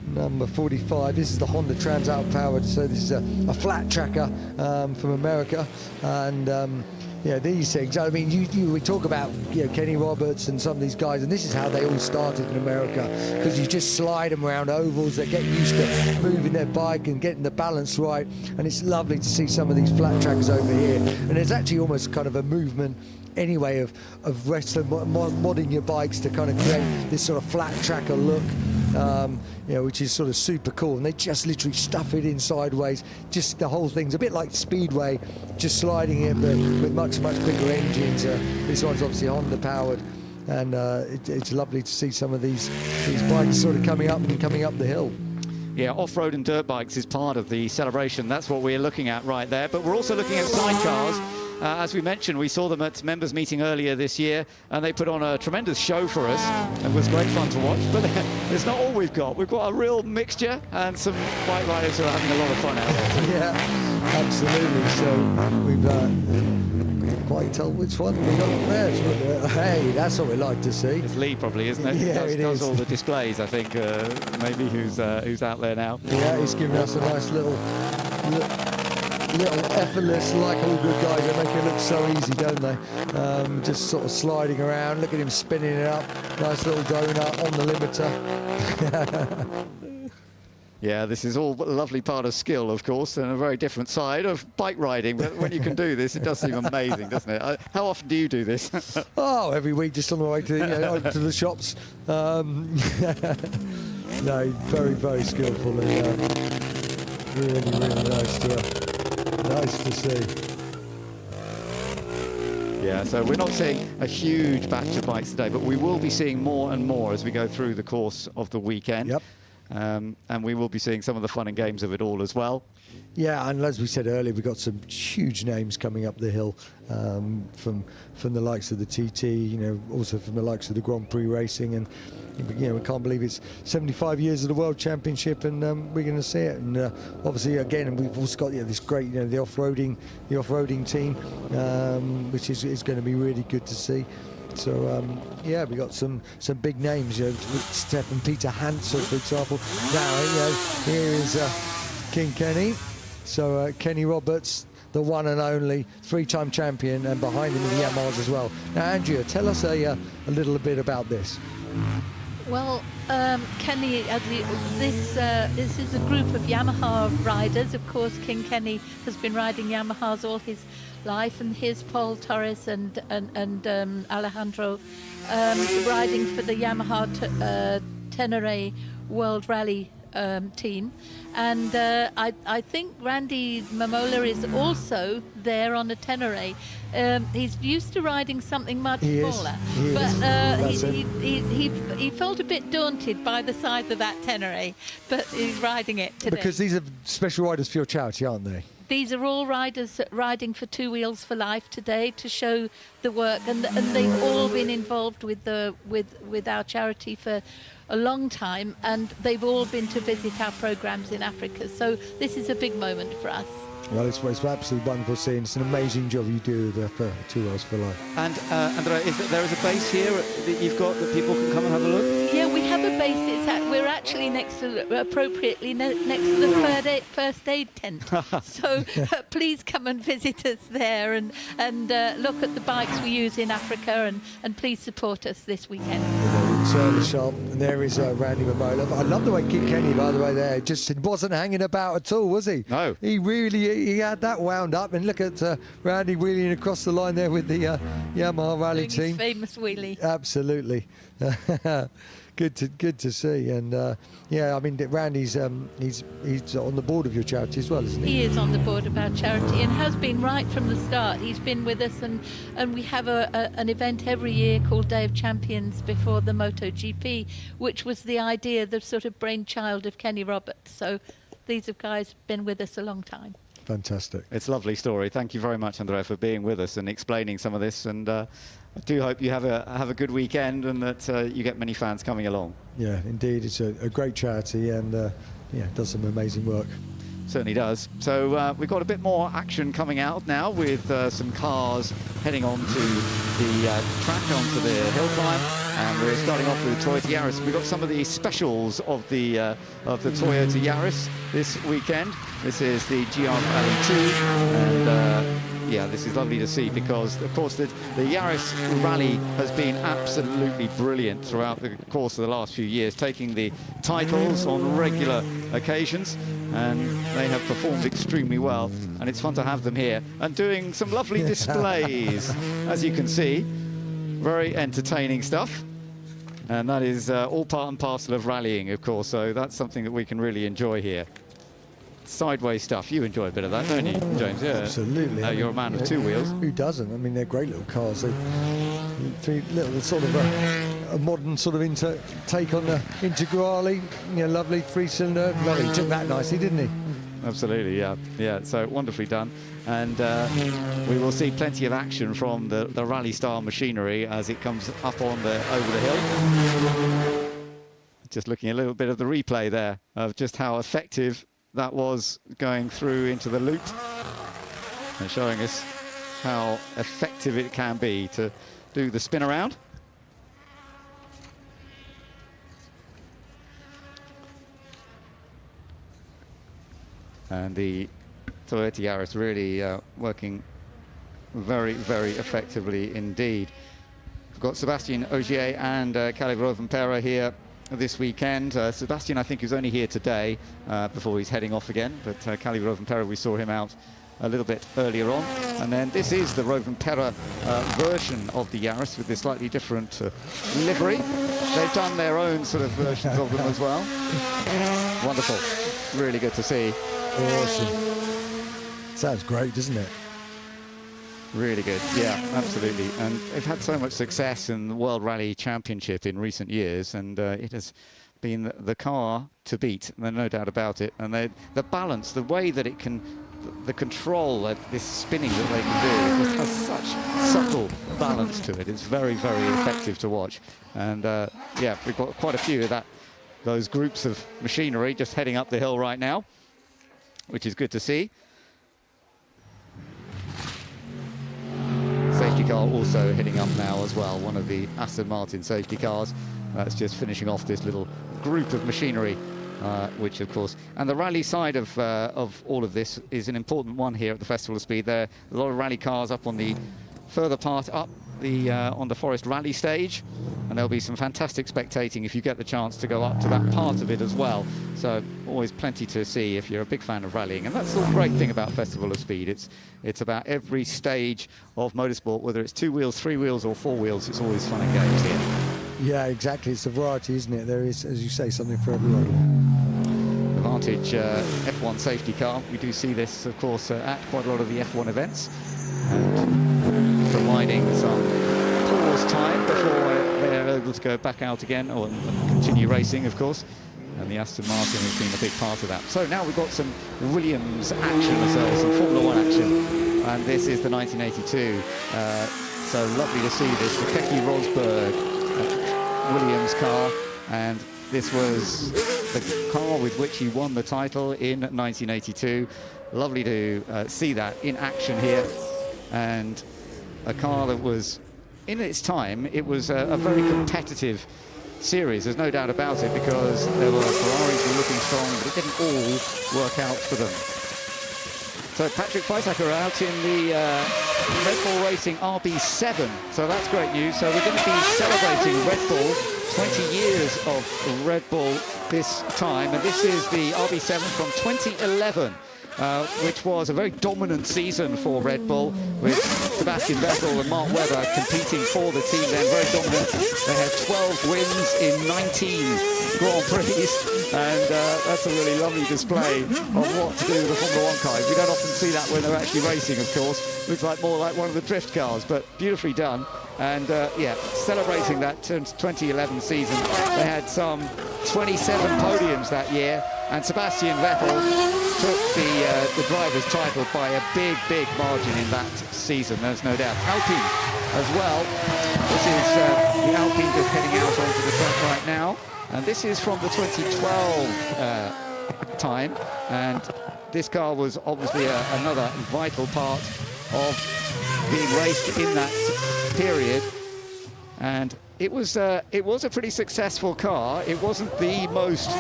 number 45. This is the Honda Transalp powered. So this is a flat tracker from America. And yeah, these things. I mean, we talk about Kenny Roberts and some of these guys, and this is how they all started in America, because you just slide them around ovals. They get used to moving their bike and getting the balance right, and it's lovely to see some of these flat trackers over here. And there's actually almost kind of a movement anyway of wrestling, modding your bikes to kind of create this sort of flat tracker look. Which is sort of super cool, and they just literally stuff it in sideways. Just the whole thing's a bit like Speedway, just sliding it, but with much bigger engines. This one's obviously Honda powered, and it's lovely to see some of these bikes sort of coming up the hill. Yeah, off-road and dirt bikes is part of the celebration. That's what we're looking at right there. But we're also looking at sidecars. As we mentioned, we saw them at members meeting earlier this year, and they put on a tremendous show for us. It was great fun to watch, but it's not all we've got. We've got a real mixture and some bike riders who are having a lot of fun out there. Yeah, absolutely. So we've quite tell which one we got there. Hey, that's what we like to see. It's Lee probably, isn't it? Yeah, he does all the displays, I think. Maybe who's out there now. Yeah, he's giving us a nice little effortless, like all good guys, they make it look so easy, don't they? Just sort of sliding around. Look at him spinning it up. Nice little donut on the limiter. Yeah, this is all a lovely part of skill, of course, and a very different side of bike riding. But when you can do this, it does seem amazing, doesn't it? How often do you do this? Oh, every week, just on the way to to the shops. No, very skillful, and really nice to see. Yeah, so we're not seeing a huge batch of bikes today, but we will be seeing more and more as we go through the course of the weekend. Yep. And we will be seeing some of the fun and games of it all as well. Yeah, and as we said earlier, we've got some huge names coming up the hill from the likes of the TT, also from the likes of the Grand Prix racing, and we can't believe it's 75 years of the World Championship, and we're going to see it. And obviously, again, we've also got this great, the off-roading team, which is going to be really good to see. So yeah, we got some big names, Stefan Peter Hansel, for example. Now, here is King Kenny. So Kenny Roberts, the one and only 3-time champion, and behind him are the Yamahas as well. Now, Andrea, tell us a little bit about this. Well, Kenny, this is a group of Yamaha riders. Of course, King Kenny has been riding Yamahas all his life, and here's Paul Torres and Alejandro riding for the Yamaha Tenere World Rally team, and I think Randy Mamola is also there on a Tenere. He's used to riding something much smaller, but he felt a bit daunted by the size of that Tenere, but he's riding it today. Because these are special riders for your charity, aren't they? These are all riders riding for Two Wheels for Life today to show the work, and they've all been involved with our charity for a long time, and they've all been to visit our programs in Africa. So this is a big moment for us. Well, it's absolutely wonderful seeing. It's an amazing job you do for Two Wheels for Life. And Andrea, there is a base here that you've got that people can come and have a look? Yeah, we have a base. We're actually appropriately next to the first aid tent. So please come and visit us there and look at the bikes we use in Africa, and please support us this weekend. Certainly sharp. And there is Randy Mamola. I love the way King Kenny, by the way, there just wasn't hanging about at all, was he? No. He had that wound up, and look at Randy wheeling across the line there with the Yamaha Rally team. His famous wheelie. Absolutely. Good to see, and yeah, I mean, Randy's he's on the board of your charity as well, isn't he? He is on the board of our charity and has been right from the start. He's been with us, and we have an event every year called Day of Champions before the MotoGP, which was the idea, the sort of brainchild of Kenny Roberts. So these guys have been with us a long time. Fantastic. It's a lovely story. Thank you very much, Andrea, for being with us and explaining some of this. And I do hope you have a good weekend and that you get many fans coming along. Yeah, indeed. It's a great charity, and yeah, does some amazing work. Certainly does. So we've got a bit more action coming out now with some cars heading onto the track, onto the hill climb, and we're starting off with the Toyota Yaris. We've got some of the specials of the Toyota Yaris this weekend. This is the GR Rally 2, and yeah, this is lovely to see because, of course, the Yaris Rally has been absolutely brilliant throughout the course of the last few years, taking the titles on regular occasions, and they have performed extremely well, and it's fun to have them here and doing some lovely displays, as you can see. Very entertaining stuff, and that is all part and parcel of rallying, of course, so that's something that we can really enjoy here. Sideways stuff, you enjoy a bit of that, don't you, James? Yeah, absolutely. You're a man of two wheels. Who doesn't? I mean, they're great little cars. They're little sort of a modern sort of take on the Integrale. You know, lovely 3-cylinder. Lovely. He took that nicely, didn't he? Absolutely, yeah, yeah. So wonderfully done, and we will see plenty of action from the rally style machinery as it comes up on over the hill. Just looking a little bit of the replay there of just how effective that was going through into the loop, and showing us how effective it can be to do the spin around. And the Toyota Yaris really working very, very effectively indeed. We've got Sebastian Ogier and Caleb Rovanperä here this weekend. Sebastian, I think, is only here today before he's heading off again, but Caleb Rovanperä, we saw him out a little bit earlier on. And then this is the Rovanperä version of the Yaris with this slightly different livery. They've done their own sort of versions of them as well. Wonderful. Really good to see. Awesome. Sounds great, doesn't it? Really good, yeah, absolutely. And they've had so much success in the World Rally Championship in recent years, and it has been the car to beat, no doubt about it. And the balance, the way that it can, the control of this spinning that they can do, it has such subtle balance to it. It's very, very effective to watch. And yeah, we've got quite a few of those groups of machinery just heading up the hill right now, which is good to see. Safety car also heading up now as well, one of the Aston Martin safety cars. That's just finishing off this little group of machinery, which of course, and the rally side of all of this is an important one here at the Festival of Speed. There are a lot of rally cars up on the further part up on the Forest Rally stage, and there'll be some fantastic spectating if you get the chance to go up to that part of it as well. So always plenty to see if you're a big fan of rallying, and that's the great thing about Festival of Speed. It's about every stage of motorsport, whether it's 2 wheels, 3 wheels or 4 wheels. It's always fun and games here. Yeah, exactly. It's a variety, isn't it? There is, as you say, something for everyone. Advantage F1 safety car. We do see this, of course, at quite a lot of the F1 events, and providing some pause time before they're able to go back out again or continue racing, of course. And the Aston Martin has been a big part of that. So now we've got some Williams action as well, some Formula 1 action. And this is the 1982. So lovely to see this. The Keke Rosberg Williams car. And this was the car with which he won the title in 1982. Lovely to see that in action here. And a car that was, in its time, it was a very competitive series, there's no doubt about it, because there were Ferraris were looking strong, but it didn't all work out for them. So Patrick Feitaker out in the Red Bull Racing RB7, so that's great news. So we're going to be celebrating Red Bull, 20 years of Red Bull this time, and this is the RB7 from 2011. Which was a very dominant season for Red Bull, with Sebastian Vettel and Mark Webber competing for the team then, very dominant. They had 12 wins in 19 Grand Prix, and that's a really lovely display of what to do with the Formula 1 car. You don't often see that when they're actually racing, of course. Looks like more like one of the drift cars, but beautifully done. And yeah, celebrating that 2011 season, they had some 27 podiums that year, and Sebastian Vettel took the driver's title by a big margin in that season, there's no doubt. Alpine as well. This is the Alpine just heading out onto the track right now, and this is from the 2012 time, and this car was obviously another vital part of being raced in that period, and it was a pretty successful car. It wasn't the most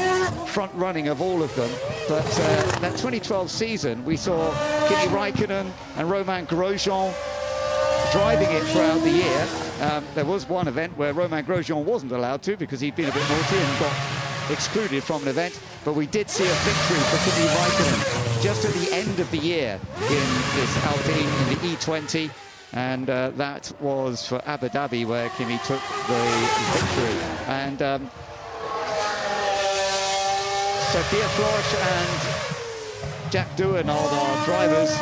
front-running of all of them, but that 2012 season we saw Kimi Raikkonen and Romain Grosjean driving it throughout the year. There was one event where Romain Grosjean wasn't allowed to because he'd been a bit naughty and got excluded from an event, but we did see a victory for Kimi Raikkonen just at the end of the year in this Alpine in the E20, and that was for Abu Dhabi where Kimi took the victory. And Sophia Flores and Jack Doohan are our drivers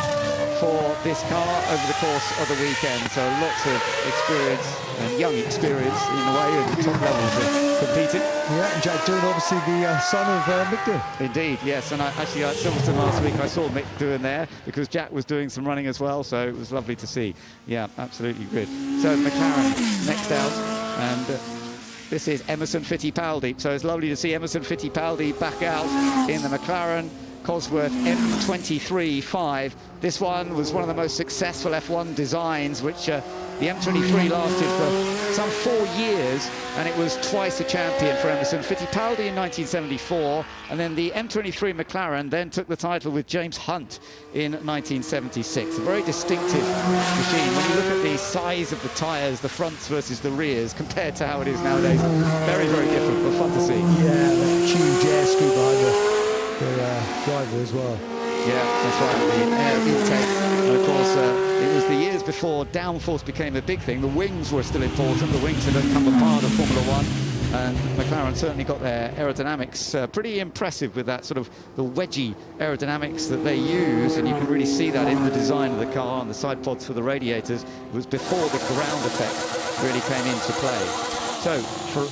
for this car over the course of the weekend, so lots of experience and young experience in a way at the top levels of competing. Yeah, and Jack Doohan, obviously the son of Mick Doohan. Indeed, yes, and actually at Silverstone last week I saw Mick Doohan there because Jack was doing some running as well, so it was lovely to see. Yeah, absolutely good. So McLaren next out, and this is Emerson Fittipaldi, so it's lovely to see Emerson Fittipaldi back out in the McLaren Cosworth M23-5. This one was one of the most successful F1 designs, which the M23 lasted for some 4 years, and it was twice a champion for Emerson Fittipaldi in 1974, and then the M23 McLaren then took the title with James Hunt in 1976. A very distinctive machine. When you look at the size of the tyres, the fronts versus the rears, compared to how it is nowadays, very different, but fun to see. Yeah, that huge air scoop behind the driver as well. Yeah, that's right, the air intake. And of course, it was the years before downforce became a big thing. The wings were still important. The wings had become a part of Formula 1. And McLaren certainly got their aerodynamics pretty impressive with that sort of the wedgy aerodynamics that they use. And you can really see that in the design of the car and the side pods for the radiators. It was before the ground effect really came into play. So, for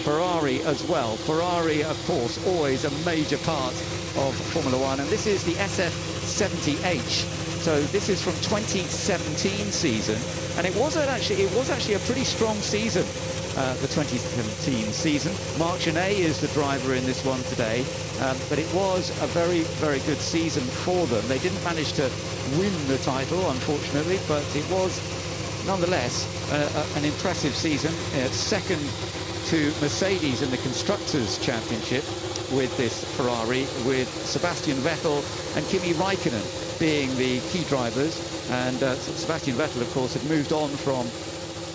Ferrari as well. Ferrari, of course, always a major part of Formula 1, and this is the SF70H. So this is from 2017 season, and it was actually a pretty strong season, the 2017 season. Marc Genet is the driver in this one today, but it was a very good season for them. They didn't manage to win the title, unfortunately, but it was nonetheless an impressive season. Second to Mercedes in the Constructors' Championship with this Ferrari, with Sebastian Vettel and Kimi Raikkonen being the key drivers. And Sebastian Vettel, of course, had moved on from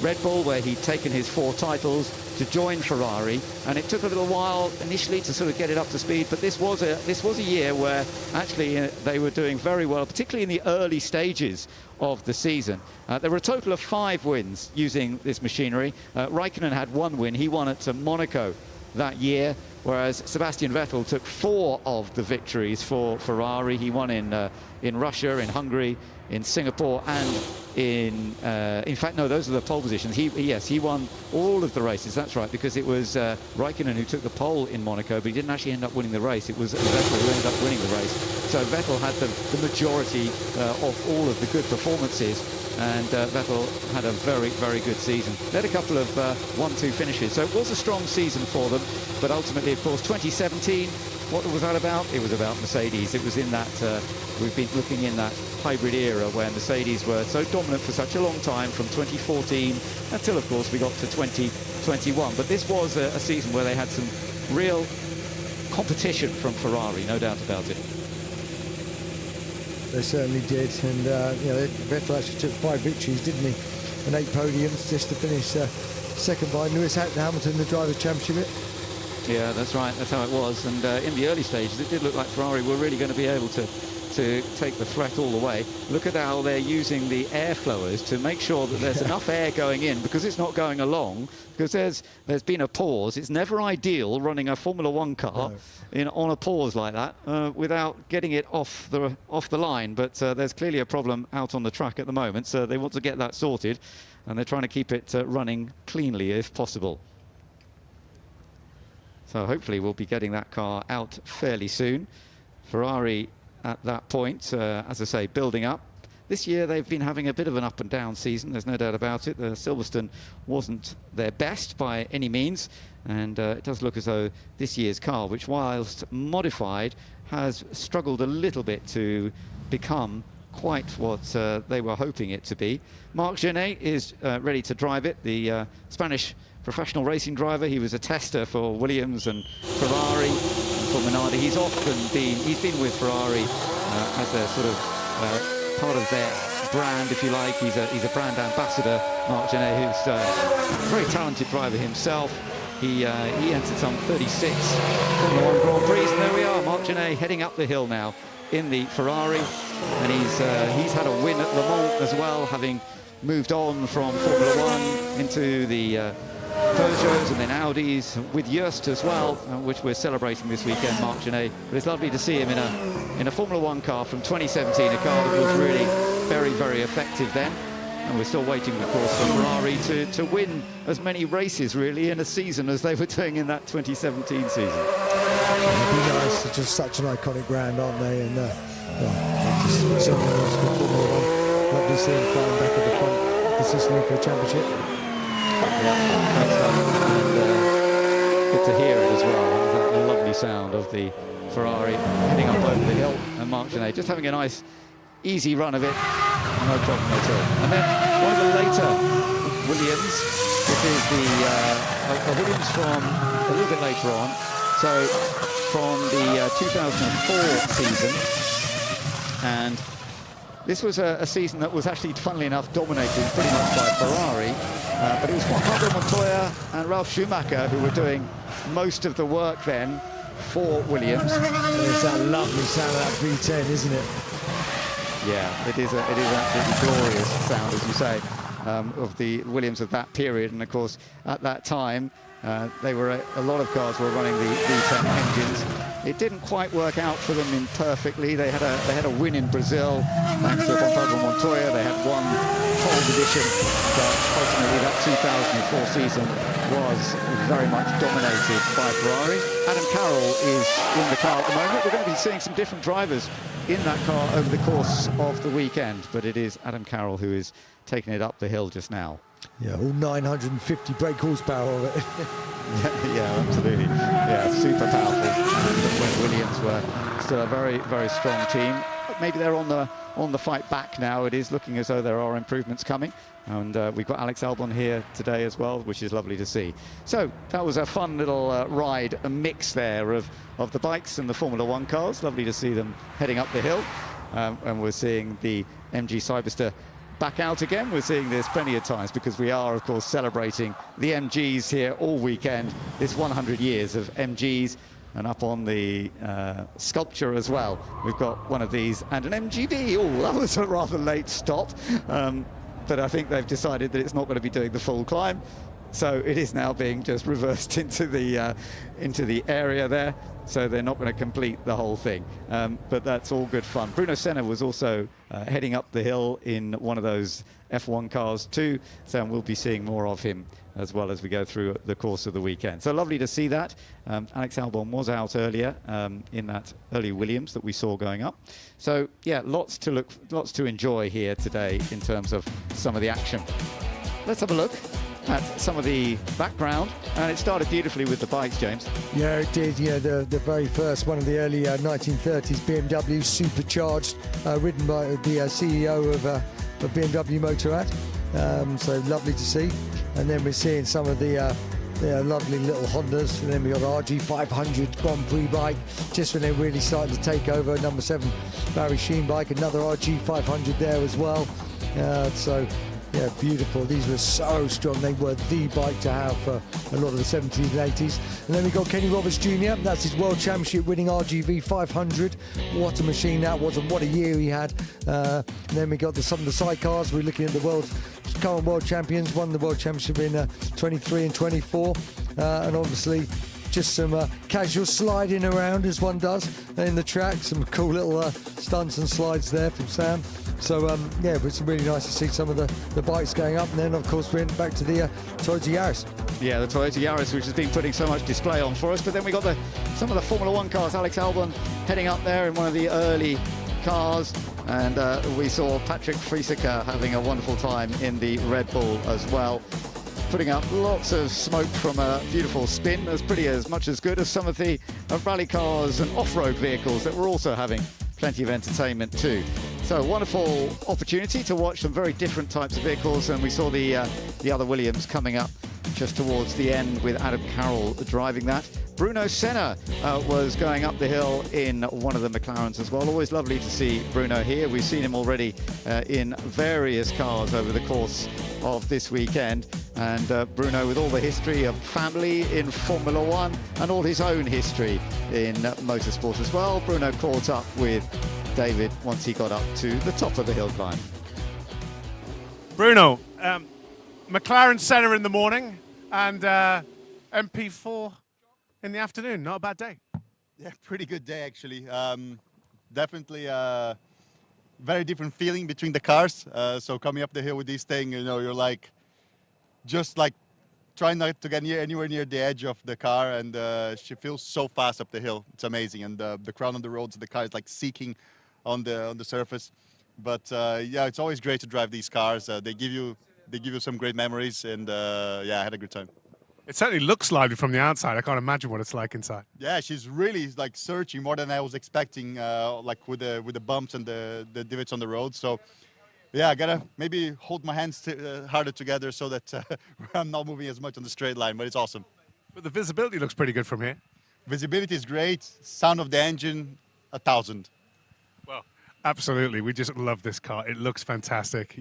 Red Bull, where he'd taken his 4 titles, to join Ferrari, and it took a little while initially to sort of get it up to speed, but this was a year where actually they were doing very well, particularly in the early stages of the season. There were a total of 5 wins using this machinery. Raikkonen had 1 win. He won at Monaco that year, whereas Sebastian Vettel took 4 of the victories for Ferrari. He won in Russia, in Hungary, in Singapore, and in fact, no, those are the pole positions. He won all of the races. That's right, because it was Raikkonen who took the pole in Monaco, but he didn't actually end up winning the race. It was Vettel who ended up winning the race. So Vettel had the majority of all of the good performances, and Vettel had a very good season. They had a couple of 1-2 finishes, so it was a strong season for them. But ultimately, of course, 2017, what was that about? It was about Mercedes. It was in that we've been looking in that hybrid era where Mercedes were so dominant for such a long time, from 2014 until, of course, we got to 2021. But this was a season where they had some real competition from Ferrari, no doubt about it. They certainly did, and Vettel actually took 5 victories, didn't he? And 8 podiums, just to finish second by Lewis Hamilton, the Drivers' Championship. Yeah, that's right. That's how it was. And in the early stages, it did look like Ferrari were really going to be able to to take the threat all the way. Look at how they're using the air flowers to make sure that there's enough air going in, because it's not going along, because there's been a pause. It's never ideal running a Formula One car on a pause like that without getting it off the line. But there's clearly a problem out on the track at the moment, so they want to get that sorted, and they're trying to keep it running cleanly if possible. So hopefully we'll be getting that car out fairly soon. Ferrari at that point, as I say, building up. This year they've been having a bit of an up and down season, there's no doubt about it. Silverstone wasn't their best by any means, and it does look as though this year's car, which whilst modified, has struggled a little bit to become quite what they were hoping it to be. Marc Genet is ready to drive it, the Spanish professional racing driver. He was a tester for Williams and Ferrari and for Minardi. He's been with Ferrari as a sort of part of their brand, if you like. He's a brand ambassador, Marc Genet, who's a very talented driver himself. He entered some 36 Formula 1 Grand Prix, and there we are, Marc Genet heading up the hill now in the Ferrari, and he's had a win at Le Mans as well, having moved on from Formula 1 into the Peugeots and then Audis with Joest as well, which we're celebrating this weekend, Marc Genet. But it's lovely to see him in a Formula 1 car from 2017, a car that was really very, very effective then. And we're still waiting, of course, for Ferrari to win as many races, really, in a season as they were doing in that 2017 season. It'd be nice. They're just such an iconic brand, aren't they? And just so nice for Formula 1. Lovely to see them flying back at the front consistently for a championship. Yeah, great stuff. And good to hear it as well. That lovely sound of the Ferrari heading up over the hill, and Marc Genet just having a nice, easy run of it, no problem at all. And then one of the later Williams. This is the Williams from a little bit later on. So from the 2004 season, and this was a season that was actually, funnily enough, dominated pretty much by Ferrari. But it was Juan Pablo Montoya and Ralf Schumacher who were doing most of the work then for Williams. It's that lovely sound of that V10, isn't it? Yeah, it is absolutely glorious sound, as you say, of the Williams of that period. And of course, at that time, a lot of cars were running the V10 engines. It didn't quite work out for them perfectly. They had a win in Brazil thanks to Juan Pablo Montoya. They had one pole position, but ultimately that 2004 season was very much dominated by Ferrari. Adam Carroll is in the car at the moment. We're going to be seeing some different drivers in that car over the course of the weekend, but it is Adam Carroll who is taking it up the hill just now. Yeah, all 950 brake horsepower of it. Yeah, absolutely. Yeah, super powerful. And when Williams were still a very, very strong team. But maybe they're on the fight back now. It is looking as though there are improvements coming. And we've got Alex Albon here today as well, which is lovely to see. So that was a fun little ride, a mix there of the bikes and the Formula 1 cars. Lovely to see them heading up the hill. And we're seeing the MG Cyberster back out again. We're seeing this plenty of times because we are, of course, celebrating the MGs here all weekend. It's 100 years of MGs, and up on the sculpture as well, we've got one of these and an MGB. Oh, that was a rather late stop, but I think they've decided that it's not going to be doing the full climb. So it is now being just reversed into the area there. So they're not going to complete the whole thing. But that's all good fun. Bruno Senna was also heading up the hill in one of those F1 cars too. So we'll be seeing more of him as well as we go through the course of the weekend. So lovely to see that. Alex Albon was out earlier in that early Williams that we saw going up. So yeah, lots to enjoy here today in terms of some of the action. Let's have a look at some of the background, and it started beautifully with the bikes, James. Yeah, it did. Yeah, the very first one of the early 1930s BMW supercharged, ridden by the CEO of BMW Motorrad. So lovely to see. And then we're seeing some of the lovely little Hondas, and then we got RG500 Grand Prix bike just when they're really starting to take over. Number 7 Barry Sheen bike, another RG500 there as well. So Yeah, beautiful. These were so strong. They were the bike to have for a lot of the 70s and 80s. And then we got Kenny Roberts Jr. That's his World Championship winning RGV 500. What a machine that was, and what a year he had. And then we got some of the sidecars. We're looking at the current world champions. Won the World Championship in 23 and 24. And obviously just some casual sliding around as one does in the track. Some cool little stunts and slides there from Sam. So yeah, it's really nice to see some of the bikes going up. And then of course we went back to the Toyota Yaris. Yeah, the Toyota Yaris, which has been putting so much display on for us. But then we got some of the Formula One cars. Alex Albon heading up there in one of the early cars. And we saw Patrick Friesecker having a wonderful time in the Red Bull as well, putting up lots of smoke from a beautiful spin, as much as good as some of the rally cars and off-road vehicles that were also having plenty of entertainment too. So wonderful opportunity to watch some very different types of vehicles, and we saw the other Williams coming up just towards the end with Adam Carroll driving that. Bruno Senna was going up the hill in one of the McLarens as well. Always lovely to see Bruno here. We've seen him already in various cars over the course of this weekend. And Bruno, with all the history of family in Formula One and all his own history in motorsport as well. Bruno caught up with David once he got up to the top of the hill climb. Bruno, McLaren Senna in the morning and MP4 in the afternoon. Not a bad day. Yeah, pretty good day actually. Definitely a very different feeling between the cars. So coming up the hill with this thing, you know, you're like just like trying not to get anywhere near the edge of the car, and she feels so fast up the hill. It's amazing, and the crowd on the roads, the car is like seeking on the surface. But yeah, it's always great to drive these cars. They give you some great memories, and yeah, I had a good time. It certainly looks lively from the outside. I can't imagine what it's like inside. Yeah, she's really like searching more than I was expecting, like with the bumps and the divots on the road. So yeah, I gotta maybe hold my hands harder together so that I'm not moving as much on the straight line, but it's awesome. But the visibility looks pretty good from here. Visibility is great. Sound of the engine, 1,000. Well, absolutely. We just love this car. It looks fantastic.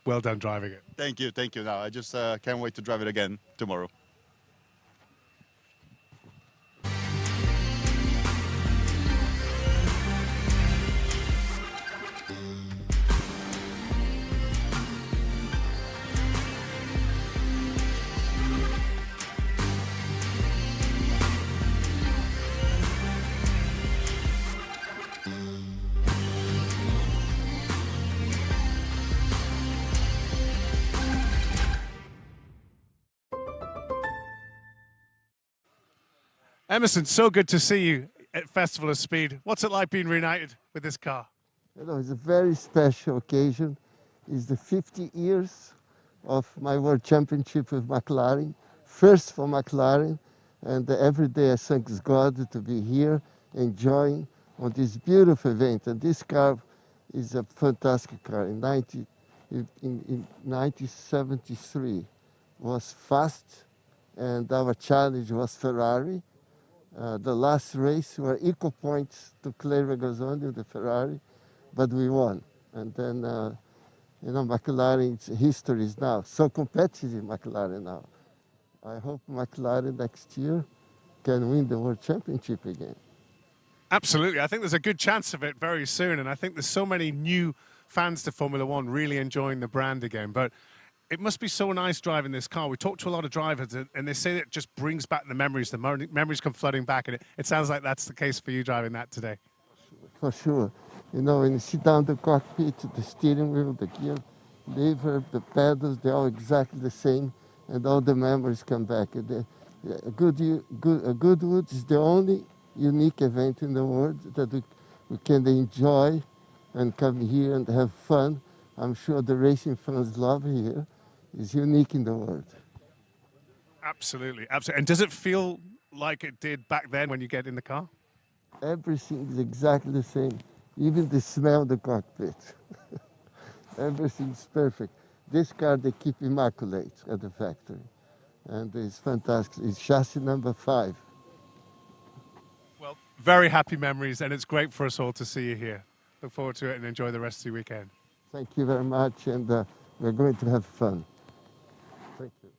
Well done driving it. Thank you. Now I just can't wait to drive it again tomorrow. Emerson, so good to see you at Festival of Speed. What's it like being reunited with this car? You know, it's a very special occasion. It's the 50 years of my World Championship with McLaren, first for McLaren, and every day I thank God to be here enjoying on this beautiful event. And this car is a fantastic car. In 1973 was fast, and our challenge was Ferrari. The last race were equal points to Clay Regazzoni, the Ferrari, but we won. And then, you know, McLaren's history is now so competitive, McLaren now. I hope McLaren next year can win the World Championship again. Absolutely. I think there's a good chance of it very soon, and I think there's so many new fans to Formula One really enjoying the brand again. But it must be so nice driving this car. We talked to a lot of drivers, and they say it just brings back the memories. The memories come flooding back, and it sounds like that's the case for you driving that today. For sure. You know, when you sit down in the cockpit, the steering wheel, the gear lever, the pedals, they're all exactly the same, and all the memories come back. Goodwood is the only unique event in the world that we can enjoy and come here and have fun. I'm sure the racing fans love here. It's unique in the world. Absolutely, absolutely. And does it feel like it did back then when you get in the car? Everything is exactly the same. Even the smell of the cockpit. Everything's perfect. This car they keep immaculate at the factory. And it's fantastic. It's chassis number 5. Well, very happy memories, and it's great for us all to see you here. Look forward to it and enjoy the rest of your weekend. Thank you very much, and We're going to have fun. Thank you.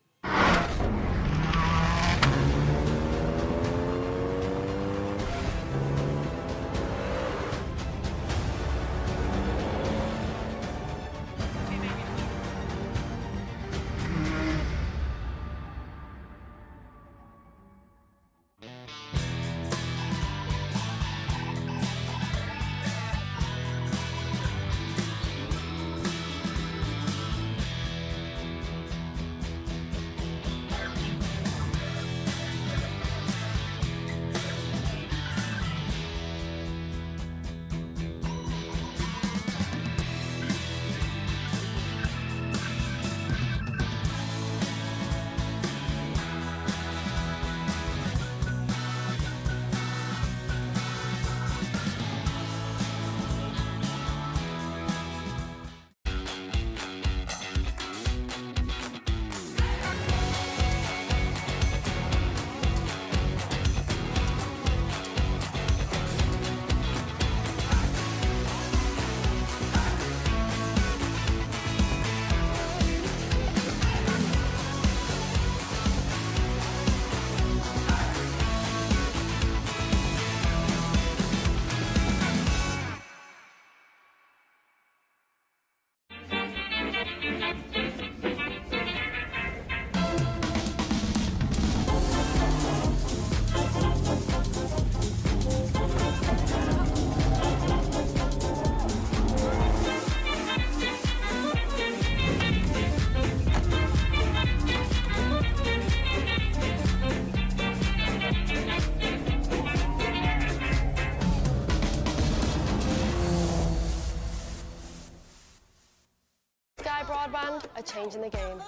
Broadband are changing the game.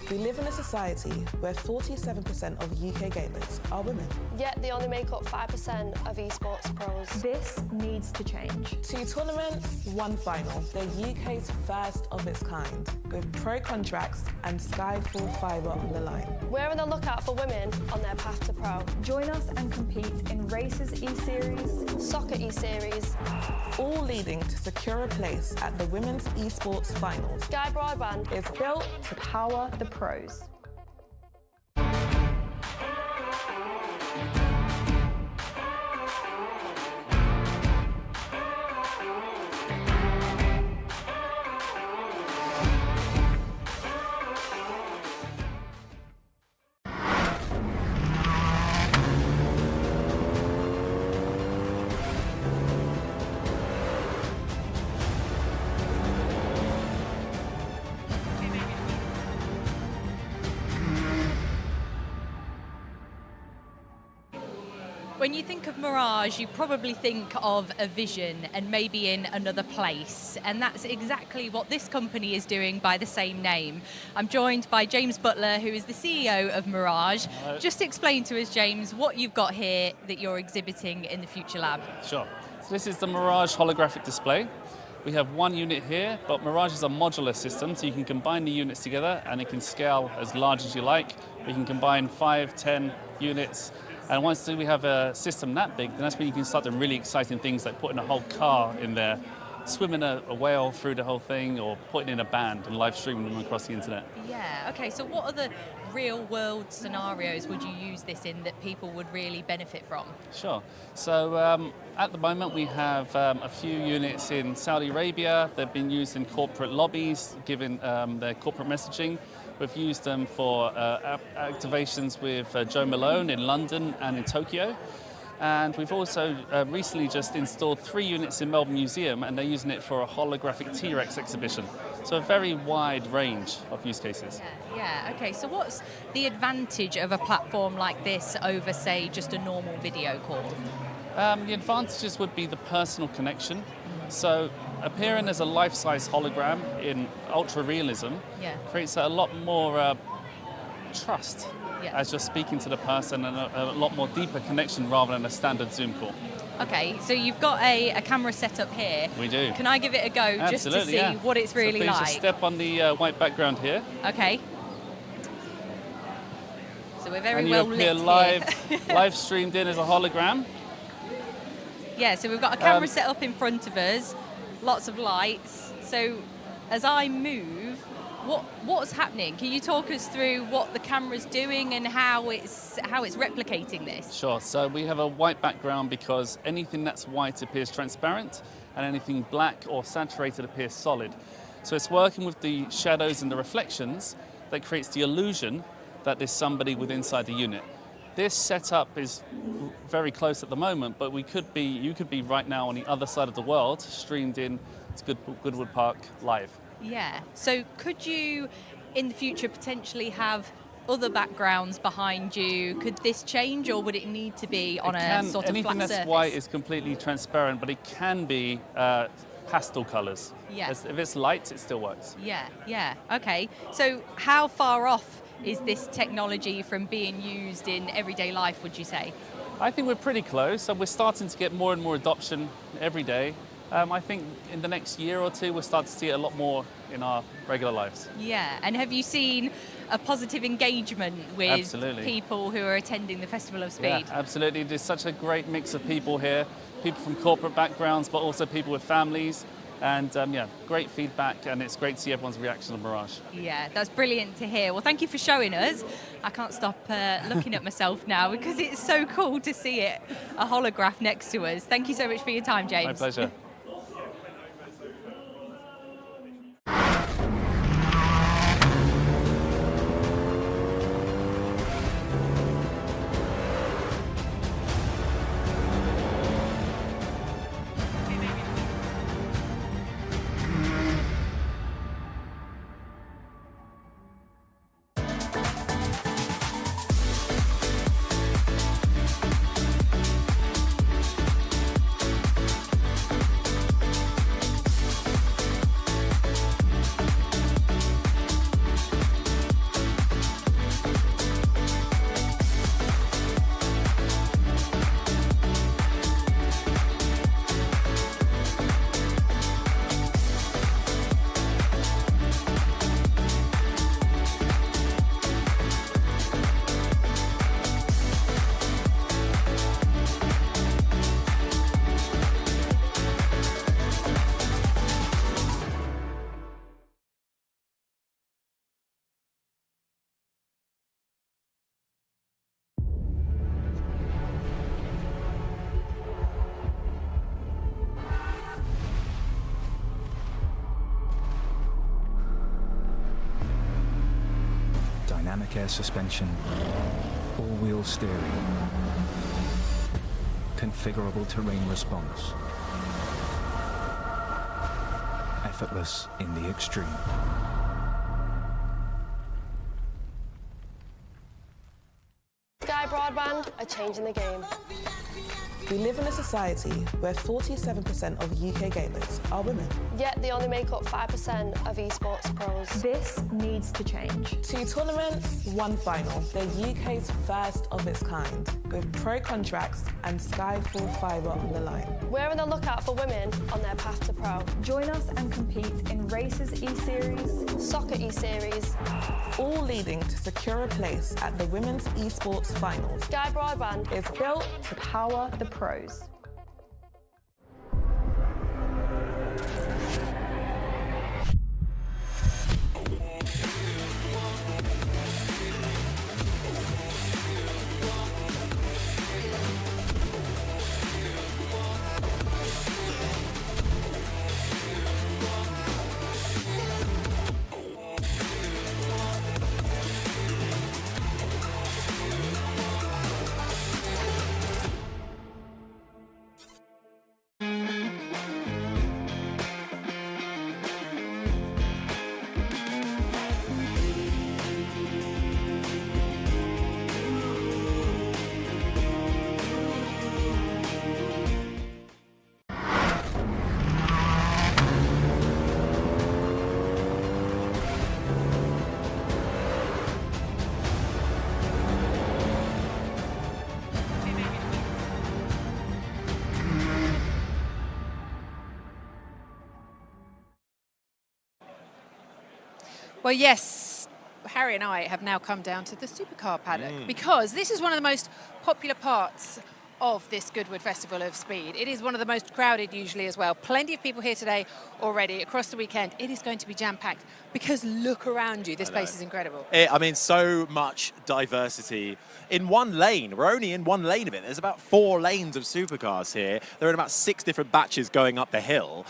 We live in a society where 47% of UK gamers are women. Yet they only make up 5% of esports pros. This needs to change. 2 tournaments, 1 final. The UK's first of its kind, with pro contracts and Sky full fibre on the line. We're on the lookout for women on their path to pro. Join us and compete in Races E-Series, Soccer E-Series, all leading to secure a place at the Women's Esports Finals. Sky Broadband is built to power the pros. When you think of Mirage, you probably think of a vision and maybe in another place. And that's exactly what this company is doing by the same name. I'm joined by James Butler, who is the CEO of Mirage. Hello. Just explain to us, James, what you've got here that you're exhibiting in the Future Lab. Sure. So this is the Mirage holographic display. We have one unit here, but Mirage is a modular system, so you can combine the units together and it can scale as large as you like. We can combine 5, 10 units. And once we have a system that big, then that's when you can start doing really exciting things like putting a whole car in there, swimming a whale through the whole thing, or putting in a band and live streaming them across the internet. Yeah, okay, so what other real world scenarios would you use this in that people would really benefit from? Sure. So at the moment we have a few units in Saudi Arabia. They've been used in corporate lobbies, given their corporate messaging. We've used them for activations with Joe Malone in London and in Tokyo. And we've also recently just installed 3 units in Melbourne Museum, and they're using it for a holographic T-Rex exhibition. So a very wide range of use cases. Yeah, okay, so what's the advantage of a platform like this over, say, just a normal video call? The advantages would be the personal connection. So appearing as a life-size hologram in ultra-realism creates a lot more trust as you're speaking to the person, and a lot more deeper connection rather than a standard Zoom call. Okay, so you've got a camera set up here. We do. Can I give it a go? Absolutely, just to see what it's really so please like? just step on the white background here. Okay. So we're very and well you appear lit live streamed in as a hologram. Yeah, so we've got a camera set up in front of us, lots of lights. So as I move, what's happening? Can you talk us through what the camera's doing and how it's replicating this? Sure. So we have a white background because anything that's white appears transparent and anything black or saturated appears solid. So it's working with the shadows and the reflections that creates the illusion that there's somebody inside the unit. This setup is very close at the moment, but you could be right now on the other side of the world, streamed in to Goodwood Park live. Yeah. So could you, in the future, potentially have other backgrounds behind you? Could this change, or would it need to be on a sort of flat surface? Anything that's white is completely transparent, but it can be pastel colours. Yeah. If it's light, it still works. Yeah. Okay. So how far off is this technology from being used in everyday life, would you say? I think we're pretty close, and we're starting to get more and more adoption every day. I think in the next year or two, we'll start to see it a lot more in our regular lives. Yeah. And have you seen a positive engagement with Absolutely. people who are attending the Festival of Speed? Yeah, absolutely. There's such a great mix of people here, people from corporate backgrounds, but also people with families. And great feedback, and it's great to see everyone's reaction on Mirage. Yeah, that's brilliant to hear. Well, thank you for showing us. I can't stop looking at myself now because it's so cool to see it, a holograph next to us. Thank you so much for your time, James. My pleasure. Dynamic air suspension, all-wheel steering, configurable terrain response, effortless in the extreme. Sky Broadband are changing the game. We live in a society where 47% of UK gamers are women. Yet they only make up 5% of esports pros. This needs to change. 2 tournaments, 1 final. They're UK's first of its kind, with pro contracts and Sky full fibre on the line. We're on the lookout for women on their path to pro. Join us and compete in Races E-Series, Soccer E-Series, all leading to secure a place at the Women's Esports Finals. Sky Broadband is built to power the pros. Well, yes, Harry and I have now come down to the supercar paddock because this is one of the most popular parts of this Goodwood Festival of Speed. It is one of the most crowded usually as well. Plenty of people here today already across the weekend. It is going to be jam-packed because look around you. This place is incredible. I mean, so much diversity in one lane. We're only in one lane of it. There's about 4 lanes of supercars here. There are about 6 different batches going up the hill.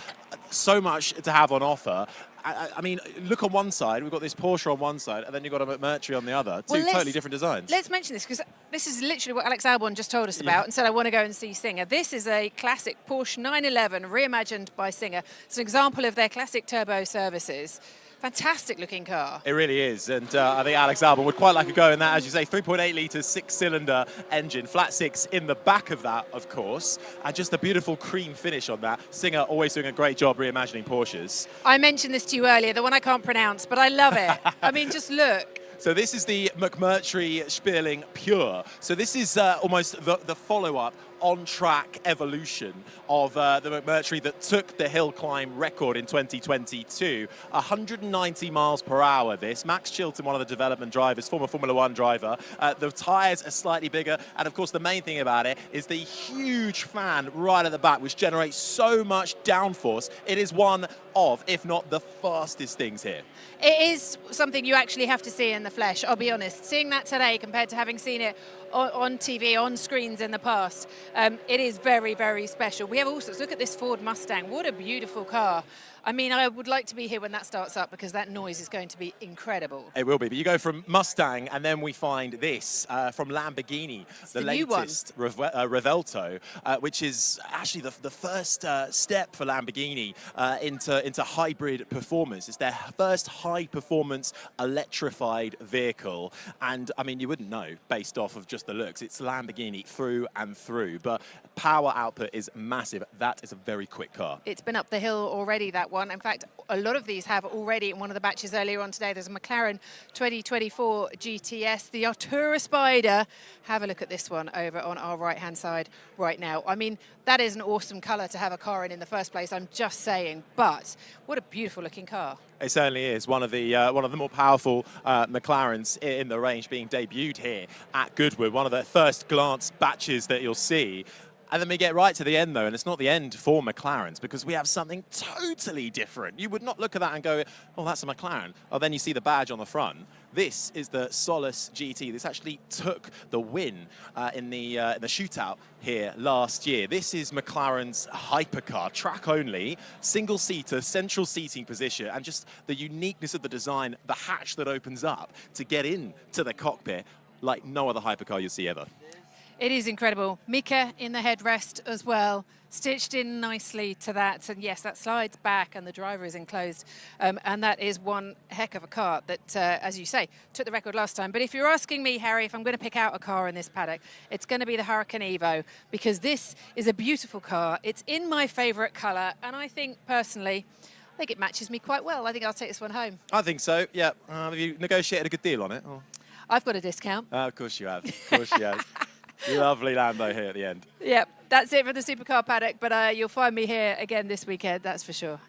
So much to have on offer. I mean, look on one side, we've got this Porsche on one side, and then you've got a McMurtry on the other. Two totally different designs. Let's mention this, because this is literally what Alex Albon just told us about and said, I want to go and see Singer. This is a classic Porsche 911 reimagined by Singer. It's an example of their classic turbo services. Fantastic looking car. It really is, and I think Alex Albon would quite like a go in that, as you say, 3.8 litre 6-cylinder engine, flat 6 in the back of that, of course, and just the beautiful cream finish on that. Singer always doing a great job reimagining Porsches. I mentioned this to you earlier, the one I can't pronounce, but I love it. I mean, just look. So this is the McMurtry Spierling Pure. So this is almost the follow-up on-track evolution of the McMurtry that took the hill climb record in 2022. 190 miles per hour this. Max Chilton, one of the development drivers, former Formula 1 driver. The tyres are slightly bigger, and of course the main thing about it is the huge fan right at the back, which generates so much downforce. It is one of, if not the fastest things here. It is something you actually have to see in the flesh, I'll be honest. Seeing that today compared to having seen it on TV, on screens in the past, it is very, very special. We have all sorts. Look at this Ford Mustang. What a beautiful car. I mean, I would like to be here when that starts up because that noise is going to be incredible. It will be, but you go from Mustang and then we find this from Lamborghini, the latest Revelto, which is actually the first step for Lamborghini into hybrid performance. It's their first high-performance electrified vehicle, and I mean, you wouldn't know based off of just the looks. It's Lamborghini through and through, but power output is massive. That is a very quick car. It's been up the hill already, that one. In fact, a lot of these have already in one of the batches earlier on today. There's a McLaren 2024 GTS, the Artura Spider. Have a look at this one over on our right-hand side right now. I mean, that is an awesome colour to have a car in the first place, I'm just saying. But what a beautiful looking car. It certainly is one of the more powerful McLarens in the range being debuted here at Goodwood. One of the first glance batches that you'll see. And then we get right to the end, though, and it's not the end for McLarens because we have something totally different. You would not look at that and go, oh, that's a McLaren. Oh, then you see the badge on the front. This is the Solus GT. This actually took the win in the shootout here last year. This is McLaren's hypercar, track only, single-seater, central seating position, and just the uniqueness of the design, the hatch that opens up to get into the cockpit like no other hypercar you'll see ever. It is incredible. Mika in the headrest as well, stitched in nicely to that. And yes, that slides back and the driver is enclosed. And that is one heck of a car that, as you say, took the record last time. But if you're asking me, Harry, if I'm going to pick out a car in this paddock, it's going to be the Hurricane Evo, because this is a beautiful car. It's in my favourite colour. And I think, personally, I think it matches me quite well. I think I'll take this one home. I think so, yeah. Have you negotiated a good deal on it? Or? I've got a discount. Of course you have. Of course you have. Lovely Lambo here at the end. Yep, that's it for the Supercar Paddock, but you'll find me here again this weekend, that's for sure.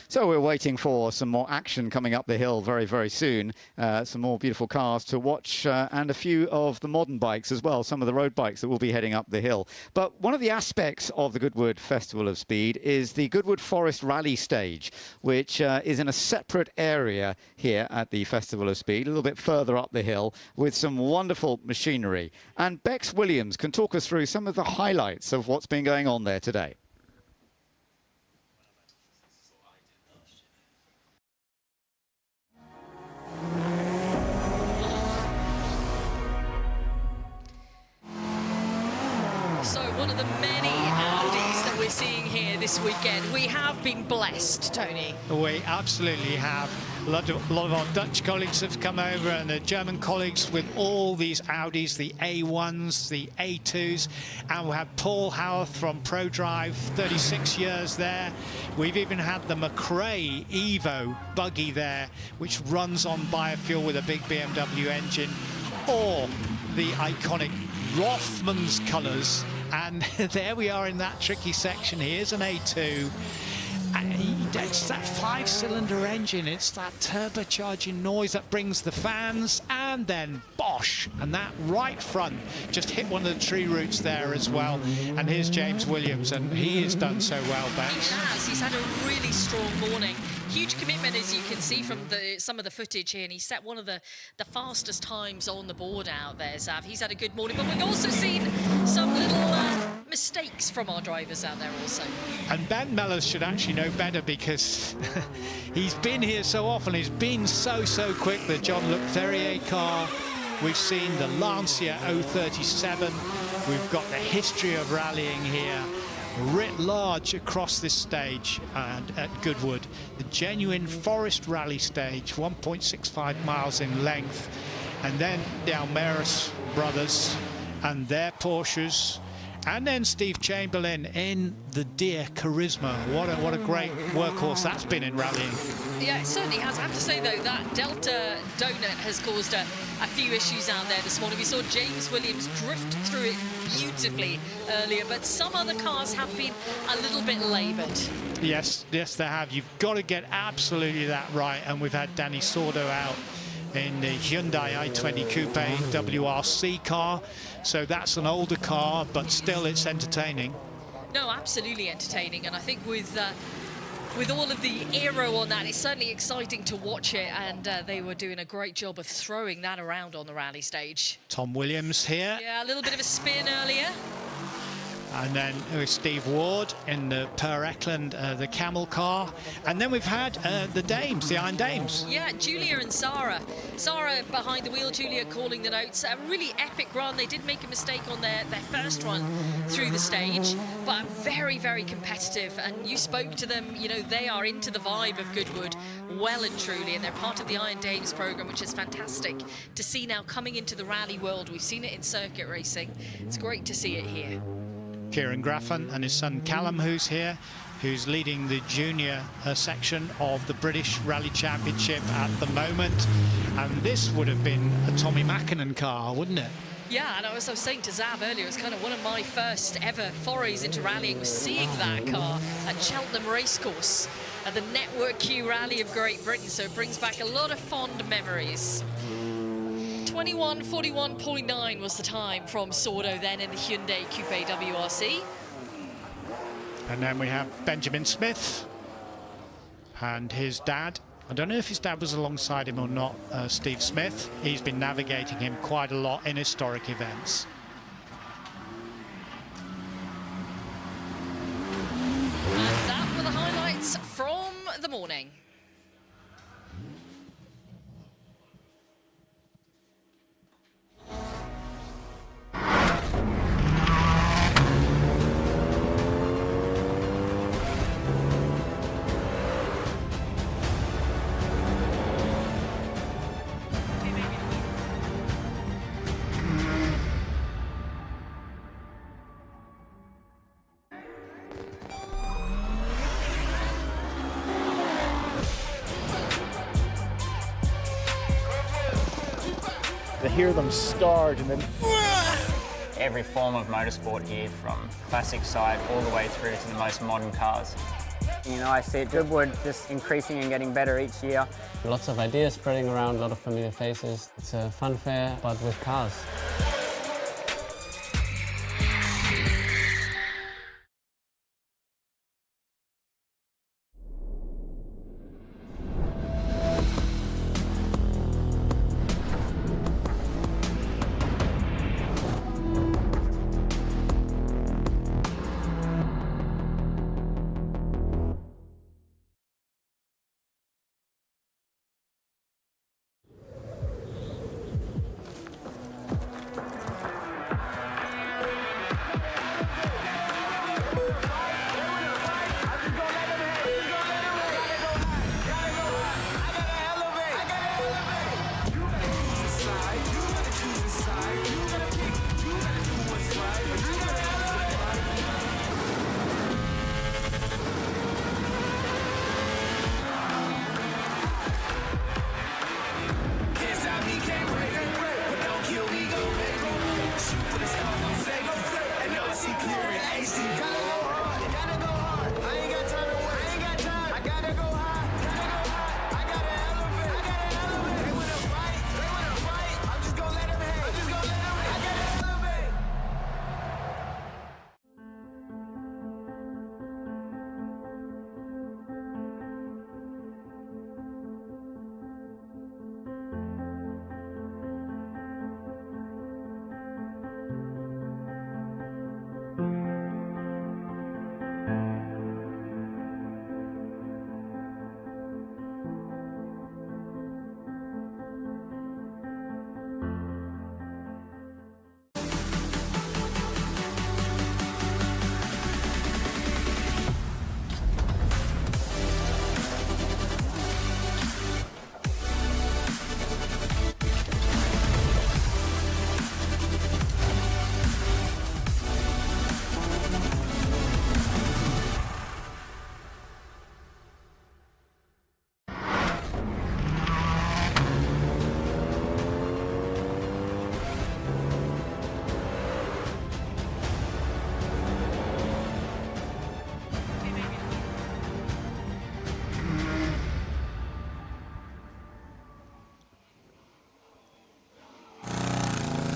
So we're waiting for some more action coming up the hill very, very soon. Some more beautiful cars to watch and a few of the modern bikes as well, some of the road bikes that will be heading up the hill. But one of the aspects of the Goodwood Festival of Speed is the Goodwood Forest Rally stage, which is in a separate area here at the Festival of Speed, a little bit further up the hill with some wonderful machinery. And Bex Williams can talk us through some of the highlights of what's been going on there today. So one of the many Audis that we're seeing here here this weekend. We have been blessed, Tony. We absolutely have. A lot of our Dutch colleagues have come over, and the German colleagues with all these Audis, the A1s, the A2s, and we have Paul Howarth from ProDrive, 36 years there. We've even had the McRae Evo buggy there, which runs on biofuel with a big BMW engine, or the iconic Rothmans colours. And there we are in that tricky section. Here's an A2. It's that 5-cylinder engine, it's that turbocharging noise that brings the fans, and then bosh, and that right front just hit one of the tree roots there as well. And here's James Williams, and he has done so well, Bex. He has. He's had a really strong morning. Huge commitment, as you can see from some of the footage here, and he set one of the fastest times on the board out there, Zav. He's had a good morning, but we've also seen some little mistakes from our drivers out there also. And Ben Mellors should actually know better, because he's been here so often. He's been so quick. The John Luc Ferrier car. We've seen the Lancia 037. We've got the history of rallying here writ large across this stage and at Goodwood. The genuine forest rally stage, 1.65 miles in length. And then the Almeris brothers and their Porsches. And then Steve Chamberlain in the Deer Charisma. What a great workhorse that's been in rallying. Yeah, it certainly has. I have to say, though, that Delta Donut has caused a few issues out there this morning. We saw James Williams drift through it beautifully earlier, but some other cars have been a little bit laboured. Yes, they have. You've got to get absolutely that right. And we've had Danny Sordo out in the Hyundai i20 Coupe WRC car. So that's an older car, but still it's entertaining. No, absolutely entertaining. And I think with all of the aero on that, it's certainly exciting to watch it. And they were doing a great job of throwing that around on the rally stage. Tom Williams here. Yeah, a little bit of a spin earlier. And then Steve Ward in the Per Eklund, the Camel car. And then we've had the Dames, the Iron Dames. Yeah, Julia and Sarah. Sarah behind the wheel, Julia calling the notes. A really epic run. They did make a mistake on their first run through the stage, but very, very competitive. And you spoke to them, you know, they are into the vibe of Goodwood well and truly, and they're part of the Iron Dames program, which is fantastic to see now coming into the rally world. We've seen it in circuit racing. It's great to see it here. Kieran Graffan and his son Callum, who's here, who's leading the junior section of the British Rally Championship at the moment. And this would have been a Tommy Mackinnon car, wouldn't it? Yeah, and as I was saying to Zav earlier, it's kind of one of my first ever forays into rallying was seeing that car at Cheltenham Racecourse at the Network Q Rally of Great Britain. So it brings back a lot of fond memories. 21:41.9 was the time from Sordo then in the Hyundai Coupe WRC. And then we have Benjamin Smith and his dad. I don't know if his dad was alongside him or not, Steve Smith. He's been navigating him quite a lot in historic events. And that were the highlights from the morning. To hear them start and then Every form of motorsport here, from classic side all the way through to the most modern cars. You know, I see it Goodwood just increasing and getting better each year. Lots of ideas spreading around, a lot of familiar faces. It's a fun fair, but with cars.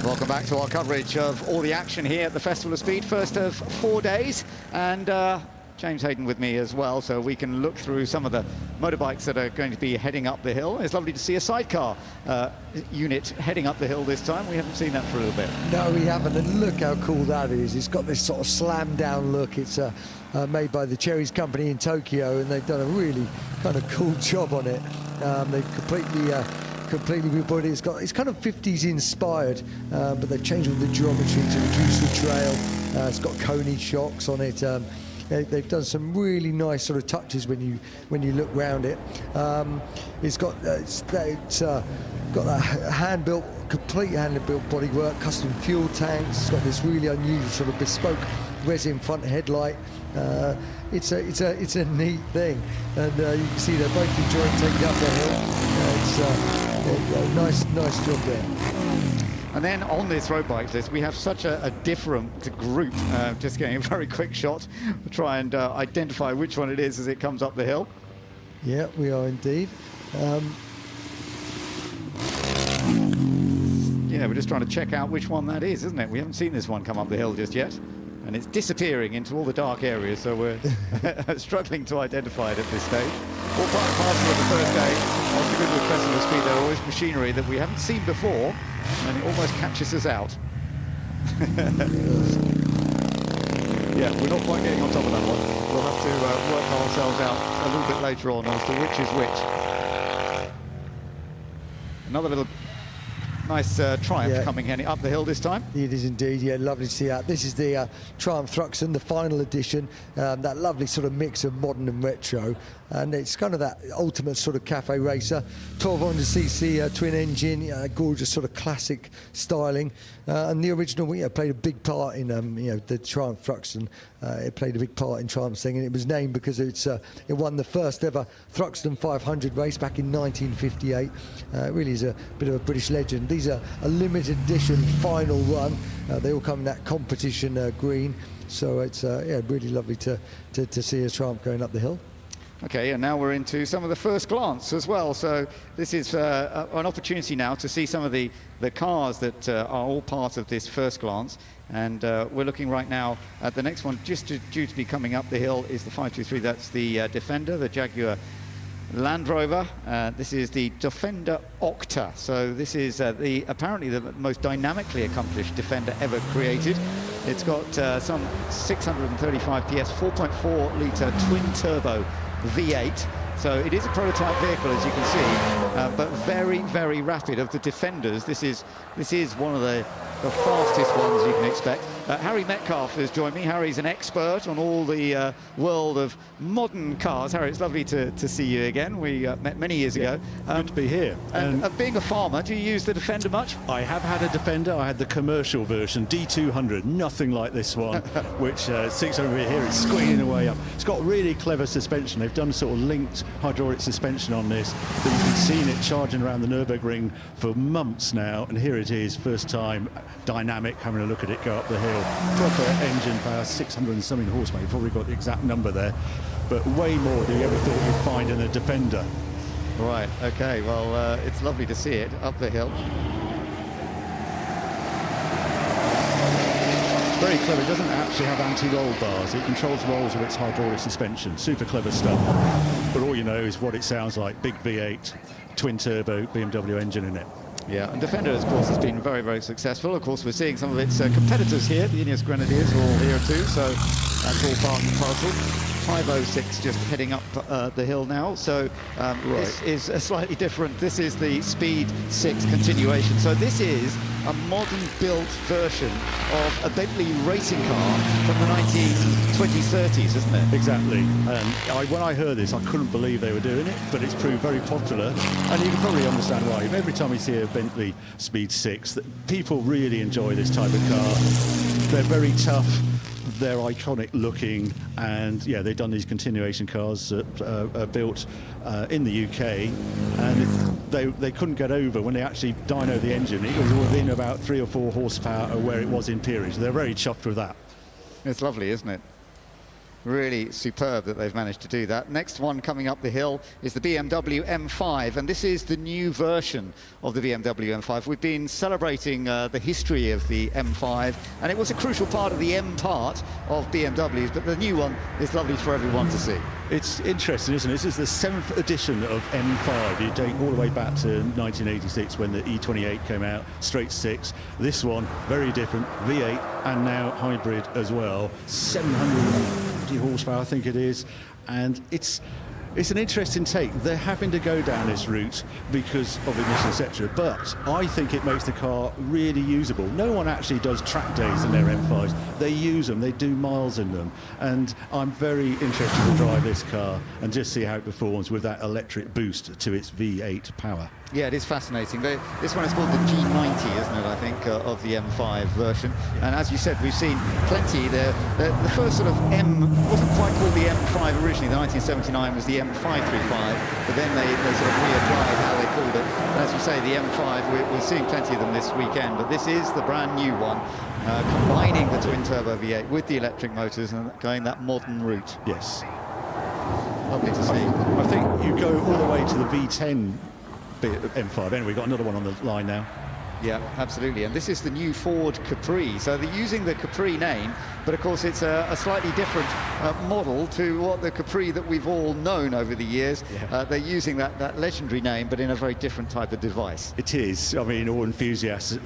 Welcome back to our coverage of all the action here at the Festival of Speed, first of 4 days, and James Hayden with me as well, so we can look through some of the motorbikes that are going to be heading up the hill. It's lovely to see a sidecar unit heading up the hill this time. We haven't seen that for a little bit. No, we haven't, and look how cool that is. It's got this sort of slam down look. It's made by the Cherries company in Tokyo, and they've done a really kind of cool job on it. They've completely rebuilt it. It's kind of 50s inspired, but they've changed all the geometry to reduce the trail. It's got Coney shocks on it. They've done some really nice sort of touches when you look round it. It's got that hand-built, complete hand-built bodywork, custom fuel tanks. It's got this really unusual sort of bespoke resin front headlight. It's a neat thing, and you can see they're both enjoying taking up the hill. It's nice job there. And then on this road bike list, we have such a different group. Just getting a very quick shot to try and identify which one it is as it comes up the hill. Yeah, we are indeed. Yeah, we're just trying to check out which one that is, isn't it? We haven't seen this one come up the hill just yet. And it's disappearing into all the dark areas, so we're struggling to identify it at this stage. All part and parcel of the first day of the Goodwood Festival of Speed. There are always machinery that we haven't seen before, and it almost catches us out. Yeah, we're not quite getting on top of that one. We'll have to work ourselves out a little bit later on as to which is which. Another little nice Triumph coming up the hill this time. It is indeed, yeah, lovely to see that. This is the Triumph Thruxton, the final edition, that lovely sort of mix of modern and retro, and it's kind of that ultimate sort of cafe racer. 1200cc twin engine, gorgeous sort of classic styling, and the original played a big part in the Triumph Thruxton. It played a big part in Triumph's thing, and it was named because it won the first ever Thruxton 500 race back in 1958. It really is a bit of a British legend. These are a limited edition final run. They all come in that competition green, so it's really lovely to see a Triumph going up the hill. Okay, and now we're into some of the first glance as well. So this is an opportunity now to see some of the cars that are all part of this first glance. And we're looking right now at the next one, just due to be coming up the hill, is the 523. That's the Defender, the Jaguar Land Rover. This is the Defender Octa. So this is apparently the most dynamically accomplished Defender ever created. It's got some 635 PS, 4.4 litre twin turbo V8. So it is a prototype vehicle, as you can see, but very, very rapid. Of the Defenders, this is one of the fastest ones you can expect. Harry Metcalf has joined me. Harry's an expert on all the world of modern cars. Harry, it's lovely to see you again. We met many years ago. Good to be here. And being a farmer, do you use the Defender much? I have had a Defender. I had the commercial version, D200, nothing like this one, which sits over here. It's squealing away up. It's got really clever suspension. They've done sort of linked hydraulic suspension on this. But you've seen it charging around the Nürburgring for months now, and here it is, first time, dynamic, having a look at it go up the hill. Proper engine power, 600 and something horsepower. You've probably got the exact number there, but way more than you ever thought you'd find in a Defender. Right, okay, well, it's lovely to see it up the hill. Very clever. It doesn't actually have anti-roll bars. It controls rolls with its hydraulic suspension. Super clever stuff. But all you know is what it sounds like. Big V8, twin turbo, BMW engine in it. Yeah, and Defender, of course, has been very, very successful. Of course, we're seeing some of its competitors here. The Ineos Grenadiers are all here too, so that's all part and parcel. 506 just heading up the hill now, so this is a slightly different. This is the Speed 6 continuation. So this is a modern built version of a Bentley racing car from the 1920s, 30s, isn't it? Exactly. And when I heard this, I couldn't believe they were doing it, but it's proved very popular, and you can probably understand why. Every time we see a Bentley Speed 6, people really enjoy this type of car. They're very tough. They're iconic looking, and yeah, they've done these continuation cars that are built in the UK, and they couldn't get over when they actually dynoed the engine. It was within about 3 or 4 horsepower of where it was in period. So they're very chuffed with that. It's lovely, isn't it? Really superb that they've managed to do that. Next one coming up the hill is the BMW M5, and this is the new version of the BMW M5. We've been celebrating the history of the M5, and it was a crucial part of the M part of BMWs, but the new one is lovely for everyone to see. It's interesting, isn't it? This is the 7th edition of M5. You date all the way back to 1986 when the E28 came out, straight 6. This one, very different, V8 and now hybrid as well. 750 horsepower, I think it is, and it's an interesting take. They're having to go down this route because of emissions, etc. But I think it makes the car really usable. No one actually does track days in their M5s. They use them, they do miles in them. And I'm very interested to drive this car and just see how it performs with that electric boost to its V8 power. Yeah, it is fascinating. This one is called the G90, isn't it, I think, of the M5 version. And as you said, we've seen plenty. The first sort of M wasn't quite called the M5 originally. The 1979 was the M535, but then they sort of reapplied how they called it. And as you say, the M5, we're seeing plenty of them this weekend, but this is the brand new one, combining the twin-turbo V8 with the electric motors and going that modern route. Yes. Lovely to see. I think you go all the way to the V10 M5. Anyway, we've got another one on the line now. Yeah, absolutely. And this is the new Ford Capri. So they're using the Capri name, but of course it's a slightly different model to what the Capri that we've all known over the years. Yeah. They're using that legendary name, but in a very different type of device. It is. I mean, all enthusiasts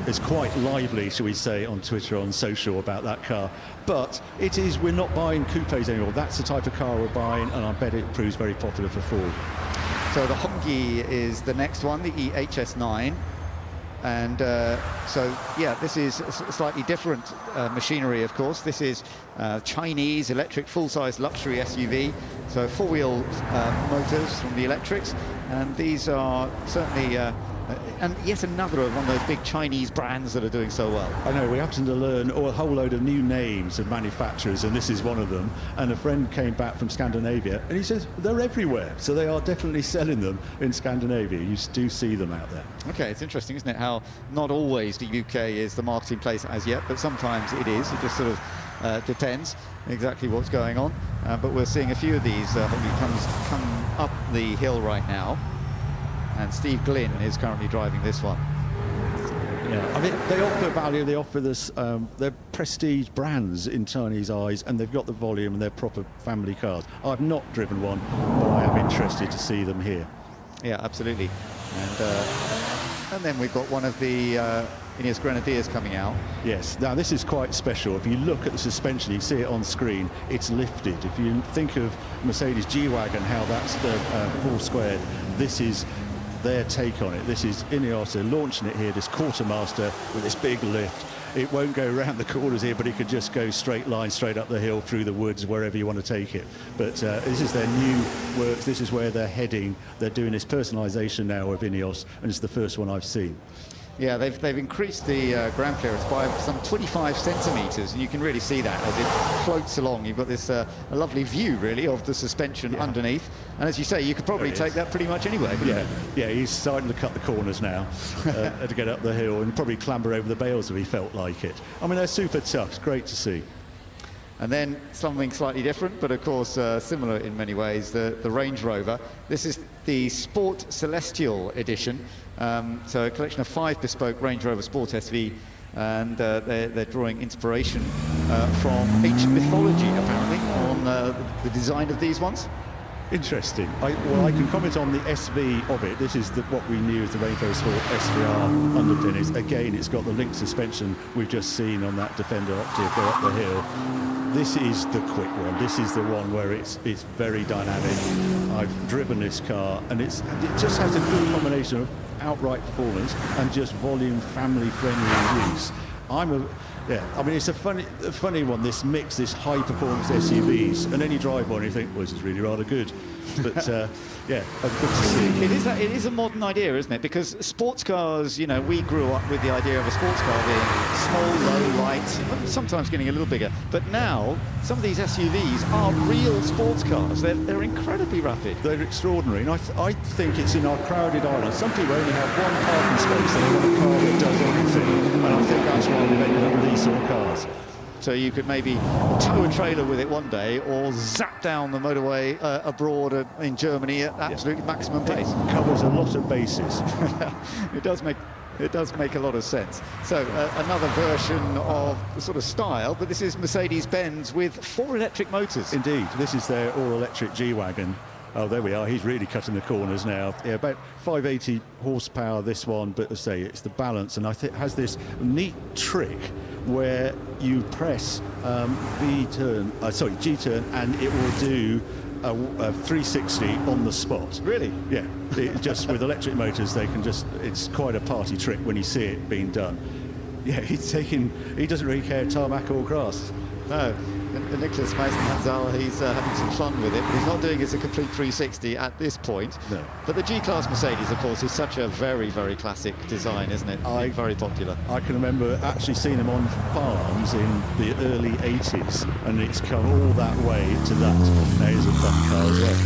is quite lively, shall we say, on Twitter, on social about that car. But it is, we're not buying coupes anymore. That's the type of car we're buying, and I bet it proves very popular for Ford. So the Hongyi is the next one, the EHS9. And so, yeah, this is slightly different machinery, of course. This is Chinese electric full-size luxury SUV. So four-wheel motors from the electrics. And these are certainly... and yet another of one of those big Chinese brands that are doing so well. I know, we happen to learn a whole load of new names of manufacturers, and this is one of them. And a friend came back from Scandinavia, and he says they're everywhere. So they are definitely selling them in Scandinavia. You do see them out there. Okay, it's interesting, isn't it, how not always the UK is the marketing place as yet, but sometimes it is. It just sort of depends exactly what's going on. But we're seeing a few of these come up the hill right now. And Steve Glynn is currently driving this one. Yeah, I mean, they offer value, they offer this, they're prestige brands in Chinese eyes, and they've got the volume and they're proper family cars. I've not driven one, but I am interested to see them here. Yeah, absolutely. And then we've got one of the Ineos Grenadiers coming out. Yes, now this is quite special. If you look at the suspension, you see it on screen, it's lifted. If you think of Mercedes G-Wagon, how that's full squared, this is their take on it. This is Ineos, they're launching it here, this quartermaster with this big lift. It won't go around the corners here, but it could just go straight line, straight up the hill, through the woods, wherever you want to take it. But this is their new works, this is where they're heading. They're doing this personalisation now of Ineos, and it's the first one I've seen. Yeah, they've increased the ground clearance by some 25 centimetres, and you can really see that as it floats along. You've got this a lovely view, really, of the suspension underneath. And as you say, you could probably take that pretty much anywhere. Yeah, he's starting to cut the corners now to get up the hill, and probably clamber over the bales if he felt like it. I mean, they're super tough. It's great to see. And then something slightly different, but of course similar in many ways, the Range Rover. This is the Sport Celestial edition. So a collection of 5 bespoke Range Rover Sport SV, and they're drawing inspiration from ancient mythology, apparently, on the design of these ones. Interesting. I can comment on the SV of it. This is what we knew as the Range Rover Sport SVR underpinnings. Again, it's got the link suspension we've just seen on that Defender Optive go up the hill. This is the quick one. This is the one where it's very dynamic. I've driven this car, and it just has a good combination of outright performance and just volume, family-friendly use. I mean, it's a funny one, this mix, this high-performance SUVs, and then you drive one and you think, well, this is really rather good. But, yeah, good to see. It is a modern idea, isn't it? Because sports cars, you know, we grew up with the idea of a sports car being small, low, light, sometimes getting a little bigger. But now, some of these SUVs are real sports cars. They're incredibly rapid. They're extraordinary, and I think it's in our crowded island. Some people only have one parking space, and they want a car that does everything. And I think that's why we've ended up with these sort of cars. auto, you could maybe tow a trailer with it one day or zap down the motorway abroad in Germany at absolutely maximum pace. It covers a lot of bases. It does make a lot of sense. So another version of the sort of style, but this is Mercedes-Benz with 4 electric motors. Indeed, this is their all-electric G-Wagon. Oh, there we are. He's really cutting the corners now. Yeah, about 580 horsepower, this one, but as I say, it's the balance, and I think it has this neat trick where you press G-turn, and it will do a 360 on the spot. Really? Yeah. Just with electric motors, they can it's quite a party trick when you see it being done. Yeah, he doesn't really care tarmac or grass. No. Nicholas Maisel, he's having some fun with it, but he's not doing it as a complete 360 at this point. No. But the G-Class Mercedes, of course, is such a very, very classic design, isn't it? Very popular. I can remember actually seeing them on farms in the early 80s, and it's come all that way to that. Now, here's a fun car as well.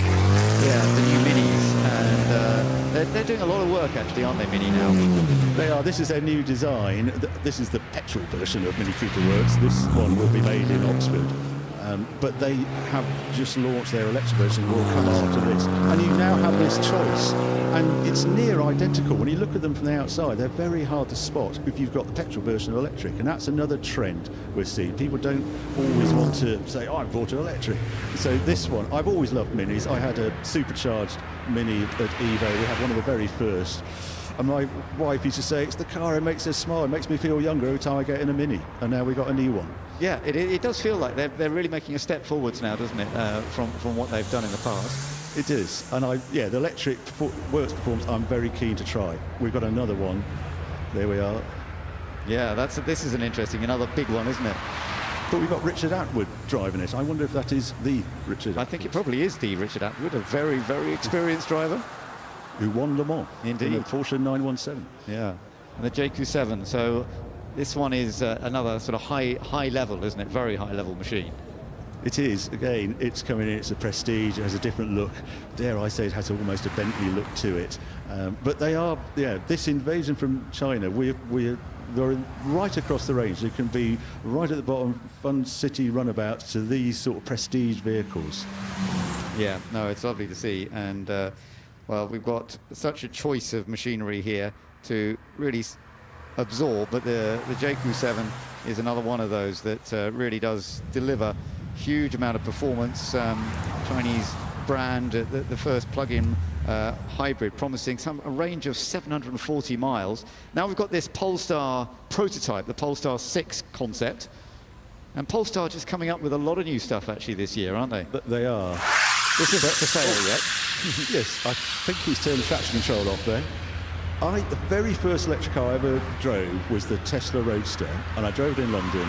Yeah, the new Minis, and they're doing a lot of work, actually, aren't they, Mini, now? They are. This is their new design. This is the petrol version of Mini Cooper Works. This one will be made in Oxford. But they have just launched their electric version, will come after this. And you now have this choice, and it's near identical. When you look at them from the outside, they're very hard to spot if you've got the petrol version of electric, and that's another trend we're seeing. People don't always want to say, oh, I've bought an electric. So this one, I've always loved Minis. I had a supercharged Mini at Evo. We had one of the very first. And my wife used to say, it's the car that makes us smile. It makes me feel younger every time I get in a Mini. And now we've got a new one. Yeah, it does feel like they're really making a step forwards now, doesn't it, from what they've done in the past. It is. And the electric works performance, I'm very keen to try. We've got another one. There we are. Yeah, this is another big one, isn't it? But we've got Richard Atwood driving it. I wonder if that is the Richard Atwood. I think it probably is the Richard Atwood, a very, very experienced driver. Who won Le Mans. Indeed. In the Porsche 917. Yeah. And the JQ7. So this one is another sort of high level, isn't it? Very high level machine. It is. Again, it's coming in, it's a Prestige, it has a different look. Dare I say it has almost a Bentley look to it. But they are, this invasion from China, they're right across the range. They can be right at the bottom, fun city runabouts, to these sort of Prestige vehicles. Yeah, no, it's lovely to see. And well, we've got such a choice of machinery here to really absorb, but the JQ7 is another one of those that really does deliver huge amount of performance. Chinese brand, the first plug-in hybrid, promising a range of 740 miles. Now we've got this Polestar prototype, the Polestar 6 concept, and Polestar just coming up with a lot of new stuff actually this year, aren't they? They are. This isn't for sale yet. Yes, I think he's turned the traction control off there. The very first electric car I ever drove was the Tesla Roadster, and I drove it in London,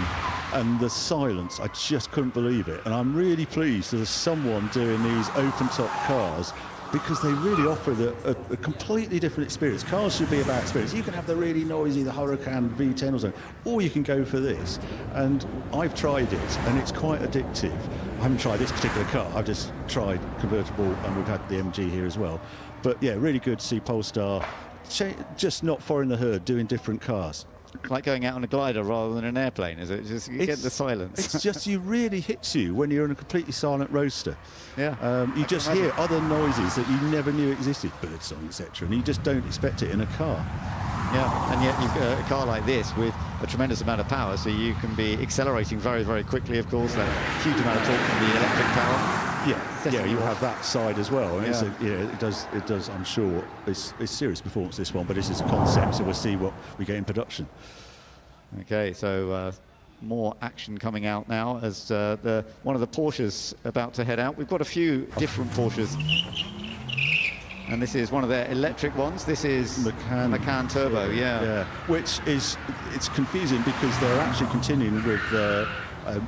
and the silence, I just couldn't believe it. And I'm really pleased there's someone doing these open-top cars, because they really offer a completely different experience. Cars should be about experience. You can have the really noisy, the Huracan V10 or something, or you can go for this. And I've tried it, and it's quite addictive. I haven't tried this particular car. I've just tried convertible, and we've had the MG here as well. But yeah, really good to see Polestar just not following the herd, doing different cars. Like going out on a glider rather than an airplane, is it? Just you get the silence. It's just, you really hits you when you're in a completely silent roadster. Yeah. You just hear other noises that you never knew existed, birdsong, etc., and you just don't expect it in a car. Yeah, and yet you've got a car like this with a tremendous amount of power, so you can be accelerating very, very quickly, of course, that huge amount of torque from the electric power. Yeah, you have that side as well. And it does. I'm sure it's serious performance, this one, but this is a concept, so we'll see what we get in production. Okay, so more action coming out now as one of the Porsches about to head out. We've got a few different Porsches, and this is one of their electric ones. This is Macan Turbo, yeah. Which is, it's confusing because they're actually continuing with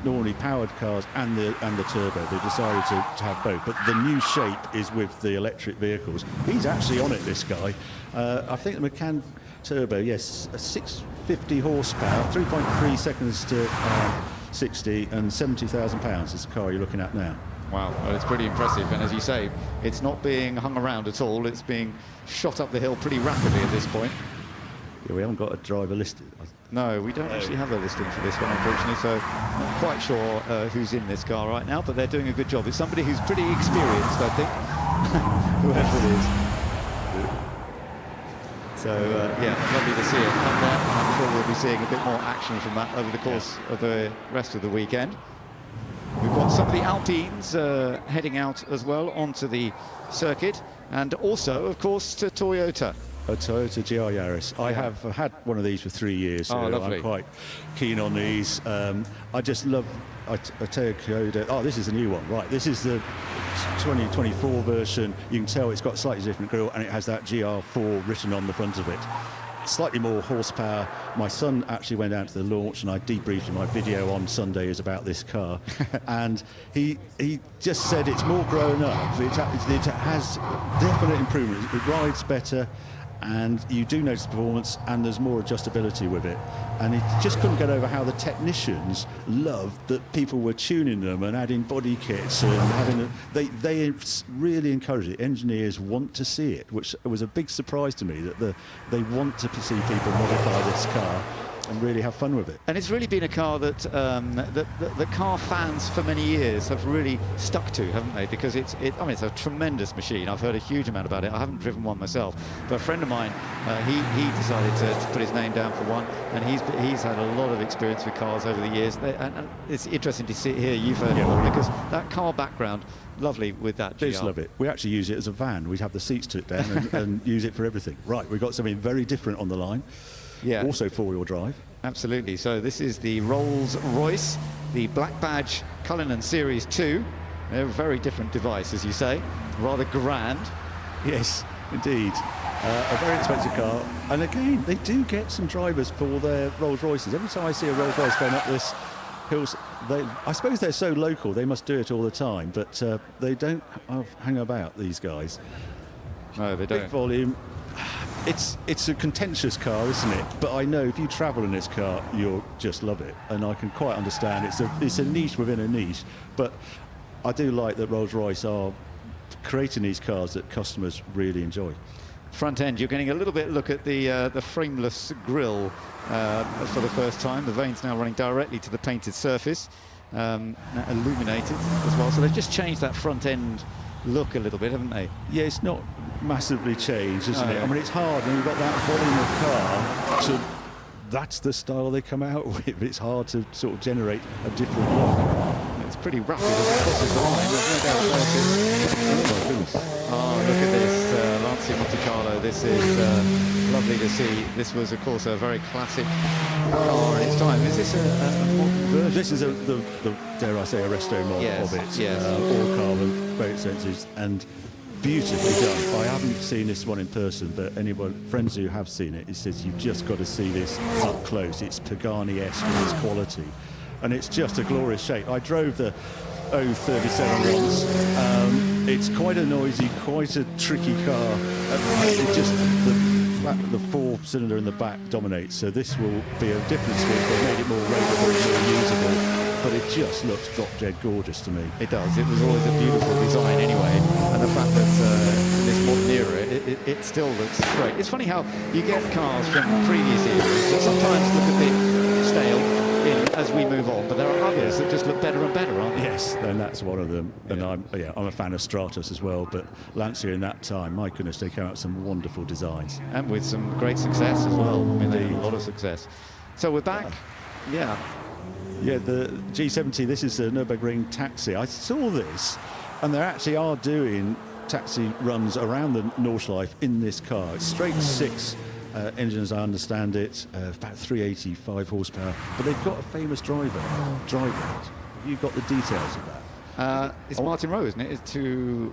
normally powered cars and the turbo. They decided to have both, but the new shape is with the electric vehicles. He's actually on it, this guy. I think the Macan Turbo, yes, a 650 horsepower, 3.3 seconds to 60, and 70,000 pounds is the car you're looking at now. Wow, well, it's pretty impressive, and as you say, it's not being hung around at all. It's being shot up the hill pretty rapidly at this point. Yeah, we haven't got a driver listed. No, we don't actually have a listing for this one, unfortunately, so not quite sure who's in this car right now, but they're doing a good job. It's somebody who's pretty experienced, I think, whoever it is. So, yeah, lovely to see it come there. I'm sure we'll be seeing a bit more action from that over the course of the rest of the weekend. We've got some of the Alpines heading out as well onto the circuit, and also, of course, to Toyota. A Toyota GR Yaris. I have had one of these for 3 years, so lovely. I'm quite keen on these. I just love Aggreko. Oh, this is a new one, right? This is the 2024 version. You can tell it's got a slightly different grille, and it has that GR4 written on the front of it. Slightly more horsepower. My son actually went out to the launch, and I debriefed in my video on Sunday is about this car, and he just said it's more grown up. It has definite improvements. It rides better, and you do notice performance, and there's more adjustability with it. And he just couldn't get over how the technicians loved that people were tuning them and adding body kits and having they really encourage it. Engineers want to see it, which was a big surprise to me, that they want to see people modify this car and really have fun with it. And it's really been a car that the car fans for many years have really stuck to, haven't they? Because I mean, it's a tremendous machine. I've heard a huge amount about it. I haven't driven one myself, but a friend of mine, he decided to put his name down for one, and he's had a lot of experience with cars over the years. And it's interesting to hear you've heard it all, because that car background, lovely with that GR. I just love it. We actually use it as a van. We'd have the seats to it down and use it for everything. Right, we've got something very different on the line. Yeah. Also four-wheel drive. Absolutely. So this is the Rolls-Royce, the Black Badge Cullinan Series 2. They're a very different device, as you say. Rather grand. Yes, indeed. A very expensive car. And again, they do get some drivers for their Rolls-Royces. Every time I see a Rolls-Royce going up this hills, I suppose they're so local, they must do it all the time, but they don't hang about, these guys. No, they don't. Big volume. It's a contentious car, isn't it? But I know if you travel in this car, you'll just love it, and I can quite understand it's a niche within a niche. But I do like that Rolls-Royce are creating these cars that customers really enjoy. Front end, you're getting a little bit look at the frameless grille for the first time. The vane's now running directly to the painted surface, illuminated as well. So they've just changed that front end look a little bit, haven't they? Yeah, it's not massively changed, isn't it? I mean, it's hard when you've got that volume of car. That's the style they come out with. It's hard to sort of generate a different look. It's pretty rapid as it crosses the line. There's no doubt about it. Oh my goodness! Oh, look at this Lancia Monte Carlo. This is lovely to see. This was, of course, a very classic car in its time. Is this a modern version? This is the dare I say, a resto mod of it. Yes. All carbon, very expensive and beautifully done. I haven't seen this one in person, but friends who have seen it, he says you've just got to see this up close. It's Pagani-esque in its quality, and it's just a glorious shape. I drove the 037 once. It's quite a noisy, quite a tricky car. It just the four-cylinder in the back dominates, so this will be a different spin. They made it more rateable and more usable, but it just looks drop-dead gorgeous to me. It does. It was always a beautiful design anyway, and the fact that in this modern era, it still looks great. It's funny how you get cars from previous eras that sometimes look a bit stale as we move on, but there are others that just look better and better, aren't they? Yes, and that's one of them. And I'm a fan of Stratos as well, but Lancia in that time, my goodness, they came out with some wonderful designs. And with some great success as well. I mean, they had a lot of success. So we're back. Yeah, the G70, this is the Nürburgring Taxi. I saw this, and they actually are doing taxi runs around the Nordschleife in this car. It's straight six engine, as I understand it, about 385 horsepower, but they've got a famous driver driving it. You've got the details of that. It's Martin Rowe, isn't it? It's to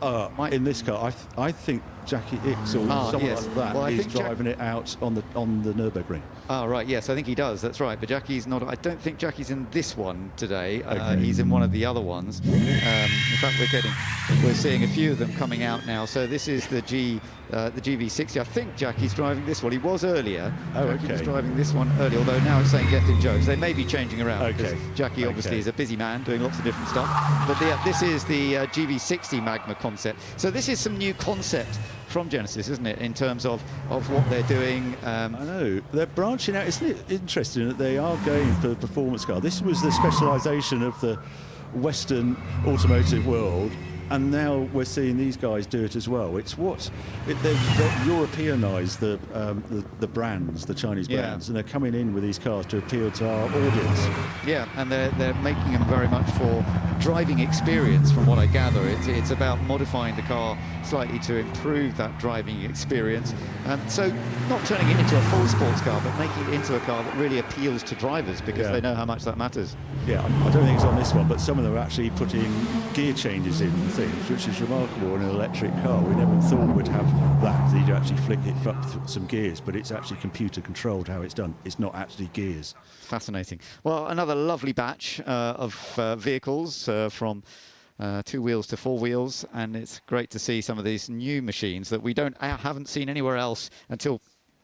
in this car, I think Jackie Hicks or someone like that is driving it out on the Nürburgring. Oh, right, yes, I think he does, that's right. But Jackie's not, I don't think Jackie's in this one today. He's in one of the other ones. In fact, we're seeing a few of them coming out now. So this is the GV60. I think Jackie's driving this one. He was earlier. He was driving this one earlier, although now it's saying Gethin Jones. They may be changing around because Jackie obviously is a busy man doing lots of different stuff. But this is the GV60 Magma concept. So this is some new concept from Genesis, isn't it, in terms of what they're doing. I know. They're branching out. Isn't it interesting that they are going for the performance car? This was the specialisation of the Western automotive world, and now we're seeing these guys do it as well. It's they've Europeanised the brands, the Chinese brands, and they're coming in with these cars to appeal to our audience. Yeah, and they're making them very much for driving experience, from what I gather. It's about modifying the car slightly to improve that driving experience. So not turning it into a full sports car, but making it into a car that really appeals to drivers, because they know how much that matters. Yeah, I don't think it's on this one, but some of them are actually putting gear changes in and things, which is remarkable in an electric car. We never thought we'd have that. You actually flick it up some gears, but it's actually computer controlled how it's done. It's not actually gears. Fascinating. Well, another lovely batch of vehicles from 2 wheels to 4 wheels, and it's great to see some of these new machines that we haven't seen anywhere else until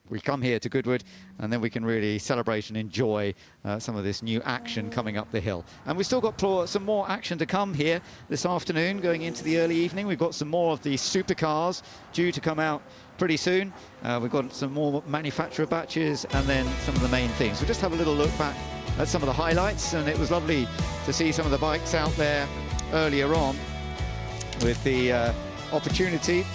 we come here to Goodwood, and then we can really celebrate and enjoy some of this new action coming up the hill. And we've still got some more action to come here this afternoon, going into the early evening. We've got some more of the supercars due to come out pretty soon. We've got some more manufacturer batches, and then some of the main things. We'll just have a little look back at some of the highlights, and it was lovely to see some of the bikes out there earlier on with the opportunity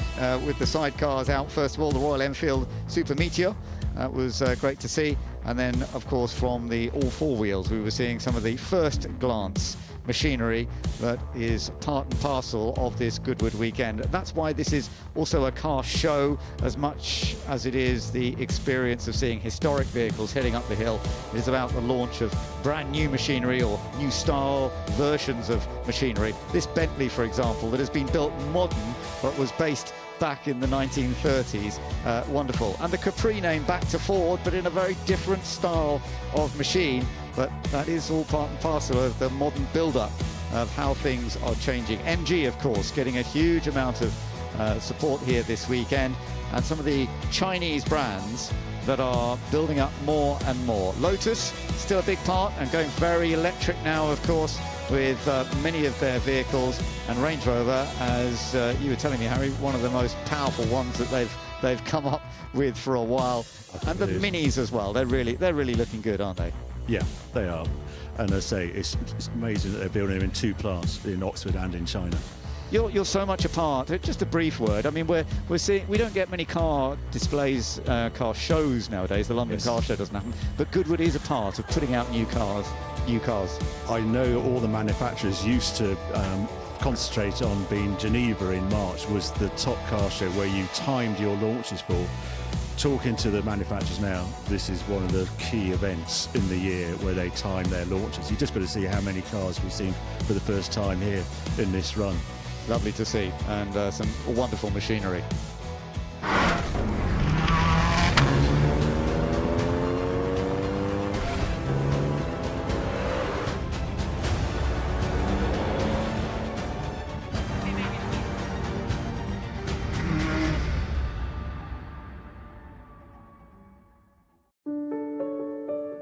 with the sidecars out. First of all, the Royal Enfield Super Meteor. That was great to see. And then, of course, from the all 4 wheels, we were seeing some of the first glance machinery that is part and parcel of this Goodwood weekend. That's why this is also a car show as much as it is the experience of seeing historic vehicles heading up the hill. It is about the launch of brand new machinery or new style versions of machinery. This Bentley, for example, that has been built modern but was based back in the 1930s. Wonderful. And the Capri name back to Ford, but in a very different style of machine. But that is all part and parcel of the modern build-up of how things are changing. MG, of course, getting a huge amount of support here this weekend, and some of the Chinese brands that are building up more and more. Lotus, still a big part, and going very electric now, of course, with many of their vehicles, and Range Rover, as you were telling me, Harry, one of the most powerful ones that they've come up with for a while. And the Minis as well. They're really looking good, aren't they? Yeah, they are. And I say it's amazing that they're building them in 2 plants, in Oxford and in China. You're so much apart. Just a brief word. I mean, we're seeing, we don't get many car displays, car shows nowadays. The London Car Show doesn't happen, but Goodwood is a part of putting out new cars. I know all the manufacturers used to concentrate on being Geneva in March was the top car show where you timed your launches for. Talking to the manufacturers now, this is one of the key events in the year where they time their launches. You just got to see how many cars we've seen for the first time here in this run. Lovely to see, and some wonderful machinery.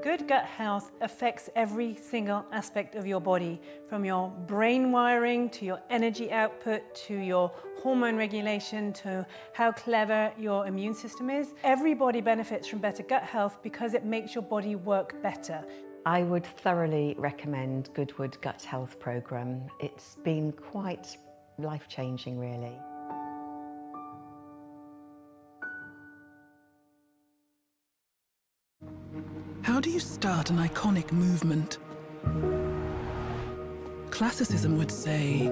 Good gut health affects every single aspect of your body, from your brain wiring to your energy output to your hormone regulation to how clever your immune system is. Everybody benefits from better gut health because it makes your body work better. I would thoroughly recommend Goodwood Gut Health Programme. It's been quite life-changing, really. How do you start an iconic movement? Classicism would say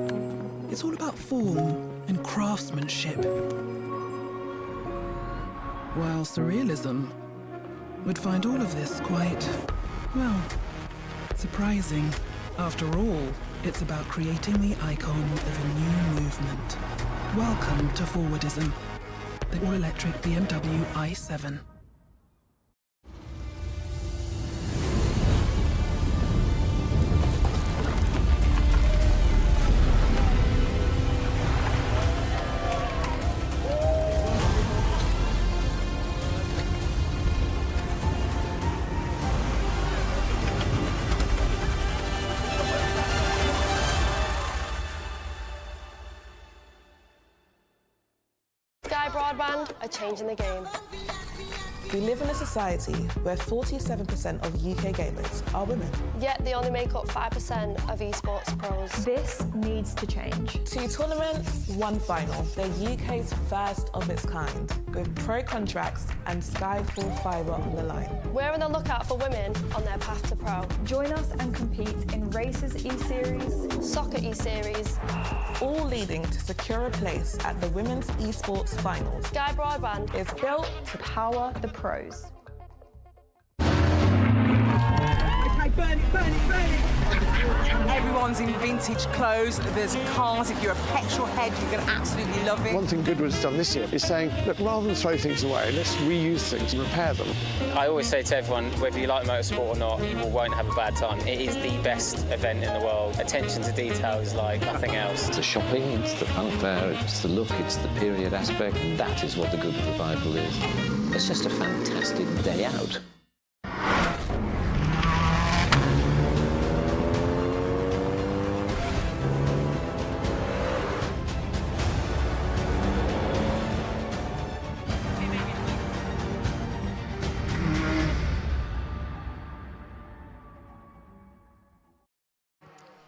it's all about form and craftsmanship, while surrealism would find all of this quite, well, surprising. After all, it's about creating the icon of a new movement. Welcome to Forwardism, the all-electric BMW i7. are changing the game. We live in a society where 47% of UK gamers are women. Yet they only make up 5% of esports pros. This needs to change. 2 tournaments, 1 final. They're UK's first of its kind, with pro contracts and Skyfall fibre on the line. We're on the lookout for women on their path to pro. Join us and compete in Races E-Series, Soccer E-Series, all leading to secure a place at the Women's Esports Finals. Sky Broadband is built to power the pros. Okay, burn it, burn it, burn it! Everyone's in vintage clothes. There's cars. If you're a petrol head, you're going to absolutely love it. One thing Goodwood's done this year is saying, look, rather than throw things away, let's reuse things and repair them. I always say to everyone, whether you like motorsport or not, you won't have a bad time. It is the best event in the world. Attention to detail is like nothing else. It's the shopping, it's the fanfare, it's the look, it's the period aspect. That is what the Goodwood Revival is. It's just a fantastic day out.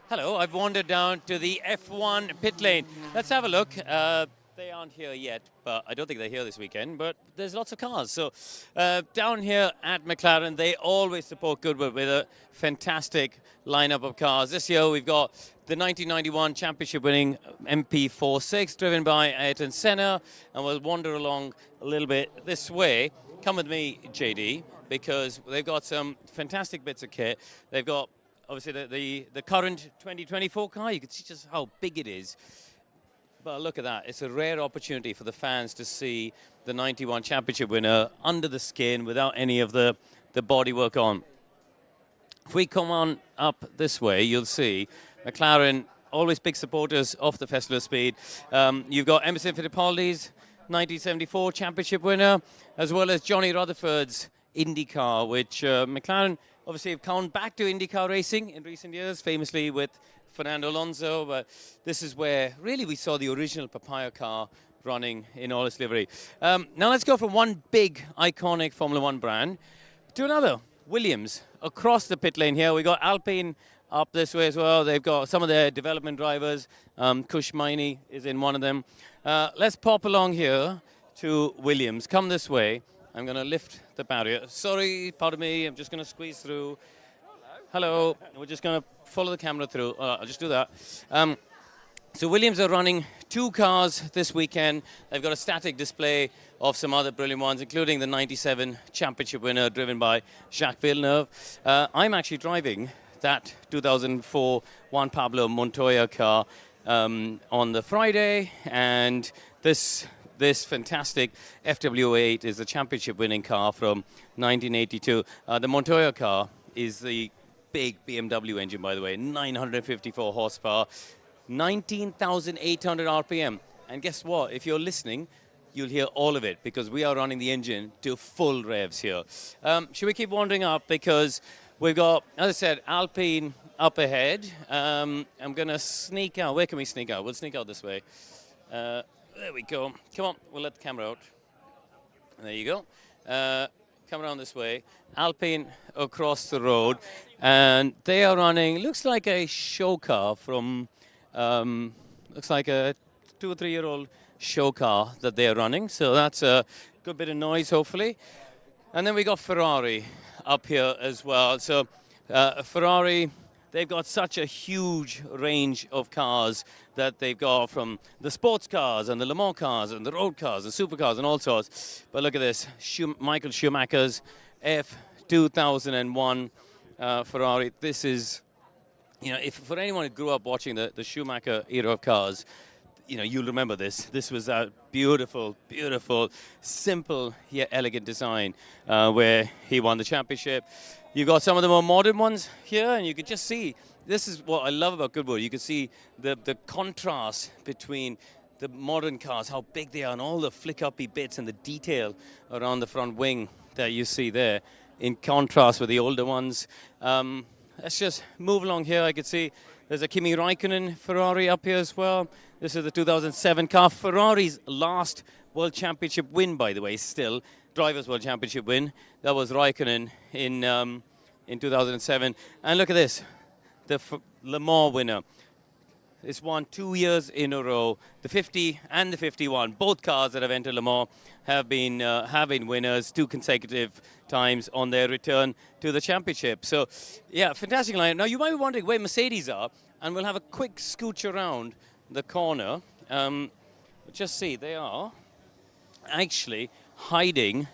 Hello, I've wandered down to the F1 pit lane. Let's have a look. They aren't here yet, but I don't think they're here this weekend, but there's lots of cars. So down here at McLaren, they always support Goodwood with a fantastic lineup of cars. This year we've got the 1991 championship-winning MP46 driven by Ayrton Senna, and we'll wander along a little bit this way. Come with me, JD, because they've got some fantastic bits of kit. They've got obviously the current 2024 car. You can see just how big it is. But look at that. It's a rare opportunity for the fans to see the 91 championship winner under the skin without any of the bodywork on. If we come on up this way, you'll see McLaren, always big supporters of the Festival of Speed. You've got Emerson Fittipaldi's 1974 championship winner, as well as Johnny Rutherford's IndyCar, which McLaren obviously have come back to IndyCar racing in recent years, famously with Fernando Alonso, but this is where really we saw the original Papaya car running in all its livery. Now let's go from one big, iconic Formula One brand to another, Williams. Across the pit lane here, we got Alpine up this way as well. They've got some of their development drivers. Kush Maini is in one of them. Let's pop along here to Williams. Come this way. I'm going to lift the barrier. Sorry, pardon me, I'm just going to squeeze through. Hello. We're just going to follow the camera through. I'll just do that. So Williams are running 2 cars this weekend. They've got a static display of some other brilliant ones, including the 97 championship winner driven by Jacques Villeneuve. I'm actually driving that 2004 Juan Pablo Montoya car on the Friday, and this fantastic FW8 is the championship-winning car from 1982. The Montoya car is the big BMW engine, by the way, 954 horsepower, 19,800 RPM. And guess what? If you're listening, you'll hear all of it, because we are running the engine to full revs here. Should we keep wandering up? Because we've got, as I said, Alpine up ahead. I'm going to sneak out. Where can we sneak out? We'll sneak out this way. There we go. Come on, we'll let the camera out. There you go. Come around this way. Alpine across the road. And they are running, looks like a show car from, looks like a 2 or 3 year old show car that they are running. So that's a good bit of noise, hopefully. And then we got Ferrari up here as well. So Ferrari, they've got such a huge range of cars that they've got, from the sports cars and the Le Mans cars and the road cars and supercars and all sorts. But look at this, Michael Schumacher's F2001 Ferrari. This is, you know, if for anyone who grew up watching the Schumacher era of cars, you know, you'll remember this. This was a beautiful, beautiful, simple yet elegant design where he won the championship. You've got some of the more modern ones here, and you can just see, this is what I love about Goodwood. You can see the contrast between the modern cars, how big they are, and all the flick-uppy bits and the detail around the front wing that you see there, in contrast with the older ones. Let's just move along here. I can see there's a Kimi Raikkonen Ferrari up here as well. This is the 2007 car, Ferrari's last World Championship win, by the way, still. Drivers' World Championship win. That was Raikkonen in 2007. And look at this, the Le Mans winner. It's won 2 years in a row. The 50 and the 51, both cars that have entered Le Mans have been winners 2 consecutive times on their return to the championship. So, yeah, fantastic lineup. Now, you might be wondering where Mercedes are, and we'll have a quick scooch around the corner. Just see, they are actually hiding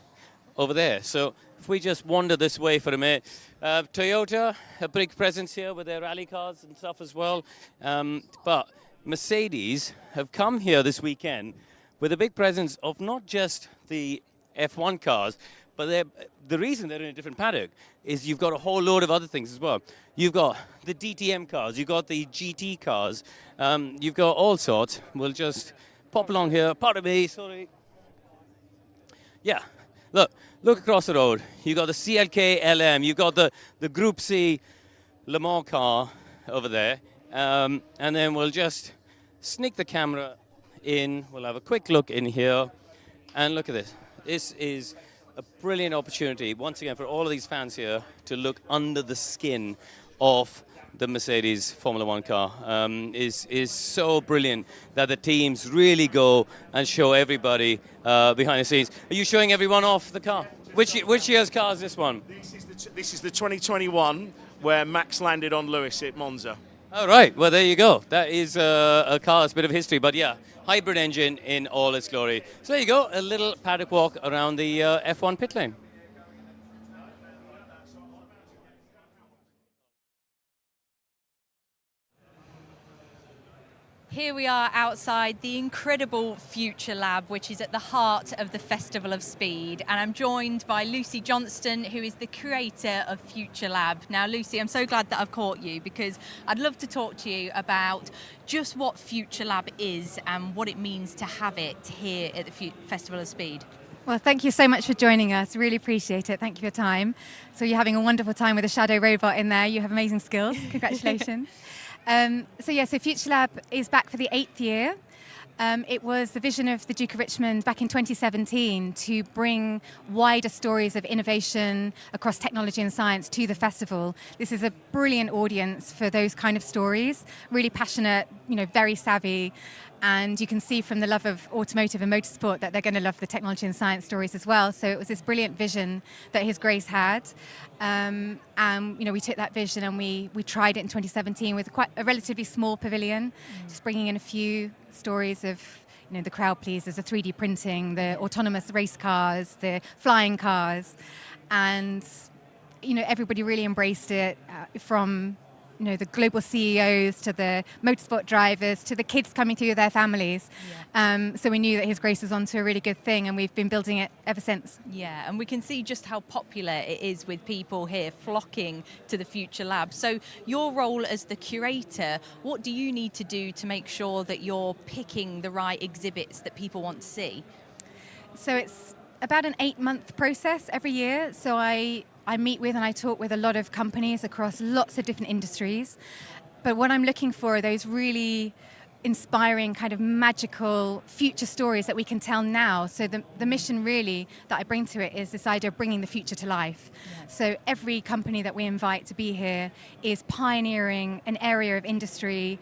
over there. So, if we just wander this way for a minute, Toyota, a big presence here with their rally cars and stuff as well. But Mercedes have come here this weekend with a big presence of not just the F1 cars, but the reason they're in a different paddock is you've got a whole load of other things as well. You've got the DTM cars, you've got the GT cars, you've got all sorts. We'll just pop along here. Pardon me, sorry. Yeah. Look across the road. You've got the CLK LM. You've got the Group C Le Mans car over there. And then we'll just sneak the camera in. We'll have a quick look in here. And look at this. This is a brilliant opportunity, once again, for all of these fans here to look under the skin of the Mercedes Formula One car. Is so brilliant that the teams really go and show everybody behind the scenes. Are you showing everyone off the car? Which year's car is this one? This is the 2021 where Max landed on Lewis at Monza. Oh, right. Well, there you go. That is a car, it's a bit of history. But yeah, hybrid engine in all its glory. So there you go, a little paddock walk around the F1 pit lane. Here we are outside the incredible Future Lab, which is at the heart of the Festival of Speed. And I'm joined by Lucy Johnston, who is the creator of Future Lab. Now, Lucy, I'm so glad that I've caught you because I'd love to talk to you about just what Future Lab is and what it means to have it here at the Festival of Speed. Well, thank you so much for joining us. Really appreciate it. Thank you for your time. So you're having a wonderful time with a shadow robot in there. You have amazing skills. Congratulations. So Future Lab is back for the 8th year. It was the vision of the Duke of Richmond back in 2017 to bring wider stories of innovation across technology and science to the festival. This is a brilliant audience for those kind of stories, really passionate, very savvy. And you can see from the love of automotive and motorsport that they're going to love the technology and science stories as well. So it was this brilliant vision that His Grace had. And we took that vision and we tried it in 2017 with quite a relatively small pavilion, just bringing in a few stories of the crowd pleasers, the 3D printing, the autonomous race cars, the flying cars. And everybody really embraced it, from the global CEOs to the motorsport drivers to the kids coming through with their families. Yeah. So we knew that His Grace was onto a really good thing, and we've been building it ever since. Yeah, and we can see just how popular it is with people here flocking to the Future Lab. So your role as the curator, what do you need to do to make sure that you're picking the right exhibits that people want to see? So it's about an 8-month process every year. So I meet with and I talk with a lot of companies across lots of different industries. But what I'm looking for are those really inspiring, kind of magical future stories that we can tell now. So the mission really that I bring to it is this idea of bringing the future to life. Yeah. So every company that we invite to be here is pioneering an area of industry.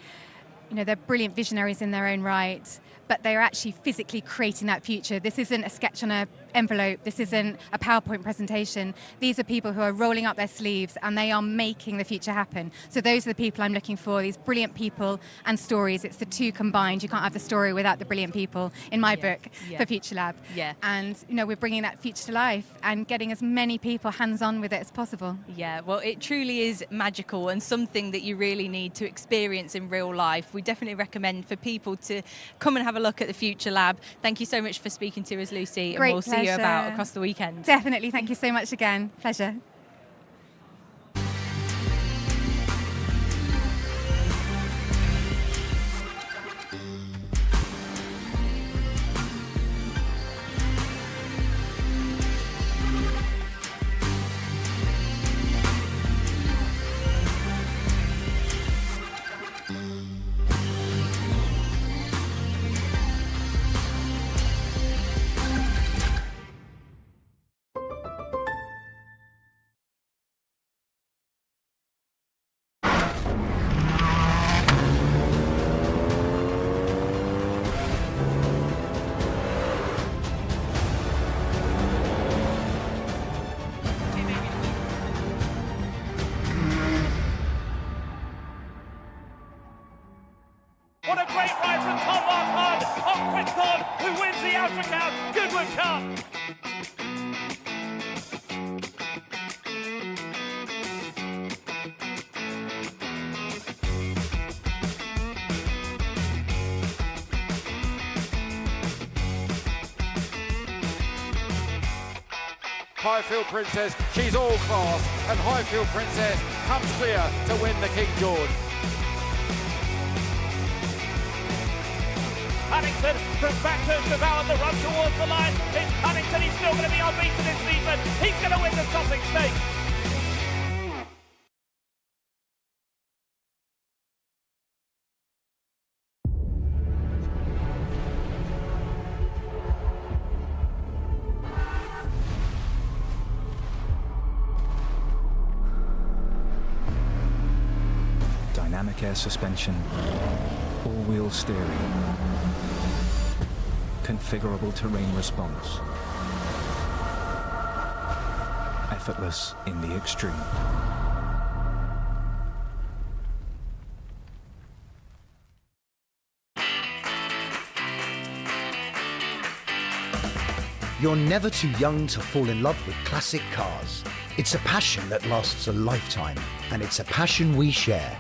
They're brilliant visionaries in their own right, but they're actually physically creating that future. This isn't a sketch on an envelope. This isn't a PowerPoint presentation. These are people who are rolling up their sleeves and they are making the future happen. So those are the people I'm looking for, these brilliant people and stories. It's the two combined. You can't have the story without the brilliant people in my book for Future Lab. Yeah. And we're bringing that future to life and getting as many people hands-on with it as possible. Yeah, well, it truly is magical and something that you really need to experience in real life. We definitely recommend for people to come and have a look at the Future Lab. Thank you so much for speaking to us, Lucy. Great and we'll pleasure. See you about across the weekend. Definitely. Thank you so much again. Pleasure. come. Highfield Princess, she's all class, and Highfield Princess comes clear to win the King George. Huntington from back to Devour the run towards the line. It's Huntington, he's still going to be unbeaten this season. He's going to win the Sussex Stakes. Dynamic air suspension, all-wheel steering, configurable terrain response, effortless in the extreme. You're never too young to fall in love with classic cars. It's a passion that lasts a lifetime, and it's a passion we share.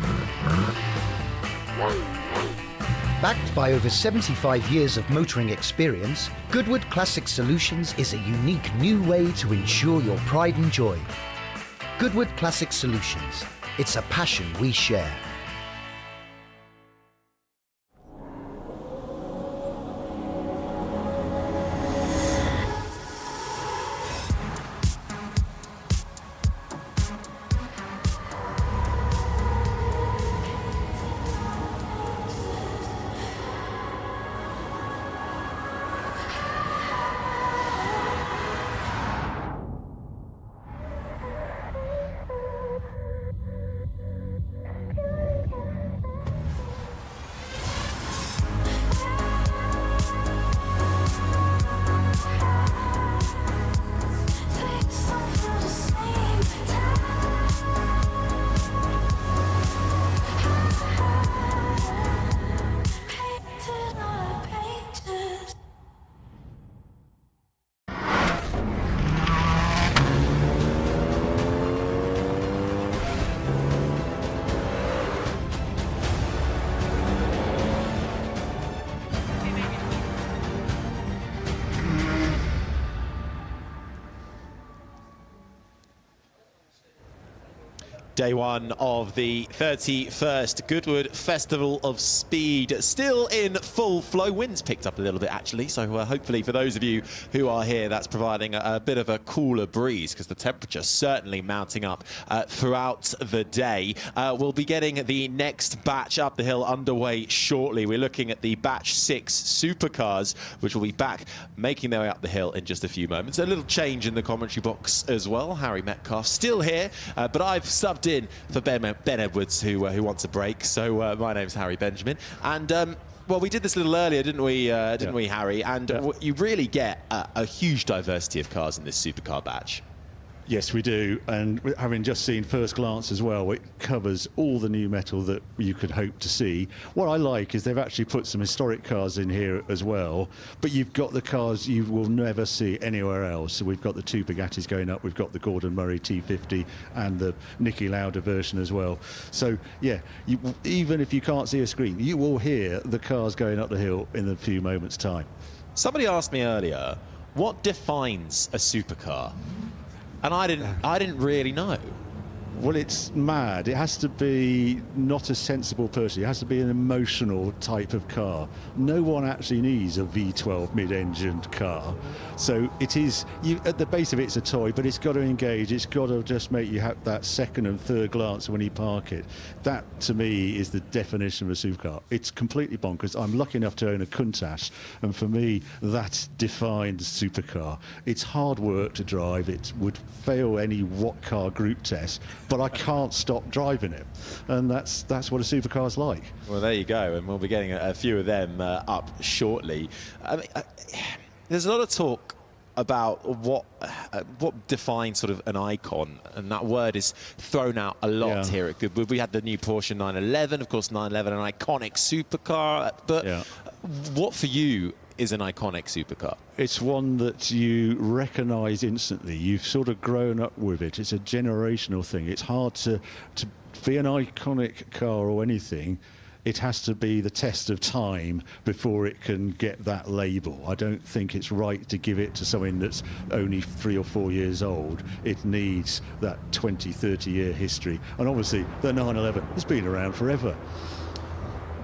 Backed by over 75 years of motoring experience, Goodwood Classic Solutions is a unique new way to ensure your pride and joy. Goodwood Classic Solutions. It's a passion we share. Day one of the 31st Goodwood Festival of Speed. Still in full flow. Wind's picked up a little bit, actually, so hopefully for those of you who are here, that's providing a bit of a cooler breeze, because the temperature certainly mounting up throughout the day. We'll be getting the next batch up the hill underway shortly. We're looking at the Batch 6 supercars, which will be back making their way up the hill in just a few moments. A little change in the commentary box as well. Harry Metcalf still here, but I've subbed in for Ben Edwards, who wants a break. So my name's Harry Benjamin, and well, we did this a little earlier, didn't we, Harry? And you really get a huge diversity of cars in this supercar batch. Yes, we do, and having just seen first glance as well, it covers all the new metal that you could hope to see. What I like is they've actually put some historic cars in here as well, but you've got the cars you will never see anywhere else. So we've got the two Bugattis going up, we've got the Gordon Murray T50 and the Niki Lauda version as well. So yeah, even if you can't see a screen, you will hear the cars going up the hill in a few moments' time. Somebody asked me earlier, what defines a supercar? And I didn't really know. Well, it's mad. It has to be not a sensible person. It has to be an emotional type of car. No one actually needs a V12 mid-engined car. So it is, at the base of it, it's a toy, but it's got to engage. It's got to just make you have that second and third glance when you park it. That, to me, is the definition of a supercar. It's completely bonkers. I'm lucky enough to own a Countach, and for me, that defines supercar. It's hard work to drive. It would fail any what car group test, but I can't stop driving it, and that's what a supercar's like. Well, there you go, and we'll be getting a few of them up shortly. I mean, there's a lot of talk about what defines sort of an icon, and that word is thrown out a lot here at Goodwood. We had the new Porsche 911, of course, 911, an iconic supercar, but what for you is an iconic supercar. It's one that you recognise instantly. You've sort of grown up with it. It's a generational thing. It's hard to be an iconic car or anything. It has to be the test of time before it can get that label. I don't think it's right to give it to something that's only 3 or 4 years old. It needs that 20, 30-year history. And obviously, the 911 has been around forever.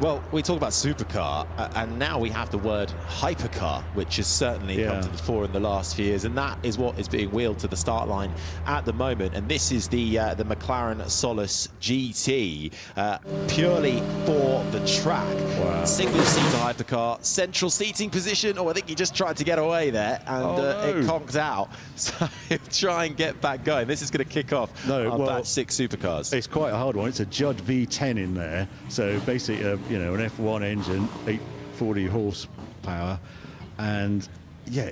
Well, we talk about supercar, and now we have the word hypercar, which has certainly come to the fore in the last few years, and that is what is being wheeled to the start line at the moment. And this is the McLaren Solus GT, purely for the track. Wow. Single-seater hypercar, central seating position. Oh, I think he just tried to get away there, and it conked out. So he'll try and get back going. This is going to kick off our batch 6 supercars. It's quite a hard one. It's a Judd V10 in there, so basically you know, an F1 engine, 840 horsepower, and yeah,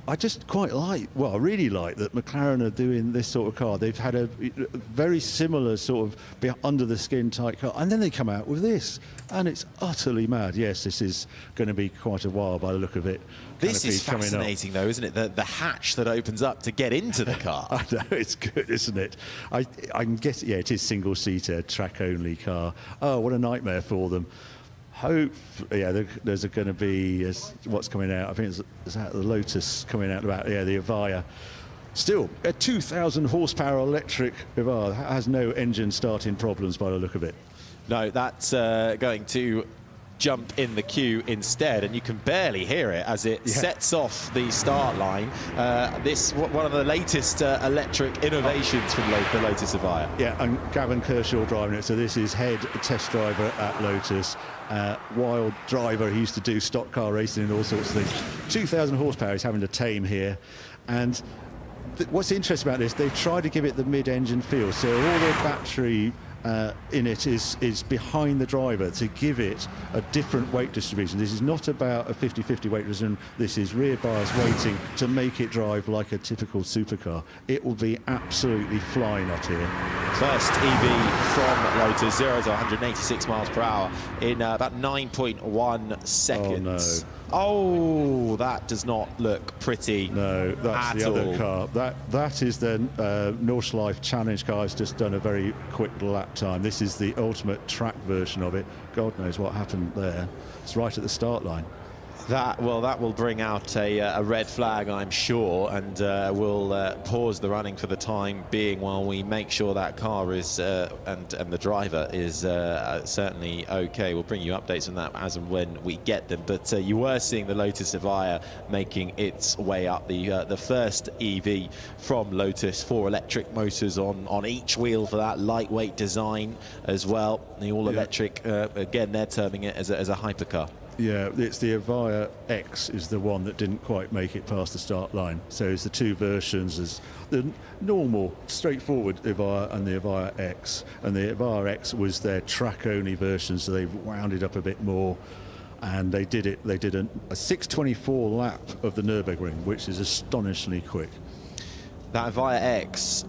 I just quite like, well, I really like that McLaren are doing this sort of car. They've had a very similar sort of under the skin type car, and then they come out with this, and it's utterly mad. Yes, this is going to be quite a while by the look of it. This is fascinating, though, isn't it? The hatch that opens up to get into the car. I know, it's good, isn't it? I'm guessing, yeah, it is single-seater, track-only car. Oh, what a nightmare for them. There's going to be what's coming out. I think is that the Lotus coming out about the Avaya. Still, a 2,000 horsepower electric Avaya has no engine starting problems by the look of it. No, that's going to jump in the queue instead, and you can barely hear it as it sets off the start line. This one of the latest electric innovations from the Lotus Avaya. Yeah, and Gavin Kershaw driving it. So this is head test driver at Lotus. Wild driver. He used to do stock car racing and all sorts of things. 2,000 horsepower he's having to tame here. And what's interesting about this, they've tried to give it the mid-engine feel. So all the battery in it is behind the driver to give it a different weight distribution. This is not about a 50-50 weight distribution. This is rear bias weighting to make it drive like a typical supercar. It will be absolutely flying out here. First EV from Lotus, 0 to 186 miles per hour in about 9.1 seconds. Oh, that does not look pretty. No, that's the other car. That is the Nordschleife Challenge car. Has just done a very quick lap time. This is the ultimate track version of it. God knows what happened there. It's right at the start line. That will bring out a red flag, I'm sure, and we'll pause the running for the time being while we make sure that car is and the driver is certainly okay. We'll bring you updates on that as and when we get them. But you were seeing the Lotus Avaya making its way up, the first EV from Lotus, 4 electric motors on each wheel for that lightweight design as well. The all-electric, again, they're terming it as a hypercar. Yeah, it's the Avaya X is the one that didn't quite make it past the start line. So it's the 2 versions, as the normal, straightforward Avaya and the Avaya X. And the Avaya X was their track-only version, so they've wound it up a bit more. And they did a 6:24 lap of the Nürburgring, which is astonishingly quick. That Avaya X,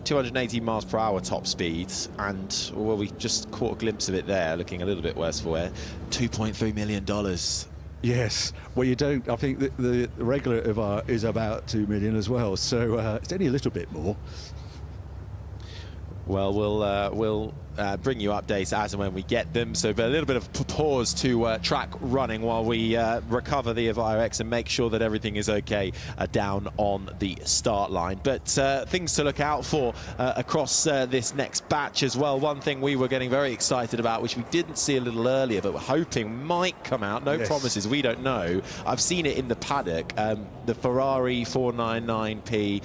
280 miles per hour top speed, and well, we just caught a glimpse of it there, looking a little bit worse for wear. $2.3 million. Yes, well, you don't. I think the regular Avaya is about 2 million as well, so it's only a little bit more. Well, we'll bring you updates as and when we get them. So a little bit of pause to track running while we recover the Avaya X and make sure that everything is okay down on the start line. But things to look out for across this next batch as well. One thing we were getting very excited about, which we didn't see a little earlier, but we're hoping might come out. No promises, we don't know. I've seen it in the paddock. The Ferrari 499P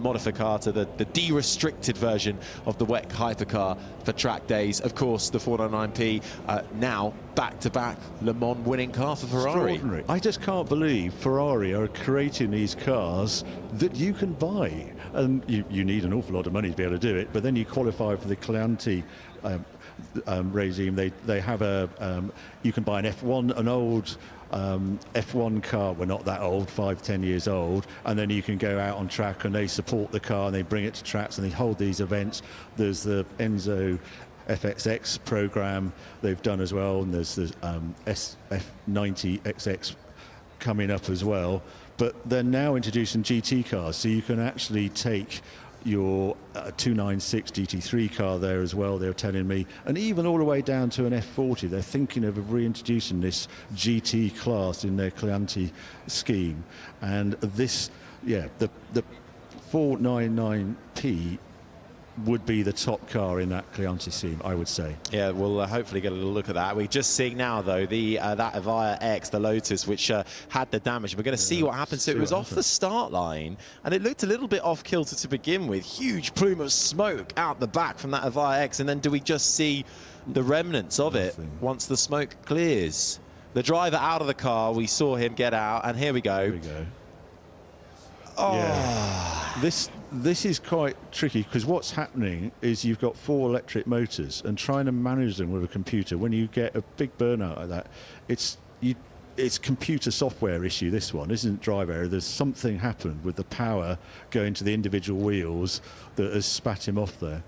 modificata, the de-restricted version of the WEC hypercar for track days. Of course, the 499P now back-to-back Le Mans winning car for Ferrari. Extraordinary. I just can't believe Ferrari are creating these cars that you can buy. And you need an awful lot of money to be able to do it, but then you qualify for the Chianti regime. They have you can buy an F1, an old F1 car, we're not that old, 5-10 years old, and then you can go out on track and they support the car and they bring it to tracks and they hold these events. There's the Enzo FXX program they've done as well, and there's the SF90XX coming up as well. But they're now introducing GT cars, so you can actually take your 296 GT3 car there as well, they're telling me, and even all the way down to an F40. They're thinking of reintroducing this GT class in their Chianti scheme. And this, yeah, the 499P would be the top car in that Chianti scheme, I would say. Yeah, we'll hopefully get a little look at that. We're just seeing now, though, the that Evija X, the Lotus, which had the damage. We're going to see what happens. So it was off the start line, and it looked a little bit off kilter to begin with. Huge plume of smoke out the back from that Evija X, and then do we just see the remnants of it once the smoke clears? The driver out of the car, we saw him get out, and here we go. Here we go. Oh. Yeah. This is quite tricky, because what's happening is you've got 4 electric motors, and trying to manage them with a computer, when you get a big burnout like that, it's computer software issue, this one, isn't drive error. There's something happened with the power going to the individual wheels that has spat him off there.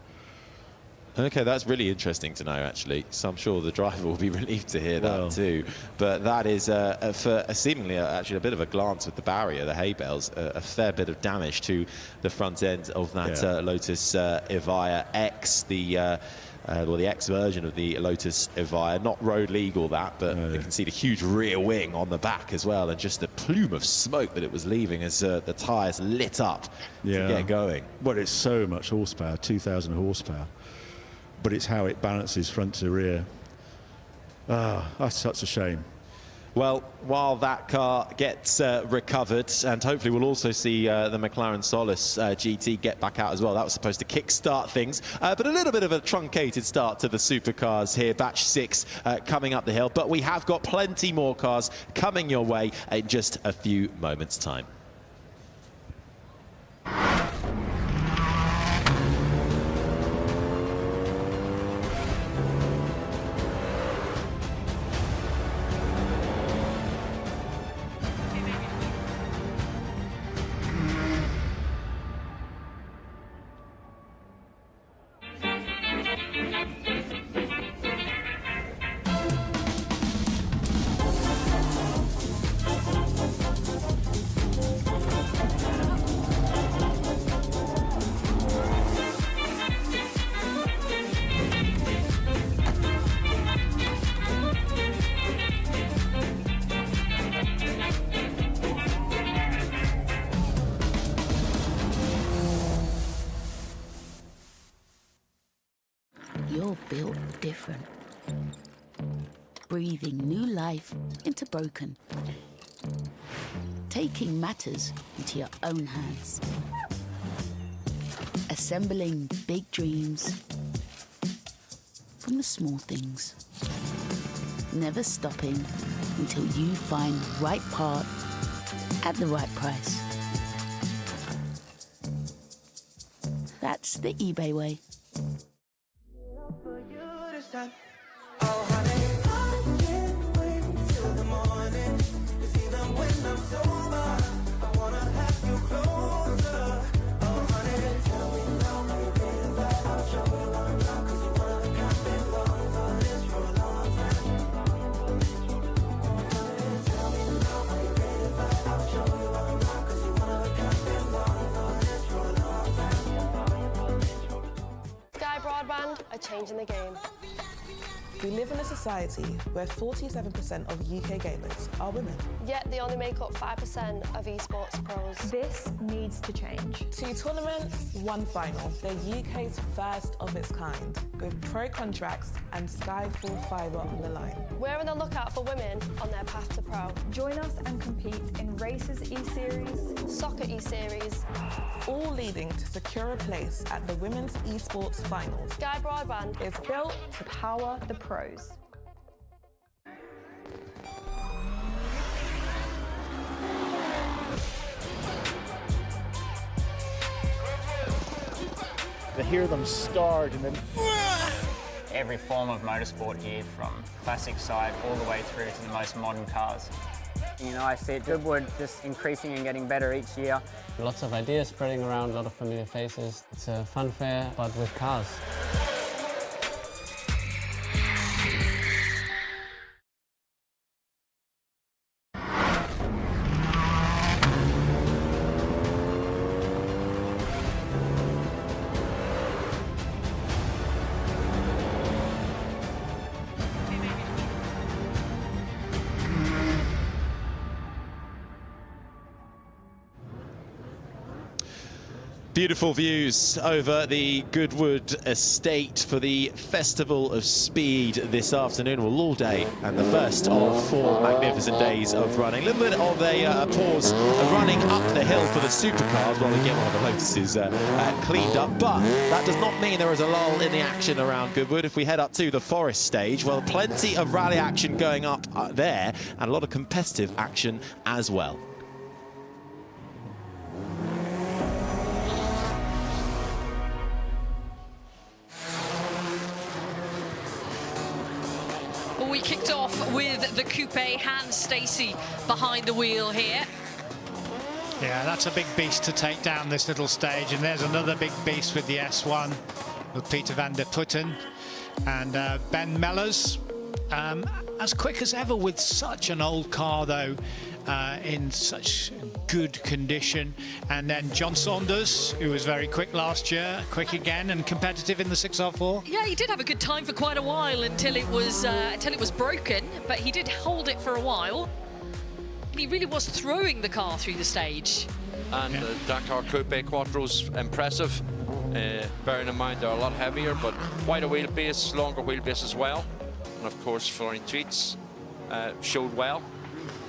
Okay, that's really interesting to know, actually. So I'm sure the driver will be relieved to hear that too. But that is, for seemingly actually a bit of a glance with the barrier, the hay bales, a fair bit of damage to the front end of that Lotus Evija X, the X version of the Lotus Evija. Not road legal, that, but you can see the huge rear wing on the back as well, and just the plume of smoke that it was leaving as the tyres lit up to get going. Well, it's so much horsepower, 2,000 horsepower. But it's how it balances front to rear. That's such a shame. Well, while that car gets recovered, and hopefully we'll also see the McLaren Solus GT get back out as well. That was supposed to kick-start things, but a little bit of a truncated start to the supercars here. Batch 6 coming up the hill, but we have got plenty more cars coming your way in just a few moments' time. You're built different. Breathing new life into broken. Taking matters into your own hands. Assembling big dreams from the small things. Never stopping until you find right part at the right price. That's the eBay way. Are changing the game. We live in a society where 47% of UK gamers are women. Yet they only make up 5% of esports pros. This needs to change. 2 tournaments, 1 final. They're UK's first of its kind, with pro contracts and Sky full fibre on the line. We're on the lookout for women on their path to pro. Join us and compete in Races E-Series, Soccer E-Series, all leading to secure a place at the Women's Esports Finals. Sky Broadband is built to power the pros. To hear them start and then... Every form of motorsport here, from classic side all the way through to the most modern cars. You know, I see Goodwood just increasing and getting better each year. Lots of ideas spreading around, a lot of familiar faces. It's a fun fair, but with cars. Beautiful views over the Goodwood estate for the Festival of Speed this afternoon, well, all day, and the first of 4 magnificent days of running. A little bit of a pause running up the hill for the supercars while we get one of the Lotuses cleaned up, but that does not mean there is a lull in the action around Goodwood. If we head up to the Forest stage, well, plenty of rally action going up there, and a lot of competitive action as well. We kicked off with the coupe, Hans Stacey behind the wheel here. Yeah, that's a big beast to take down this little stage, and there's another big beast with the S1 with Peter van der Putten and Ben Mellers. As quick as ever with such an old car, though, in such good condition. And then John Saunders, who was very quick last year, quick again and competitive in the 6R4. Yeah, he did have a good time for quite a while until it was broken, but he did hold it for a while. And he really was throwing the car through the stage. And the Dakar Coupe Quattro's impressive, bearing in mind they're a lot heavier, but wider wheelbase, longer wheelbase as well. And of course, Florian Tweets showed well.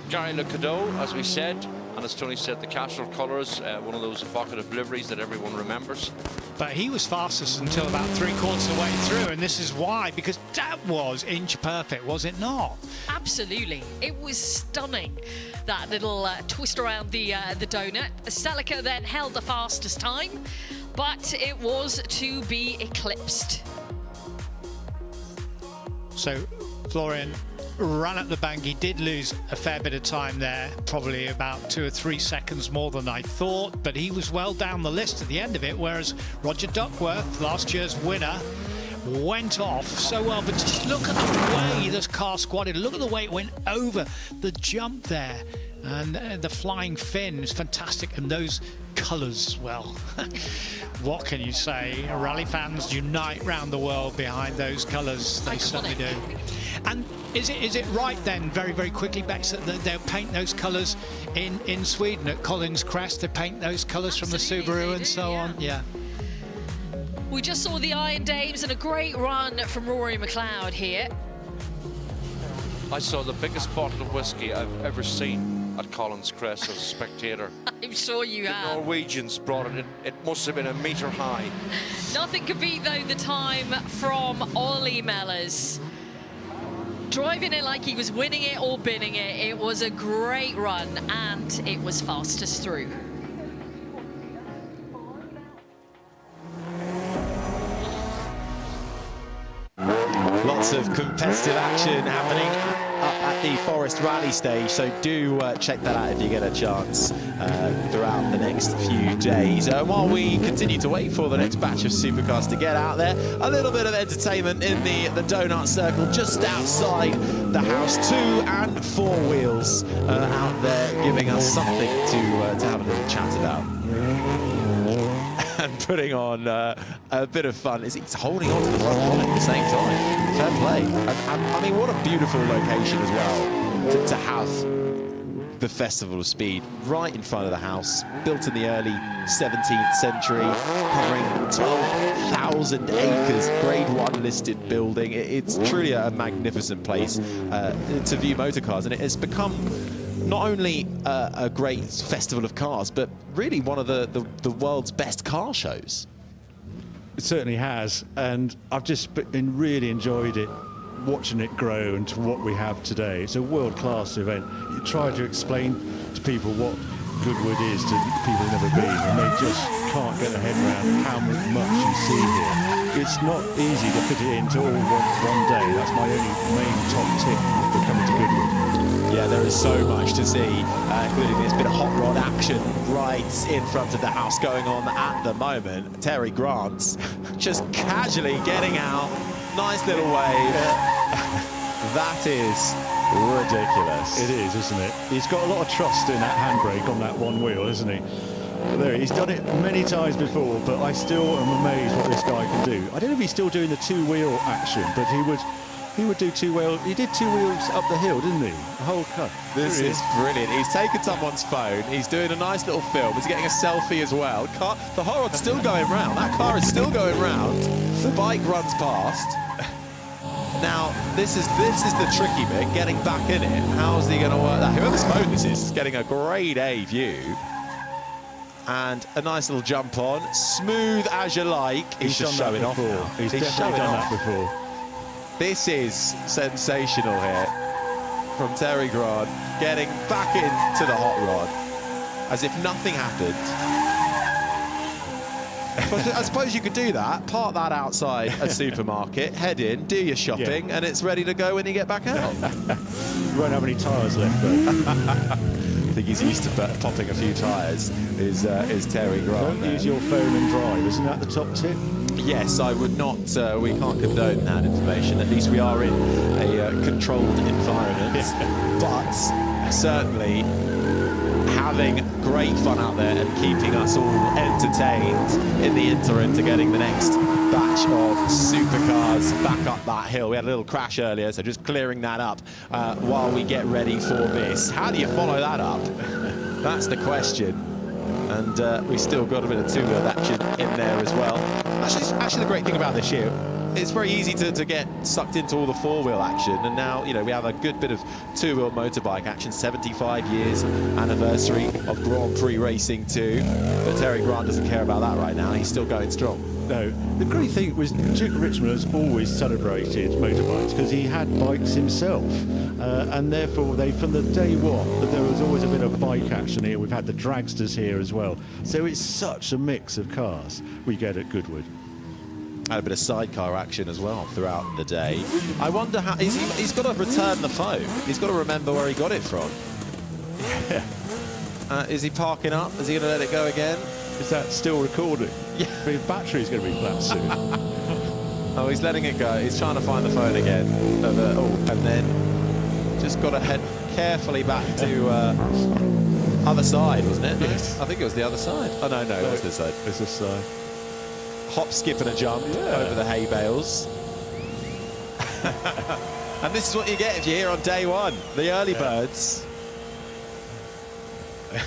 Gary Lecado, as we said, and as Tony said, the capsule colours, one of those evocative liveries that everyone remembers. But he was fastest until about 3/4 of the way through, and this is why, because that was inch perfect, was it not? Absolutely. It was stunning, that little twist around the donut. Celica then held the fastest time, but it was to be eclipsed. So Florian ran up the bank. He did lose a fair bit of time there, probably about 2 or 3 seconds more than I thought, but he was well down the list at the end of it, whereas Roger Duckworth, last year's winner, went off so well. But just look at the way this car squatted. Look at the way it went over the jump there. And the flying fin is fantastic. And those colours, well, what can you say? Rally fans unite round the world behind those colours. They certainly do. And is it right then, very, very quickly, Bex, that they'll paint those colours in Sweden at Collins Crest? They paint those colours from the Subaru and so on? Yeah. We just saw the Iron Dames and a great run from Rory McLeod here. I saw the biggest bottle of whiskey I've ever seen at Collins Crest as a spectator. I'm sure you have. The Norwegians brought it in. It must have been 1 metre high. Nothing could beat, though, the time from Ollie Mellers. Driving it like he was winning it or binning it. It was a great run, and it was fastest through. Lots of competitive action happening up at the Forest Rally stage, so do check that out if you get a chance throughout the next few days. While we continue to wait for the next batch of supercars to get out there, a little bit of entertainment in the donut circle just outside the house. 2 and 4 wheels out there giving us something to have a little chat about. And putting on a bit of fun. He's holding on to the front bonnet at the same time. Fair play. And I mean, what a beautiful location as well to have the Festival of Speed right in front of the house, built in the early 17th century, covering 12,000 acres, Grade 1 listed building. It's truly a magnificent place to view motorcars, and it has become not only a great festival of cars, but really one of the world's best car shows. It certainly has, and I've just really enjoyed it, watching it grow into what we have today. It's a world-class event. You try to explain to people what Goodwood is to people who've never been, and they just can't get their head around how much you see here. It's not easy to fit it into all one day. That's my only main top tip for coming to Goodwood. Yeah, there is so much to see, including this bit of hot rod action right in front of the house going on at the moment. Terry Grant's just casually getting out. Nice little wave. That is ridiculous. It is, isn't it? He's got a lot of trust in that handbrake on that one wheel, isn't he? There, he's done it many times before, but I still am amazed what this guy can do. I don't know if he's still doing the 2-wheel action, but he would He would do two wheels. He did two wheels up the hill, didn't he? The whole cut. This is brilliant. He's taken someone's phone. He's doing a nice little film. He's getting a selfie as well. The hot rod's still going round. That car is still going round. The bike runs past. Now, this is the tricky bit, getting back in it. How's he going to work that? Whoever's phone this is getting a grade A view. And a nice little jump on. Smooth as you like. He's just showing off now. He's definitely done that before. This is sensational here from Terry Grant, getting back into the hot rod as if nothing happened. I suppose you could do that, park that outside a supermarket, head in, do your shopping, and it's ready to go when you get back out. You won't have any tyres left, though. I think he's used to popping a few tyres, is Terry Grant. Don't use your phone and drive, isn't that the top tip? Yes, I would not, we can't condone that information. At least we are in a controlled environment. But certainly having great fun out there and keeping us all entertained in the interim to getting the next batch of supercars back up that hill. We had a little crash earlier, so just clearing that up while we get ready for this. How do you follow that up? That's the question. And we still got a bit of two-wheel action in there as well. Actually, the great thing about this year, it's very easy to get sucked into all the four-wheel action, and now, you know, we have a good bit of two-wheel motorbike action. 75 years anniversary of Grand Prix racing too, but Terry Grant doesn't care about that right now. He's still going strong. No, the great thing was Duke of Richmond has always celebrated motorbikes because he had bikes himself, and therefore from the day one, there was always a bit of bike action here. We've had the dragsters here as well, so it's such a mix of cars we get at Goodwood. Had a bit of sidecar action as well throughout the day. I wonder how he's got to return the phone. He's got to remember where he got it from. Yeah. Is he parking up? Is he going to let it go again? Is that still recording? Yeah. The battery's going to be flat soon. Oh, he's letting it go. He's trying to find the phone again. And then just got to head carefully back to other side, wasn't it? Yes. I think it was the other side. Oh, no, it was this side. It's this side. Hop, skip and a jump over the hay bales. And this is what you get if you're here on day one. The early birds.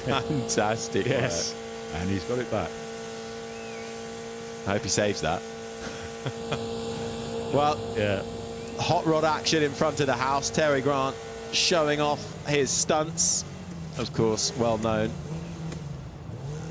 Fantastic. Yes. And he's got it back. I hope he saves that. Well, yeah. Hot rod action in front of the house. Terry Grant showing off his stunts. Of course, well known.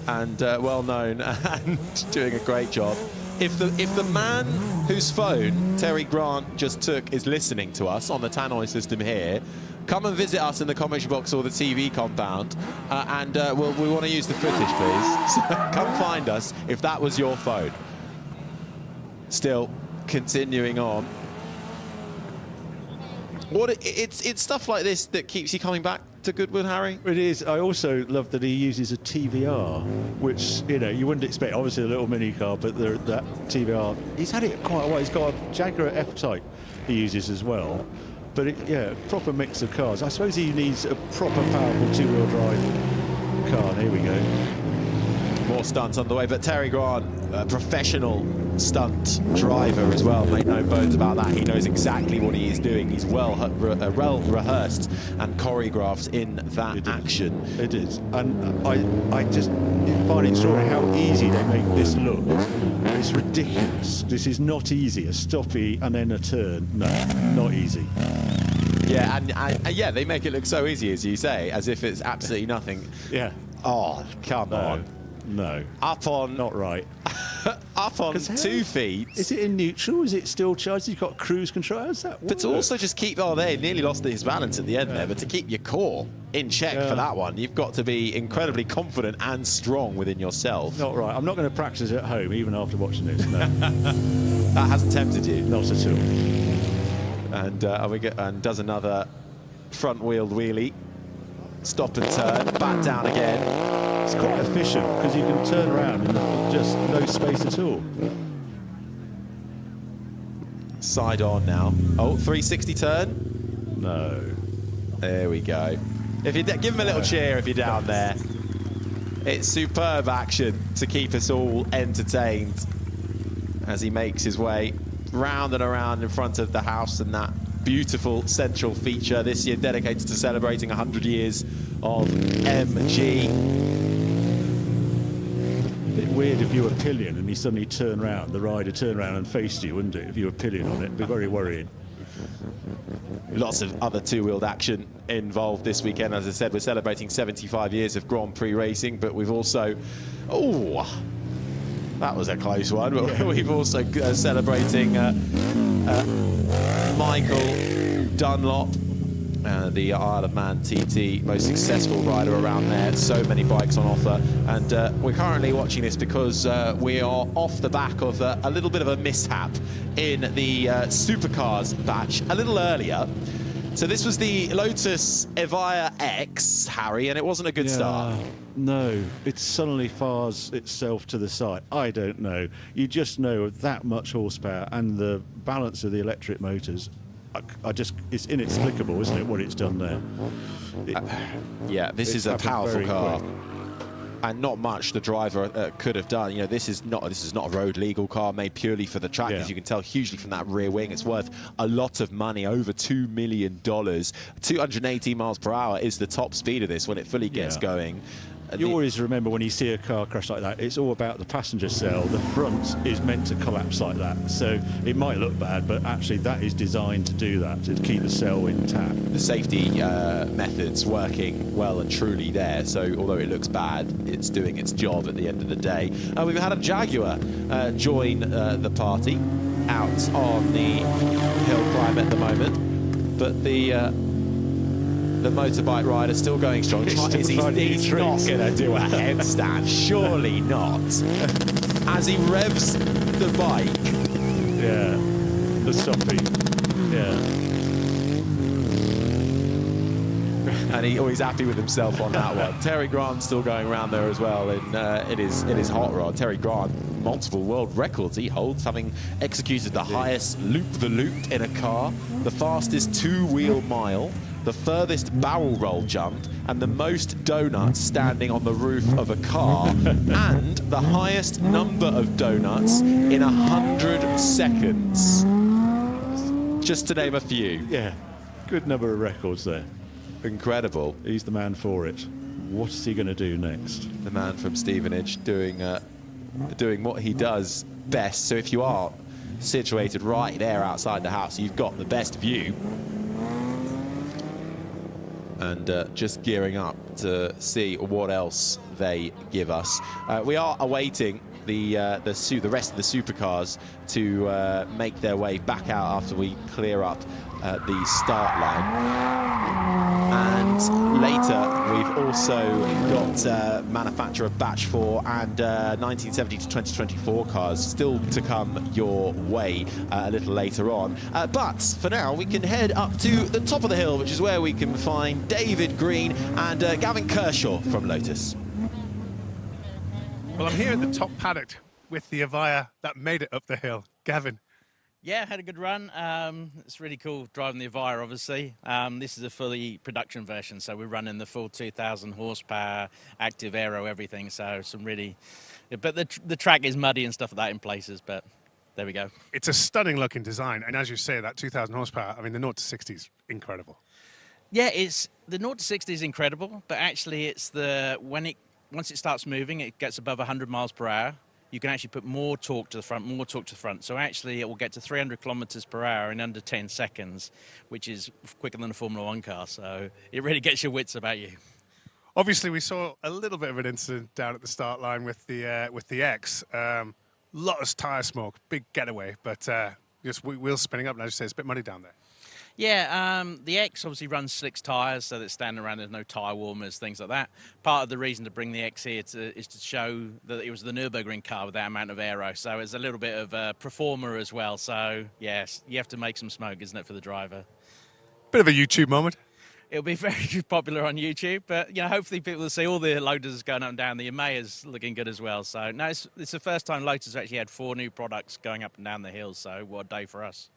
And and doing a great job. If the man whose phone Terry Grant just took is listening to us on the tannoy system here, come and visit us in the commentary box or the TV compound, and we want to use the footage, please. So come find us if that was your phone. Still continuing on. It's stuff like this that keeps you coming back to Goodwood, Harry? It is. I also love that he uses a TVR, which, you know, you wouldn't expect. Obviously a little mini car, but that TVR, he's had it quite a while. He's got a Jaguar F-Type he uses as well. But yeah, proper mix of cars. I suppose he needs a proper powerful two-wheel drive car. Here we go. More stunts on the way, but Terry Grant, a professional stunt driver as well, make no bones about that. He knows exactly what he is doing. He's well rehearsed and choreographed in that action. It is, and I just find it extraordinary how easy they make this look. It's ridiculous. This is not easy. A stoppie and then a turn. No, not easy. Yeah, and yeah, they make it look so easy, as you say, as if it's absolutely nothing. Yeah. Oh, come on. No. Up on... Not right. Up on 2 feet. Is it in neutral? Is it still charged? You've got cruise control? How's that work? But to also just keep... Oh, they nearly lost his balance at the end there, but to keep your core in check for that one, you've got to be incredibly confident and strong within yourself. Not right. I'm not going to practice at home, even after watching this. No. That hasn't tempted you? Not at all. And does another front-wheeled wheelie. Stop and turn, back down again. It's quite efficient because you can turn around in just no space at all. Side on now. Oh, 360 turn? No. There we go. If you give him a little cheer if you're down there. It's superb action to keep us all entertained as he makes his way round and around in front of the house and that beautiful central feature this year dedicated to celebrating 100 years of MG. Bit weird if you were pillion and you suddenly turn round, the rider turned around and faced you, wouldn't it? If you were pillion on it, it'd be very worrying. Lots of other two-wheeled action involved this weekend. As I said, we're celebrating 75 years of Grand Prix racing, but we've also... Oh, that was a close one. Yeah. We've also celebrating Michael Dunlop, the Isle of Man TT, most successful rider around there. So many bikes on offer. And we're currently watching this because we are off the back of a little bit of a mishap in the supercars batch a little earlier. So this was the Lotus Evija X, Harry, and it wasn't a good start. No, it suddenly fires itself to the side. I don't know. You just know that much horsepower and the balance of the electric motors. It's inexplicable, isn't it, what it's done there? Yeah, this is a powerful car. And not much the driver could have done. You know, this is not a road legal car made purely for the track, as you can tell hugely from that rear wing. It's worth a lot of money, over $2 million. 280 miles per hour is the top speed of this when it fully gets going. You always remember when you see a car crash like that, it's all about the passenger cell. The front is meant to collapse like that. So it might look bad, but actually that is designed to do that, to keep the cell intact. The safety methods working well and truly there. So although it looks bad, it's doing its job at the end of the day. We've had a Jaguar join the party out on the hill climb at the moment. But the motorbike rider still going strong. He's not going to do a headstand, surely not. As he revs the bike. Yeah, the stopping. Yeah. And he's happy with himself on that one. Terry Grant's still going around there as well in his hot rod. Terry Grant, multiple world records he holds, having executed the highest loop-the-loop in a car, the fastest two-wheel mile, the furthest barrel roll jump, and the most donuts standing on the roof of a car, and the highest number of donuts in 100 seconds. Just to name a few. Yeah, good number of records there. Incredible. He's the man for it. What is he going to do next? The man from Stevenage doing what he does best. So if you are situated right there outside the house, you've got the best view. And just gearing up to see what else they give us. We are awaiting the rest of the supercars to make their way back out after we clear up the start line. And later, we've also got manufacturer batch 4 and 1970 to 2024 cars still to come your way a little later on. But for now, we can head up to the top of the hill, which is where we can find David Green and Gavin Kershaw from Lotus. Well, I'm here at the top paddock with the Evija that made it up the hill. Gavin. Yeah, had a good run. It's really cool driving the Evija, obviously. This is a fully production version, so we're running the full 2,000 horsepower, active aero, everything. So some really... But the track is muddy and stuff like that in places, but there we go. It's a stunning looking design, and as you say, that 2,000 horsepower, I mean, the 0 to 60 is incredible. Yeah, the 0 to 60 is incredible, but actually it's once it starts moving, it gets above 100 miles per hour. You can actually put more torque to the front, So actually it will get to 300 kilometers per hour in under 10 seconds, which is quicker than a Formula One car. So it really gets your wits about you. Obviously, we saw a little bit of an incident down at the start line with the X. Lot of tyre smoke, big getaway, but just wheels spinning up. And as you say, it's a bit muddy down there. Yeah, the X obviously runs slicks tyres, so that standing around, there's no tyre warmers, things like that. Part of the reason to bring the X here is to show that it was the Nürburgring car with that amount of aero, so it's a little bit of a performer as well. So, yes, you have to make some smoke, isn't it, for the driver? Bit of a YouTube moment. It'll be very popular on YouTube, but hopefully people will see all the Lotus going up and down. The Emea's looking good as well. So, no, it's the first time Lotus actually had 4 new products going up and down the hills, so what a day for us.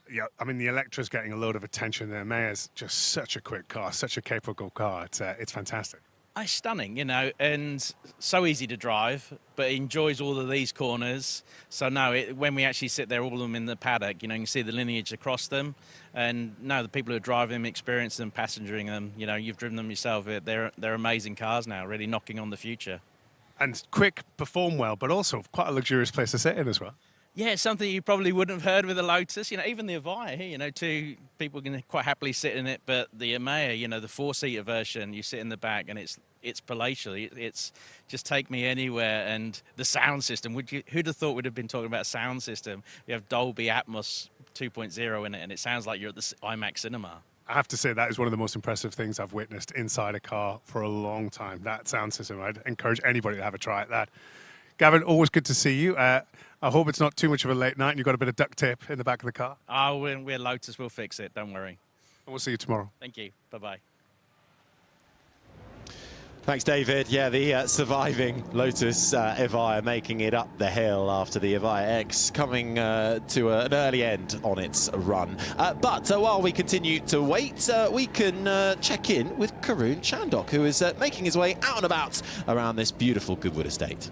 Yeah, I mean, the Electra's getting a load of attention there. Emea's just such a quick car, such a capable car. It's fantastic. It's stunning, you know, and so easy to drive, but it enjoys all of these corners. So no, when we actually sit there, all of them in the paddock, you know, you can see the lineage across them. And no, the people who drive them, experience them, passengering them, you know, you've driven them yourself. They're amazing cars now, really knocking on the future. And quick, perform well, but also quite a luxurious place to sit in as well. Yeah, it's something you probably wouldn't have heard with a Lotus. You know, even the Avaya here, you know, two people can quite happily sit in it. But the Emea, you know, the four-seater version, you sit in the back and it's palatial. It's just take me anywhere. And the sound system, who'd have thought we'd have been talking about sound system? We have Dolby Atmos 2.0 in it, and it sounds like you're at the IMAX cinema. I have to say that is one of the most impressive things I've witnessed inside a car for a long time. That sound system, I'd encourage anybody to have a try at that. Gavin, always good to see you. I hope it's not too much of a late night and you've got a bit of duct tape in the back of the car. Oh, we're Lotus, we'll fix it, don't worry. And we'll see you tomorrow. Thank you, bye-bye. Thanks, David. Yeah, the surviving Lotus Evija making it up the hill after the Evija X coming to an early end on its run. But while we continue to wait, we can check in with Karun Chandok, who is making his way out and about around this beautiful Goodwood estate.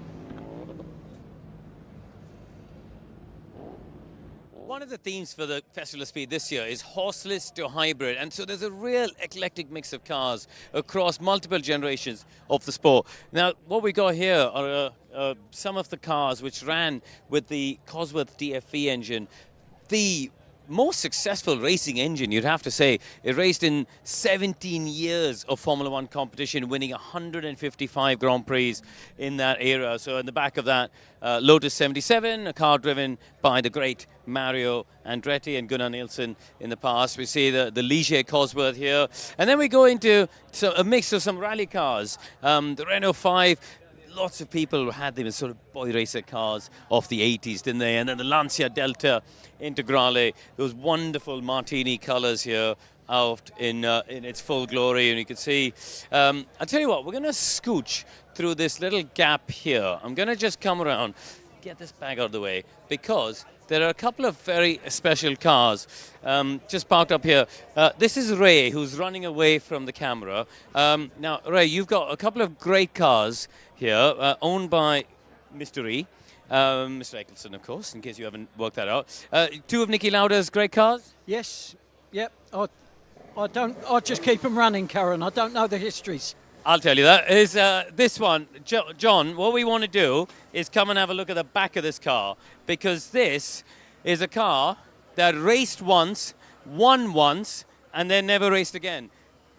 One of the themes for the Festival of Speed this year is horseless to hybrid, and so there's a real eclectic mix of cars across multiple generations of the sport. Now, what we got here are some of the cars which ran with the Cosworth DFV engine. The most successful racing engine, you'd have to say. It raced in 17 years of Formula One competition, winning 155 Grand Prix in that era. So in the back of that, Lotus 77, a car driven by the great Mario Andretti and Gunnar Nilsson in the past. We see the Ligier Cosworth here. And then we go into a mix of some rally cars. The Renault 5, lots of people had them as sort of boy racer cars of the 80s, didn't they? And then the Lancia Delta Integrale, those wonderful Martini colors here out in its full glory. And you can see, I'll tell you what, we're going to scooch through this little gap here. I'm going to just come around, get this bag out of the way, because there are a couple of very special cars just parked up here. This is Ray, who's running away from the camera. Now, Ray, you've got a couple of great cars here, owned by Mr. E. Mr. Eccleston, of course, in case you haven't worked that out. Two of Niki Lauda's great cars? Yes, yep. I just keep them running, Karen. I don't know the histories. I'll tell you that. Is this one, John, what we want to do is come and have a look at the back of this car, because this is a car that raced once, won once, and then never raced again.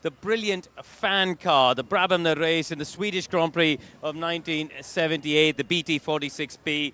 The brilliant fan car, the Brabham that raced in the Swedish Grand Prix of 1978, the BT46B.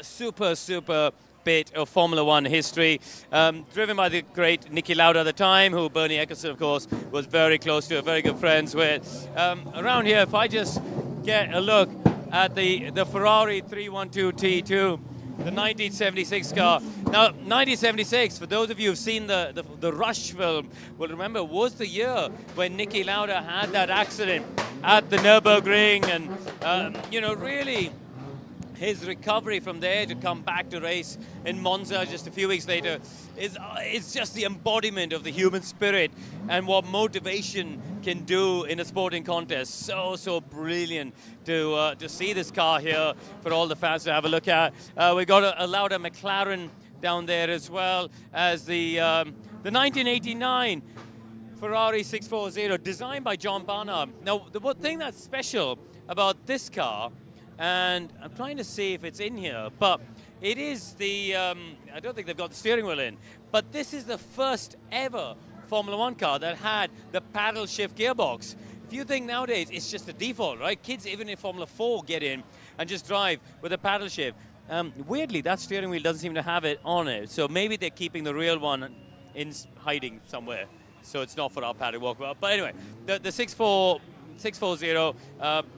Super bit of Formula One history, driven by the great Niki Lauda at the time, who Bernie Eccleston, of course, was very close to, very good friends with. Around here, if I just get a look at the Ferrari 312 T2, the 1976 car. Now, 1976, for those of you who've seen the Rush film, will remember, was the year when Niki Lauda had that accident at the Nürburgring, and you know, really his recovery from there to come back to race in Monza just a few weeks later is just the embodiment of the human spirit and what motivation can do in a sporting contest. So brilliant to see this car here for all the fans to have a look at. We got a Lauda McLaren down there, as well as the 1989 Ferrari 640, designed by John Barnard. Now, the one thing that's special about this car, and I'm trying to see if it's in here, but it is the, I don't think they've got the steering wheel in, but this is the first ever Formula One car that had the paddle shift gearbox. If you think nowadays it's just a default, right? Kids, even in Formula 4, get in and just drive with a paddle shift. Weirdly, that steering wheel doesn't seem to have it on it, so maybe they're keeping the real one in hiding somewhere, so it's not for our paddock walk. But anyway, the 640,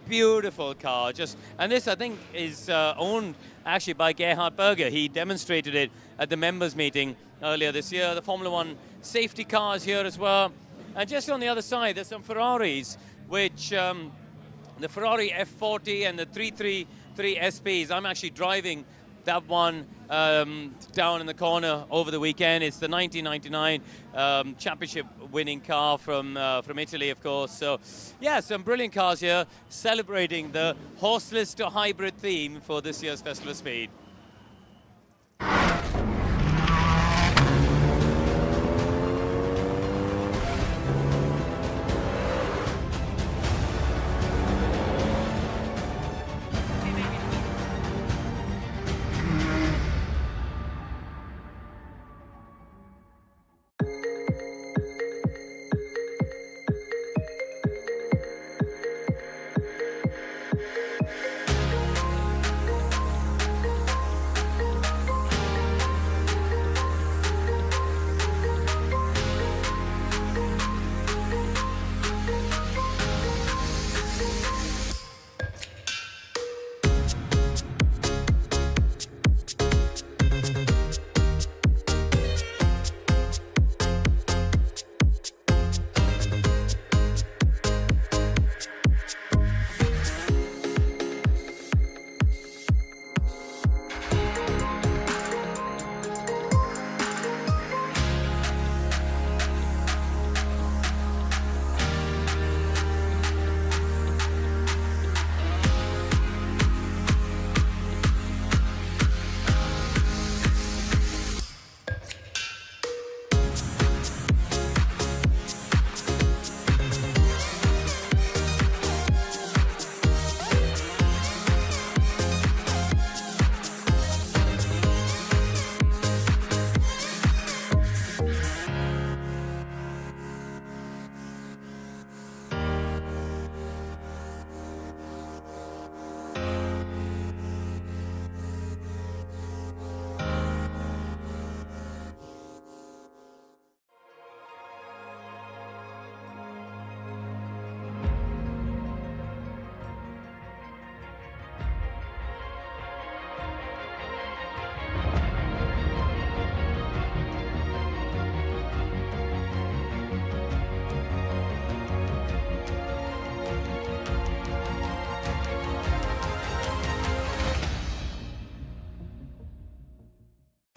beautiful car. And this, I think, is owned actually by Gerhard Berger. He demonstrated it at the members meeting earlier this year. The Formula One safety cars here as well. And just on the other side, there's some Ferraris, which the Ferrari F40 and the 333 SPs. I'm actually driving that one down in the corner over the weekend. It's the 1999 championship winning car from Italy, of course. So, yeah, some brilliant cars here celebrating the horseless to hybrid theme for this year's Festival of Speed.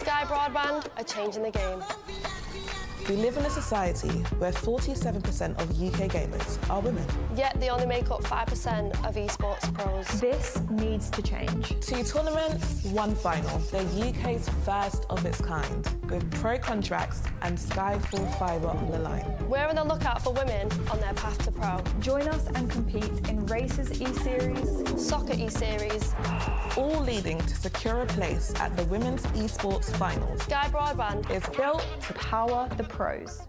Sky Broadband are changing the game. We live in a society where 47% of UK gamers are women. Yet they only make up 5% of esports pros. This needs to change. 2 tournaments, 1 final. They're UK's first of its kind, with pro contracts and Sky full fibre on the line. We're on the lookout for women on their path to pro. Join us and compete in Races E-Series, Soccer E-Series, all leading to secure a place at the Women's Esports Finals. Sky Broadband is built to power the pros.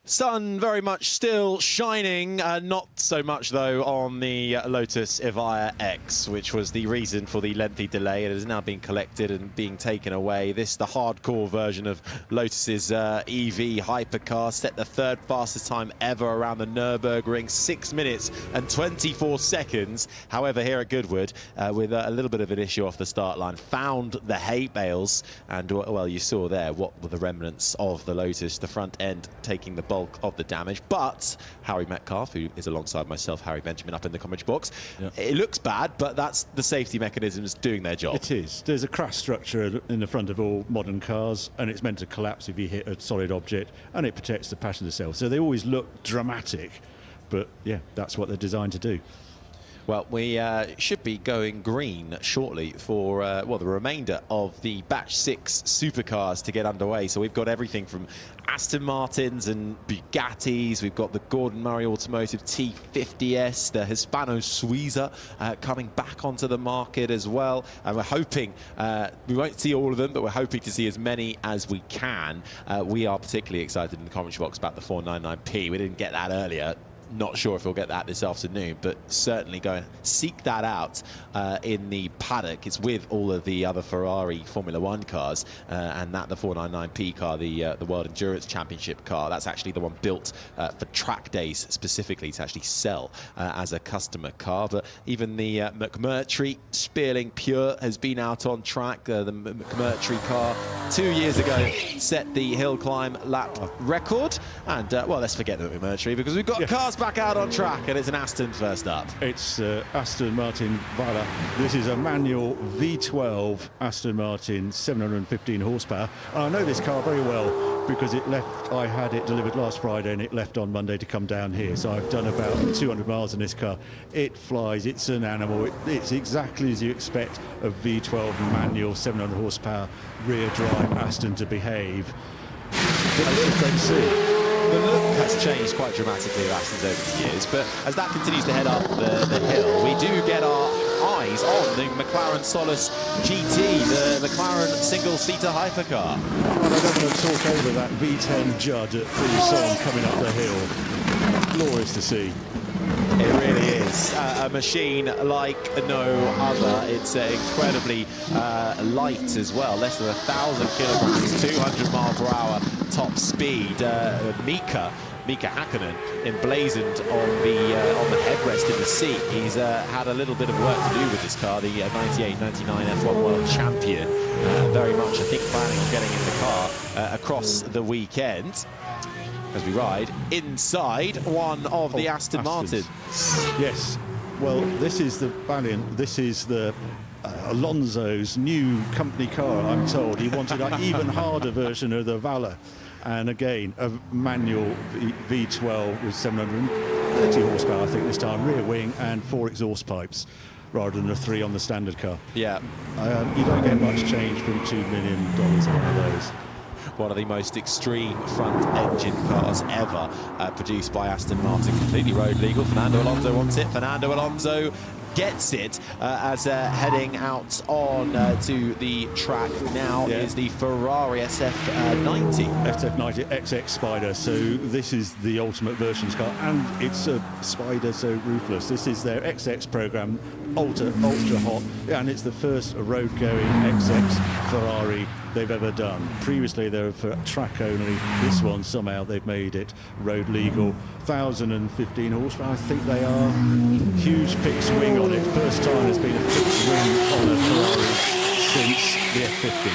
Sun very much still shining, not so much though on the Lotus Evija X, which was the reason for the lengthy delay. It has now been collected and being taken away. This, the hardcore version of Lotus's EV hypercar, set the 3rd fastest time ever around the Nürburgring, 6 minutes and 24 seconds. However, here at Goodwood, with a little bit of an issue off the start line, found the hay bales, and well, you saw there what were the remnants of the Lotus, the front end taking the bulk of the damage. But Harry Metcalf, who is alongside myself, Harry Benjamin, up in the commentary box, it looks bad, but that's the safety mechanisms doing their job. It is. There's a crash structure in the front of all modern cars, and it's meant to collapse if you hit a solid object, and it protects the passenger cell. So they always look dramatic, but yeah, that's what they're designed to do. Well, we should be going green shortly for, well, the remainder of the Batch 6 supercars to get underway. So we've got everything from Aston Martins and Bugattis. We've got the Gordon Murray Automotive T50S, the Hispano Suiza coming back onto the market as well. And we're hoping, we won't see all of them, but we're hoping to see as many as we can. We are particularly excited in the commentary box about the 499P. We didn't get that earlier. Not sure if we'll get that this afternoon, but certainly go and seek that out in the paddock. It's with all of the other Ferrari Formula One cars, and that the 499P car, the World Endurance Championship car. That's actually the one built for track days specifically to actually sell as a customer car. But even the McMurtry Spearling Pure has been out on track. The McMurtry car 2 years ago set the hill climb lap record. And, well, let's forget the McMurtry because we've got cars back out on track, and it's an Aston first up. It's Aston Martin Valla. This is a manual V12 Aston Martin, 715 horsepower. And I know this car very well because I had it delivered last Friday and it left on Monday to come down here. So I've done about 200 miles in this car. It flies, it's an animal. It's exactly as you expect a V12 manual, 700 horsepower rear drive Aston to behave. It's great to see. The look has changed quite dramatically of Aston's over the years, but as that continues to head up the hill, we do get our eyes on the McLaren Solus GT, the McLaren single-seater hypercar. Well, I don't want to talk over that V10 Judd at full song coming up the hill. Glorious to see. It really is a machine like no other. It's incredibly light as well, less than 1,000 kilograms, 200 mile per hour top speed. Mika Hakkinen emblazoned on the headrest in the seat. He's had a little bit of work to do with this car, the 98-99 F1 World Champion. Very much, I think, planning on getting in the car across the weekend. As we ride inside one of the Aston Martins. Yes. Well, this is the Valiant. This is the Alonso's new company car, I'm told. He wanted an even harder version of the Valla. And again, a manual V12 with 730 horsepower, I think this time, rear wing and 4 exhaust pipes, rather than the 3 on the standard car. Yeah. You don't get much change from $2 million on one of those. One of the most extreme front engine cars ever produced by Aston Martin, completely road legal. Fernando Alonso wants it. Fernando Alonso gets it as heading out on to the track now is the Ferrari SF90. SF90 XX Spider, so this is the ultimate versions car, and it's a Spider so ruthless. This is their XX program, ultra hot, and it's the first road-going XX Ferrari they've ever done. Previously they were for track only. This one, somehow they've made it road legal. 1,015 horsepower, I think they are. Huge fixed wing on it. First time there's been a fixed wing on a Ferrari since the F50.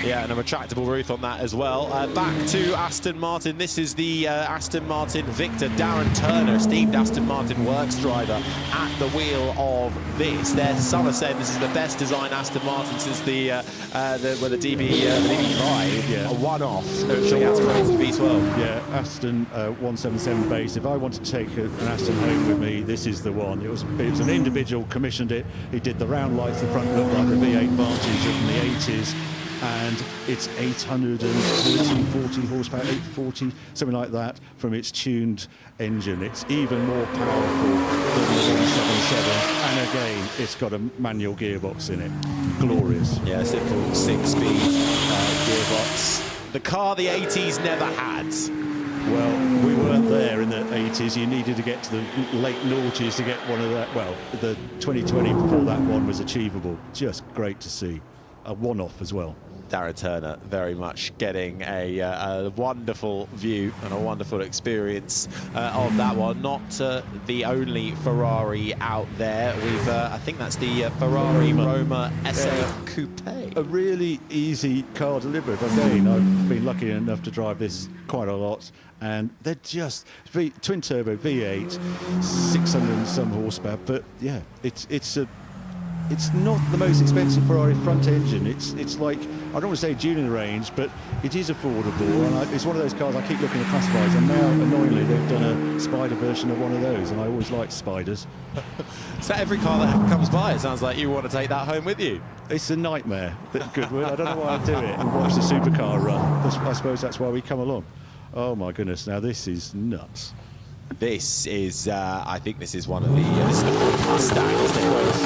Yeah, and a retractable roof on that as well. Back to Aston Martin. This is the Aston Martin Victor. Darren Turner, esteemed Aston Martin works driver, at the wheel of this. Their son has said this is the best designed Aston Martin since the DB5, a one-off. V12. Yeah, Aston 177 base. If I want to take an Aston home with me, this is the one. It was an individual commissioned it. He did the round lights. The front looked like the V8 Vantage from the 80s. And it's 840 horsepower, 840, something like that, from its tuned engine. It's even more powerful than the 177, and again, it's got a manual gearbox in it. Glorious. Yeah, simple 6-speed gearbox. The car the 80s never had. Well, we weren't there in the 80s. You needed to get to the late noughties to get one of that. Well, the 2020 before that one was achievable. Just great to see. A one-off as well. Darren Turner very much getting a wonderful view and a wonderful experience of that one. Not the only Ferrari out there. We've, I think that's the Ferrari Roma SA Coupe. A really easy car to live with. Again, I've been lucky enough to drive this quite a lot, and they're just twin turbo V8, 600 and some horsepower. But yeah, it's not the most expensive Ferrari front engine. It's like, I don't want to say junior range, but it is affordable. And it's one of those cars I keep looking at classifieds, and now, annoyingly, they've done a Spider version of one of those, and I always liked Spiders. So every car that comes by, it sounds like you want to take that home with you. It's a nightmare, Goodwood. I don't know why I do it and watch the supercar run. I suppose that's why we come along. Oh my goodness, now this is nuts. This is, I think this is one of the, this is the Ford Mustang, isn't it? Well, this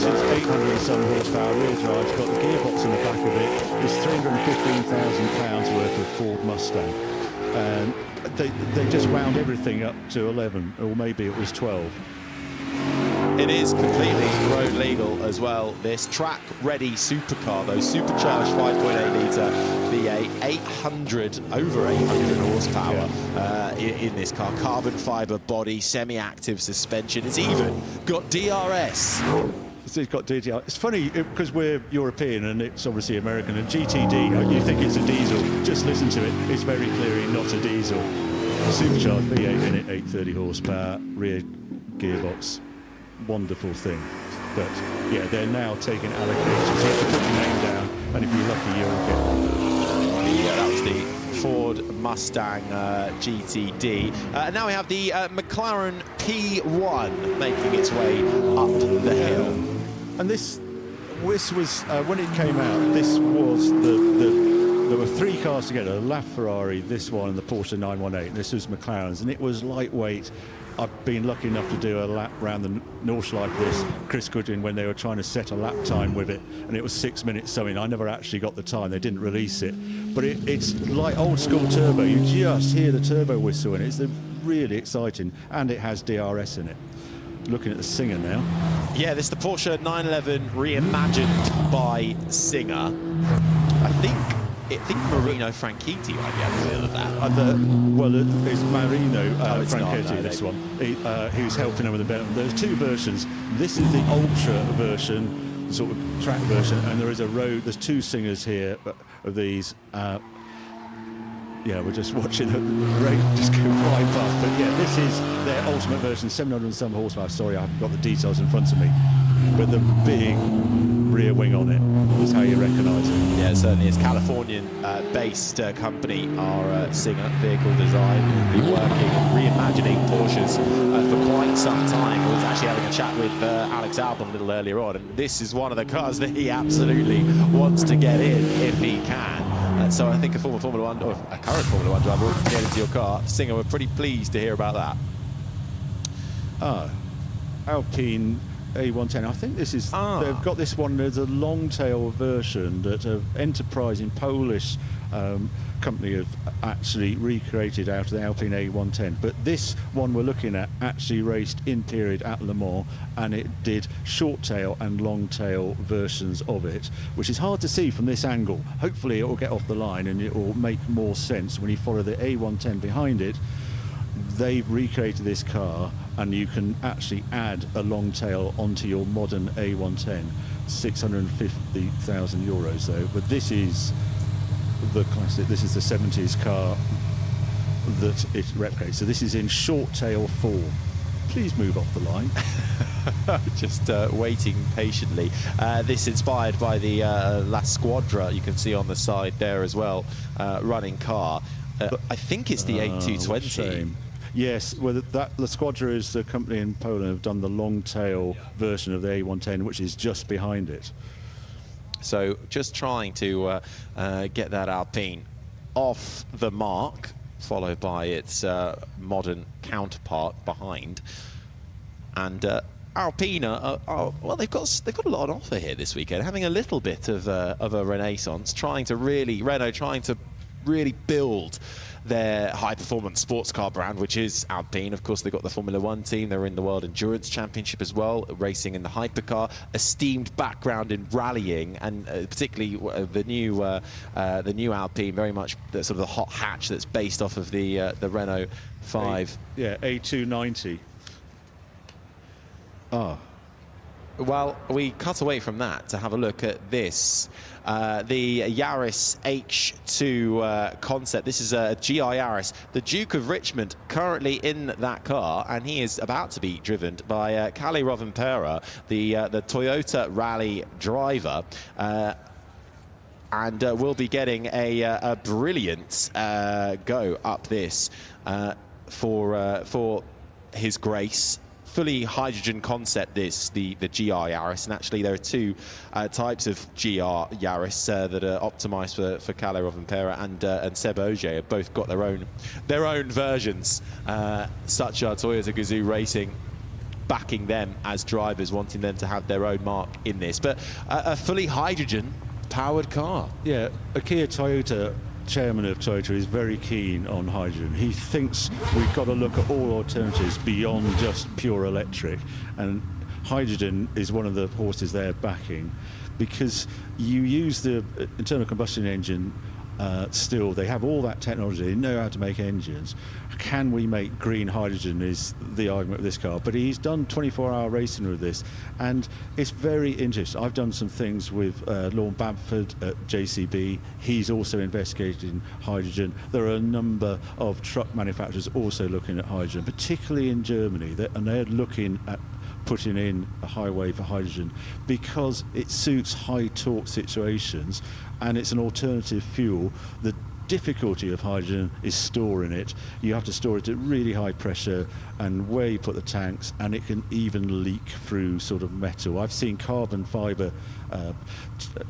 is 800 and some horsepower rear drive. It's got the gearbox in the back of it. It's £315,000 worth of Ford Mustang. and they just wound everything up to 11, or maybe it was 12. It is completely road legal as well. This track-ready supercar, though, supercharged 5.8 litre V8, over 800 horsepower in this car. Carbon fibre body, semi-active suspension. It's even got DRS. It's got DRS. It's funny because we're European and it's obviously American. And GTD, you think it's a diesel. Just listen to it. It's very clearly not a diesel. Supercharged V8 in it, 830 horsepower, rear gearbox. Wonderful thing. But yeah, they're now taking allocations. You have to put your name down, and if you're lucky, you'll get. Yeah, that was the Ford Mustang GTD. Now we have the McLaren P1 making its way up the hill. And this was when it came out. This was there were three cars together: the LaFerrari, this one, and the Porsche 918. This was McLaren's, and it was lightweight. I've been lucky enough to do a lap around the Nordschleife this Chris Goodwin when they were trying to set a lap time with it, and it was 6 minutes something. I never actually got the time, they didn't release it, but it's like old school turbo. You just hear the turbo whistle, and it's really exciting, and it has DRS in it. Looking at the Singer now. Yeah, this is the Porsche 911 reimagined by Singer. I think Marino Franchitti might be at the wheel of that. Well, it's Marino Franchitti, not, no, this one, who's helping them with the development. There's two versions. This is the Ultra version, sort of track version, and there is a road. There's two Singers here of these. Yeah, we're just watching a race just go right past. But yeah, this is their ultimate version, 700 and some horsepower. Sorry, I haven't got the details in front of me. But the big rear wing on it is how you recognise it. Yeah, it certainly is. Californian-based company, our Singer vehicle design, who've been working and reimagining Porsches for quite some time. I was actually having a chat with Alex Albon a little earlier on, and this is one of the cars that he absolutely wants to get in if he can. So I think a former Formula One, or a current Formula One driver, wants to get into your car. Singer were pretty pleased to hear about that. Alpine A110. I think this is. They've got this one as a long-tail version that an enterprising Polish company have actually recreated out of the Alpine A110. But this one we're looking at actually raced in period at Le Mans, and it did short-tail and long-tail versions of it, which is hard to see from this angle. Hopefully it will get off the line and it will make more sense when you follow the A110 behind it. They've recreated this car, and you can actually add a long tail onto your modern A110. 650,000 euros though, but this is the classic. This is the 70s car that it replicates. So this is in short tail 4. Please move off the line. Just waiting patiently. This inspired by the La Squadra, you can see on the side there as well, running car. I think it's the A220. Yes, well, that La Squadra is the company in Poland have done the long tail version of the A110, which is just behind it. So just trying to get that Alpine off the mark, followed by its modern counterpart behind. And Alpine well, they've got a lot on offer here this weekend, having a little bit of a renaissance, Renault trying to really build their high-performance sports car brand, which is Alpine. Of course, they've got the Formula One team. They're in the World Endurance Championship as well, racing in the hypercar, esteemed background in rallying, and particularly the new Alpine, very much the sort of the hot hatch that's based off of the Renault 5. A290. Well, we cut away from that to have a look at this. The Yaris H2 concept. This is a GI Yaris. The Duke of Richmond currently in that car, and he is about to be driven by Kalle Rovanperä, the Toyota Rally driver. And we'll be getting a brilliant go up this for His Grace. Fully hydrogen concept, the GR Yaris, and actually there are two types of GR Yaris that are optimized for Kalle Rovanperä and Seb Ogier. Have both got their own versions. Such are Toyota Gazoo Racing backing them as drivers, wanting them to have their own mark in this. But a fully hydrogen powered car. Yeah, a Kia Toyota chairman of Toyota is very keen on hydrogen. He thinks we've got to look at all alternatives beyond just pure electric, and hydrogen is one of the horses they're backing, because you use the internal combustion engine still. They have all that technology, they know how to make engines. Can we make green hydrogen is the argument of this car. But he's done 24-hour racing with this, and it's very interesting. I've done some things with Lorne Bamford at JCB. He's also investigating hydrogen. There are a number of truck manufacturers also looking at hydrogen, particularly in Germany, and they're looking at putting in a highway for hydrogen because it suits high torque situations and it's an alternative fuel. The difficulty of hydrogen is storing it. You have to store it at really high pressure and where you put the tanks, and it can even leak through sort of metal. I've seen carbon fibre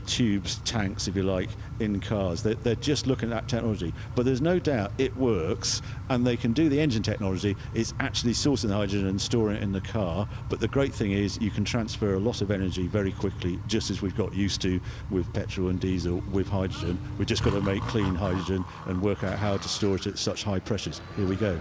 tubes, tanks if you like, in cars. They're just looking at that technology, but there's no doubt it works, and they can do the engine technology. It's actually sourcing the hydrogen and storing it in the car, but the great thing is you can transfer a lot of energy very quickly, just as we've got used to with petrol and diesel. With hydrogen, we've just got to make clean hydrogen and work out how to store it at such high pressures. Here we go.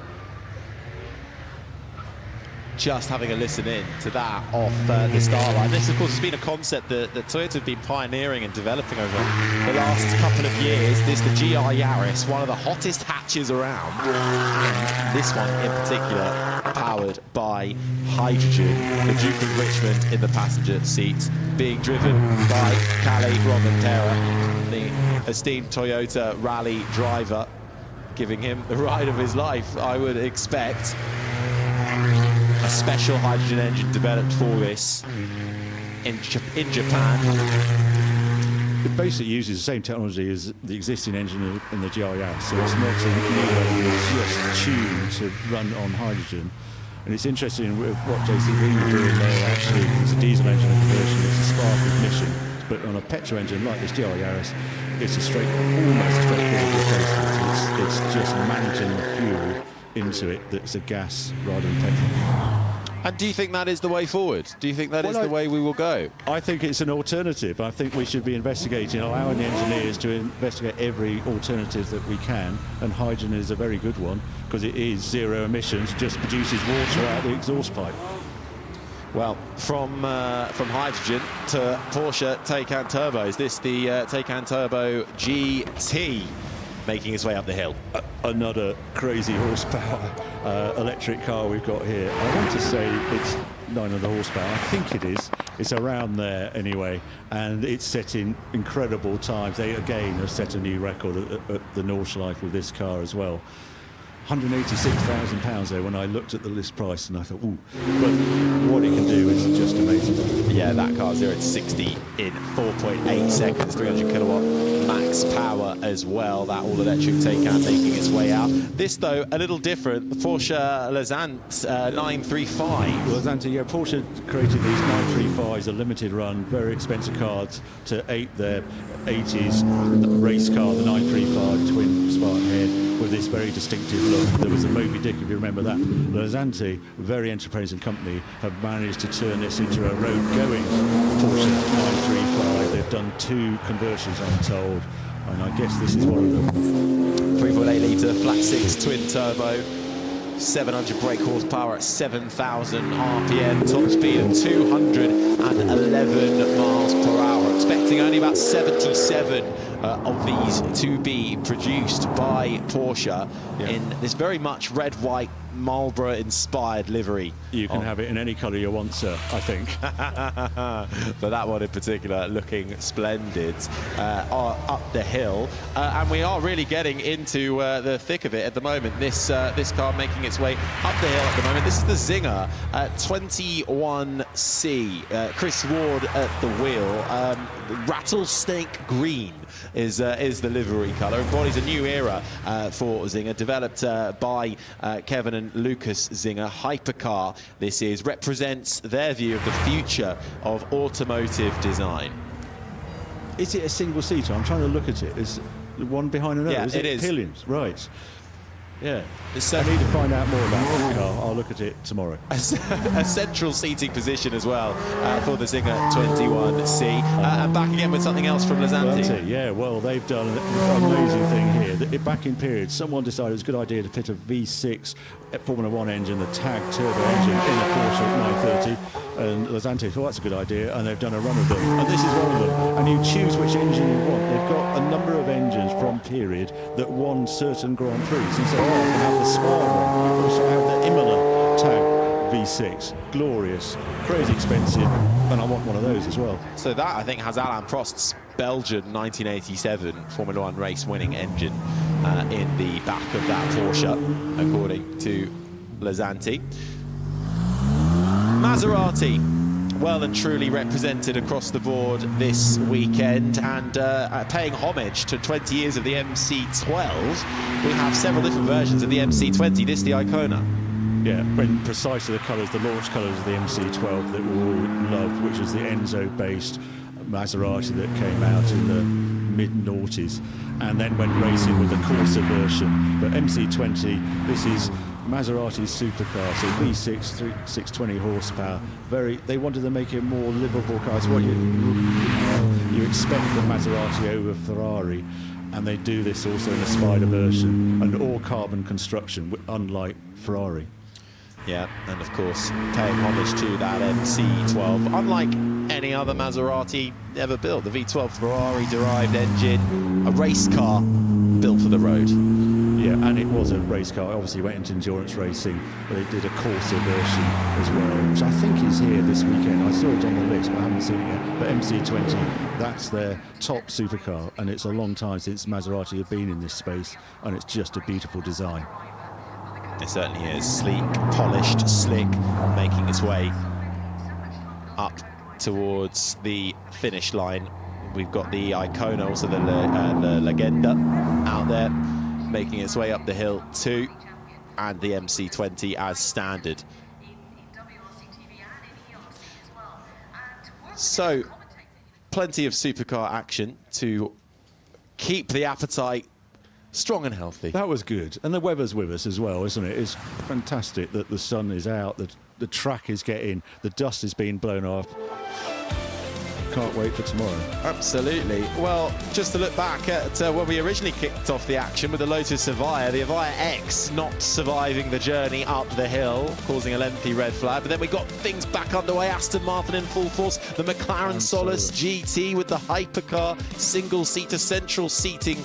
Just having a listen in to that off the start line. This, of course, has been a concept that Toyota have been pioneering and developing over the last couple of years. This, the GR Yaris, one of the hottest hatches around. And this one in particular, powered by hydrogen. The Duke of Richmond in the passenger seat, being driven by Kalle Rovanperä, the esteemed Toyota rally driver, giving him the ride of his life, I would expect. A special hydrogen engine developed for this in Japan. It basically uses the same technology as the existing engine in the GR Yaris, so it's not a new one, it's just tuned to run on hydrogen. And it's interesting with what JCB are doing there. Actually, it's a diesel engine conversion, it's a spark ignition, but on a petrol engine like this GR Yaris, it's almost a straightforward replacement. It's just managing the fuel into it that's a gas rather than petrol. And do you think that is the way forward? Do you think that is the way we will go? I think it's an alternative. I think we should be investigating, allowing the engineers to investigate every alternative that we can, and hydrogen is a very good one because it is zero emissions, just produces water out the exhaust pipe. Well, from hydrogen to Porsche Taycan Turbo. Is this the Taycan Turbo GT making its way up the hill? Another crazy horsepower electric car we've got here. I want to say it's 900 horsepower. I think it is. It's around there anyway, and it's setting incredible times. They again have set a new record at the Nordschleife with this car as well. £186,000 there when I looked at the list price, and I thought, ooh, but what it can do is just amazing. Yeah, that car 0 to 60 in 4.8 seconds, 300 kilowatt max power as well. That all-electric Taycan making its way out. This, though, a little different. The Porsche Lassante 935. Lassante, yeah, Porsche created these 935s, a limited run, very expensive cars to ape their 80s race car, the 935 twin Spartan head, with this very distinctive look. There was a Moby Dick, if you remember that. Lassante, very enterprising company, have managed to turn this into a road-going Porsche 935. They've done 2 conversions, I'm told, and I guess this is one of them. 3.8 litre flat 6 twin turbo, 700 brake horsepower at 7,000 RPM, top speed of 211 miles per hour. Expecting only about 77 of these to be produced by Porsche in this very much red, white, Marlboro-inspired livery. You can have it in any colour you want, sir, I think. But that one in particular looking splendid up the hill. And we are really getting into the thick of it at the moment. This car making its way up the hill at the moment. This is the Zinger 21C. Chris Ward at the wheel. Rattlesnake green is the livery colour. Embodies a new era for Zinger, developed by Kevin and Lucas Zinger. Hypercar, this is, represents their view of the future of automotive design. Is it a single-seater? I'm trying to look at it. Is one behind another? Yeah, is it is. Pillions, right. Yeah. I need to find out more about that car. I'll look at it tomorrow. A central seating position as well for the Zinger 21C. And back again with something else from Lazanti. Yeah, well, they've done an amazing thing here. Back in period, someone decided it was a good idea to fit a V6 Formula 1 engine, the TAG turbo engine, in a Porsche 930. And Lazanti thought that's a good idea, and they've done a run of them. And this is one of them. And you choose which engine you want. They've got a number of engines from period that won certain Grand Prix. So you say, oh, I can have the Spa one. Also, I have the Imola TAG V6. Glorious, crazy expensive, and I want one of those as well. So that, I think, has Alain Prost's Belgian 1987 Formula 1 race winning engine in the back of that Porsche, according to Lazanti. Maserati, well and truly represented across the board this weekend, and paying homage to 20 years of the MC12. We have several different versions of the MC20, this the Icona. Yeah, in precisely the colours, the launch colours of the MC12 that we all loved, which was the Enzo-based Maserati that came out in the mid-noughties, and then went racing with the Corsa version. But MC20, this is Maserati's supercar, so V6, 620 horsepower. They wanted to make it more livable car. It's what you expect from Maserati over Ferrari, and they do this also in a Spider version, and all carbon construction, unlike Ferrari. Yeah, and of course, paying homage to that MC12. Unlike any other Maserati ever built, the V12 Ferrari-derived engine, a race car built for the road. Yeah, and it was a race car. It obviously went into endurance racing, but they did a Corsa version as well, which I think is here this weekend. I saw it on the list, but I haven't seen it yet. But MC20, that's their top supercar, and it's a long time since Maserati have been in this space, and it's just a beautiful design. It certainly is. Sleek, polished, slick, making its way up towards the finish line. We've got the Icona, also the Legenda out there, making its way up the hill too, and the MC20 as standard. So, plenty of supercar action to keep the appetite strong and healthy. That was good. And the weather's with us as well, isn't it? It's fantastic that the sun is out, the track is getting, the dust is being blown off. Can't wait for tomorrow. Absolutely. Well, just to look back at when we originally kicked off the action with the Lotus Evija, the Evija X not surviving the journey up the hill, causing a lengthy red flag. But then we got things back underway. Aston Martin in full force. The McLaren Solus GT with the hypercar, single-seater, central seated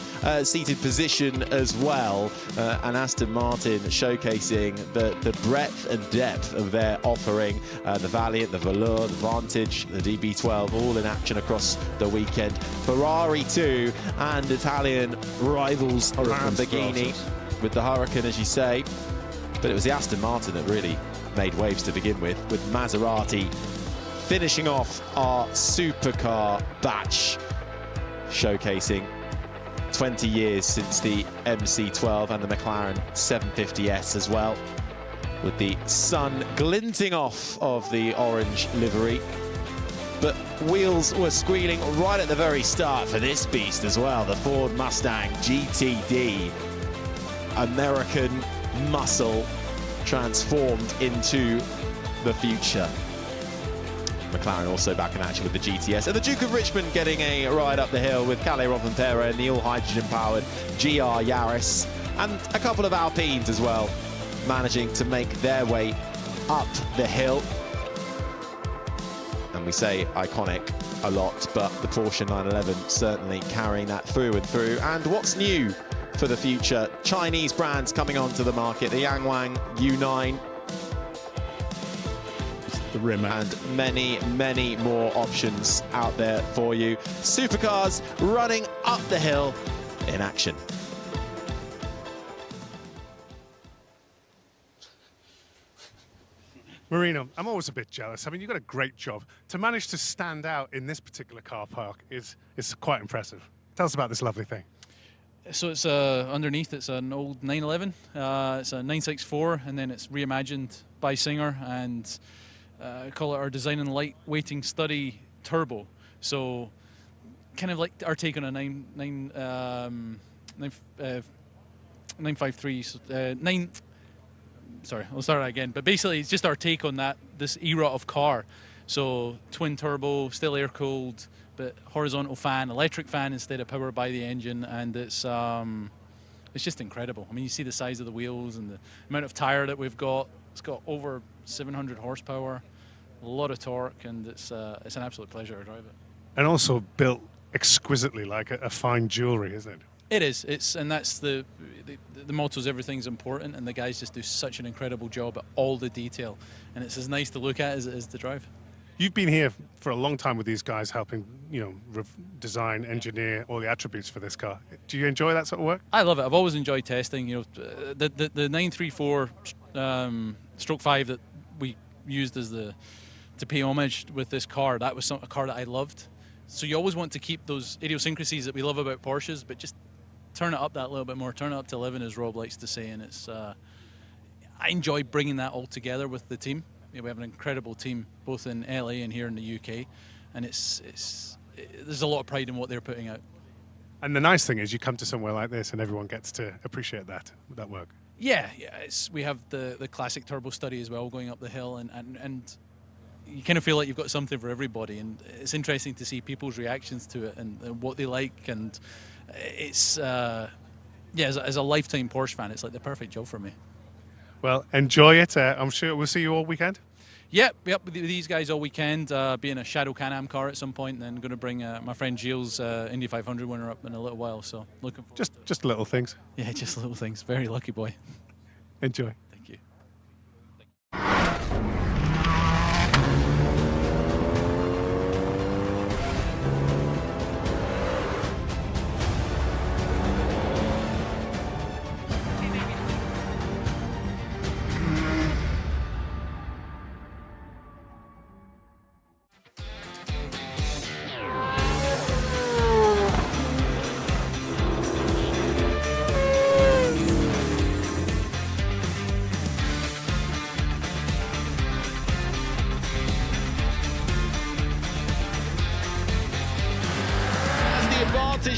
position as well. And Aston Martin showcasing the breadth and depth of their offering. The Valiant, the Velour, the Vantage, the DB12, all in action across the weekend. Ferrari too, and Italian rivals Lamborghini with the Huracan, as you say. But it was the Aston Martin that really made waves to begin with Maserati finishing off our supercar batch, showcasing 20 years since the MC12 and the McLaren 750S as well, with the sun glinting off of the orange livery. But wheels were squealing right at the very start for this beast as well, the Ford Mustang GTD. American muscle transformed into the future. McLaren also back in action with the GTS. And the Duke of Richmond getting a ride up the hill with Calais Rovanperä and the all-hydrogen-powered GR Yaris. And a couple of Alpines as well, managing to make their way up the hill. And we say iconic a lot, but the Porsche 911 certainly carrying that through and through. And what's new for the future? Chinese brands coming onto the market, the Yangwang U9. The Rimac. And many, many more options out there for you. Supercars running up the hill in action. Marino, I'm always a bit jealous. I mean, you've got a great job. To manage to stand out in this particular car park is quite impressive. Tell us about this lovely thing. So it's underneath, it's an old 911. It's a 964, and then it's reimagined by Singer, and call it our design and light weighting study turbo. So kind of like our take on a 953, sorry, I'll start that again. But basically, it's just our take on this era of car. So twin turbo, still air cooled, but horizontal fan, electric fan instead of powered by the engine, and it's just incredible. I mean, you see the size of the wheels and the amount of tire that we've got. It's got over 700 horsepower, a lot of torque, and it's an absolute pleasure to drive it. And also built exquisitely, like a fine jewelry, isn't it? It is. And that's the motto is everything's important, and the guys just do such an incredible job at all the detail, and it's as nice to look at as it is to drive. You've been here for a long time with these guys, helping design, engineer all the attributes for this car. Do you enjoy that sort of work? I love it. I've always enjoyed testing. The 934 stroke 5 that we used as to pay homage with this car. That was a car that I loved. So you always want to keep those idiosyncrasies that we love about Porsches, but just turn it up that little bit more. Turn it up to 11, as Rob likes to say. And I enjoy bringing that all together with the team. We have an incredible team, both in LA and here in the UK, and there's a lot of pride in what they're putting out. And the nice thing is, you come to somewhere like this, and everyone gets to appreciate that work. Yeah. We have the classic turbo study as well going up the hill, and you kind of feel like you've got something for everybody, and it's interesting to see people's reactions to it and what they like, and it's as a lifetime Porsche fan, it's like the perfect job for me. Well, enjoy it. I'm sure we'll see you all weekend. Yep, with these guys all weekend. Be in a Shadow Can-Am car at some point, and then going to bring my friend Gilles, Indy 500 winner, up in a little while. So looking just little things. Yeah, just little things. Very lucky boy. Enjoy. Thank you.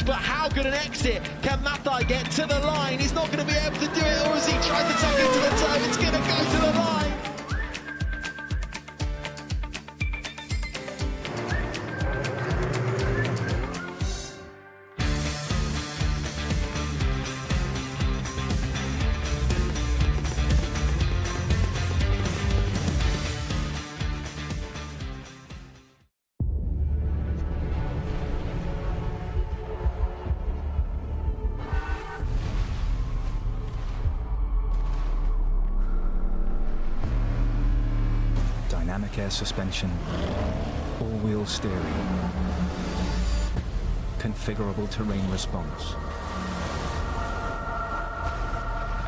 But how good an exit can Mathai get to the line? He's not going to be able to do it, or as he tries to tuck into the toe, it's going to go to the line. Dynamic air suspension, all-wheel steering, configurable terrain response,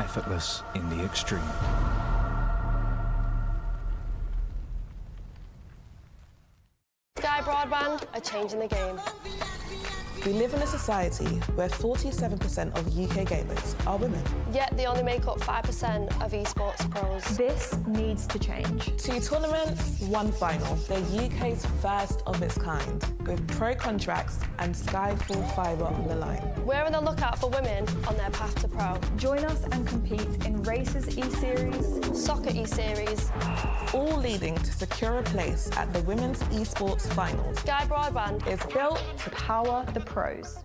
effortless in the extreme. Sky Broadband are changing the game. We live in a society where 47% of UK gamers are women. Yet they only make up 5% of esports pros. This needs to change. 2 tournaments, 1 final. The UK's first of its kind, with pro contracts and Sky full fibre on the line. We're on the lookout for women on their path to pro. Join us and compete in Races E-Series, Soccer E-Series, all leading to secure a place at the Women's Esports Finals. Sky Broadband is built to power the pros.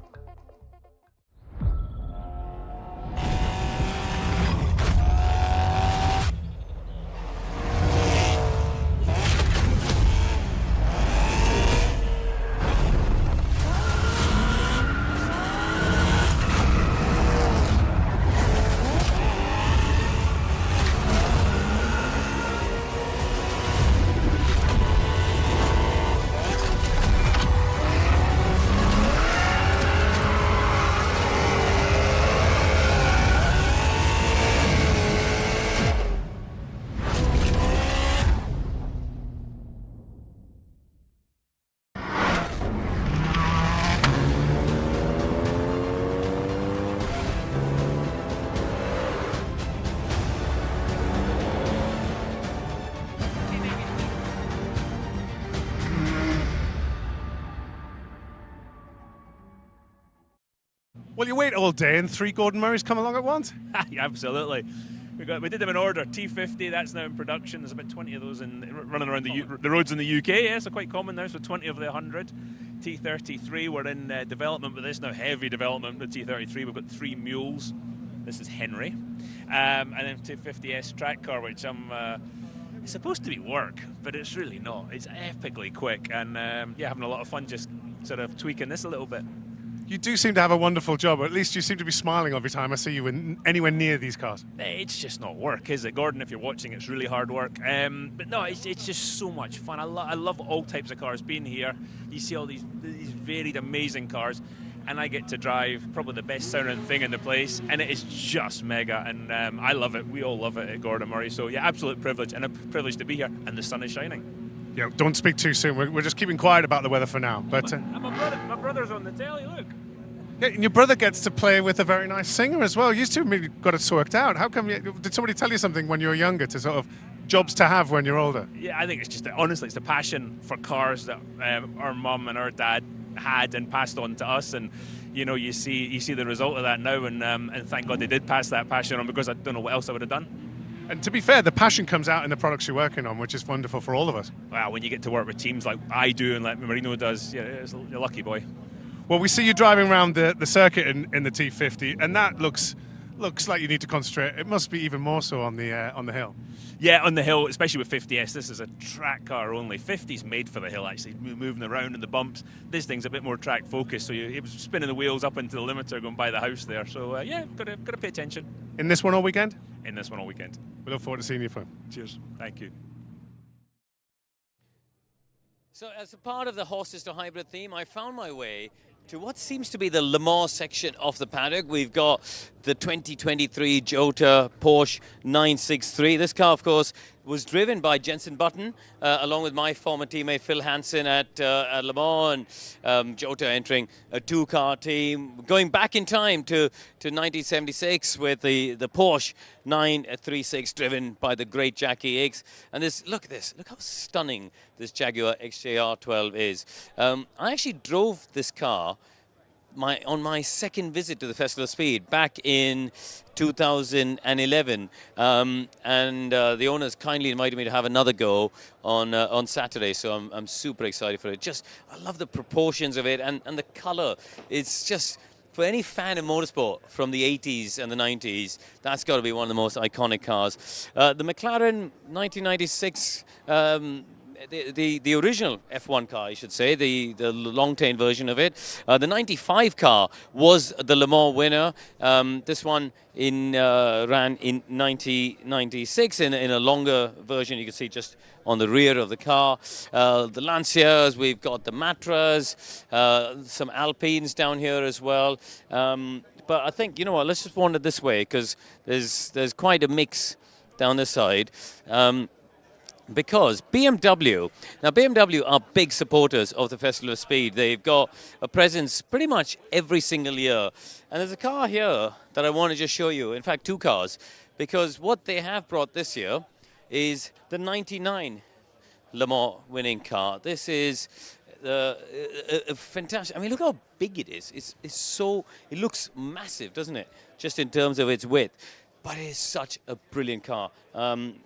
Well, you wait all day and 3 Gordon Murrays come along at once? Yeah, absolutely. We did them in order. T50, that's now in production. There's about 20 of those running around the roads in the UK. Yeah, so quite common now, so 20 of the 100. T33, we're in development with this now, heavy development with T33. We've got 3 mules. This is Henry. And then T50S track car, which it's supposed to be work, but it's really not. It's epically quick, and yeah, having a lot of fun just sort of tweaking this a little bit. You do seem to have a wonderful job, or at least you seem to be smiling every time I see you anywhere near these cars. It's just not work, is it, Gordon? If you're watching, it's really hard work. But no, it's just so much fun. I love all types of cars. Being here, you see all these varied, amazing cars, and I get to drive probably the best sounding thing in the place, and it is just mega, and I love it. We all love it at Gordon Murray. So yeah, absolute privilege, and a privilege to be here, and the sun is shining. Yeah, don't speak too soon. We're just keeping quiet about the weather for now. But my brother's on the telly, look. Yeah, and your brother gets to play with a very nice singer as well. You two maybe got it sorted out. How come? Did somebody tell you something when you were younger to sort of jobs to have when you're older? Yeah, I think it's just honestly, it's the passion for cars that our mum and our dad had and passed on to us, and you know, you see the result of that now, and thank God they did pass that passion on, because I don't know what else I would have done. And to be fair, the passion comes out in the products you're working on, which is wonderful for all of us. Wow, when you get to work with teams like I do and like Marino does, yeah, you're a lucky boy. Well, we see you driving around the circuit in the T50, and that looks like you need to concentrate. It must be even more so on the hill. Yeah, on the hill, especially with 50S. This is a track car only. 50's made for the hill, actually, moving around in the bumps. This thing's a bit more track focused, so it was spinning the wheels up into the limiter going by the house there. So yeah, got to pay attention. In this one all weekend? In this one all weekend. We look forward to seeing you, Phil. Cheers. Thank you. So as a part of the horses to hybrid theme, I found my way to what seems to be the Le Mans section of the paddock. We've got the 2023 Jota Porsche 963. This car, of course, was driven by Jenson Button, along with my former teammate Phil Hansen at Le Mans, and Jota entering a 2-car team, going back in time to 1976 with the Porsche 936 driven by the great Jackie Hicks. And look at this, look how stunning this Jaguar XJR12 is. I actually drove this car on my second visit to the Festival of Speed back in 2011, and the owners kindly invited me to have another go on Saturday, so I'm super excited for it. I love the proportions of it, and the color. It's just, for any fan of motorsport from the 80s and the 90s, that's got to be one of the most iconic cars. The McLaren 1996, the original F1 car, I should say, the long-tail version of it. The 95 car was the Le Mans winner. This one ran in 1996 in a longer version. You can see just on the rear of the car. The Lanciers, we've got the Matras, some Alpines down here as well. But I think, you know what, let's just wander this way, because there's quite a mix down this side. Because BMW are big supporters of the Festival of Speed. They've got a presence pretty much every single year. And there's a car here that I want to just show you. In fact, 2 cars. Because what they have brought this year is the 99 Le Mans winning car. This is a fantastic. I mean, look how big it is. It looks massive, doesn't it? Just in terms of its width. But it is such a brilliant car.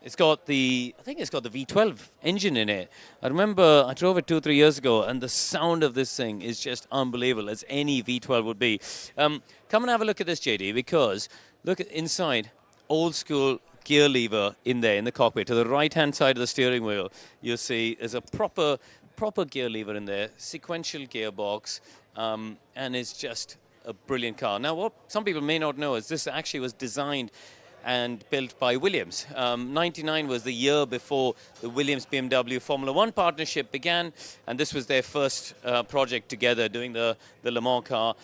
It's got I think it's got the V12 engine in it. I remember I drove it 2 or 3 years ago, and the sound of this thing is just unbelievable, as any V12 would be. Come and have a look at this, JD, because look at inside, old school gear lever in there in the cockpit. To the right-hand side of the steering wheel, you'll see there's a proper gear lever in there, sequential gearbox, and it's just a brilliant car. Now, what some people may not know is this actually was designed and built by Williams. 99 was the year before the Williams-BMW Formula One partnership began, and this was their first project together, doing the Le Mans car.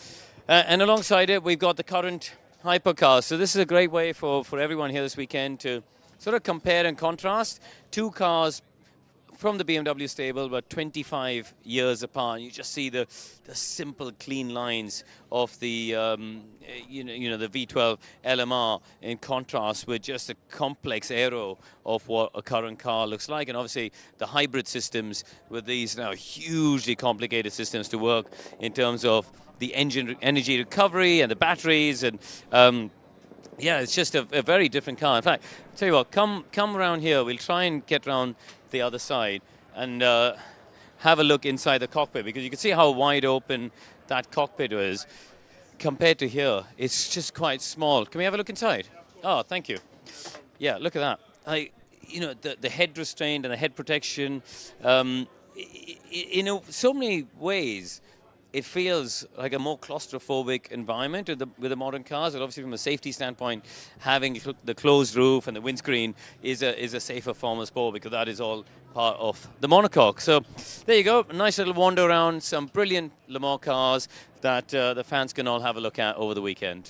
And alongside it, we've got the current hypercar. So this is a great way for everyone here this weekend to sort of compare and contrast 2 cars from the BMW stable, but 25 years apart. You just see the simple, clean lines of the the V12 LMR in contrast with just the complex aero of what a current car looks like, and obviously the hybrid systems with these now hugely complicated systems to work in terms of the engine energy recovery and the batteries, and yeah, it's just a very different car. In fact, tell you what, come around here. We'll try and get around the other side and have a look inside the cockpit, because you can see how wide open that cockpit is compared to here. It's just quite small. Can we have a look inside? Oh, thank you. Yeah, look at that. You know, the head restraint and the head protection. In so many ways, it feels like a more claustrophobic environment with the modern cars. And obviously, from a safety standpoint, having the closed roof and the windscreen is a safer form of sport, because that is all part of the monocoque. So there you go, a nice little wander around some brilliant Le Mans cars that the fans can all have a look at over the weekend.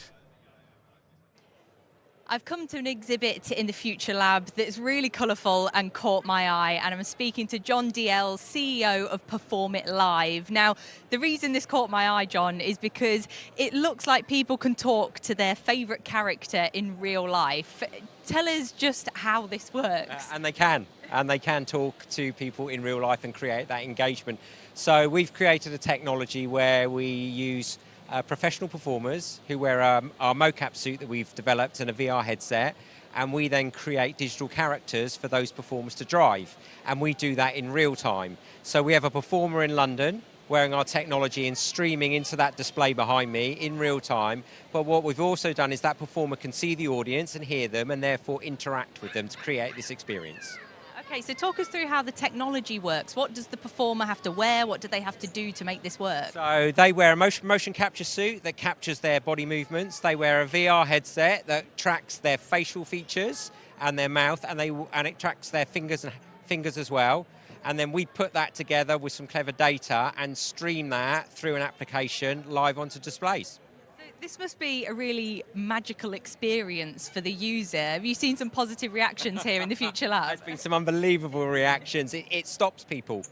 I've come to an exhibit in the Future Lab that's really colourful and caught my eye, and I'm speaking to John DL, CEO of Perform It Live. Now, the reason this caught my eye, John, is because it looks like people can talk to their favourite character in real life. Tell us just how this works. And they can talk to people in real life and create that engagement. So we've created a technology where we use professional performers who wear our mocap suit that we've developed and a VR headset, and we then create digital characters for those performers to drive, and we do that in real time. So we have a performer in London wearing our technology and streaming into that display behind me in real time, but what we've also done is that performer can see the audience and hear them, and therefore interact with them to create this experience. Okay, so talk us through how the technology works. What does the performer have to wear? What do they have to do to make this work? So they wear a motion capture suit that captures their body movements. They wear a VR headset that tracks their facial features and their mouth, and it tracks their fingers as well. And then we put that together with some clever data and stream that through an application live onto displays. This must be a really magical experience for the user. Have you seen some positive reactions here in the Future Lab? There's been some unbelievable reactions. It stops people.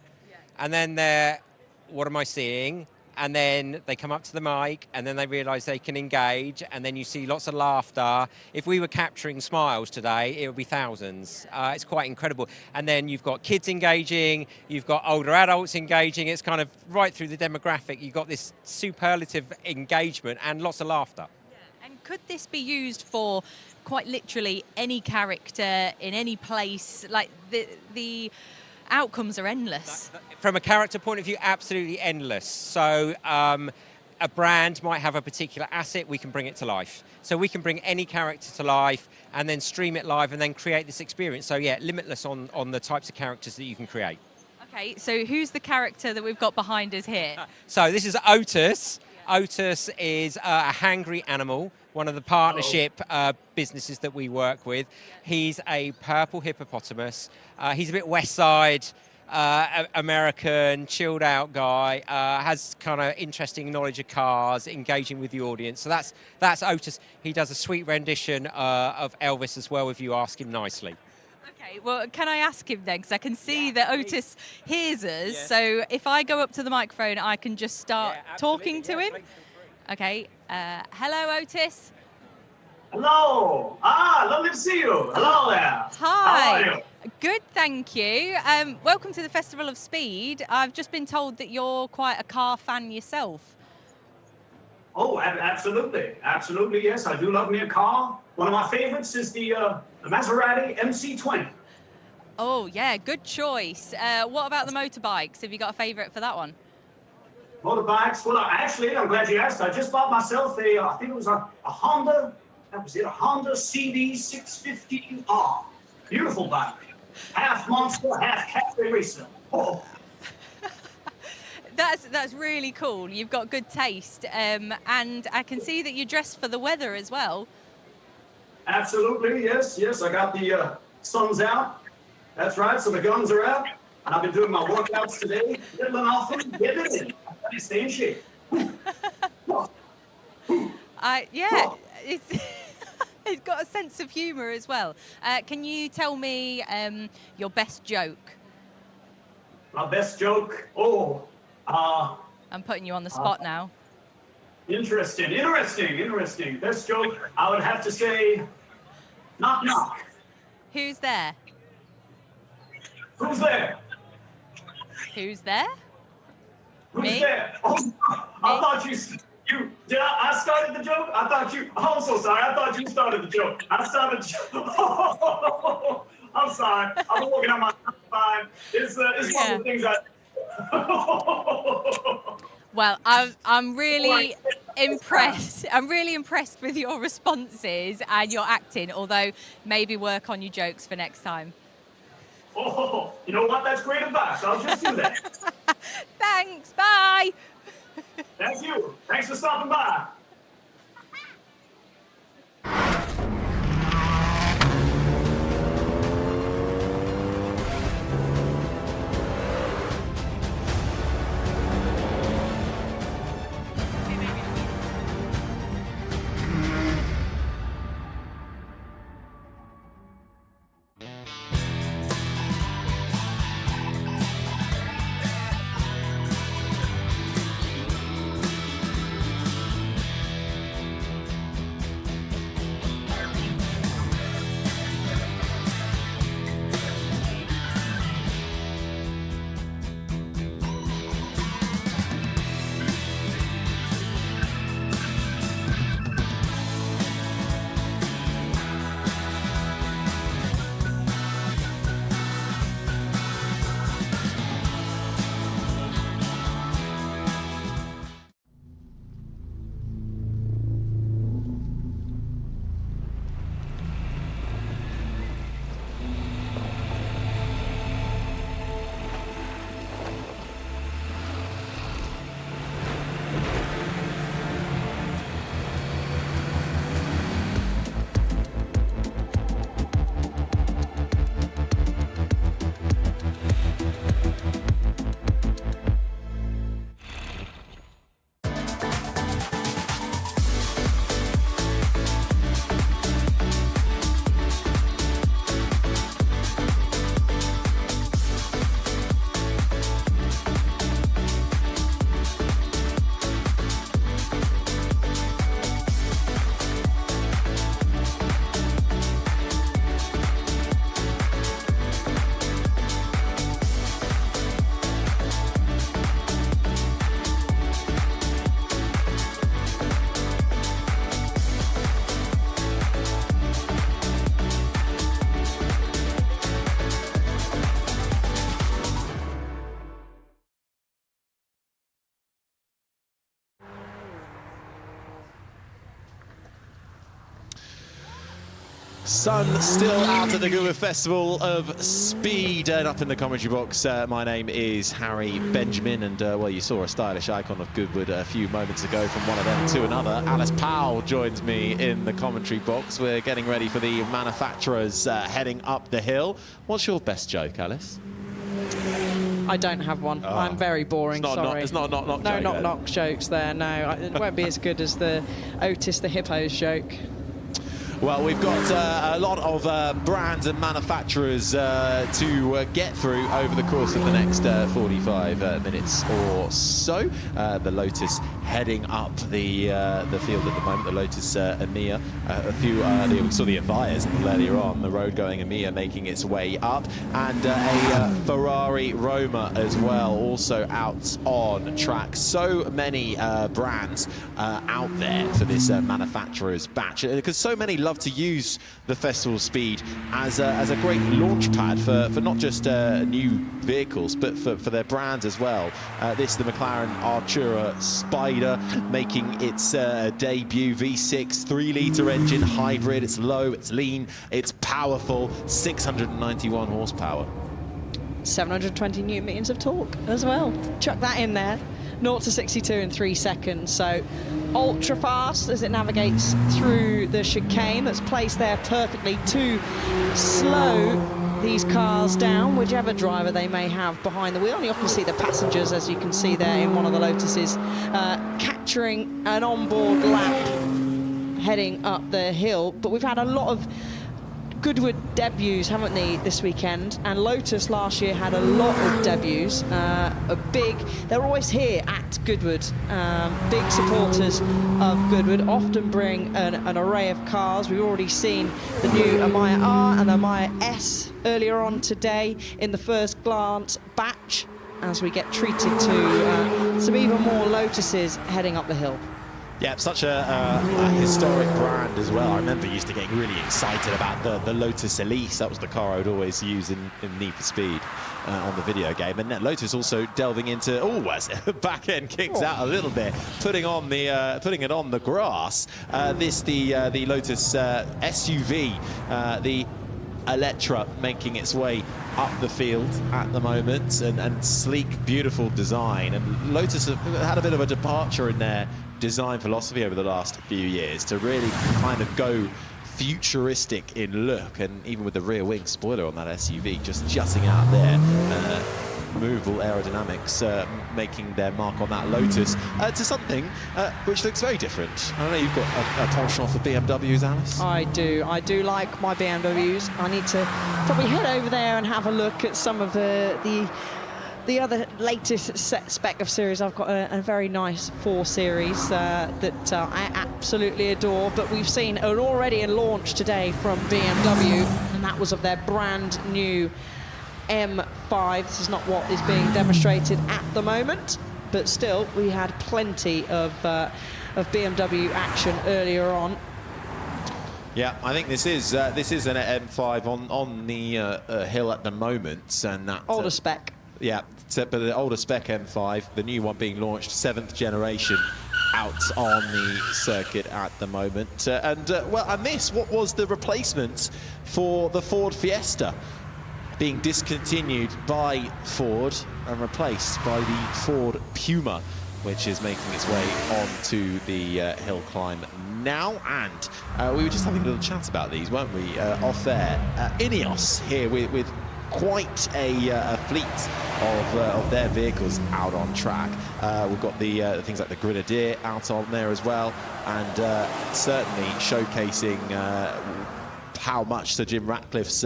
And then they're, what am I seeing? And then they come up to the mic, and then they realise they can engage, and then you see lots of laughter. If we were capturing smiles today, it would be thousands. It's quite incredible. And then you've got kids engaging, you've got older adults engaging. It's kind of right through the demographic. You've got this superlative engagement and lots of laughter. Yeah. And could this be used for quite literally any character in any place? Like the outcomes are endless. From a character point of view, absolutely endless. So a brand might have a particular asset, we can bring it to life. So we can bring any character to life and then stream it live and then create this experience. So yeah, limitless on the types of characters that you can create. Okay, so who's the character that we've got behind us here? So this is Otis. Otis is a hangry animal, one of the partnership businesses that we work with. He's a purple hippopotamus. He's a bit West Side, American, chilled out guy, has kind of interesting knowledge of cars, engaging with the audience. So that's Otis. He does a sweet rendition of Elvis as well if you ask him nicely. Okay, well, can I ask him then? Because I can see that Otis hears us. Yeah. So if I go up to the microphone, I can just start talking to him. Okay. Hello, Otis. Hello. Lovely to see you. Hello there. Hi. How are you? Good, thank you. Welcome to the Festival of Speed. I've just been told that you're quite a car fan yourself. Oh, absolutely. Absolutely, yes. I do love me a car. One of my favorites is the Maserati MC20. Oh, yeah, good choice. What about the motorbikes? Have you got a favourite for that one? Motorbikes? Well, actually, I'm glad you asked. I just bought myself I think it was a Honda, that was it, a Honda CD650R. Beautiful bike. Half monster, half cafe racer. Oh. That's really cool. You've got good taste. And I can see that you're dressed for the weather as well. Absolutely, yes. I got the sun's out. That's right, so the guns are out. And I've been doing my workouts today. Little and often, get it in. I stay in shape. Yeah, it's got a sense of humour as well. Can you tell me your best joke? My best joke? I'm putting you on the spot now. Interesting. Best joke, I would have to say, knock, knock. Who's there? Who's there? Who's there? Who's Me? there? Oh, I thought you started the joke? I thought you, oh, I'm so sorry. I thought you started the joke. I started the joke. I'm sorry. I'm working on my time. It's one of the things Well, I'm really impressed. I'm really impressed with your responses and your acting, although maybe work on your jokes for next time. Oh, you know what? That's great advice. I'll just do that. Thanks. Bye. Thank you. Thanks for stopping by. Sun still out at the Goodwood Festival of Speed, and up in the commentary box, my name is Harry Benjamin, and well, you saw a stylish icon of Goodwood a few moments ago from one of them to another. Alice Powell joins me in the commentary box. We're getting ready for the manufacturers heading up the hill. What's your best joke, Alice? I don't have one. I'm very boring, sorry. It's not a knock-knock joke. No knock-knock jokes there, no. It won't be as good as the Otis the Hippos joke. Well, we've got a lot of brands and manufacturers to get through over the course of the next 45 minutes or so. The Lotus heading up the field at the moment. The Lotus EMEA, we saw the Avias earlier on. The road-going EMEA making its way up, and a Ferrari Roma as well, also out on track. So many brands out there for this manufacturers batch, because so many love to use the Festival Speed as a great launch pad for not just new vehicles, but for their brands as well. This, the McLaren Artura Spider, making its debut. V6 3-litre engine hybrid. It's low, it's lean, it's powerful. 691 horsepower. 720 newton meters of torque as well. Chuck that in there. 0 to 62 in 3 seconds, so ultra fast as it navigates through the chicane that's placed there perfectly to slow these cars down, whichever driver they may have behind the wheel. And you often see the passengers, as you can see there in one of the Lotuses, capturing an onboard lap heading up the hill. But we've had a lot of Goodwood debuts, haven't they, this weekend? And Lotus last year had a lot of debuts. They're always here at Goodwood. Big supporters of Goodwood, often bring an array of cars. We've already seen the new Amaya R and the Amaya S earlier on today in the first glance batch, as we get treated to some even more Lotuses heading up the hill. Yeah, such a historic brand as well. I remember used to getting really excited about the Lotus Elise. That was the car I would always use in Need for Speed on the video game. And Lotus also delving into back end kicks out a little bit, putting it on the grass. The Lotus SUV, the Electra, making its way up the field at the moment, and sleek, beautiful design. And Lotus have had a bit of a departure in their design philosophy over the last few years to really kind of go futuristic in look, and even with the rear wing spoiler on that SUV just jutting out there, movable aerodynamics making their mark on that Lotus to something which looks very different. I know you've got a penchant for BMWs, Alice. I do like my BMWs. I need to probably head over there and have a look at some of the other latest spec of series. I've got a very nice 4 Series that I absolutely adore, but we've seen an already launch today from BMW, and that was of their brand new M5. This is not what is being demonstrated at the moment, but still, we had plenty of BMW action earlier on. Yeah, I think this is an M5 on the hill at the moment, and that older spec. Yeah, but the older spec M5, the new one being launched, 7th generation, out on the circuit at the moment. And this, what was the replacement for the Ford Fiesta, being discontinued by Ford and replaced by the Ford Puma, which is making its way onto the hill climb now. And we were just having a little chat about these, weren't we, off air. Ineos here with quite a fleet of their vehicles out on track. We've got the things like the Grenadier out on there as well, and certainly showcasing how much Sir Jim Ratcliffe's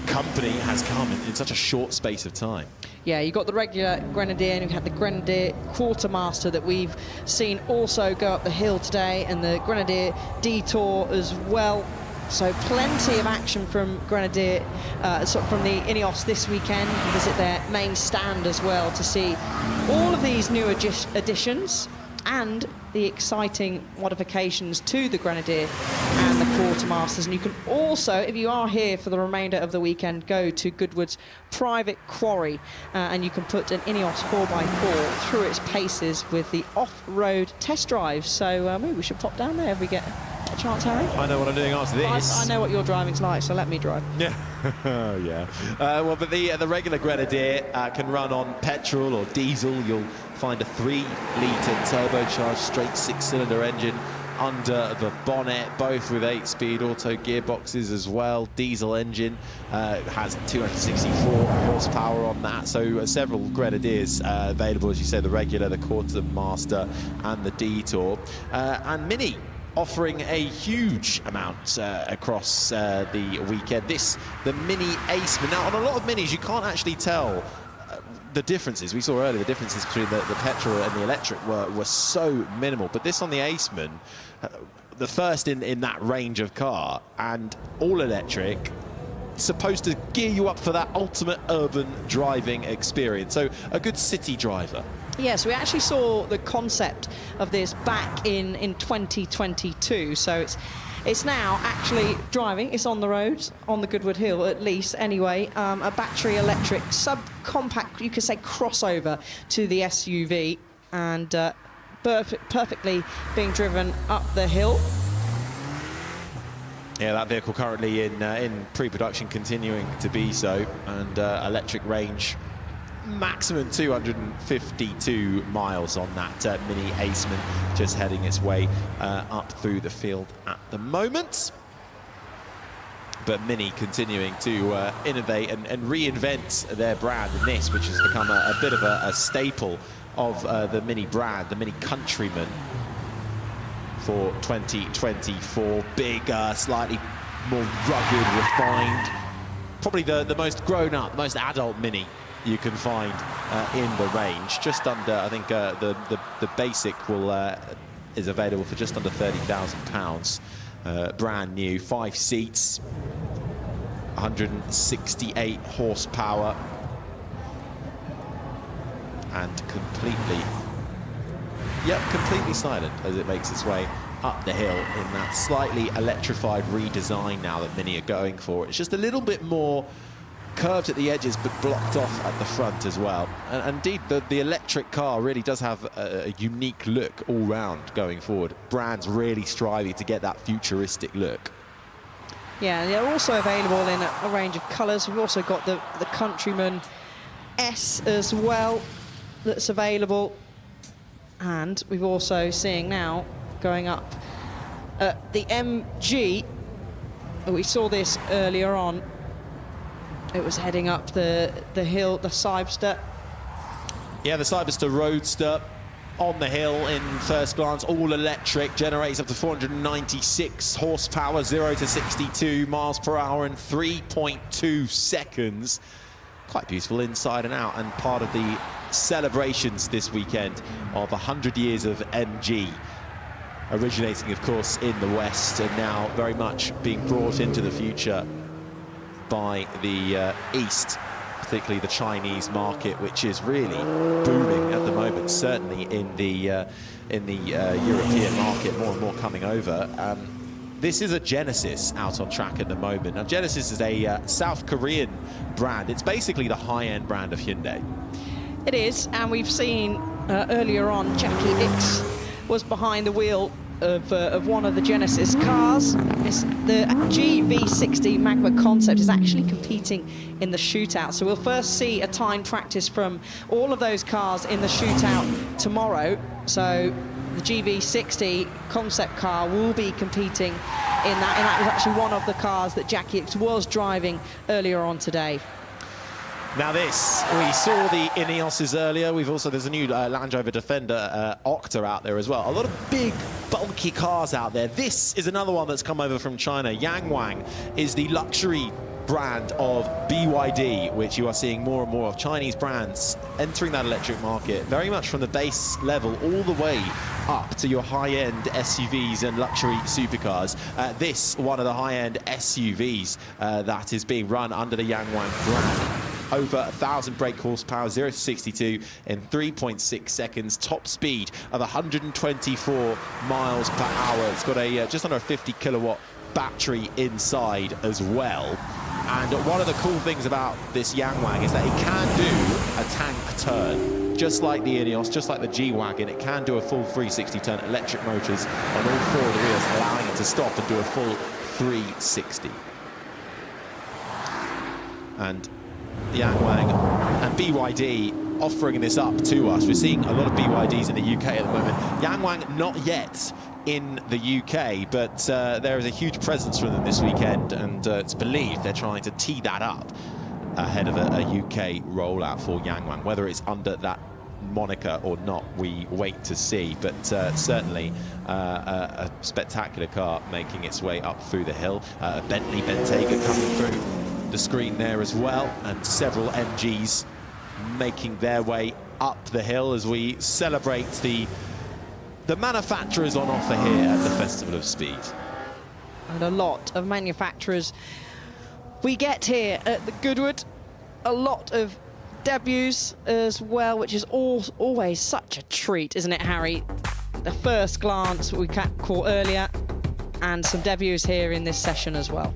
company has come in such a short space of time. Yeah, you got the regular Grenadier, and you've had the Grenadier Quartermaster that we've seen also go up the hill today, and the Grenadier Detour as well. So plenty of action from Grenadier, from the Ineos this weekend. You can visit their main stand as well to see all of these new additions and the exciting modifications to the Grenadier and the Quartermasters. And you can also, if you are here for the remainder of the weekend, go to Goodwood's private quarry, and you can put an Ineos 4x4 through its paces with the off-road test drive. So maybe we should pop down there if we get a chance, Harry. I know what I'm doing after this. I know what your driving's like, so let me drive. Yeah. Yeah. But the regular Grenadier can run on petrol or diesel. You'll find a 3-litre turbocharged straight 6-cylinder engine under the bonnet, both with 8-speed auto gearboxes as well. Diesel engine has 264 horsepower on that, so several Grenadiers available, as you say, the regular, the Quartermaster and the Detour. And Mini offering a huge amount across the weekend. The Mini Aceman. Now, on a lot of Minis, you can't actually tell the differences. We saw earlier the differences between the petrol and the electric were so minimal. But this on the Aceman, the first in that range of car, and all electric, supposed to gear you up for that ultimate urban driving experience. So a good city driver. Yes, we actually saw the concept of this back in 2022, so it's now actually driving. It's on the roads, on the Goodwood Hill at least anyway. A battery electric subcompact, you could say, crossover to the SUV, and perfectly being driven up the hill. Yeah, that vehicle currently in pre-production, continuing to be so, and electric range maximum 252 miles on that Mini Aceman, just heading its way up through the field at the moment. But Mini continuing to innovate and reinvent their brand in this, which has become a bit of a staple of the Mini brand, the Mini Countryman for 2024. Bigger, slightly more rugged, refined, probably the most grown-up, the most adult Mini you can find in the range. Just under, I think the basic is available for just under £30,000. Brand new, 5 seats, 168 horsepower, and completely Yep, completely silent as it makes its way up the hill in that slightly electrified redesign now that Mini are going for. It's just a little bit more curved at the edges but blocked off at the front as well. And indeed, the electric car really does have a unique look all round going forward. Brands really striving to get that futuristic look. Yeah, they're also available in a range of colours. We've also got the Countryman S as well that's available. And we've also seeing now going up the MG. We saw this earlier on. It was heading up the hill, the Cyberster. Yeah, the Cyberster Roadster on the hill in first glance, all electric, generates up to 496 horsepower, 0 to 62 miles per hour in 3.2 seconds. Quite beautiful inside and out, and part of the celebrations this weekend of 100 years of MG, originating, of course, in the West and now very much being brought into the future by the East, particularly the Chinese market, which is really booming at the moment, certainly in the European market, more and more coming over. This is a Genesis out on track at the moment. Now, Genesis is a South Korean brand. It's basically the high-end brand of Hyundai. It is, and we've seen earlier on Jackie X was behind the wheel of one of the Genesis cars. The GV60 Magma concept is actually competing in the shootout. So we'll first see a timed practice from all of those cars in the shootout tomorrow. So the GV60 concept car will be competing in that, and that was actually one of the cars that Jackie X was driving earlier on today. Now this, we saw the Ineoses earlier. There's a new Land Rover Defender Octa out there as well. A lot of big, bulky cars out there. This is another one that's come over from China. Yangwang is the luxury brand of BYD, which you are seeing more and more of. Chinese brands entering that electric market, very much from the base level all the way up to your high-end SUVs and luxury supercars. This, one of the high-end SUVs that is being run under the Yangwang brand. Over 1,000 brake horsepower, 0 to 62 in 3.6 seconds. Top speed of 124 miles per hour. It's got a just under a 50 kilowatt battery inside as well. And one of the cool things about this Yangwang is that it can do a tank turn. Just like the Ineos, just like the G-Wagon, it can do a full 360 turn. Electric motors on all four of the wheels, allowing it to stop and do a full 360. And Yangwang and BYD offering this up to us. We're seeing a lot of BYDs in the UK at the moment. Yangwang not yet in the UK, but there is a huge presence for them this weekend, and it's believed they're trying to tee that up ahead of a UK rollout for Yangwang. Whether it's under that moniker or not, we wait to see, but certainly a spectacular car making its way up through the hill. Bentley Bentayga coming through the screen there as well, and several MGs making their way up the hill as we celebrate the manufacturers on offer here at the Festival of Speed. And a lot of manufacturers we get here at the Goodwood. A lot of debuts as well, which is always such a treat, isn't it, Harry? The first glance we caught earlier, and some debuts here in this session as well.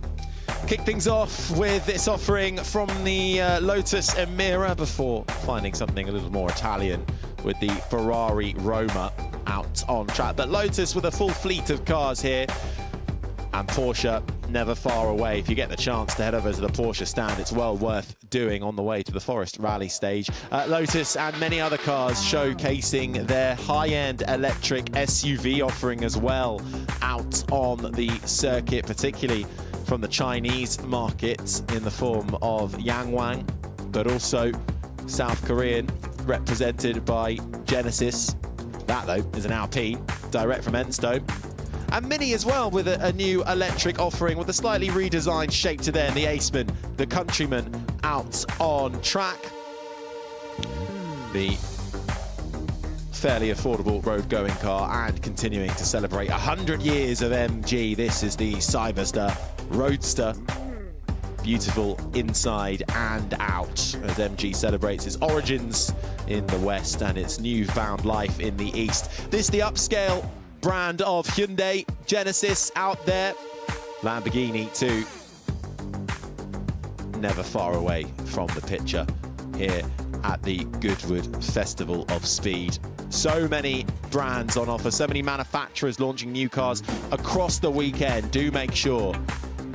Kick things off with this offering from the Lotus Emira before finding something a little more Italian with the Ferrari Roma out on track. But Lotus with a full fleet of cars here, and Porsche never far away. If you get the chance to head over to the Porsche stand, it's well worth doing on the way to the Forest Rally stage. Lotus and many other cars showcasing their high-end electric SUV offering as well out on the circuit, particularly from the Chinese market in the form of Yangwang, but also South Korean, represented by Genesis. That, though, is an Alpine, direct from Enstone. And Mini as well, with a new electric offering with a slightly redesigned shape to them. The Aceman, the Countryman, out on track. The fairly affordable road-going car, and continuing to celebrate 100 years of MG. This is the Cyberster Roadster. beautiful inside and out as MG celebrates its origins in the West and its newfound life in the East. This the upscale brand of Hyundai, Genesis out there, Lamborghini too. Never far away from the picture here at the Goodwood Festival of Speed. So many brands on offer, so many manufacturers launching new cars across the weekend. Do make sure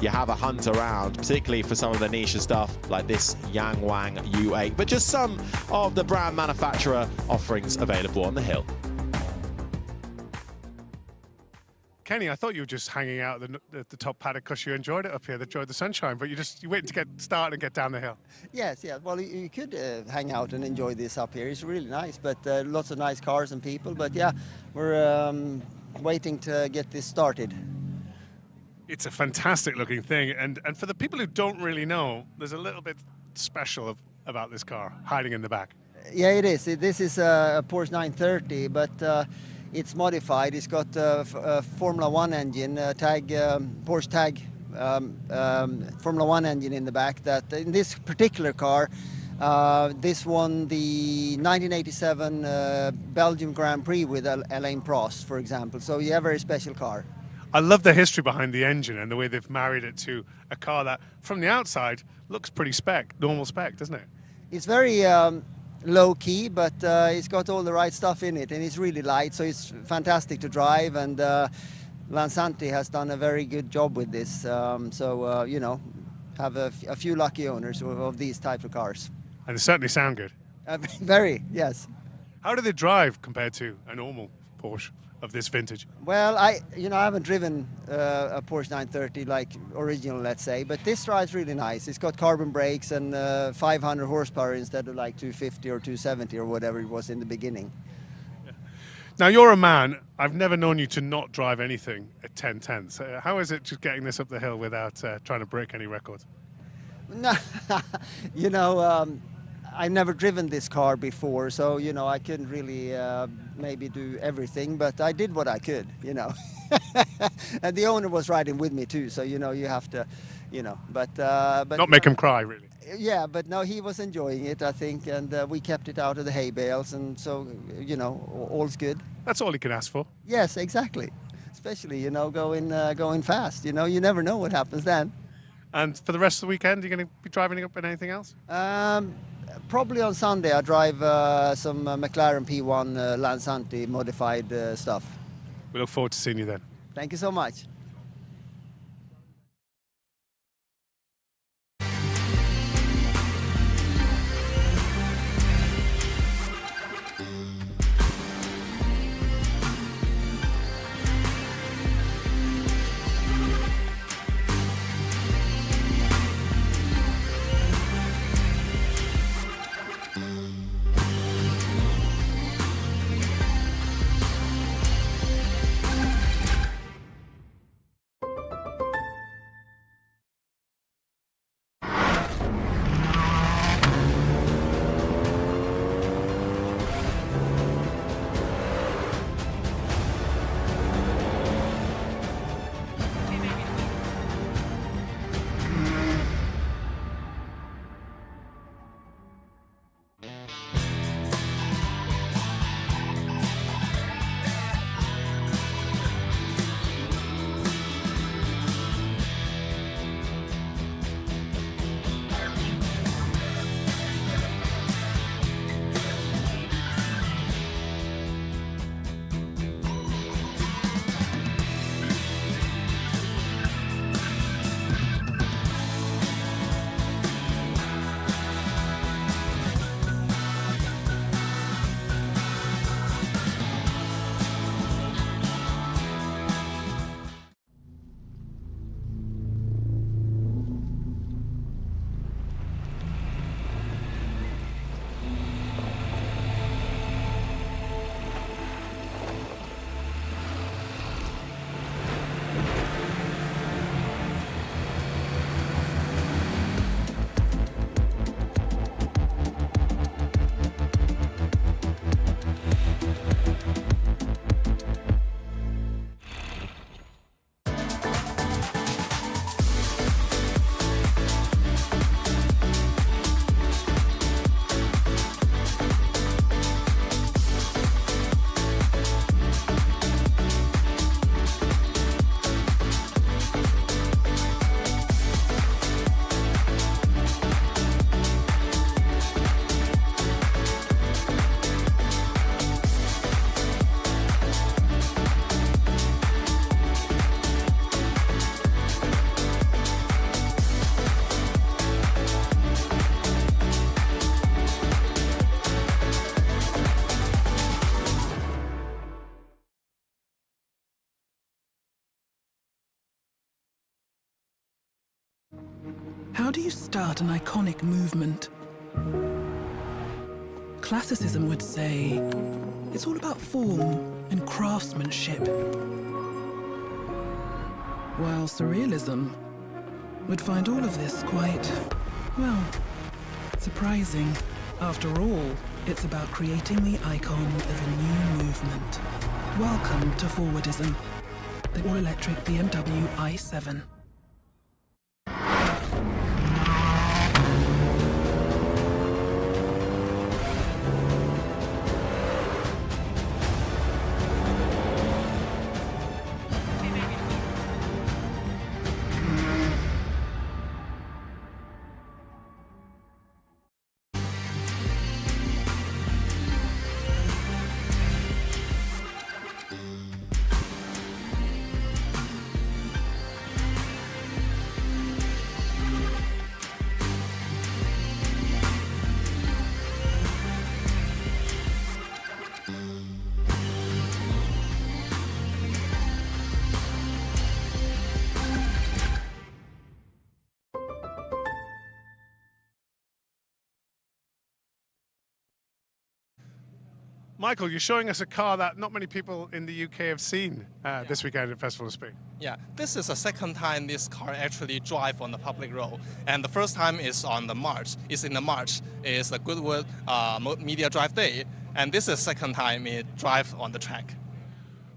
you have a hunt around, particularly for some of the niche stuff like this Yang Wang U8, but just some of the brand manufacturer offerings available on the hill. Kenny, I thought you were just hanging out at the top paddock because you enjoyed it up here, enjoyed the sunshine, but you waited to get started and get down the hill. Yes, yeah. Well, you could hang out and enjoy this up here. It's really nice, but lots of nice cars and people. But yeah, we're waiting to get this started. It's a fantastic looking thing, and for the people who don't really know, there's a little bit special about this car hiding in the back. Yeah, it is. This is a Porsche 930, but it's modified. It's got a Formula One engine, Porsche tag Formula One engine in the back. That in this particular car, this won the 1987 Belgium Grand Prix with Alain Prost, for example. So yeah, very special car. I love the history behind the engine and the way they've married it to a car that, from the outside, looks pretty normal spec, doesn't it? It's very low key, but it's got all the right stuff in it, and it's really light, so it's fantastic to drive. And Lansanti has done a very good job with this. You know, have a few lucky owners of these types of cars. And they certainly sound good. Very, yes. How do they drive compared to a normal Porsche of this vintage? Well, I haven't driven a Porsche 930 like original, let's say, but this drives really nice. It's got carbon brakes and 500 horsepower instead of like 250 or 270 or whatever it was in the beginning. Now, you're a man. I've never known you to not drive anything at 1010. So how is it just getting this up the hill without trying to break any records? No, you know, I've never driven this car before, so, you know, I couldn't really maybe do everything, but I did what I could, you know. And the owner was riding with me too, so, you know, you have to, you know, but not make him cry, really. Yeah, but no, he was enjoying it, I think, and we kept it out of the hay bales, and so, you know, all's good. That's all he can ask for. Yes, exactly. Especially, you know, going fast. You know, you never know what happens then. And for the rest of the weekend, are you going to be driving up in anything else? Probably on Sunday I drive some McLaren P1 Lansanti modified stuff. We look forward to seeing you then. Thank you so much. How do you start an iconic movement? Classicism would say it's all about form and craftsmanship, while surrealism would find all of this quite, well, surprising. After all, it's about creating the icon of a new movement. Welcome to Forwardism, the all-electric BMW i7. Michael, you're showing us a car that not many people in the UK have seen this weekend at Festival of Speed. Yeah, this is the second time this car actually drive on the public road, and the first time is on the March. It's in the March. It's the Goodwood Media Drive Day, and this is the second time it drive on the track.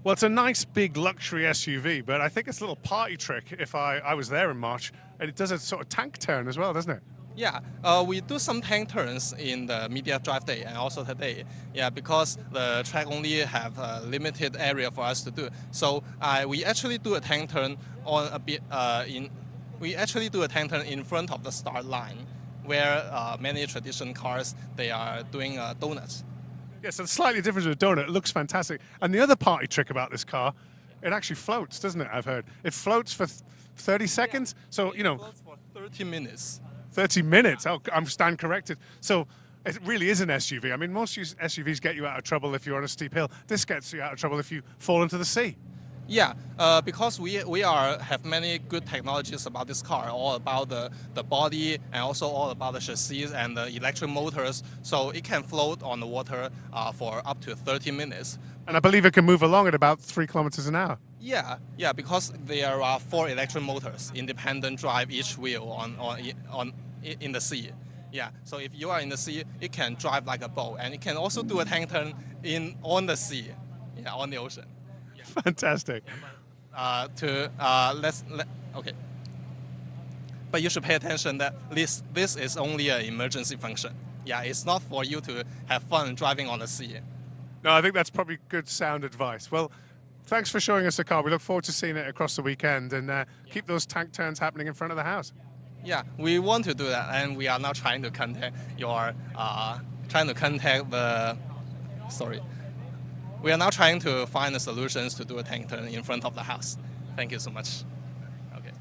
Well, it's a nice big luxury SUV, but I think it's a little party trick if I was there in March, and it does a sort of tank turn as well, doesn't it? Yeah, we do some tank turns in the Media Drive Day and also today. Yeah, because the track only have a limited area for us to do. So we actually do a tank turn on a bit We actually do a tank turn in front of the start line, where many traditional cars they are doing donuts. Yeah, so it's slightly different to a donut. It looks fantastic. And the other party trick about this car, it actually floats, doesn't it? I've heard it floats for 30 seconds. So It floats for 30 minutes. 30 minutes. Oh, I'm stand corrected. So it really is an SUV. I mean, most SUVs get you out of trouble if you're on a steep hill. This gets you out of trouble if you fall into the sea. Yeah, because we have many good technologies about this car, all about the body and also all about the chassis and the electric motors. So it can float on the water for up to 30 minutes. And I believe it can move along at about 3 kilometers an hour. Yeah, because there are 4 electric motors, independent drive each wheel in the sea. Yeah, so if you are in the sea, it can drive like a boat, and it can also do a tank turn on the sea, on the ocean. Fantastic. Okay. But you should pay attention that this is only an emergency function. Yeah, it's not for you to have fun driving on the sea. No, I think that's probably good sound advice. Well, thanks for showing us the car. We look forward to seeing it across the weekend, and keep those tank turns happening in front of the house. Yeah, we want to do that, and we are now trying to contact We are now trying to find the solutions to do a tank turn in front of the house. Thank you so much. Okay.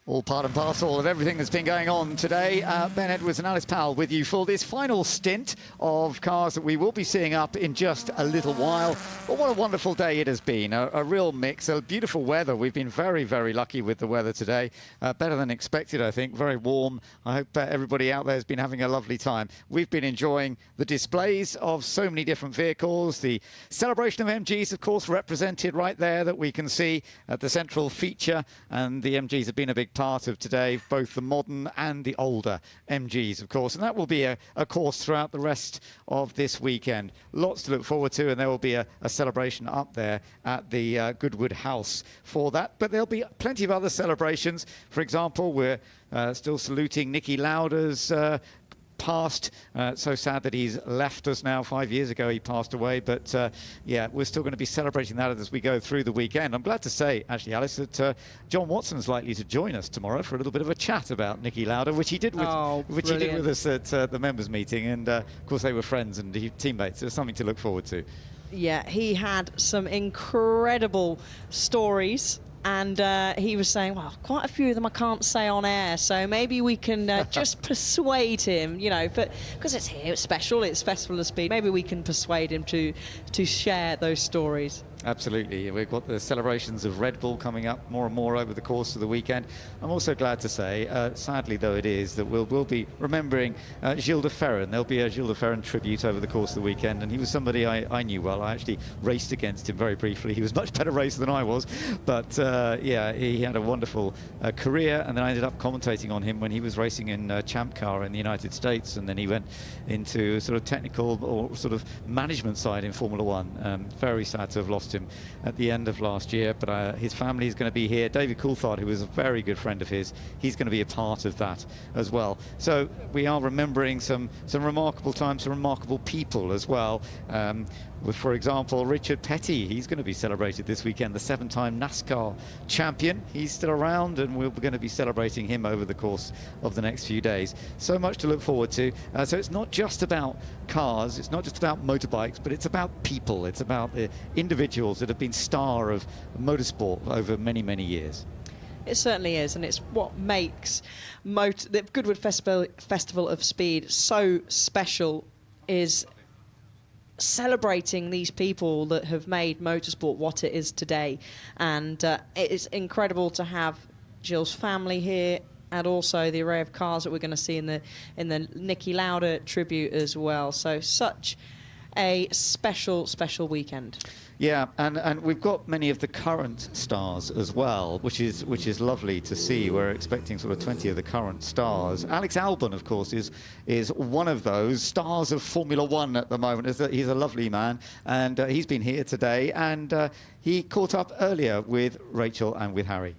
All part and parcel of everything that's been going on today. Ben Edwards and Alice Powell with you for this final stint of cars that we will be seeing up in just a little while. But what a wonderful day it has been. A real mix, a beautiful weather. We've been very, very lucky with the weather today. Better than expected, I think. Very warm. I hope everybody out there has been having a lovely time. We've been enjoying the displays of so many different vehicles. The celebration of MGs, of course, represented right there that we can see at the central feature. And the MGs have been a big part of today, both the modern and the older MGs, of course, and that will be a course throughout the rest of this weekend. Lots to look forward to, and there will be a celebration up there at the Goodwood House for that, but there'll be plenty of other celebrations. For example, we're still saluting Niki Lauda's passed. So sad that he's left us now. 5 years ago he passed away, but yeah, we're still going to be celebrating that as we go through the weekend. I'm glad to say, actually, Alice, that John Watson's likely to join us tomorrow for a little bit of a chat about Niki Lauda, which he did with us at the members meeting, and of course they were friends and teammates. There's something to look forward to. Yeah, he had some incredible stories. And he was saying, well, quite a few of them I can't say on air, so maybe we can just persuade him, you know, because it's here, it's special, it's Festival of Speed. Maybe we can persuade him to share those stories. Absolutely. We've got the celebrations of Red Bull coming up more and more over the course of the weekend. I'm also glad to say, sadly though it is, that we'll be remembering Gilles de Ferran. There'll be a Gilles de Ferran tribute over the course of the weekend, and he was somebody I knew well. I actually raced against him very briefly. He was a much better racer than I was, but yeah, he had a wonderful career, and then I ended up commentating on him when he was racing in Champ Car in the United States, and then he went into sort of technical or sort of management side in Formula One. Very sad to have lost him at the end of last year, but his family is going to be here. David Coulthard, who was a very good friend of his, he's going to be a part of that as well. So we are remembering some remarkable times, some remarkable people as well. With, for example, Richard Petty, he's going to be celebrated this weekend, the 7-time NASCAR champion. He's still around, and we're going to be celebrating him over the course of the next few days. So much to look forward to. So it's not just about cars, it's not just about motorbikes, but it's about people. It's about the individuals that have been star of motorsport over many, many years. It certainly is, and it's what makes the Goodwood Festival of Speed so special, is celebrating these people that have made motorsport what it is today. And it is incredible to have Gilles' family here, and also the array of cars that we're going to see in the Niki Lauda tribute as well. So such a special weekend. Yeah, and we've got many of the current stars as well, which is lovely to see. We're expecting sort of 20 of the current stars. Alex Albon, of course, is one of those stars of Formula One at the moment. He's a lovely man, and he's been here today, and he caught up earlier with Rachel and with Harry.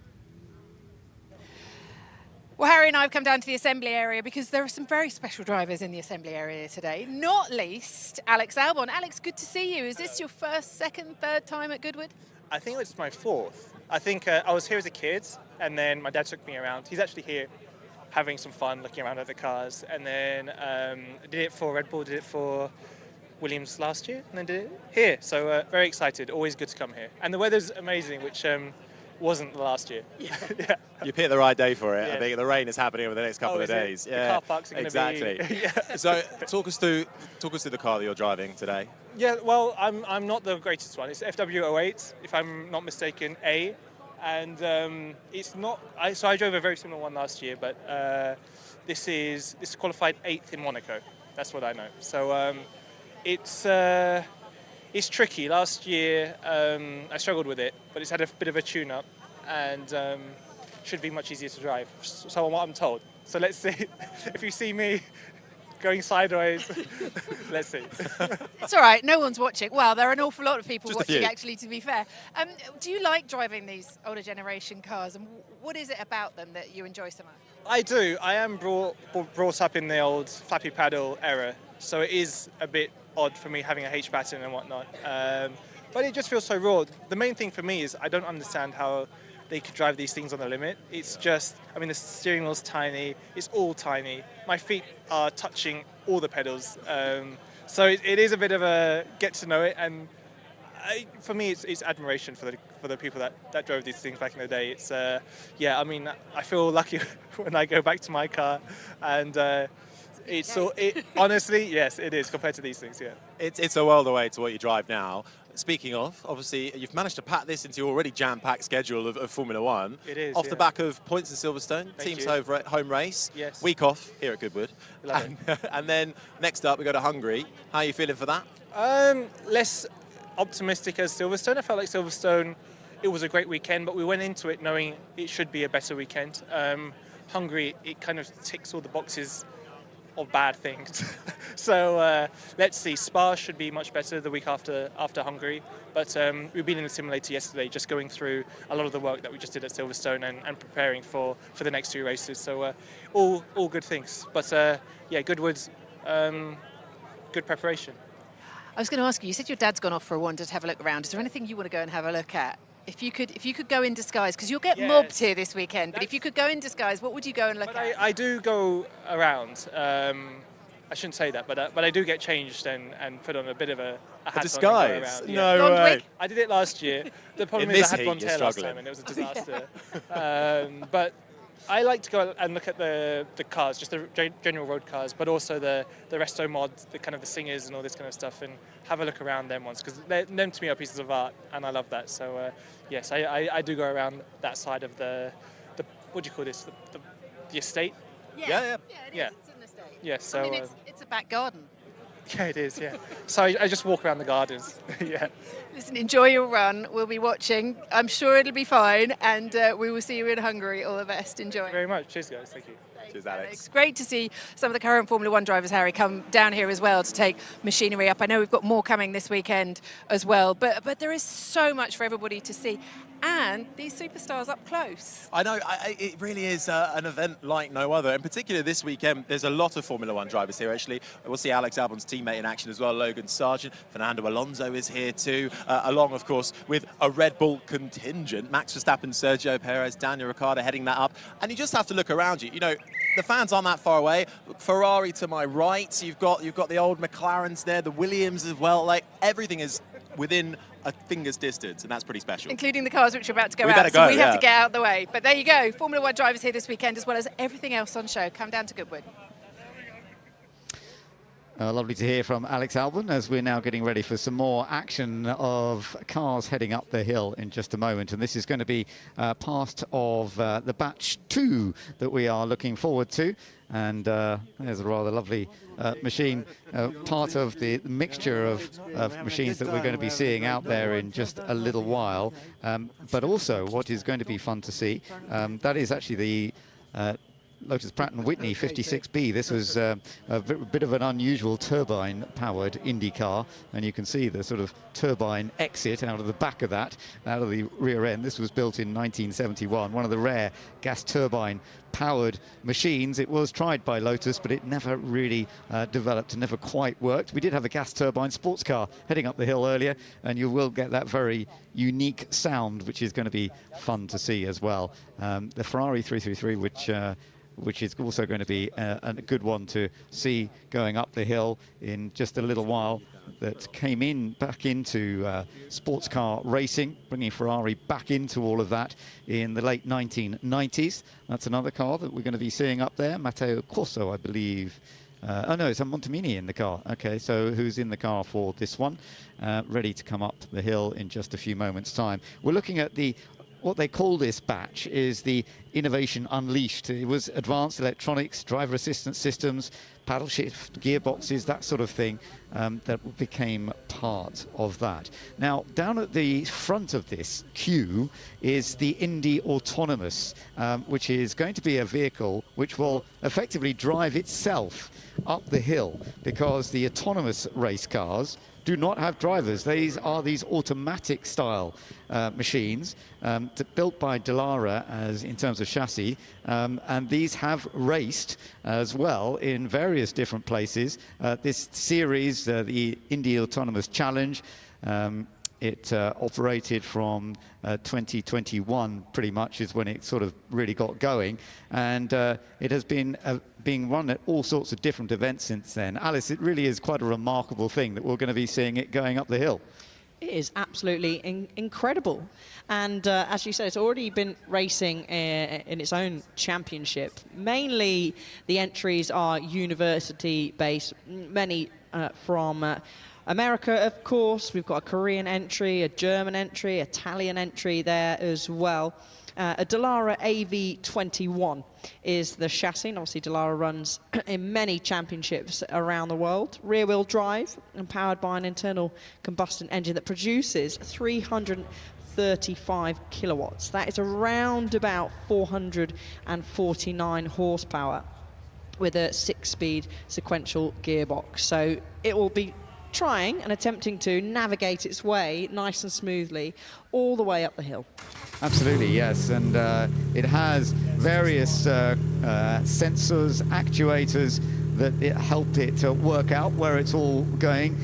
Well, Harry and I have come down to the assembly area because there are some very special drivers in the assembly area today, not least Alex Albon. Alex, good to see you. Is this your first, second, third time at Goodwood? I think it's my fourth. I think I was here as a kid, and then my dad took me around. He's actually here having some fun, looking around at the cars, and then did it for Red Bull, did it for Williams last year, and then did it here. So very excited, always good to come here. And the weather's amazing, which wasn't last year. Yeah. You picked the right day for it. Yeah. I think the rain is happening over the next couple of days. The car parks are going to be... Exactly. So talk us through the car that you're driving today. Yeah, well, I'm not the greatest one. It's FW08, if I'm not mistaken, A. And it's not... So I drove a very similar one last year, but this qualified 8th in Monaco. That's what I know. So it's tricky. Last year, I struggled with it, but it's had a bit of a tune-up, and should be much easier to drive, so what I'm told. So let's see. If you see me going sideways, let's see. It's all right, no one's watching. Well, there are an awful lot of people Just a watching, few. actually, to be fair. Do you like driving these older generation cars, and what is it about them that you enjoy so much? I do. I am brought up in the old flappy paddle era, so it is a bit odd for me having a H pattern and whatnot. But it just feels so raw. The main thing for me is I don't understand how they could drive these things on the limit. It's just, I mean, the steering wheel's tiny, it's all tiny. My feet are touching all the pedals. So it is a bit of a get to know it, and for me it's admiration for the people that drove these things back in the day. It's yeah, I mean, I feel lucky when I go back to my car, and honestly, yes, it is compared to these things. Yeah, It's a world away to what you drive now. Speaking of, obviously, you've managed to pack this into your already jam-packed schedule of Formula One. It is, Off the back of points in Silverstone, Thank team's you. home race, Yes. week off here at Goodwood. Love And then next up, we go to Hungary. How are you feeling for that? Less optimistic as Silverstone. I felt like Silverstone, it was a great weekend, but we went into it knowing it should be a better weekend. Hungary, it kind of ticks all the boxes of bad things. So let's see. Spa should be much better the week after Hungary. But we've been in the simulator yesterday, just going through a lot of the work that we just did at Silverstone and preparing for the next two races. So all good things. But yeah, Goodwood's good preparation. I was going to ask you, you said your dad's gone off for a wander to have a look around. Is there anything you want to go and have a look at? If you could go in disguise, because you'll get mobbed here this weekend, but if you could go in disguise, what would you go and look at? I do go around. I shouldn't say that, but I do get changed and put on a bit of a hat. disguise? On and go No around. way. I did it last year. The problem In is this I had heat, blonde you're hair last struggling. time and it was a disaster. But I like to go and look at the cars, just the general road cars, but also the resto mods, the kind of the singers and all this kind of stuff, and have a look around them ones, because them to me are pieces of art, and I love that. So yes, I do go around that side of the what do you call this? The estate. Yeah, it is. It's an estate. Yeah, so I mean, it's a back garden. yeah, it is. Yeah. So I just walk around the gardens. Yeah. Listen, enjoy your run. We'll be watching. I'm sure it'll be fine, and we will see you in Hungary. All the best. Enjoy. Thank you very much. Cheers, guys. Thank you. Cheers, Alex. It's great to see some of the current Formula One drivers, Harry, come down here as well to take machinery up. I know we've got more coming this weekend as well, but there is so much for everybody to see. And these superstars up close. I know, it really is an event like no other. In particular, this weekend, there's a lot of Formula One drivers here, actually. We'll see Alex Albon's teammate in action as well, Logan Sargent. Fernando Alonso is here too, along, of course, with a Red Bull contingent. Max Verstappen, Sergio Perez, Daniel Ricciardo heading that up. And you just have to look around you. You know, the fans aren't that far away. Ferrari to my right. You've got the old McLarens there, the Williams as well. Like, everything is within a finger's distance, and that's pretty special. Including the cars which are about to go We out, better so go, we have yeah. to get out of the way. But there you go, Formula One drivers here this weekend, as well as everything else on show. Come down to Goodwood. Lovely to hear from Alex Albon as we're now getting ready for some more action of cars heading up the hill in just a moment. And this is going to be part of the batch 2 that we are looking forward to. And there's a rather lovely machine, part of the mixture of machines that we're going to be seeing out there in just a little while. But also what is going to be fun to see, that is actually the Lotus Pratt & Whitney 56B. This was a bit of an unusual turbine-powered Indy car, and you can see the sort of turbine exit out of the back of that, out of the rear end. This was built in 1971, one of the rare gas turbine-powered machines. It was tried by Lotus, but it never really developed and never quite worked. We did have a gas turbine sports car heading up the hill earlier, and you will get that very unique sound, which is going to be fun to see as well. The Ferrari 333, which is also going to be a good one to see going up the hill in just a little while, that came back into sports car racing, bringing Ferrari back into all of that in the late 1990s. That's another car that we're going to be seeing up there. Matteo Corso, I believe. Oh no, it's a Montemini in the car. Okay, so who's in the car for this one? Ready to come up the hill in just a few moments' time. We're looking at what they call this batch is the Innovation Unleashed. It was advanced electronics, driver assistance systems, paddle shift gearboxes, that sort of thing, that became part of that. Now, down at the front of this queue is the Indy Autonomous, which is going to be a vehicle which will effectively drive itself up the hill, because the autonomous race cars do not have drivers. These are automatic style machines built by Dallara as in terms of chassis, and these have raced as well in various different places. This series, the Indy Autonomous Challenge, it operated from 2021 pretty much is when it sort of really got going, and it has been being run at all sorts of different events since then. Alice, it really is quite a remarkable thing that we're going to be seeing it going up the hill. It is absolutely incredible. And as you said, it's already been racing in its own championship. Mainly the entries are university-based, many from America, of course. We've got a Korean entry, a German entry, Italian entry there as well. A Dallara AV21 is the chassis, and obviously Dallara runs in many championships around the world. Rear-wheel drive and powered by an internal combustion engine that produces 335 kilowatts. That is around about 449 horsepower with a 6-speed sequential gearbox. So it will be trying and attempting to navigate its way nice and smoothly all the way up the hill. Absolutely, yes, and it has various sensors, actuators that help it to work out where it's all going,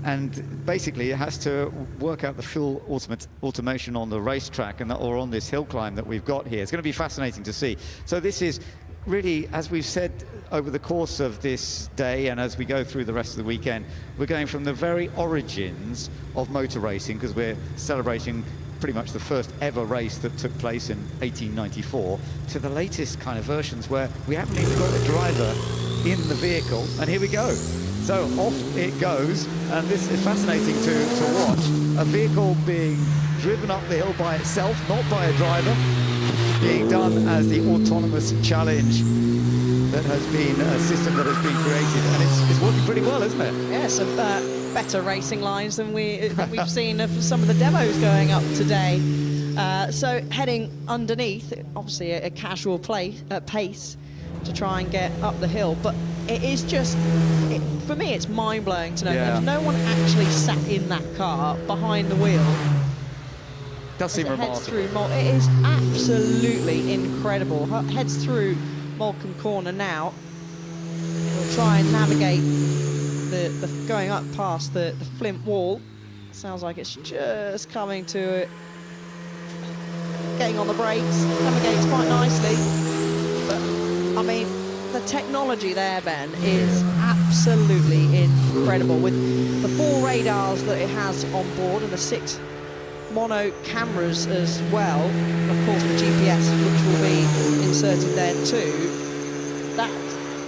and basically it has to work out the full automation on the racetrack or on this hill climb that we've got here. It's going to be fascinating to see. So this is really, as we've said over the course of this day and as we go through the rest of the weekend, we're going from the very origins of motor racing, because we're celebrating pretty much the first ever race that took place in 1894, to the latest kind of versions where we haven't even got a driver in the vehicle, and here we go. So off it goes, and this is fascinating to watch. A vehicle being driven up the hill by itself, not by a driver, being done as the autonomous challenge that has been a system that has been created, and it's working pretty well, isn't it? Yeah, some better racing lines than we've seen of some of the demos going up today. So heading underneath, obviously a casual pace to try and get up the hill, but it is just, for me, it's mind-blowing to know there's no one actually sat in that car behind the wheel. Does seem remarkable. It is absolutely incredible. Heads through Malcolm Corner now. We'll try and navigate the going up past the flint wall. Sounds like it's just coming to it. Getting on the brakes, navigates quite nicely. But I mean, the technology there, Ben, is absolutely incredible. With the 4 radars that it has on board and the 6 mono cameras as well, and of course the GPS, which will be inserted there too. That,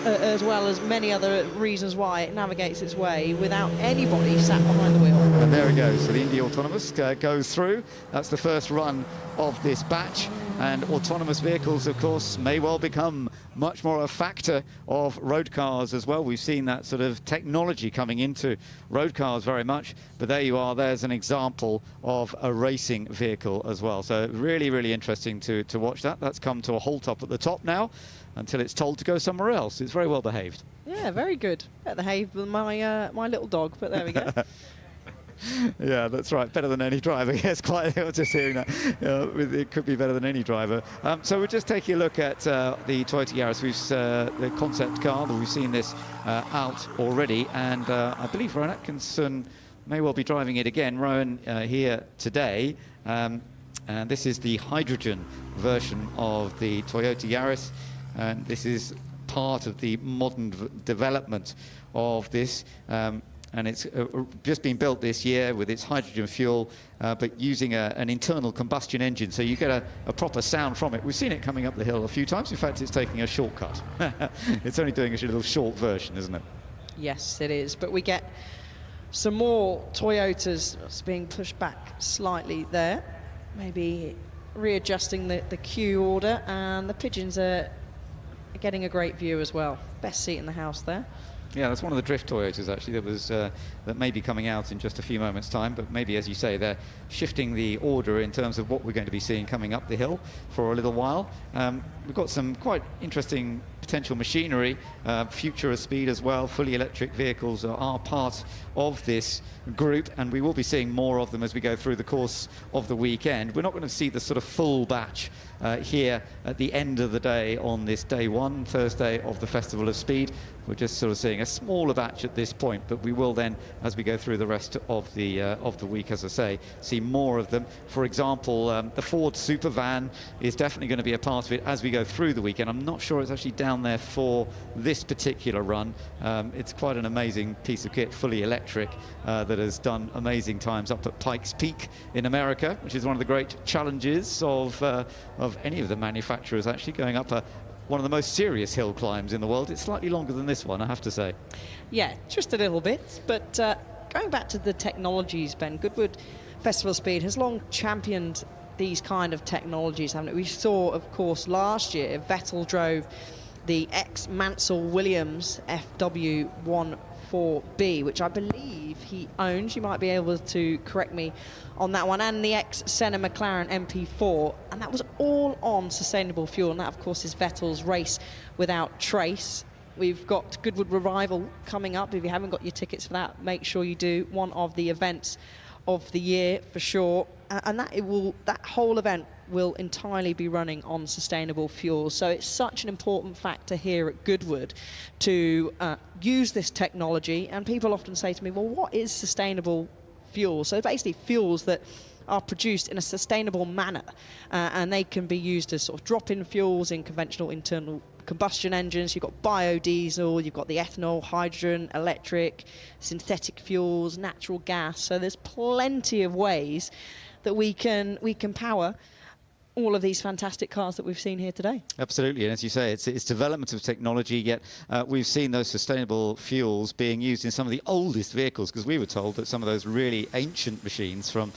as well as many other reasons why it navigates its way without anybody sat behind the wheel. And there we go. So the Indy Autonomous goes through. That's the first run of this batch. And autonomous vehicles, of course, may well become much more a factor of road cars as well. We've seen that sort of technology coming into road cars very much. But there you are. There's an example of a racing vehicle as well. So really, really interesting to watch that. That's come to a halt up at the top now until it's told to go somewhere else. It's very well behaved. Yeah, very good. Better behaved than my little dog, but there we go. Yeah, that's right. Better than any driver. Yes, quite. I was just hearing that. It could be better than any driver. So we're just taking a look at the Toyota Yaris. The concept car, but we've seen this out already, and I believe Rowan Atkinson may well be driving it again. Rowan here today, and this is the hydrogen version of the Toyota Yaris, and this is part of the modern development of this. And it's just been built this year with its hydrogen fuel, but using an internal combustion engine, so you get a proper sound from it. We've seen it coming up the hill a few times. In fact, it's taking a shortcut. It's only doing a little short version, isn't it? Yes, it is. But we get some more Toyotas being pushed back slightly there. Maybe readjusting the queue order, and the pigeons are getting a great view as well. Best seat in the house there. Yeah, that's one of the drift Toyotas actually that may be coming out in just a few moments' time, but maybe, as you say, they're shifting the order in terms of what we're going to be seeing coming up the hill for a little while. We've got some quite interesting potential machinery, future of speed as well. Fully electric vehicles are part of this group, and we will be seeing more of them as we go through the course of the weekend. We're not going to see the sort of full batch here at the end of the day on this day one, Thursday of the Festival of Speed. We're just sort of seeing a smaller batch at this point, but we will then, as we go through the rest of the week, as I say, see more of them. For example, the Ford Supervan is definitely going to be a part of it as we go through the weekend. I'm not sure it's actually down there for this particular run. It's quite an amazing piece of kit, fully electric, that has done amazing times up at Pikes Peak in America, which is one of the great challenges of any of the manufacturers, actually going up one of the most serious hill climbs in the world. It's slightly longer than this one, I have to say. Yeah, just a little bit. But going back to the technologies, Ben, Goodwood Festival of Speed has long championed these kind of technologies, haven't it? We saw, of course, last year, Vettel drove the ex-Mansell Williams FW14B, which I believe he owns. You might be able to correct me on that one, and the ex-Senna McLaren MP4, and that was all on sustainable fuel, and that, of course, is Vettel's race without trace. We've got Goodwood Revival coming up. If you haven't got your tickets for that, make sure you do. One of the events of the year for sure, and that whole event will entirely be running on sustainable fuel. So it's such an important factor here at Goodwood to use this technology. And people often say to me, well, what is sustainable fuel? So basically fuels that are produced in a sustainable manner, and they can be used as sort of drop-in fuels in conventional internal combustion engines. You've got biodiesel, you've got the ethanol, hydrogen, electric, synthetic fuels, natural gas. So there's plenty of ways that we can power all of these fantastic cars that we've seen here today. Absolutely, and as you say, it's development of technology, yet we've seen those sustainable fuels being used in some of the oldest vehicles, because we were told that some of those really ancient machines from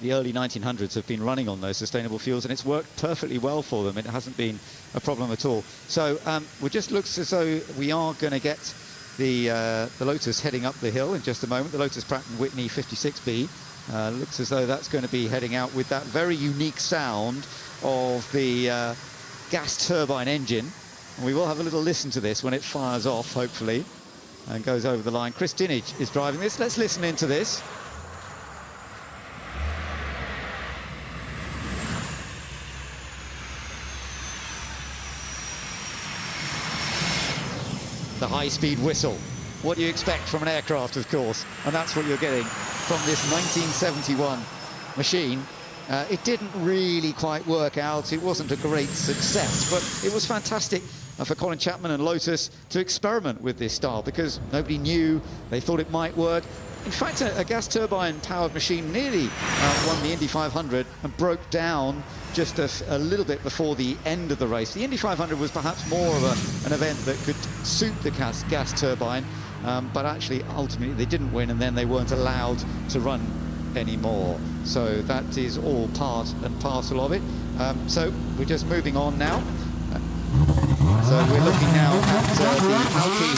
the early 1900s have been running on those sustainable fuels, and it's worked perfectly well for them. It hasn't been a problem at all. So it just looks as though we are going to get the Lotus heading up the hill in just a moment. The Lotus Pratt & Whitney 56B. Looks as though that's going to be heading out with that very unique sound of the gas turbine engine. And we will have a little listen to this when it fires off, hopefully, and goes over the line. Chris Dinage is driving this. Let's listen into this. The high-speed whistle. What do you expect from an aircraft, of course, and that's what you're getting from this 1971 machine. It didn't really quite work out. It wasn't a great success, but it was fantastic for Colin Chapman and Lotus to experiment with this style, because nobody knew. They thought it might work. In fact, a gas turbine powered machine nearly won the Indy 500 and broke down just a little bit before the end of the race. The Indy 500 was perhaps more of an event that could suit the gas turbine, but actually ultimately they didn't win, and then they weren't allowed to run anymore. So that is all part and parcel of it. So we're just moving on now. So we're looking now at the Alpine.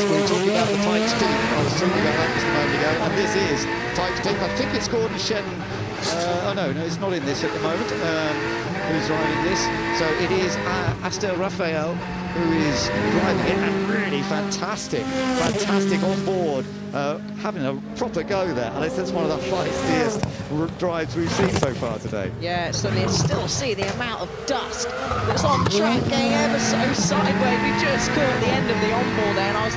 We're talking about the Pikes Peak. I was talking about that just a moment ago, and this is Pikes Peak. I think it's Gordon Shedden. Oh no, it's not in this at the moment. Who's driving this? So it is Astor Raphael who is driving it, and really fantastic on board, having a proper go there. And that's one of the feistiest drives we've seen so far today. Yeah, certainly. Still see the amount of dust that's on track going ever so sideways. We just caught the end of the onboard there, and I was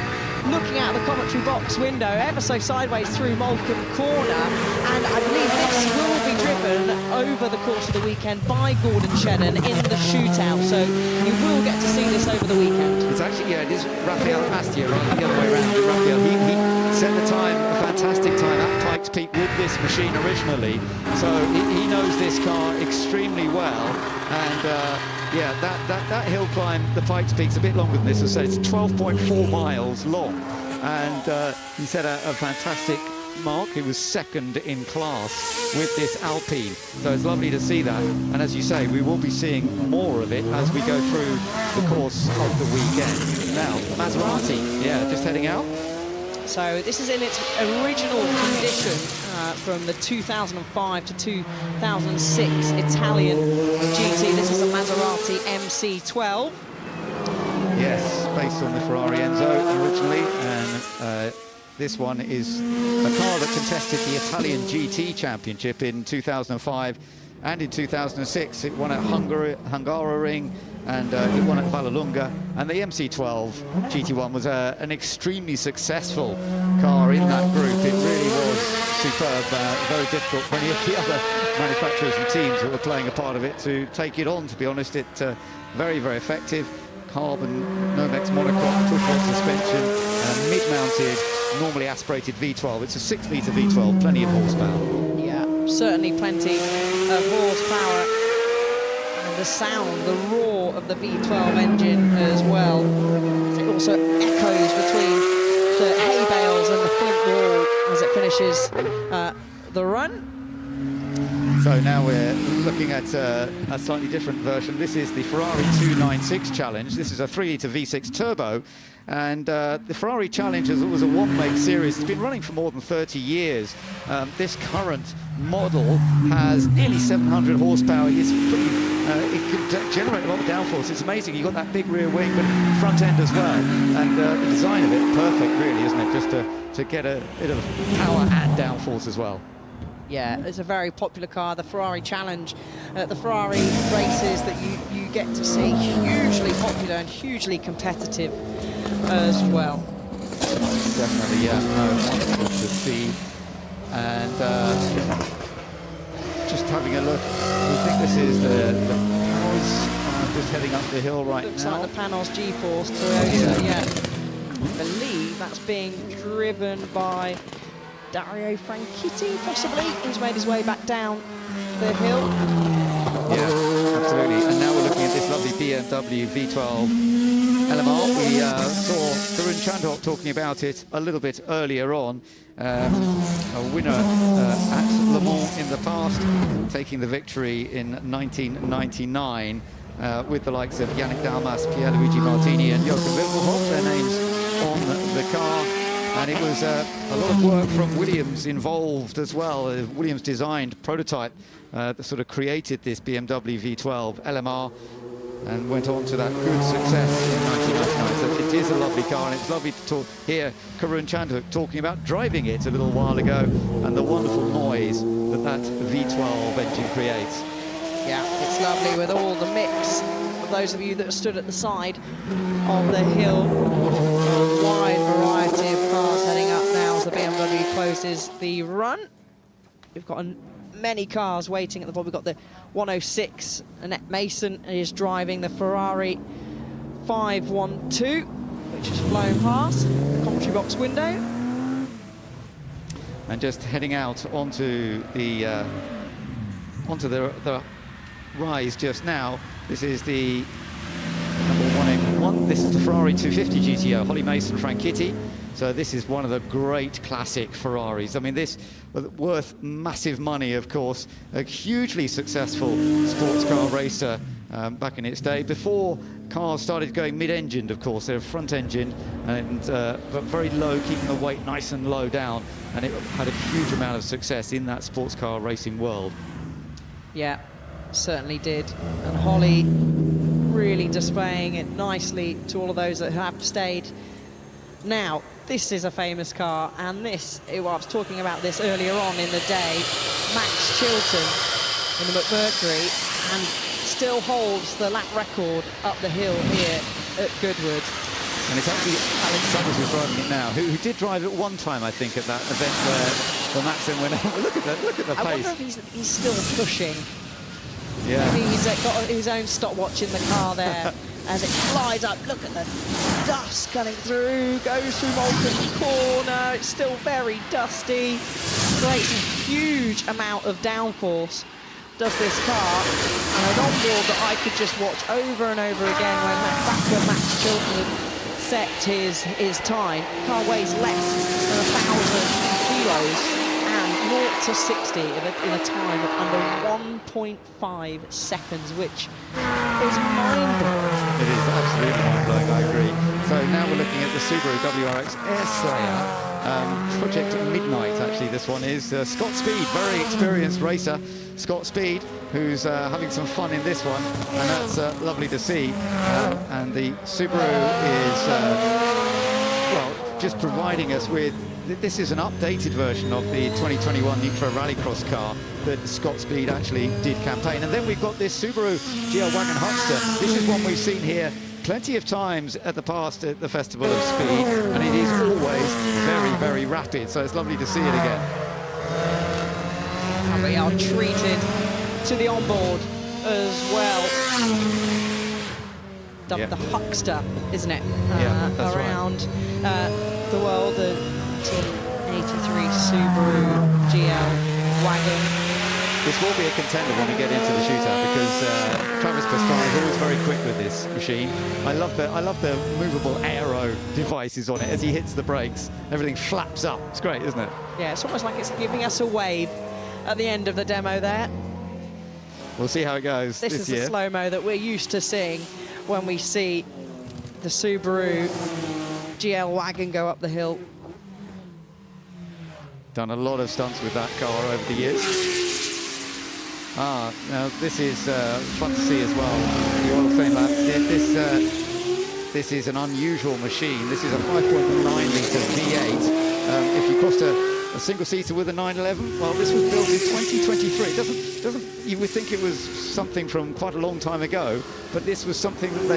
looking out the commentary box window ever so sideways through Moulcombe Corner, and I believe this will be driven over the course of the weekend by Gordon Shedden in the shootout, so you will get to see this over the weekend. It's actually, yeah, it is Raphael Astia, right, the other way around. Raphael, he set the time, a fantastic time at Pikes Peak with this machine originally, so he knows this car extremely well, and yeah, that hill climb, the Pikes Peak's a bit longer than this. As I said, it's 12.4 miles long, and he set a fantastic mark. He was second in class with this Alpine, so it's lovely to see that. And as you say, we will be seeing more of it as we go through the course of the weekend. Now, Maserati, yeah, just heading out. So this is in its original condition from the 2005 to 2006 Italian GT. This is a Maserati MC12. Yes, based on the Ferrari Enzo originally, and this one is a car that contested the Italian GT Championship in 2005 and in 2006. It won at Hungaroring, and it won at Vallelunga, and the MC12 GT1 was an extremely successful car in that group. It really was superb, very difficult for any of the other manufacturers and teams that were playing a part of it to take it on, to be honest. It very, very effective. Carbon Nomex monocoque, full suspension, mid-mounted, normally aspirated V12. It's a 6-litre V12, plenty of horsepower. Yeah, certainly plenty of horsepower. And the sound, the roar of the V12 engine as well. It also echoes between the hay bales and the flint wall as it finishes the run. So now we're looking at a slightly different version. This is the Ferrari 296 Challenge. This is a 3-litre V6 turbo. And the Ferrari Challenge was a one-make series. It's been running for more than 30 years. This current model has nearly 700 horsepower. It's pretty, it can generate a lot of downforce. It's amazing. You've got that big rear wing, but front end as well. And the design of it, perfect, really, isn't it? Just to get a bit of power and downforce as well. Yeah, it's a very popular car, the Ferrari Challenge. The Ferrari races that you get to see, hugely popular and hugely competitive as well. Definitely, yeah, wonderful to see. And just having a look, I think this is the Panos, just heading up the hill right Looks now. like the Panos G-Force Toyota, yeah. I believe that's being driven by Dario Franchitti, possibly. He's made his way back down the hill. Yeah, absolutely. And now we're looking at this lovely BMW V12 LMR. We saw Karun Chandhok talking about it a little bit earlier on. A winner at Le Mans in the past, taking the victory in 1999 with the likes of Yannick Dalmas, Pierluigi Martini and Jochen Winkelhoff, their names on the car. And it was a lot of work from Williams involved as well. Williams designed prototype that sort of created this BMW V12 LMR and went on to that good success in 1999. So it is a lovely car, and it's lovely to hear Karun Chandhok talking about driving it a little while ago and the wonderful noise that V12 engine creates. Yeah, it's lovely with all the mix of those of you that stood at the side of the hill. A wide variety of cars heading up now as the BMW closes the run. We've got many cars waiting at the bottom. We've got the 106, Annette Mason is driving the Ferrari 512, which has flown past the commentary box window. And just heading out onto the rise just now. This is the number 181. This is the Ferrari 250 GTO, Holly Mason Franchitti. So this is one of the great classic Ferraris. I mean, this worth massive money, of course. A hugely successful sports car racer back in its day. Before cars started going mid-engined, of course, they're front-engined, and but very low, keeping the weight nice and low down. And it had a huge amount of success in that sports car racing world. Yeah, certainly did. And Holly really displaying it nicely to all of those that have stayed. Now, this is a famous car, and this, I was talking about this earlier on in the day, Max Chilton in the McMurcury, and still holds the lap record up the hill here at Goodwood. And it's actually Alex Summers who's driving it now, who did drive it one time, I think, at that event where Max then went out. Look at the pace. I wonder if he's still pushing. Yeah. Maybe he's got his own stopwatch in the car there as it flies up. Look at the dust coming through, goes through Malcolm Corner. It's still very dusty. Creates a huge amount of downforce, does this car. And an onboard that I could just watch over and over again when Max Chilton set his time. The car weighs less than 1,000 kilos. 0 to 60 in a time of under 1.5 seconds, which is mind-blowing. It is absolutely mind-blowing, I agree. So now we're looking at the Subaru WRX Air Slayer. Project Midnight, actually, this one is. Scott Speed, very experienced racer. Scott Speed, who's having some fun in this one, and that's lovely to see. And the Subaru is, well, just providing us with. This is an updated version of the 2021 Nitro Rallycross car that Scott Speed actually did campaign. And then we've got this Subaru GL Wagon Huckster. This is one we've seen here plenty of times at the past at the Festival of Speed, and it is always very, very rapid. So it's lovely to see it again. And we are treated to the onboard as well. Yeah. The Huckster, isn't it? Yeah, that's around the world. 1983 Subaru GL wagon. This will be a contender when we get into the shootout because Travis Pastrana is always very quick with this machine. I love the movable aero devices on it. As he hits the brakes, everything flaps up. It's great, isn't it? Yeah, it's almost like it's giving us a wave at the end of the demo there. We'll see how it goes this is year. the slow-mo that we're used to seeing when we see the Subaru GL wagon go up the hill. Done a lot of stunts with that car over the years. Now this is fun to see as well. The oil flame lap. This is an unusual machine. This is a 5.9 litre V8. If you crossed a single-seater with a 911, well, this was built in 2023. You would think it was something from quite a long time ago, but this was something that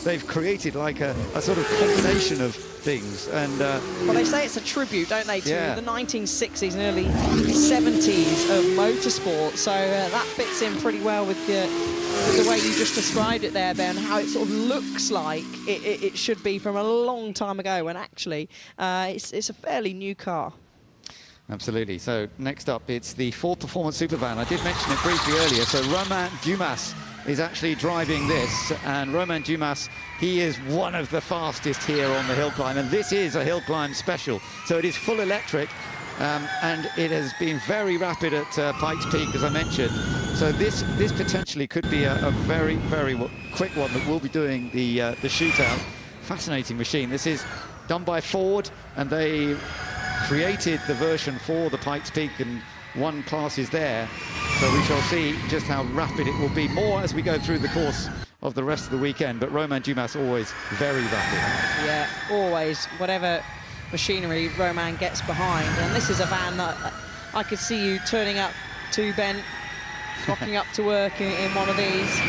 they've created, like a sort of combination of things. And well, they say it's a tribute, don't they, to yeah. the 1960s and early 70s of motorsport. So that fits in pretty well with the way you just described it there, Ben, how it sort of looks like it should be from a long time ago, when actually it's a fairly new car. Absolutely. So next up, it's the Ford Performance Supervan. I did mention it briefly earlier. So Romain Dumas is actually driving this, and Romain Dumas, he is one of the fastest here on the hill climb, and this is a hill climb special. So it is full electric, and it has been very rapid at Pikes Peak, as I mentioned. So this potentially could be a very, very quick one that will be doing the shootout. Fascinating machine. This is done by Ford, and they created the version for the Pikes Peak and won classes there. So we shall see just how rapid it will be. More as we go through the course of the rest of the weekend. But Romain Dumas always very rapid. Yeah, always. Whatever machinery Romain gets behind. And this is a van that I could see you turning up to, Ben, rocking up to work in one of these.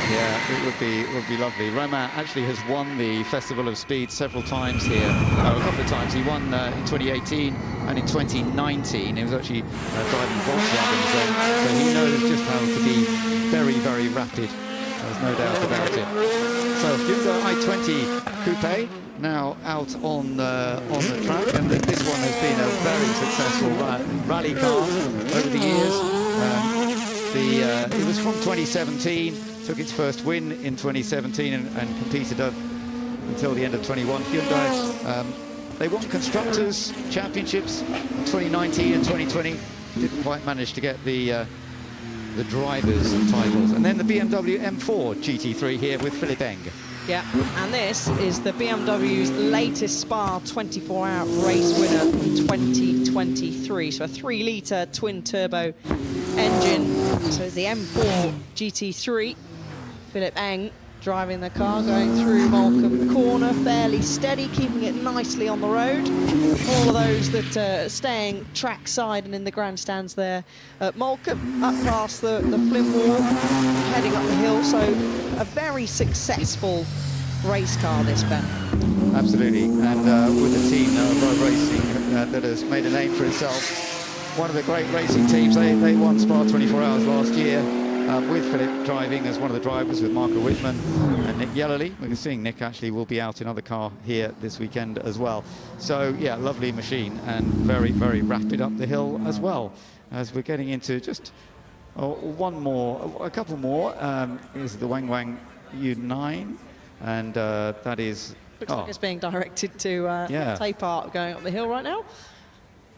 Yeah, it would be lovely. Romain actually has won the Festival of Speed several times here. A couple of times. He won in 2018 and in 2019. He was actually driving Volkswagen then, so he knows just how to be very, very rapid. There's no doubt about it. So Hyundai i20 Coupe now out on the track, and this one has been a very successful rally car over the years. It was from 2017, took its first win in 2017 and competed up until the end of 21. Hyundai, they won Constructors' Championships in 2019 and 2020. Didn't quite manage to get the drivers' titles. And then the BMW M4 GT3 here with Philippe Eng. Yeah, and this is the BMW's latest Spa 24-hour race winner from 2023. So a 3-litre twin-turbo engine. So it's the M4 GT3. Philippe Eng driving the car, going through Moulcombe Corner, fairly steady, keeping it nicely on the road. All of those that are staying trackside and in the grandstands there at Moulcombe, up past the Flynn Wall, heading up the hill. So a very successful race car, this, Ben. Absolutely, and with a team, Road Racing, that has made a name for itself. One of the great racing teams. They won Spa 24 Hours last year with Philip driving as one of the drivers, with Marco Wittmann and Nick Yellerly. We're seeing Nick actually will be out in other car here this weekend as well. So yeah, lovely machine and very, very rapid up the hill as well. As we're getting into just a couple more, is the Wang Wang U9, and that is... Looks like it's being directed to Tay Park going up the hill right now.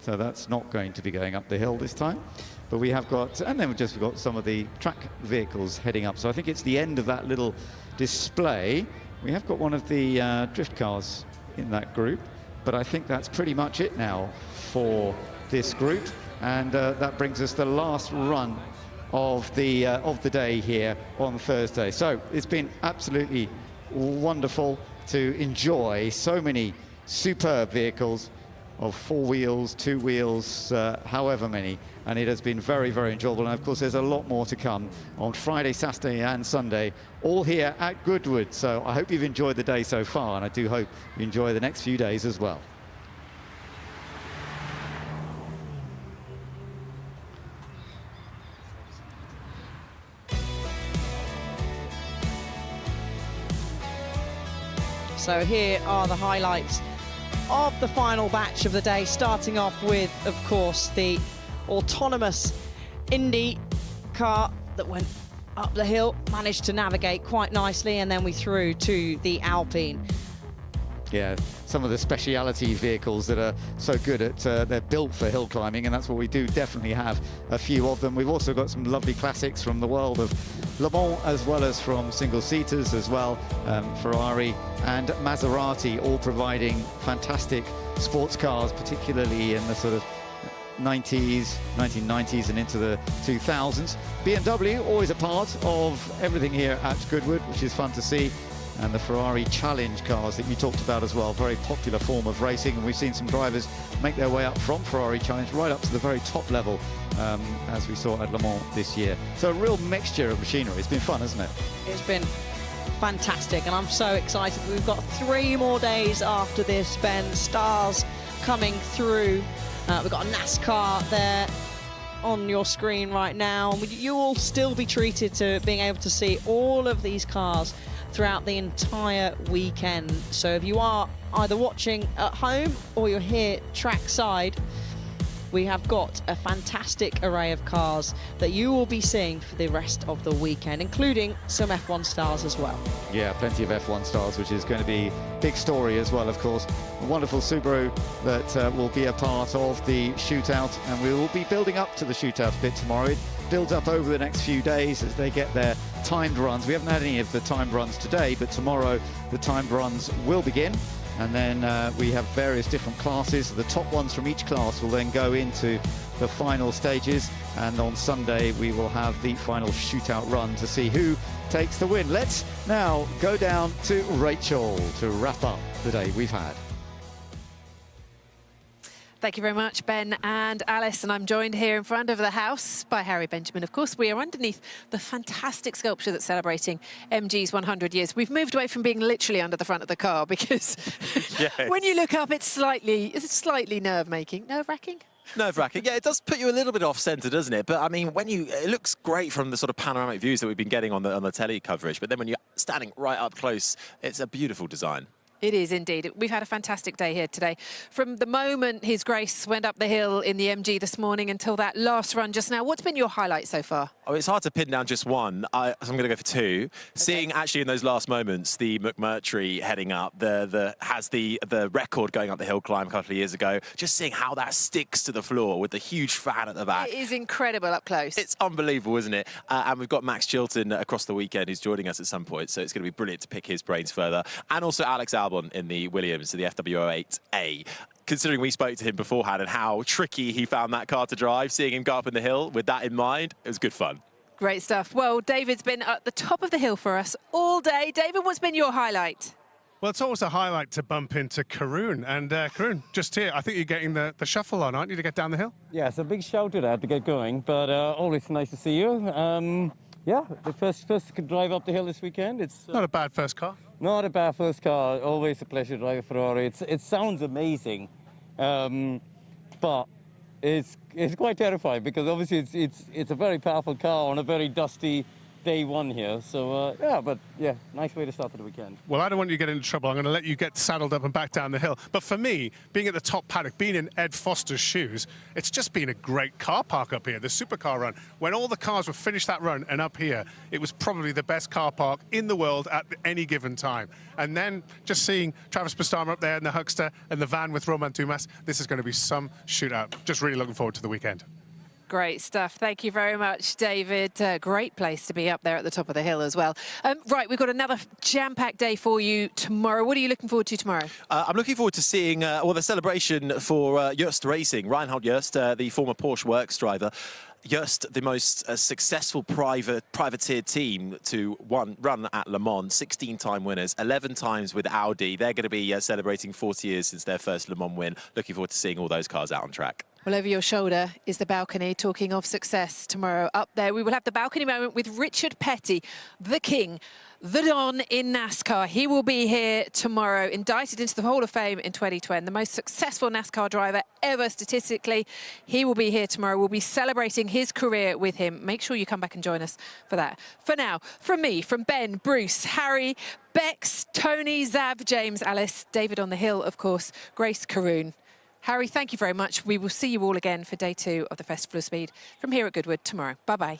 So that's not going to be going up the hill this time. But we have got, and then we've got some of the track vehicles heading up. So I think it's the end of that little display. We have got one of the drift cars in that group, but I think that's pretty much it now for this group. And that brings us the last run of the day here on Thursday. So it's been absolutely wonderful to enjoy so many superb vehicles of 4 wheels, 2 wheels, however many, and it has been very, very enjoyable. And of course there's a lot more to come on Friday, Saturday and Sunday, all here at Goodwood. So I hope you've enjoyed the day so far, and I do hope you enjoy the next few days as well. So here are the highlights of the final batch of the day, starting off with, of course, the autonomous Indy car that went up the hill, managed to navigate quite nicely, and then we threw to the Alpine. Yeah, some of the speciality vehicles that are so good at, they're built for hill climbing, and that's what we do definitely have a few of them. We've also got some lovely classics from the world of Le Mans, as well as from single-seaters as well, Ferrari and Maserati, all providing fantastic sports cars, particularly in the sort of 1990s and into the 2000s. BMW always a part of everything here at Goodwood, which is fun to see. And the Ferrari Challenge cars that you talked about as well, very popular form of racing, and we've seen some drivers make their way up from Ferrari Challenge right up to the very top level, as we saw at Le Mans this year. So a real mixture of machinery. It's been fun, hasn't it? It's been fantastic, and I'm so excited. We've got 3 more days after this, Ben. Stars coming through. We've got a NASCAR there on your screen right now, and you will still be treated to being able to see all of these cars throughout the entire weekend. So if you are either watching at home or you're here trackside, we have got a fantastic array of cars that you will be seeing for the rest of the weekend, including some F1 stars as well. Yeah, plenty of F1 stars, which is going to be a big story as well, of course. A wonderful Subaru that will be a part of the shootout, and we will be building up to the shootout a bit tomorrow. It builds up over the next few days as they get their timed runs. We haven't had any of the timed runs today, but tomorrow the timed runs will begin. And then we have various different classes. The top ones from each class will then go into the final stages. And on Sunday, we will have the final shootout run to see who takes the win. Let's now go down to Rachel to wrap up the day we've had. Thank you very much, Ben and Alice. And I'm joined here in front of the house by Harry Benjamin. Of course, we are underneath the fantastic sculpture that's celebrating MG's 100 years. We've moved away from being literally under the front of the car because when you look up, it's slightly nerve-wracking. Nerve-wracking. Yeah, it does put you a little bit off-centre, doesn't it? But I mean, it looks great from the sort of panoramic views that we've been getting on the telly coverage. But then when you're standing right up close, it's a beautiful design. It is indeed. We've had a fantastic day here today. From the moment His Grace went up the hill in the MG this morning until that last run just now, what's been your highlight so far? Oh, it's hard to pin down just one, so I'm going to go for two. Okay. Seeing actually in those last moments the McMurtry heading up, has the record going up the hill climb a couple of years ago, just seeing how that sticks to the floor with the huge fan at the back. It is incredible up close. It's unbelievable, isn't it? And we've got Max Chilton across the weekend who's joining us at some point, so it's going to be brilliant to pick his brains further. And also Alex Albon in the Williams, the FW08A. Considering we spoke to him beforehand and how tricky he found that car to drive, seeing him go up in the hill with that in mind, it was good fun. Great stuff. Well, David's been at the top of the hill for us all day. David, what's been your highlight? Well, it's always a highlight to bump into Karun. And Karun, just here, I think you're getting the shuffle on, aren't you, to get down the hill? Yeah, it's a big shout to that to get going, but always nice to see you. Yeah, the first to drive up the hill this weekend. It's not a bad first car. Not a bad first car. Always a pleasure to drive a Ferrari. It sounds amazing, but it's quite terrifying because obviously it's a very powerful car on a very dusty day one here. So yeah, nice way to start the weekend. Well, I don't want you to get into trouble. I'm going to let you get saddled up and back down the hill. But for me, being at the top paddock, being in Ed Foster's shoes, it's just been a great car park up here, the supercar run. When all the cars were finished that run and up here, it was probably the best car park in the world at any given time. And then just seeing Travis Pastrana up there in the Huckster and the van with Romain Dumas, this is going to be some shootout. Just really looking forward to the weekend. Great stuff. Thank you very much, David. Great place to be up there at the top of the hill as well. Right, we've got another jam-packed day for you tomorrow. What are you looking forward to tomorrow? I'm looking forward to seeing the celebration for Just Racing. Reinhard Just, the former Porsche Works driver. Just the most successful privateer team to run at Le Mans, 16-time winners, 11 times with Audi. They're going to be celebrating 40 years since their first Le Mans win. Looking forward to seeing all those cars out on track. Well, over your shoulder is the balcony. Talking of success tomorrow, up there we will have the balcony moment with Richard Petty, the king, the Don in NASCAR. He will be here tomorrow, indicted into the Hall of Fame in 2020, the most successful NASCAR driver ever statistically. He will be here tomorrow. We'll be celebrating his career with him. Make sure you come back and join us for that. For now, from me, from Ben, Bruce, Harry, Bex, Tony, Zab, James, Alice, David on the hill, of course, Grace, Karun. Harry, thank you very much. We will see you all again for day 2 of the Festival of Speed from here at Goodwood tomorrow. Bye-bye.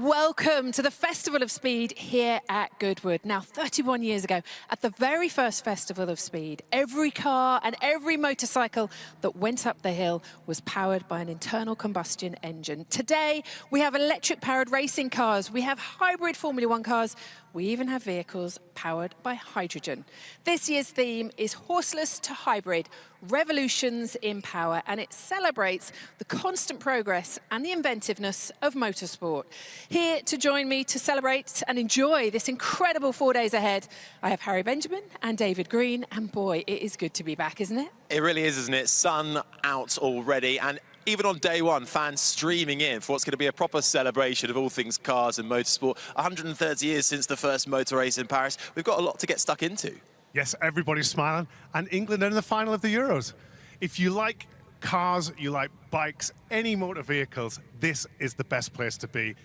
welcome to the Festival of Speed here at Goodwood. Now, 31 years ago, at the very first Festival of Speed, every car and every motorcycle that went up the hill was powered by an internal combustion engine. Today, we have electric-powered racing cars, we have hybrid Formula One cars, we even have vehicles powered by hydrogen. This year's theme is Horseless to Hybrid, Revolutions in Power, and it celebrates the constant progress and the inventiveness of motorsport. Here to join me to celebrate and enjoy this incredible 4 days ahead, I have Harry Benjamin and David Green, and boy, it is good to be back, isn't it? It really is, isn't it? Sun out already, and even on day one, fans streaming in for what's going to be a proper celebration of all things cars and motorsport. 130 years since the first motor race in Paris. We've got a lot to get stuck into. Yes, everybody's smiling. And England are in the final of the Euros. If you like cars, you like bikes, any motor vehicles, this is the best place to be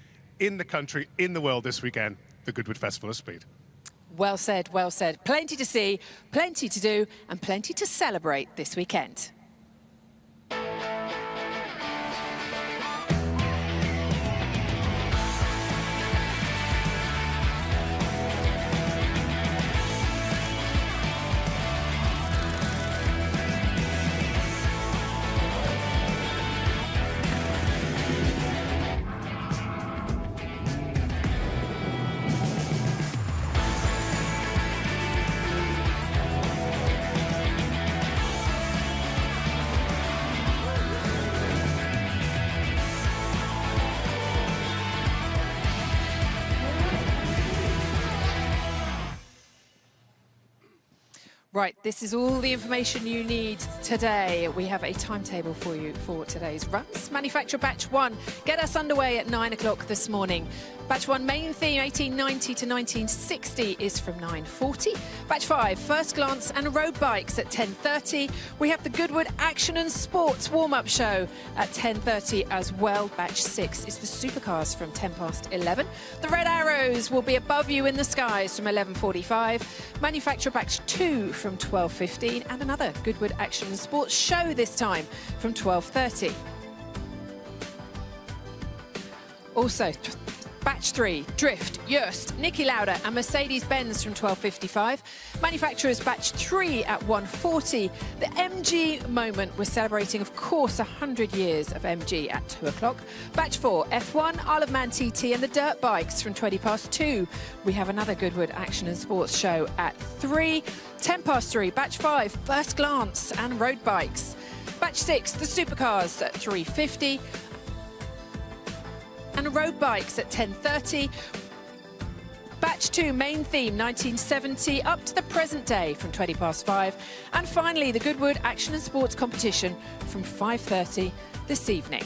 in the country, in the world this weekend, the Goodwood Festival of Speed. Well said, well said. Plenty to see, plenty to do, and plenty to celebrate this weekend. Right, this is all the information you need today. We have a timetable for you for today's runs. Manufacturer Batch 1, get us underway at 9 o'clock this morning. Batch 1 main theme 1890 to 1960 is from 9:40. Batch 5, first glance and road bikes at 10:30. We have the Goodwood Action and Sports warm-up show at 10:30 as well. Batch 6 is the supercars from 11:10. The Red Arrows will be above you in the skies from 11:45. Manufacturer Batch 2 from 12:15, and another Goodwood Action and Sports show this time from 12:30. Also, Batch 3, Drift, Yost, Niki Lauda and Mercedes-Benz from 12:55. Manufacturers Batch 3 at 1:40. The MG moment, we're celebrating, of course, 100 years of MG at 2 o'clock. Batch 4, F1, Isle of Man TT and the dirt bikes from 2:20. We have another Goodwood Action and Sports show at 3. 3:10, Batch 5, first glance and road bikes. Batch 6, the supercars at 3:50. And road bikes at 10:30. Batch 2 main theme 1970 up to the present day from 5:20. And finally the Goodwood Action and Sports competition from 5:30 this evening.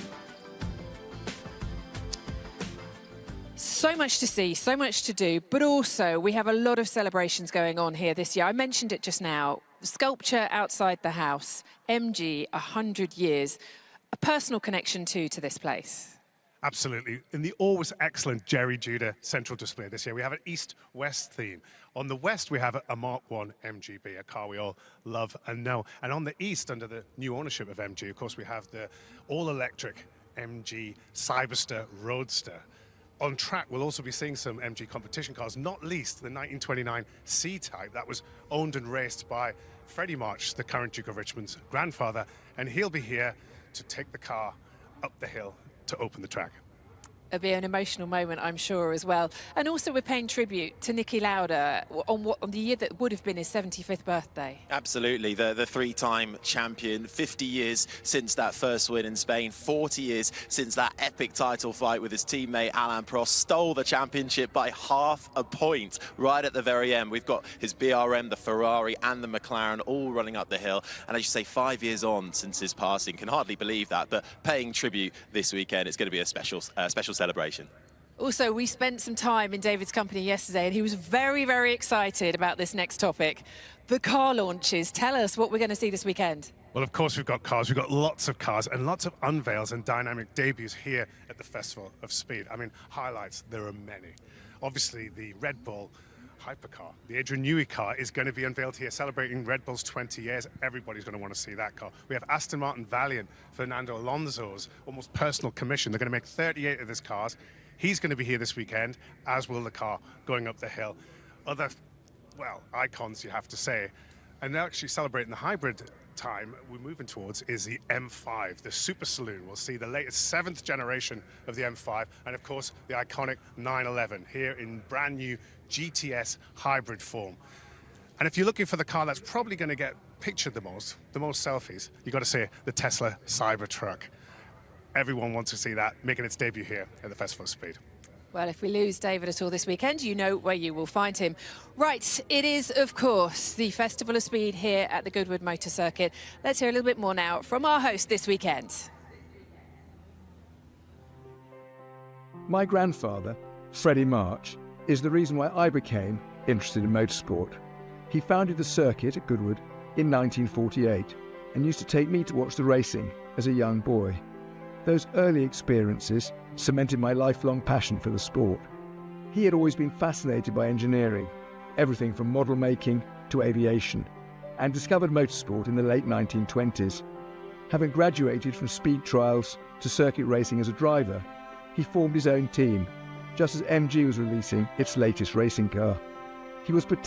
So much to see, so much to do, but also we have a lot of celebrations going on here this year. I mentioned it just now, sculpture outside the house, MG, 100 years, a personal connection too to this place. Absolutely. In the always excellent Jerry Judah central display this year, we have an east-west theme. On the west, we have a Mark I MGB, a car we all love and know. And on the east, under the new ownership of MG, of course, we have the all-electric MG Cyberster Roadster. On track, we'll also be seeing some MG competition cars, not least the 1929 C-Type that was owned and raced by Freddie March, the current Duke of Richmond's grandfather, and he'll be here to take the car up the hill to open the track. It'll be an emotional moment, I'm sure, as well. And also we're paying tribute to Niki Lauda on the year that would have been his 75th birthday. Absolutely, the three-time champion, 50 years since that first win in Spain, 40 years since that epic title fight with his teammate Alain Prost, stole the championship by half a point right at the very end. We've got his BRM, the Ferrari and the McLaren all running up the hill. And as you say, 5 years on since his passing, can hardly believe that, but paying tribute this weekend, it's going to be a special celebration. Also, we spent some time in David's company yesterday and he was very, very excited about this next topic, the car launches. Tell us what we're going to see this weekend. Well, of course, we've got cars. We've got lots of cars and lots of unveils and dynamic debuts here at the Festival of Speed. I mean, highlights, there are many. Obviously, the Red Bull hypercar, the Adrian Newey car, is going to be unveiled here, celebrating Red Bull's 20 years. Everybody's going to want to see that car. We have Aston Martin Valiant, Fernando Alonso's almost personal commission. They're going to make 38 of these cars He's going to be here this weekend, as will the car going up the hill. Other, well, icons, you have to say. And they're actually celebrating the hybrid time we're moving towards is the M5, the Super Saloon. We'll see the latest 7th generation of the M5, and of course the iconic 911 here in brand new GTS hybrid form. And if you're looking for the car that's probably going to get pictured the most selfies, you've got to see the Tesla Cybertruck. Everyone wants to see that making its debut here at the Festival of Speed. Well, if we lose David at all this weekend, you know where you will find him. Right, it is, of course, the Festival of Speed here at the Goodwood Motor Circuit. Let's hear a little bit more now from our host this weekend. My grandfather, Freddie March, is the reason why I became interested in motorsport. He founded the circuit at Goodwood in 1948 and used to take me to watch the racing as a young boy. Those early experiences cemented my lifelong passion for the sport. He had always been fascinated by engineering, everything from model making to aviation, and discovered motorsport in the late 1920s. Having graduated from speed trials to circuit racing as a driver, he formed his own team, just as MG was releasing its latest racing car. He was